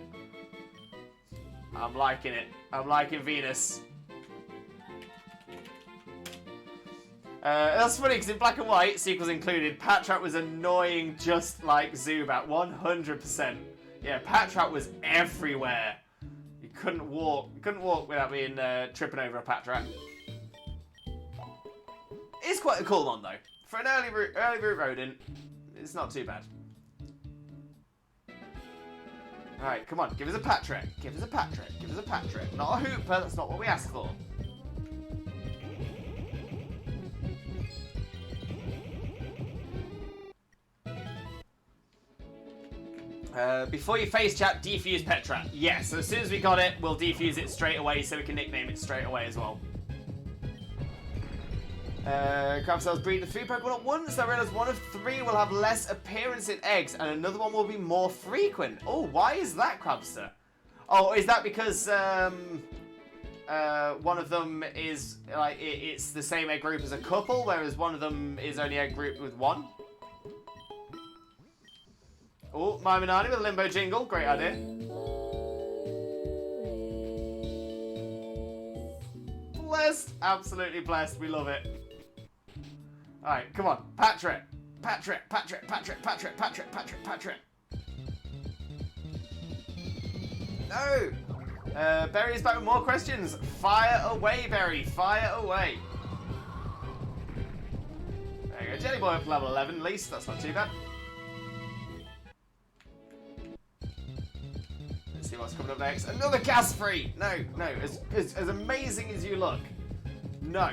I'm liking it. I'm liking Venus. That's funny because in black and white, sequels included, Patrat was annoying just like Zubat, 100%. Yeah, Patrat was everywhere. You couldn't walk. You couldn't walk without being tripping over a Patrat. It's quite a cool one though. For an early root rodent, it's not too bad. Alright, come on, give us a Patrat. Give us a Patrat. Give us a Patrat. Not a Hooper, that's not what we asked for. Before you face Chat, defuse Petrat. Yes, so as soon as we got it, we'll defuse it straight away so we can nickname it straight away as well. Crab cells breed the food Pokemon at once. I realised one of 3 will have less appearance in eggs and another one will be more frequent. Oh, why is that, Crabster? Oh, is that because one of them is like it's the same egg group as a couple, whereas one of them is only egg grouped with 1? Oh, my Minani with a Limbo jingle. Great idea. Blessed. Absolutely blessed. We love it. Alright, come on. Patrat. Patrat, Patrat, Patrat, Patrat, Patrat, Patrat, Patrat. No! Berry is back with more questions. Fire away, Berry. Fire away. There you go. Jelly Boy up to level 11 at least. That's not too bad. See what's coming up next. Another gas free! No, no. As amazing as you look. No.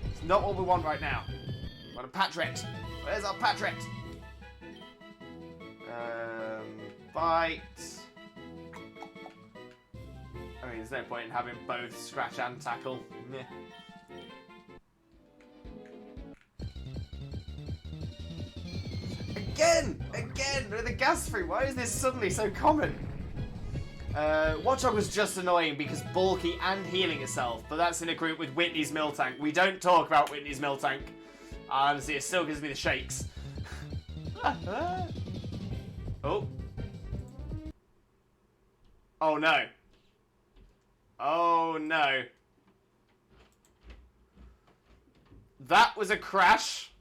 It's not what we want right now. We want a Patret. Where's our Patret? Bite. I mean, there's no point in having both scratch and tackle. Meh. Again! With the gas free. Why is this suddenly so common? Watchdog was just annoying because bulky and healing itself, but that's in a group with Whitney's Miltank. We don't talk about Whitney's Miltank. Honestly, it still gives me the shakes. Oh. Oh no. Oh no. That was a crash.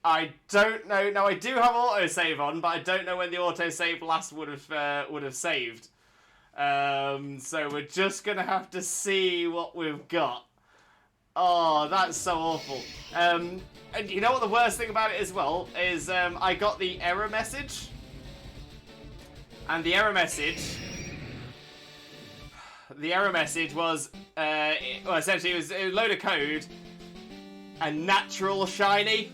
I don't know. Now I do have autosave on, but I don't know when the autosave last would have saved. So we're just gonna have to see what we've got. Oh, that's so awful. And you know what the worst thing about it as well is? I got the error message, and the error message was well, essentially it was a load of code, a natural shiny.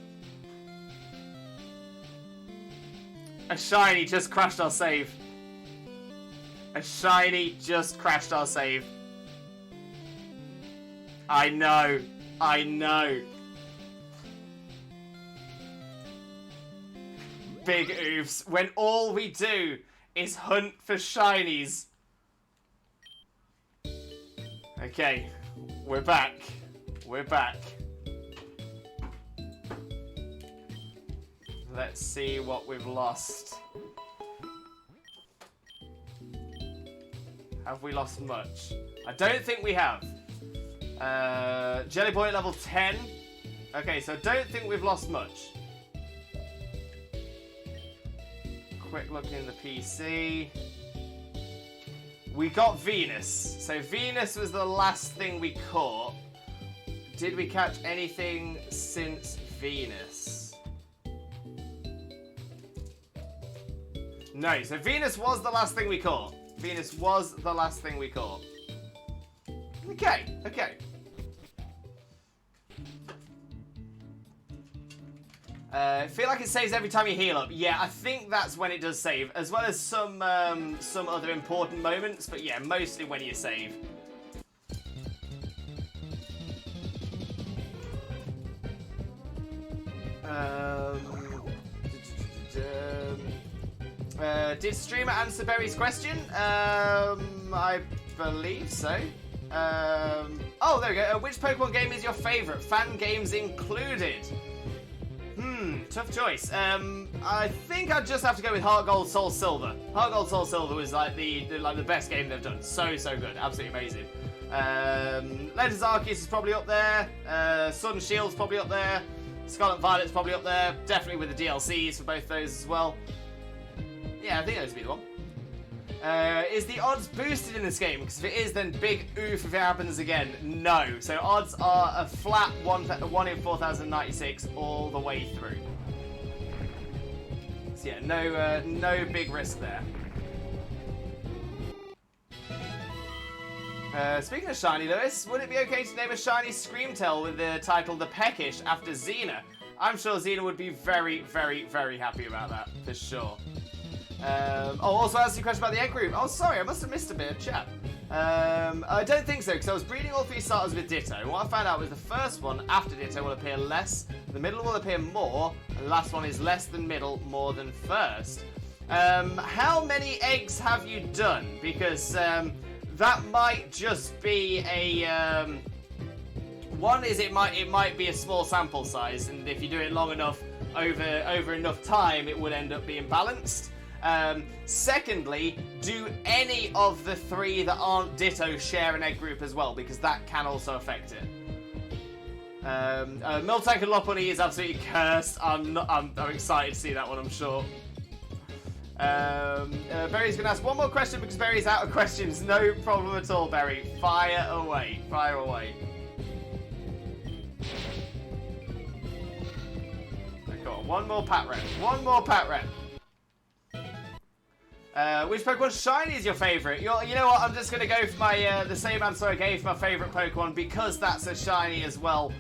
A shiny just crashed our save. A shiny just crashed our save. I know. I know. Big oofs. When all we do is hunt for shinies. Okay, we're back. We're back. Let's see what we've lost. Have we lost much? I don't think we have. Jelly Boy at level 10. Okay, so I don't think we've lost much. Quick look in the PC. We got Venus. So Venus was the last thing we caught. Did we catch anything since Venus? No, so Venus was the last thing we caught. Venus was the last thing we caught. Okay, okay. I feel like it saves every time you heal up. Yeah, I think that's when it does save, as well as some other important moments. But yeah, mostly when you save. Did streamer answer Berry's question? I believe so. Oh, there we go. Which Pokemon game is your favourite? Fan games included. Tough choice. I think I'd just have to go with Heart Gold, Soul Silver. Heart Gold, Soul Silver was like the best game they've done. So good, absolutely amazing. Legends Arceus is probably up there. Sun and Shield's probably up there. Scarlet and Violet's probably up there. Definitely with the DLCs for both those as well. Yeah, I think those would be the one. Is the odds boosted in this game? Because if it is, then big oof if it happens again. No. So odds are a flat 1 in 4,096 all the way through. So yeah, no big risk there. Speaking of shiny, Lewis, would it be okay to name a shiny Screamtail with the title The Peckish after Xena? I'm sure Xena would be very, very, very happy about that, for sure. Also asked you a question about the egg group. Oh, sorry, I must have missed a bit of chat. I don't think so, because I was breeding all 3 starters with Ditto, and what I found out was the first one after Ditto will appear less, the middle will appear more, and the last one is less than middle, more than first. How many eggs have you done? Because that might just be a... one is it might be a small sample size, and if you do it long enough, over enough time, it would end up being balanced. Secondly, do any of the 3 that aren't Ditto share an egg group as well? Because that can also affect it. Miltank and Lopunny is absolutely cursed. I'm excited to see that one, I'm sure. Barry's going to ask one more question because Barry's out of questions. No problem at all, Barry. Fire away. Fire away. Go on, one more pat rep. One more pat rep. Which Pokemon shiny is your favourite? You know what? I'm just going to go for my the same answer I gave for my favourite Pokemon because that's a shiny as well.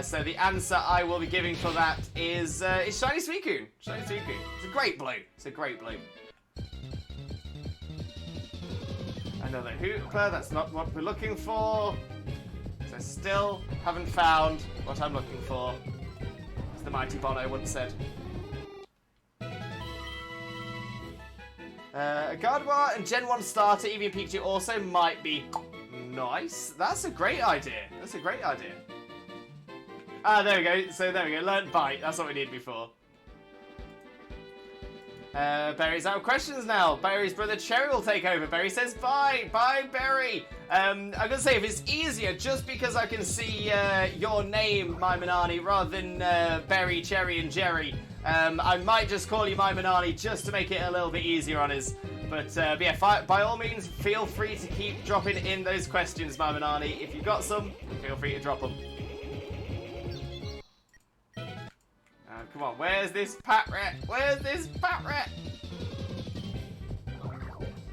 So the answer I will be giving for that is Shiny Suicune. Shiny Suicune. It's a great blue. It's a great blue. Another Hooper. That's not what we're looking for. So still haven't found what I'm looking for. As the mighty Bono once said. A Gardevoir and Gen 1 starter, Eevee and Pikachu also might be nice. That's a great idea. That's a great idea. Ah, there we go. So there we go. Learned Bite. That's what we needed before. Barry's out of questions now. Barry's brother Cherry will take over. Barry says bye. Bye, Barry. I'm going to say if it's easier, just because I can see your name, my Manani, rather than Barry, Cherry, and Jerry, I might just call you my Manani just to make it a little bit easier on us. But yeah, by all means, feel free to keep dropping in those questions, my Manani. If you've got some, feel free to drop them. Come on, where's this pat rat? Where's this pat rat?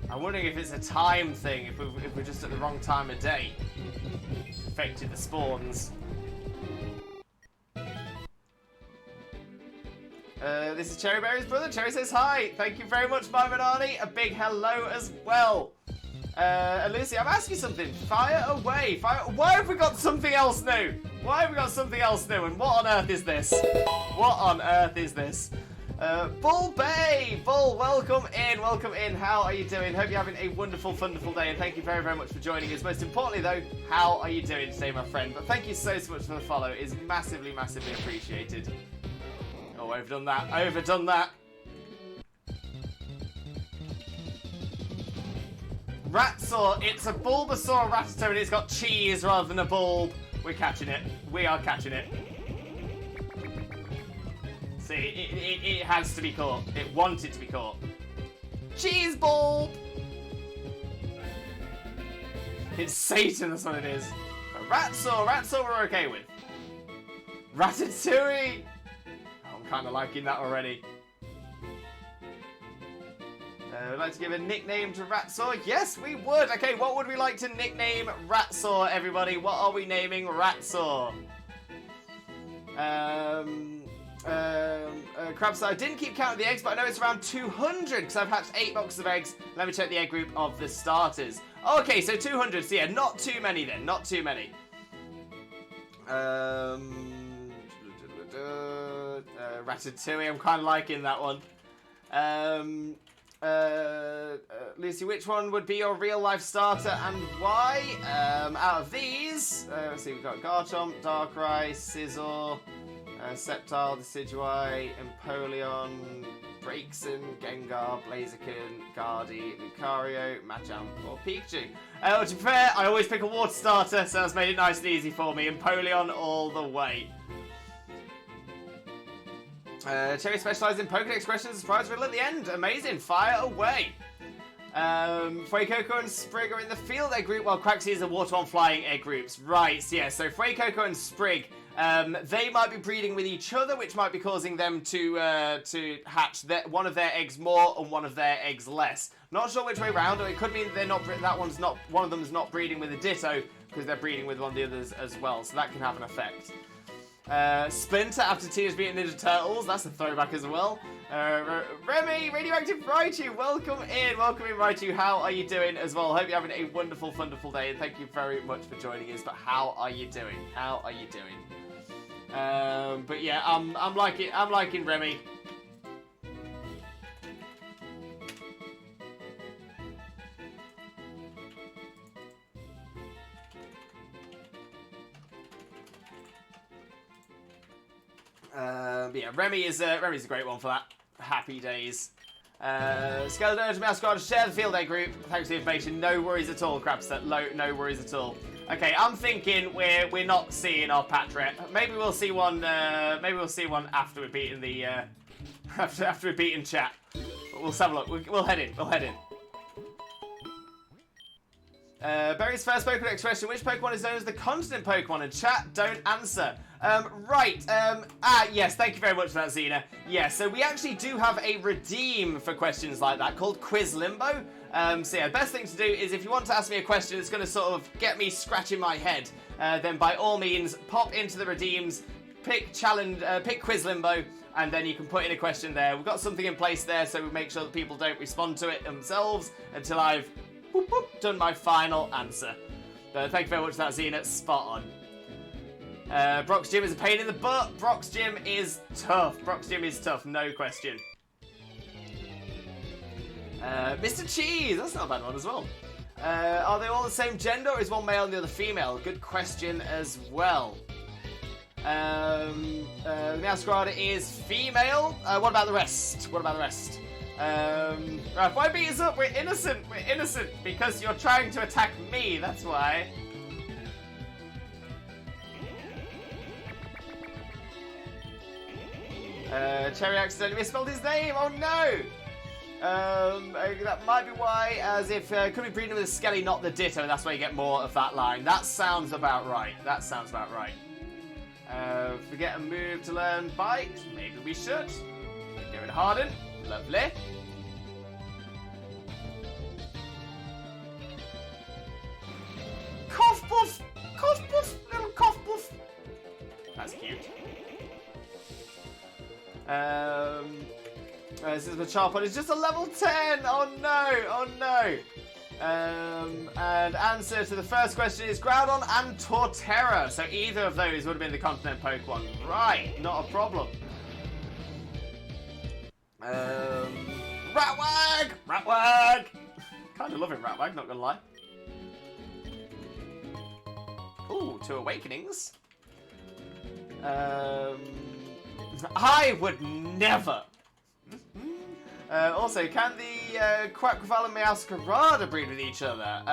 I'm wondering if it's a time thing, if we're just at the wrong time of day. It's affected the spawns. This is Cherryberry's brother. Cherry says hi. Thank you very much, my Manani. A big hello as well. Lucy, I'm asking you something. Fire away. Why have we got something else new? Why have we got something else new? And what on earth is this? What on earth is this? Bull Bay! Bull, welcome in. How are you doing? Hope you're having a wonderful, wonderful day, and thank you very, very much for joining us. Most importantly, though, how are you doing today, my friend? But thank you so, so much for the follow. It is massively, massively appreciated. Oh, overdone that. Overdone that. Ratsaw, it's a Bulbasaur Rattata and it's got cheese rather than a bulb. We're catching it. We are catching it. See, it has to be caught. It wanted to be caught. Cheese bulb! It's Satan, that's what it is. But Ratsaw we're okay with. Ratatouille! Oh, I'm kind of liking that already. Would like to give a nickname to Ratsaw? Yes, we would. Okay, what would we like to nickname Ratsaw, everybody? What are we naming Ratsaw? Crabs, I didn't keep count of the eggs, but I know it's around 200 because I've hatched 8 boxes of eggs. Let me check the egg group of the starters. Okay, so 200. So yeah, not too many then. Not too many. Ratatouille. I'm kind of liking that one. Lucy, which one would be your real life starter and why? Out of these, let's see, we've got Garchomp, Darkrai, Scizor, Sceptile, Decidueye, Empoleon, Braixen, Gengar, Blaziken, Guardy, Lucario, Machamp, or Pikachu. To be fair, I always pick a water starter, so that's made it nice and easy for me. Empoleon all the way. Cherry specialises in Pokédex questions, surprise riddle at the end. Amazing, fire away. Fuecoco and Sprig are in the field egg group, while Quaxly is the water on flying egg groups. Right, so yeah, so Fuecoco and Sprig, they might be breeding with each other, which might be causing them to hatch one of their eggs more and one of their eggs less. Not sure which way round, or it could mean that they're not. One of them's not breeding with a Ditto because they're breeding with one of the others as well. So that can have an effect. Splinter after Teenage Mutant Ninja Turtles, that's a throwback as well. Remy, Radioactive Raichu, welcome in Raichu, how are you doing as well? Hope you're having a wonderful, wonderful day, and thank you very much for joining us, but how are you doing? How are you doing? But yeah, I'm liking Remy. But yeah, Remy's a great one for that. Happy days. Skeleton, Mascot, share the field day group. Thanks for the information. No worries at all, Crabster. No worries at all. Okay, I'm thinking we're not seeing our Patret. Maybe we'll see one. Maybe we'll see one after we've beaten the after we've beaten chat. But we'll have a look. We'll head in. Barry's first Pokédex question: which Pokemon is known as the continent Pokemon? And chat, don't answer. Right. Yes. Thank you very much for that, Xena. Yeah. So we actually do have a redeem for questions like that called Quiz Limbo. So yeah, the best thing to do is if you want to ask me a question that's going to sort of get me scratching my head, then by all means pop into the redeems, pick Quiz Limbo, and then you can put in a question there. We've got something in place there, so we make sure that people don't respond to it themselves until I've done my final answer. Thank you very much for that, Xena. Spot on. Brock's Gym is a pain in the butt. Brock's Gym is tough. No question. Mr. Cheese, that's not a bad one as well. Are they all the same gender, or is one male and the other female? Good question as well. The Meowscarada is female. What about the rest? Right, why beat us up? We're innocent because you're trying to attack me, that's why. Cherry accidentally misspelled his name, oh no! That might be why, as if could be breeding with a Skelly, not the Ditto, and that's why you get more of that line. That sounds about right. Forget a move to learn Bite. Maybe we should. Get rid of Harden. Lovely. Cough buff! Little cough buff! That's cute. This is the Charpod. It's just a level 10! Oh no! And answer to the first question is Groudon and Torterra. So either of those would have been the continent Pokemon. Right, not a problem. Ratwag! Ratwag! Kind of loving Ratwag, not gonna lie. Ooh, 2 awakenings. I would never. Also, can the Quackquaval and Meowscarada breed with each other?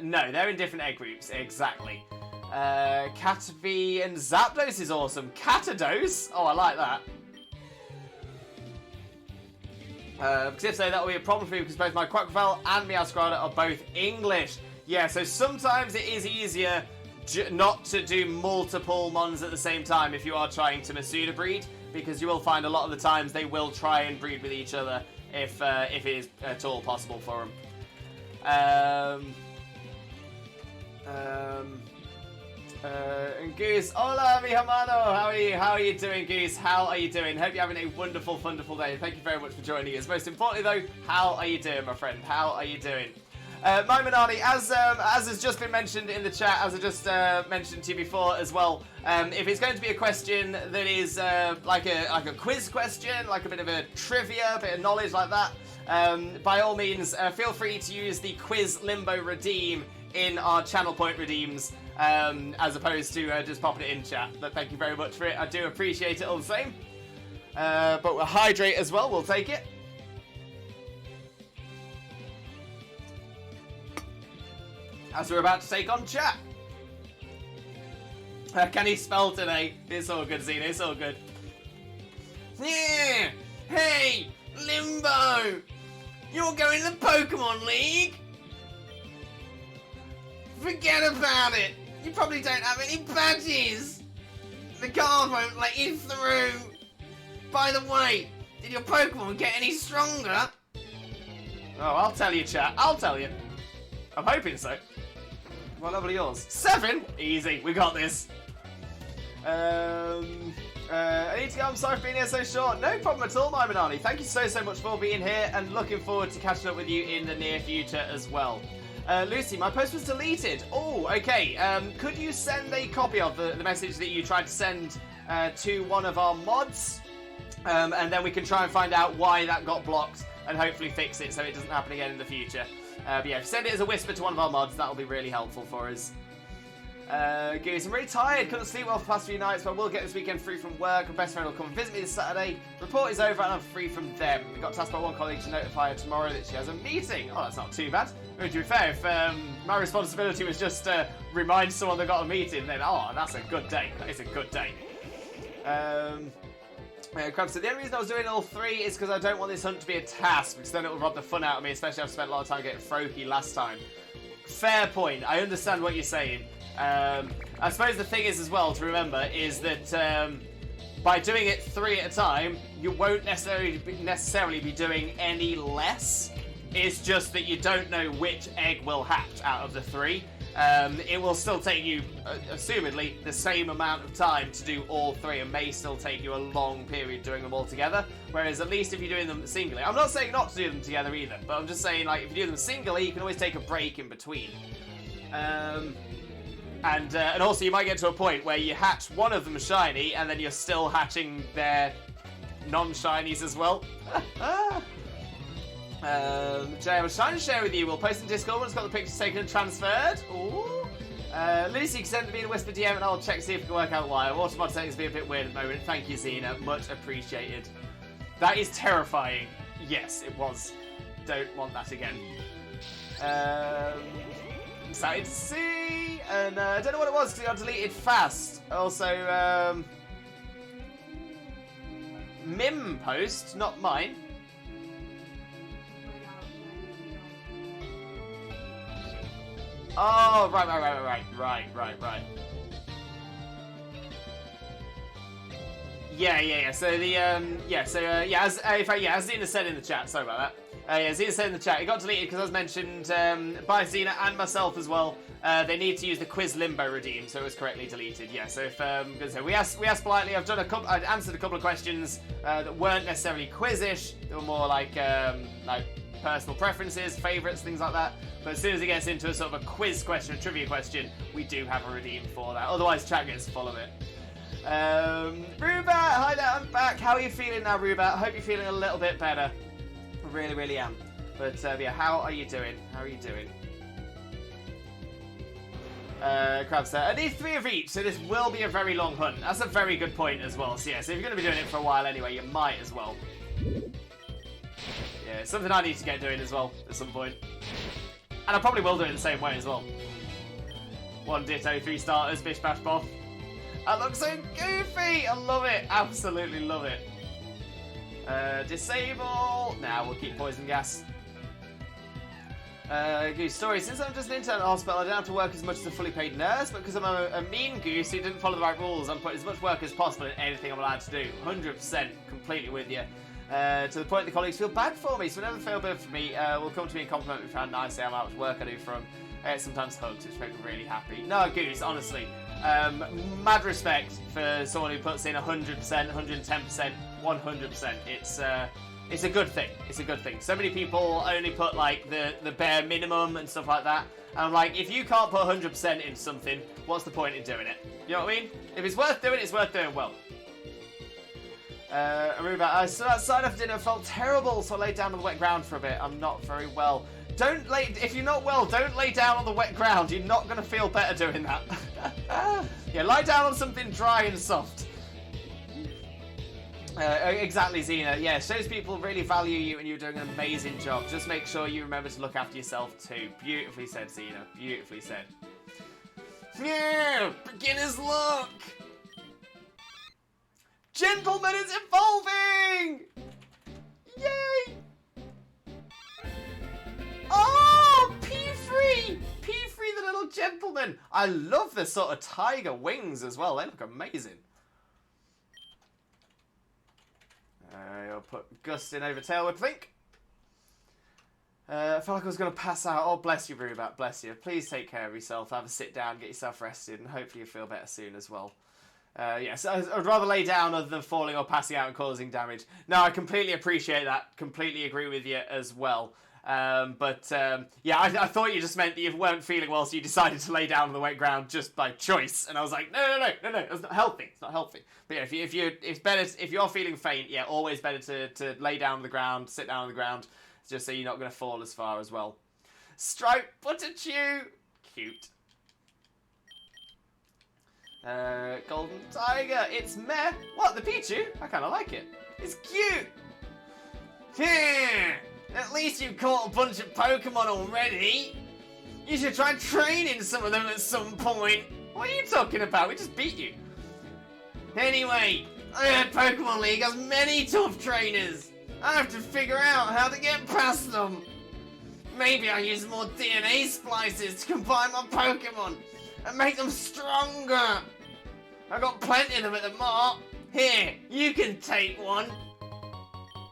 No, they're in different egg groups, exactly. Caterpie and Zapdos is awesome. Catados? Oh, I like that. Because if so, that will be a problem for me because both my Quackquaval and Meowscarada are both English. Yeah, so sometimes it is easier not to do multiple Mons at the same time if you are trying to Masuda breed, because you will find a lot of the times they will try and breed with each other if it is at all possible for them. And Goose, hola mi hermano, how are you doing, Goose? How are you doing? Hope you're having a wonderful, wonderful day. Thank you very much for joining us. Most importantly though, how are you doing, my friend? How are you doing? My Manani, as has just been mentioned in the chat, as I just mentioned to you before as well, if it's going to be a question that is like a quiz question, like a bit of a trivia, a bit of knowledge like that, by all means, feel free to use the quiz limbo redeem in our channel point redeems, as opposed to just popping it in chat. But thank you very much for it. I do appreciate it all the same. But we'll hydrate as well. We'll take it. As we're about to take on chat. Can he spell today? It's all good, Xena. It's all good. Yeah! Hey! Limbo! You're going to the Pokemon League? Forget about it! You probably don't have any badges! The card won't let you through! By the way, did your Pokemon get any stronger? Oh, I'll tell you, chat. I'll tell you. I'm hoping so. What level are yours? 7? Easy, we got this. I need to go. I'm sorry for being here so short. No problem at all, my Manani. Thank you so much for being here and looking forward to catching up with you in the near future as well. Lucy, my post was deleted. Oh, okay. Could you send a copy of the message that you tried to send to one of our mods? And then we can try and find out why that got blocked and hopefully fix it so it doesn't happen again in the future. But yeah, send it as a whisper to one of our mods. That'll be really helpful for us. Goose, I'm really tired. Couldn't sleep well for the past few nights, but I will get this weekend free from work. My best friend will come and visit me this Saturday. Report is over and I'm free from them. We got tasked by one colleague to notify her tomorrow that she has a meeting. Oh, that's not too bad. I mean, to be fair, if my responsibility was just to remind someone they got a meeting, then that's a good day. That is a good day. Crab said, the only reason I was doing all 3 is because I don't want this hunt to be a task, because then it will rob the fun out of me, especially I've spent a lot of time getting Froakie last time. Fair point. I understand what you're saying. I suppose the thing is as well to remember is that by doing it 3 at a time, you won't necessarily be doing any less. It's just that you don't know which egg will hatch out of the 3. It will still take you, assumedly, the same amount of time to do all 3 and may still take you a long period doing them all together. Whereas at least if you're doing them singly, I'm not saying not to do them together either, but I'm just saying like if you do them singly, you can always take a break in between. And also you might get to a point where you hatch one of them shiny and then you're still hatching their non-shinies as well. Jay, I was trying to share with you. We'll post in Discord once it's got the pictures taken and transferred. Ooh. Lucy sent me a whisper DM and I'll check see if we can work out why. Automod settings being a bit weird at the moment. Thank you, Xena. Much appreciated. That is terrifying. Yes, it was. Don't want that again. Excited to see. And I don't know what it was because it got deleted fast. Also, Mim post, not mine. Oh, right. Yeah. So the as Xena said in the chat. Sorry about that. Xena said in the chat, it got deleted because, as mentioned by Xena and myself as well, they need to use the quiz limbo redeem, so it was correctly deleted. Yeah. So if we asked politely. I've answered a couple of questions that weren't necessarily quizish. They were more like personal preferences, favourites, things like that. But as soon as it gets into a sort of a quiz question, a trivia question, we do have a redeem for that. Otherwise, chat gets full of it. Rubat, hi there, I'm back. How are you feeling now, Rubat? I hope you're feeling a little bit better. I really, really am. But yeah, how are you doing? How are you doing? Crabster, I need 3 of each, so this will be a very long hunt. That's a very good point as well. So yeah, so if you're going to be doing it for a while anyway, you might as well. Yeah, it's something I need to get doing as well at some point. And I probably will do it the same way as well. 1 Ditto, 3 starters, bish bash boff. That looks so goofy! I love it! Absolutely love it. Disable. Nah, we'll keep poison gas. Goose story. Since I'm just an intern at the hospital, I don't have to work as much as a fully paid nurse, but because I'm a mean goose who didn't follow the right rules, I'm putting as much work as possible in anything I'm allowed to do. 100%, completely with you. To the point the colleagues feel bad for me, so whenever they feel bad for me, will come to me and compliment me for how nice I am, how much work I do for them. Sometimes hugs, which make me really happy. No, Goose, honestly. Mad respect for someone who puts in 100%, 110%, 100%. It's a good thing. It's a good thing. So many people only put like the bare minimum and stuff like that. And I'm like, if you can't put 100% in something, what's the point in doing it? You know what I mean? If it's worth doing, it's worth doing well. Aruba, I stood outside after dinner, felt terrible, so I laid down on the wet ground for a bit. I'm not very well. If you're not well, don't lay down on the wet ground. You're not going to feel better doing that. Yeah, lie down on something dry and soft. Exactly, Xena. Yeah, shows people really value you and you're doing an amazing job. Just make sure you remember to look after yourself too. Beautifully said, Xena. Beautifully said. Yeah, beginner's luck. Gentleman is evolving! Yay! Oh, P3! P3, the little gentleman. I love the sort of tiger wings as well. They look amazing. I'll put Gust in over Tailwood, I think. I felt like I was going to pass out. Oh, bless you, Rubat. Bless you. Please take care of yourself. Have a sit down, get yourself rested, and hopefully you'll feel better soon as well. Yes, I'd rather lay down other than falling or passing out and causing damage. No, I completely appreciate that. Completely agree with you as well. Yeah, I thought you just meant that you weren't feeling well, so you decided to lay down on the wet ground just by choice. And I was like, no, it's not healthy. It's not healthy. But yeah, if you're feeling faint, yeah, always better to lay down on the ground, sit down on the ground, just so you're not going to fall as far as well. Stripe Butterchew, cute. Golden Tiger, it's meh. What, the Pichu? I kind of like it. It's cute. At least you've caught a bunch of Pokemon already. You should try training some of them at some point. What are you talking about? We just beat you. Anyway, I heard Pokemon League has many tough trainers. I have to figure out how to get past them. Maybe I use more DNA splices to combine my Pokemon and make them stronger. I got plenty of them at the mart. Here, you can take one.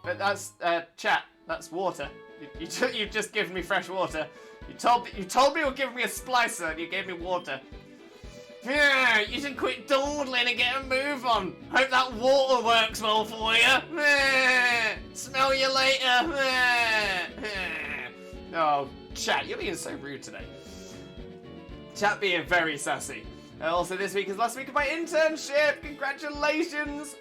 But that's chat. That's water. You've just given me fresh water. You told me you were giving me a splicer, and you gave me water. Yeah, you should quit dawdling and get a move on. Hope that water works well for you. Smell you later. Oh, chat, you're being so rude today. Chat being very sassy. Also, this week is last week of my internship. Congratulations.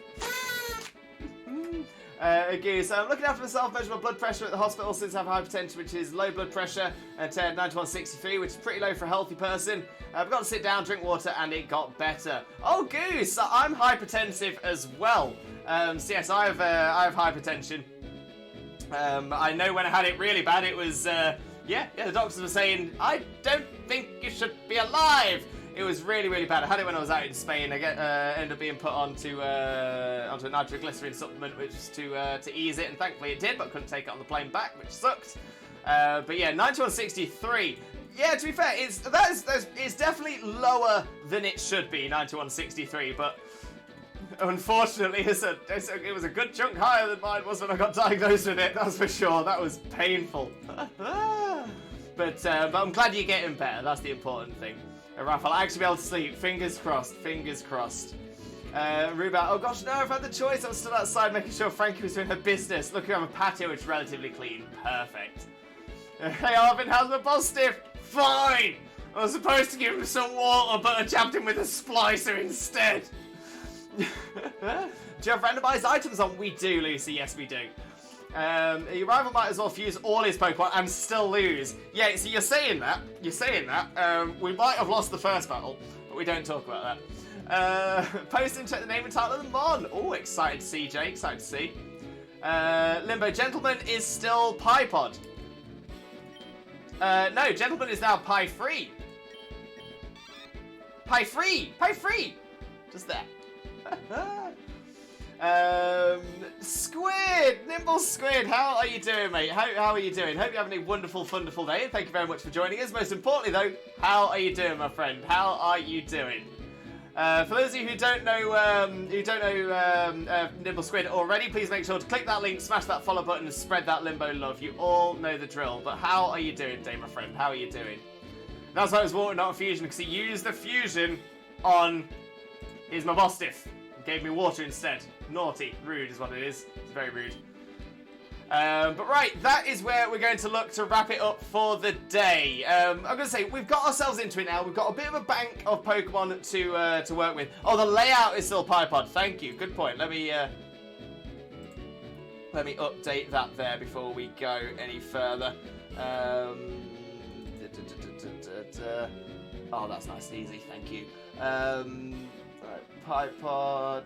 Okay, so I'm looking after myself, measure my blood pressure at the hospital since I have hypertension, which is low blood pressure, and 9163, which is pretty low for a healthy person. I've got to sit down, drink water, and it got better. Oh, Goose, I'm hypertensive as well. So yes, I have hypertension. I know when I had it really bad, it was, yeah, the doctors were saying, I don't think you should be alive. It was really, really bad. I had it when I was out in Spain. I ended up being put onto a nitroglycerin supplement, which was to ease it, and thankfully it did, but I couldn't take it on the plane back, which sucked. But yeah, 9163. Yeah, to be fair, it's definitely lower than it should be, 9163, but unfortunately, it was a good chunk higher than mine was when I got diagnosed with it, that's for sure. That was painful. But I'm glad you're getting better. That's the important thing. Raph, I'll actually be able to sleep. Fingers crossed. Fingers crossed. Rubat, oh gosh, no, I've had the choice. I was still outside making sure Frankie was doing her business. Look, we have a patio which is relatively clean. Perfect. Hey, Arvin, how's my boss stiff? Fine. I was supposed to give him some water, but I jabbed him with a splicer instead. Do you have randomized items on? We do, Lucy. Yes, we do. Your rival might as well fuse all his Pokemon and still lose. Yeah, so you're saying that. You're saying that. We might have lost the first battle, but we don't talk about that. Post and check the name and title of the Mon. Oh, excited to see, Jay. Excited to see. Limbo Gentleman is still Pie Pod. No, Gentleman is now Pie Free. Pie Free! Pie Free! Just there. Squid! Nimble Squid, how are you doing, mate? How are you doing? Hope you're having a wonderful, wonderful day. Thank you very much for joining us. Most importantly, though, how are you doing, my friend? How are you doing? For those of you who don't know, Nimble Squid already, please make sure to click that link, smash that follow button, and spread that Limbo love. You all know the drill. But how are you doing today, my friend? How are you doing? That's why it was water, not a fusion, because he used the fusion on his Mabostiff. Gave me water instead. Naughty. Rude is what it is. It's very rude. But right, that is where we're going to look to wrap it up for the day. I'm going to say, we've got ourselves into it now. We've got a bit of a bank of Pokemon to work with. Oh, the layout is still Piepod. Thank you. Good point. Let me update that there before we go any further. Oh, that's nice and easy. Thank you. Piepod.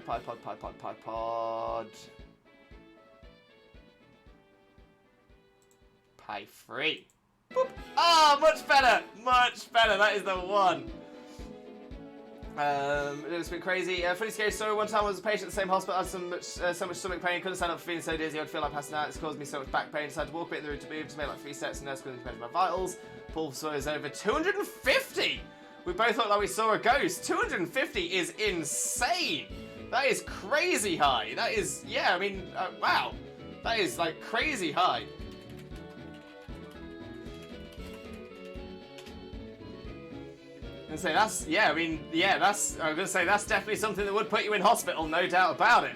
Pie free. Boop. Ah, much better. Much better. That is the one. It was a bit crazy. Funny scary story. One time I was a patient at the same hospital. I had so much stomach pain. Couldn't stand up for feeling so dizzy. I'd feel like passing out. It's caused me so much back pain. Decided to walk a bit in the room to move. Just made like 3 steps. And nurse couldn't measure my vitals. Pulse was over 250. We both looked like we saw a ghost. 250 is insane. That is crazy high. That is, yeah, I mean, wow. That is like crazy high. I'm gonna say that's, yeah, I mean, yeah, I'm gonna say that's definitely something that would put you in hospital, no doubt about it.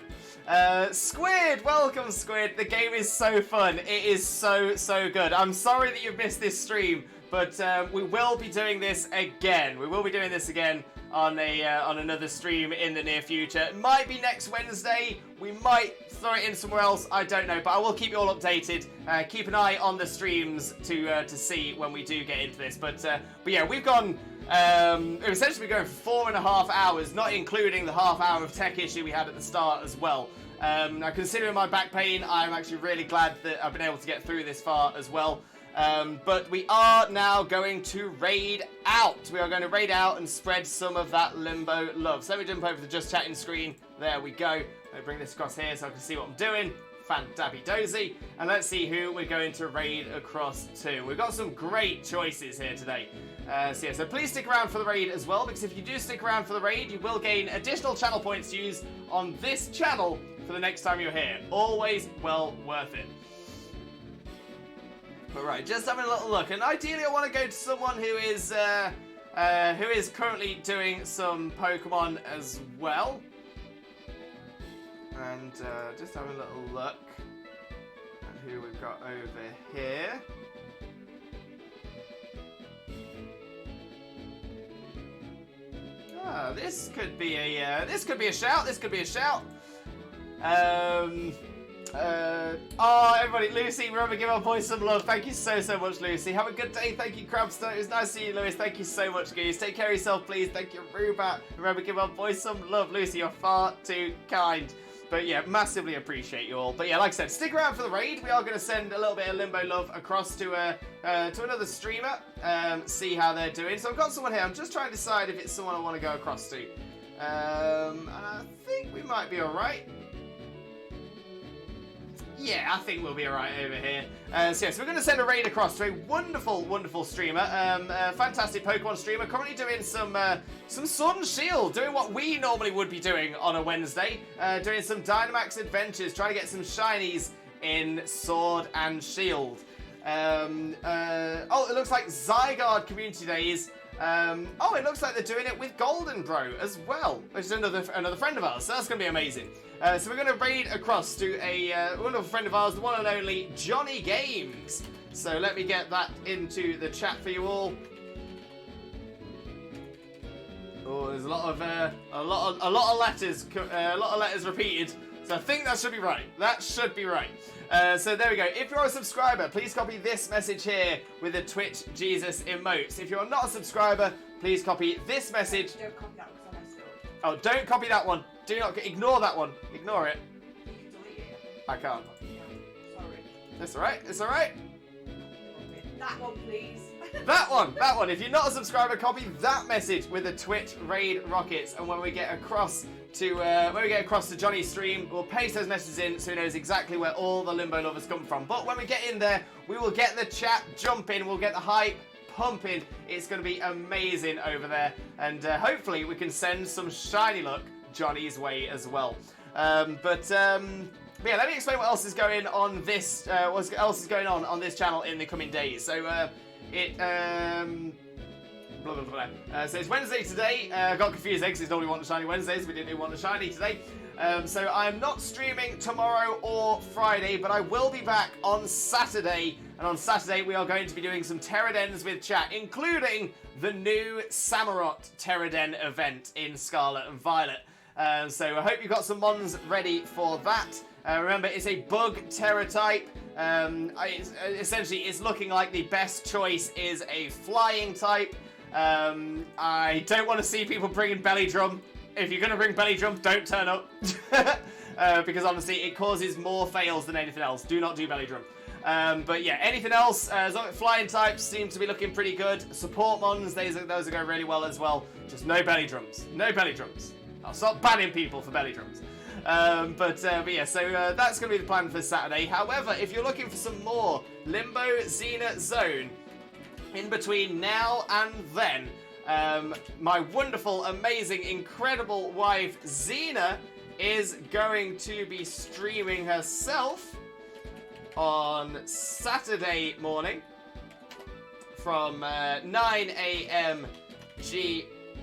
Squid, welcome Squid. The game is so fun. It is so good. I'm sorry that you've missed this stream, but we will be doing this again. We will be doing this again on another stream in the near future. It might be next Wednesday. We might throw it in somewhere else. I don't know, but I will keep you all updated. Keep an eye on the streams to see when we do get into this. But yeah, we've gone. We've essentially been going for 4.5 hours, not including the half hour of tech issue we had at the start as well. Now, considering my back pain, I'm actually really glad that I've been able to get through this far as well. But we are now going to raid out. We are going to raid out and spread some of that Limbo love. So let me jump over to the just chatting screen. There we go. Let me bring this across here so I can see what I'm doing. Fantabby-dozy. And let's see who we're going to raid across to. We've got some great choices here today. So please stick around for the raid as well, because if you do stick around for the raid, you will gain additional channel points to use on this channel for the next time you're here. Always well worth it. But right, just having a little look, and ideally I want to go to someone who is currently doing some Pokemon as well. And just having a little look at who we've got over here. Ah, this could be a shout. This could be a shout. Oh, everybody, Lucy, remember, give our boys some love. Thank you so much, Lucy. Have a good day. Thank you, Crabster. It was nice to see you, Lewis. Thank you so much, Goose. Take care of yourself, please. Thank you, Rubat. Remember, give our boys some love. Lucy, you're far too kind. But yeah, massively appreciate you all. But yeah, like I said, stick around for the raid. We are going to send a little bit of Limbo love across to another streamer. See how they're doing. So I've got someone here. I'm just trying to decide if it's someone I want to go across to. And I think we might be all right. Yeah, I think we'll be alright over here. So we're going to send a raid across to a wonderful streamer, a fantastic Pokemon streamer, currently doing some Sword and Shield, doing what we normally would be doing on a Wednesday, doing some Dynamax adventures, trying to get some shinies in Sword and Shield. Oh, it looks like Zygarde Community Days. Oh, it looks like they're doing it with Golden Bro as well, which is another friend of ours, so that's going to be amazing. So we're going to raid across to a wonderful friend of ours, the one and only Johnny Games. So let me get that into the chat for you all. Oh, there's a lot of letters repeated. So I think that should be right. That should be right. So there we go. If you're a subscriber, please copy this message here with the Twitch Jesus emotes. If you're not a subscriber, please copy this message. Don't copy that because I messed up. Oh, don't copy that one. Do not ignore that one. Ignore it. You can delete it. I can't. Sorry. It's alright. It's alright. That one, please. That one. If you're not a subscriber, copy that message with the Twitch raid rockets. And when we get across to Johnny's stream, we'll paste those messages in so he knows exactly where all the Limbo lovers come from. But when we get in there, we will get the chat jumping. We'll get the hype pumping. It's going to be amazing over there. And hopefully we can send some shiny luck Johnny's way as well. But yeah, let me explain what else is going on this. What else is going on this channel in the coming days. So blah, blah, blah. So it's Wednesday today. I got confused because it's normally One to Shiny Wednesdays. We didn't do One to Shiny today. So I'm not streaming tomorrow or Friday, but I will be back on Saturday. And on Saturday, we are going to be doing some Terradens with chat, including the new Samurott Terraden event in Scarlet and Violet. So I hope you've got some mons ready for that. Remember, it's a bug Terra type. Essentially, it's looking like the best choice is a flying type. I don't want to see people bringing Belly Drum. If you're going to bring Belly Drum, don't turn up. Because honestly, it causes more fails than anything else. Do not do Belly Drum. But yeah, anything else, as long as flying types seem to be looking pretty good. Support mons, those are going really well as well. Just no Belly Drums. No Belly Drums. I'll stop banning people for Belly Drums. But yeah, so that's going to be the plan for Saturday. However, if you're looking for some more Limbo Xena Zone in between now and then, my wonderful, amazing, incredible wife Xena is going to be streaming herself on Saturday morning from 9 a.m.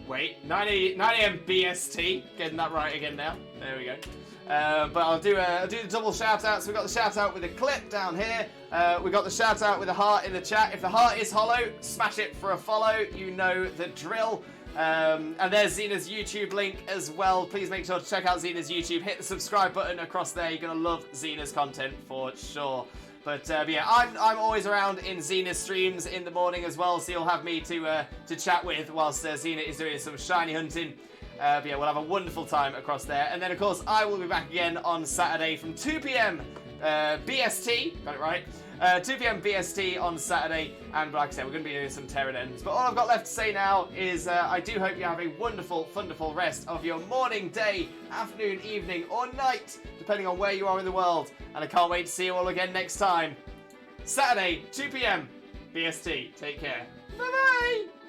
9 a.m. BST. Getting that right again now. There we go. But I'll do the double shout out. So we've got the shout out with a clip down here. We've got the shout out with a heart in the chat. If the heart is hollow, smash it for a follow. You know the drill. And there's Xena's YouTube link as well. Please make sure to check out Xena's YouTube. Hit the subscribe button across there. You're going to love Xena's content for sure. But yeah, I'm always around in Xena's streams in the morning as well, so you'll have me to chat with whilst Xena is doing some shiny hunting. But yeah, we'll have a wonderful time across there. And then, of course, I will be back again on Saturday from 2 p.m. BST. Got it right. 2 p.m. BST on Saturday. And like I said, we're going to be doing some Terradens. But all I've got left to say now is I do hope you have a wonderful, wonderful rest of your morning, day, afternoon, evening, or night, depending on where you are in the world. And I can't wait to see you all again next time. Saturday, 2 p.m. BST. Take care. Bye-bye.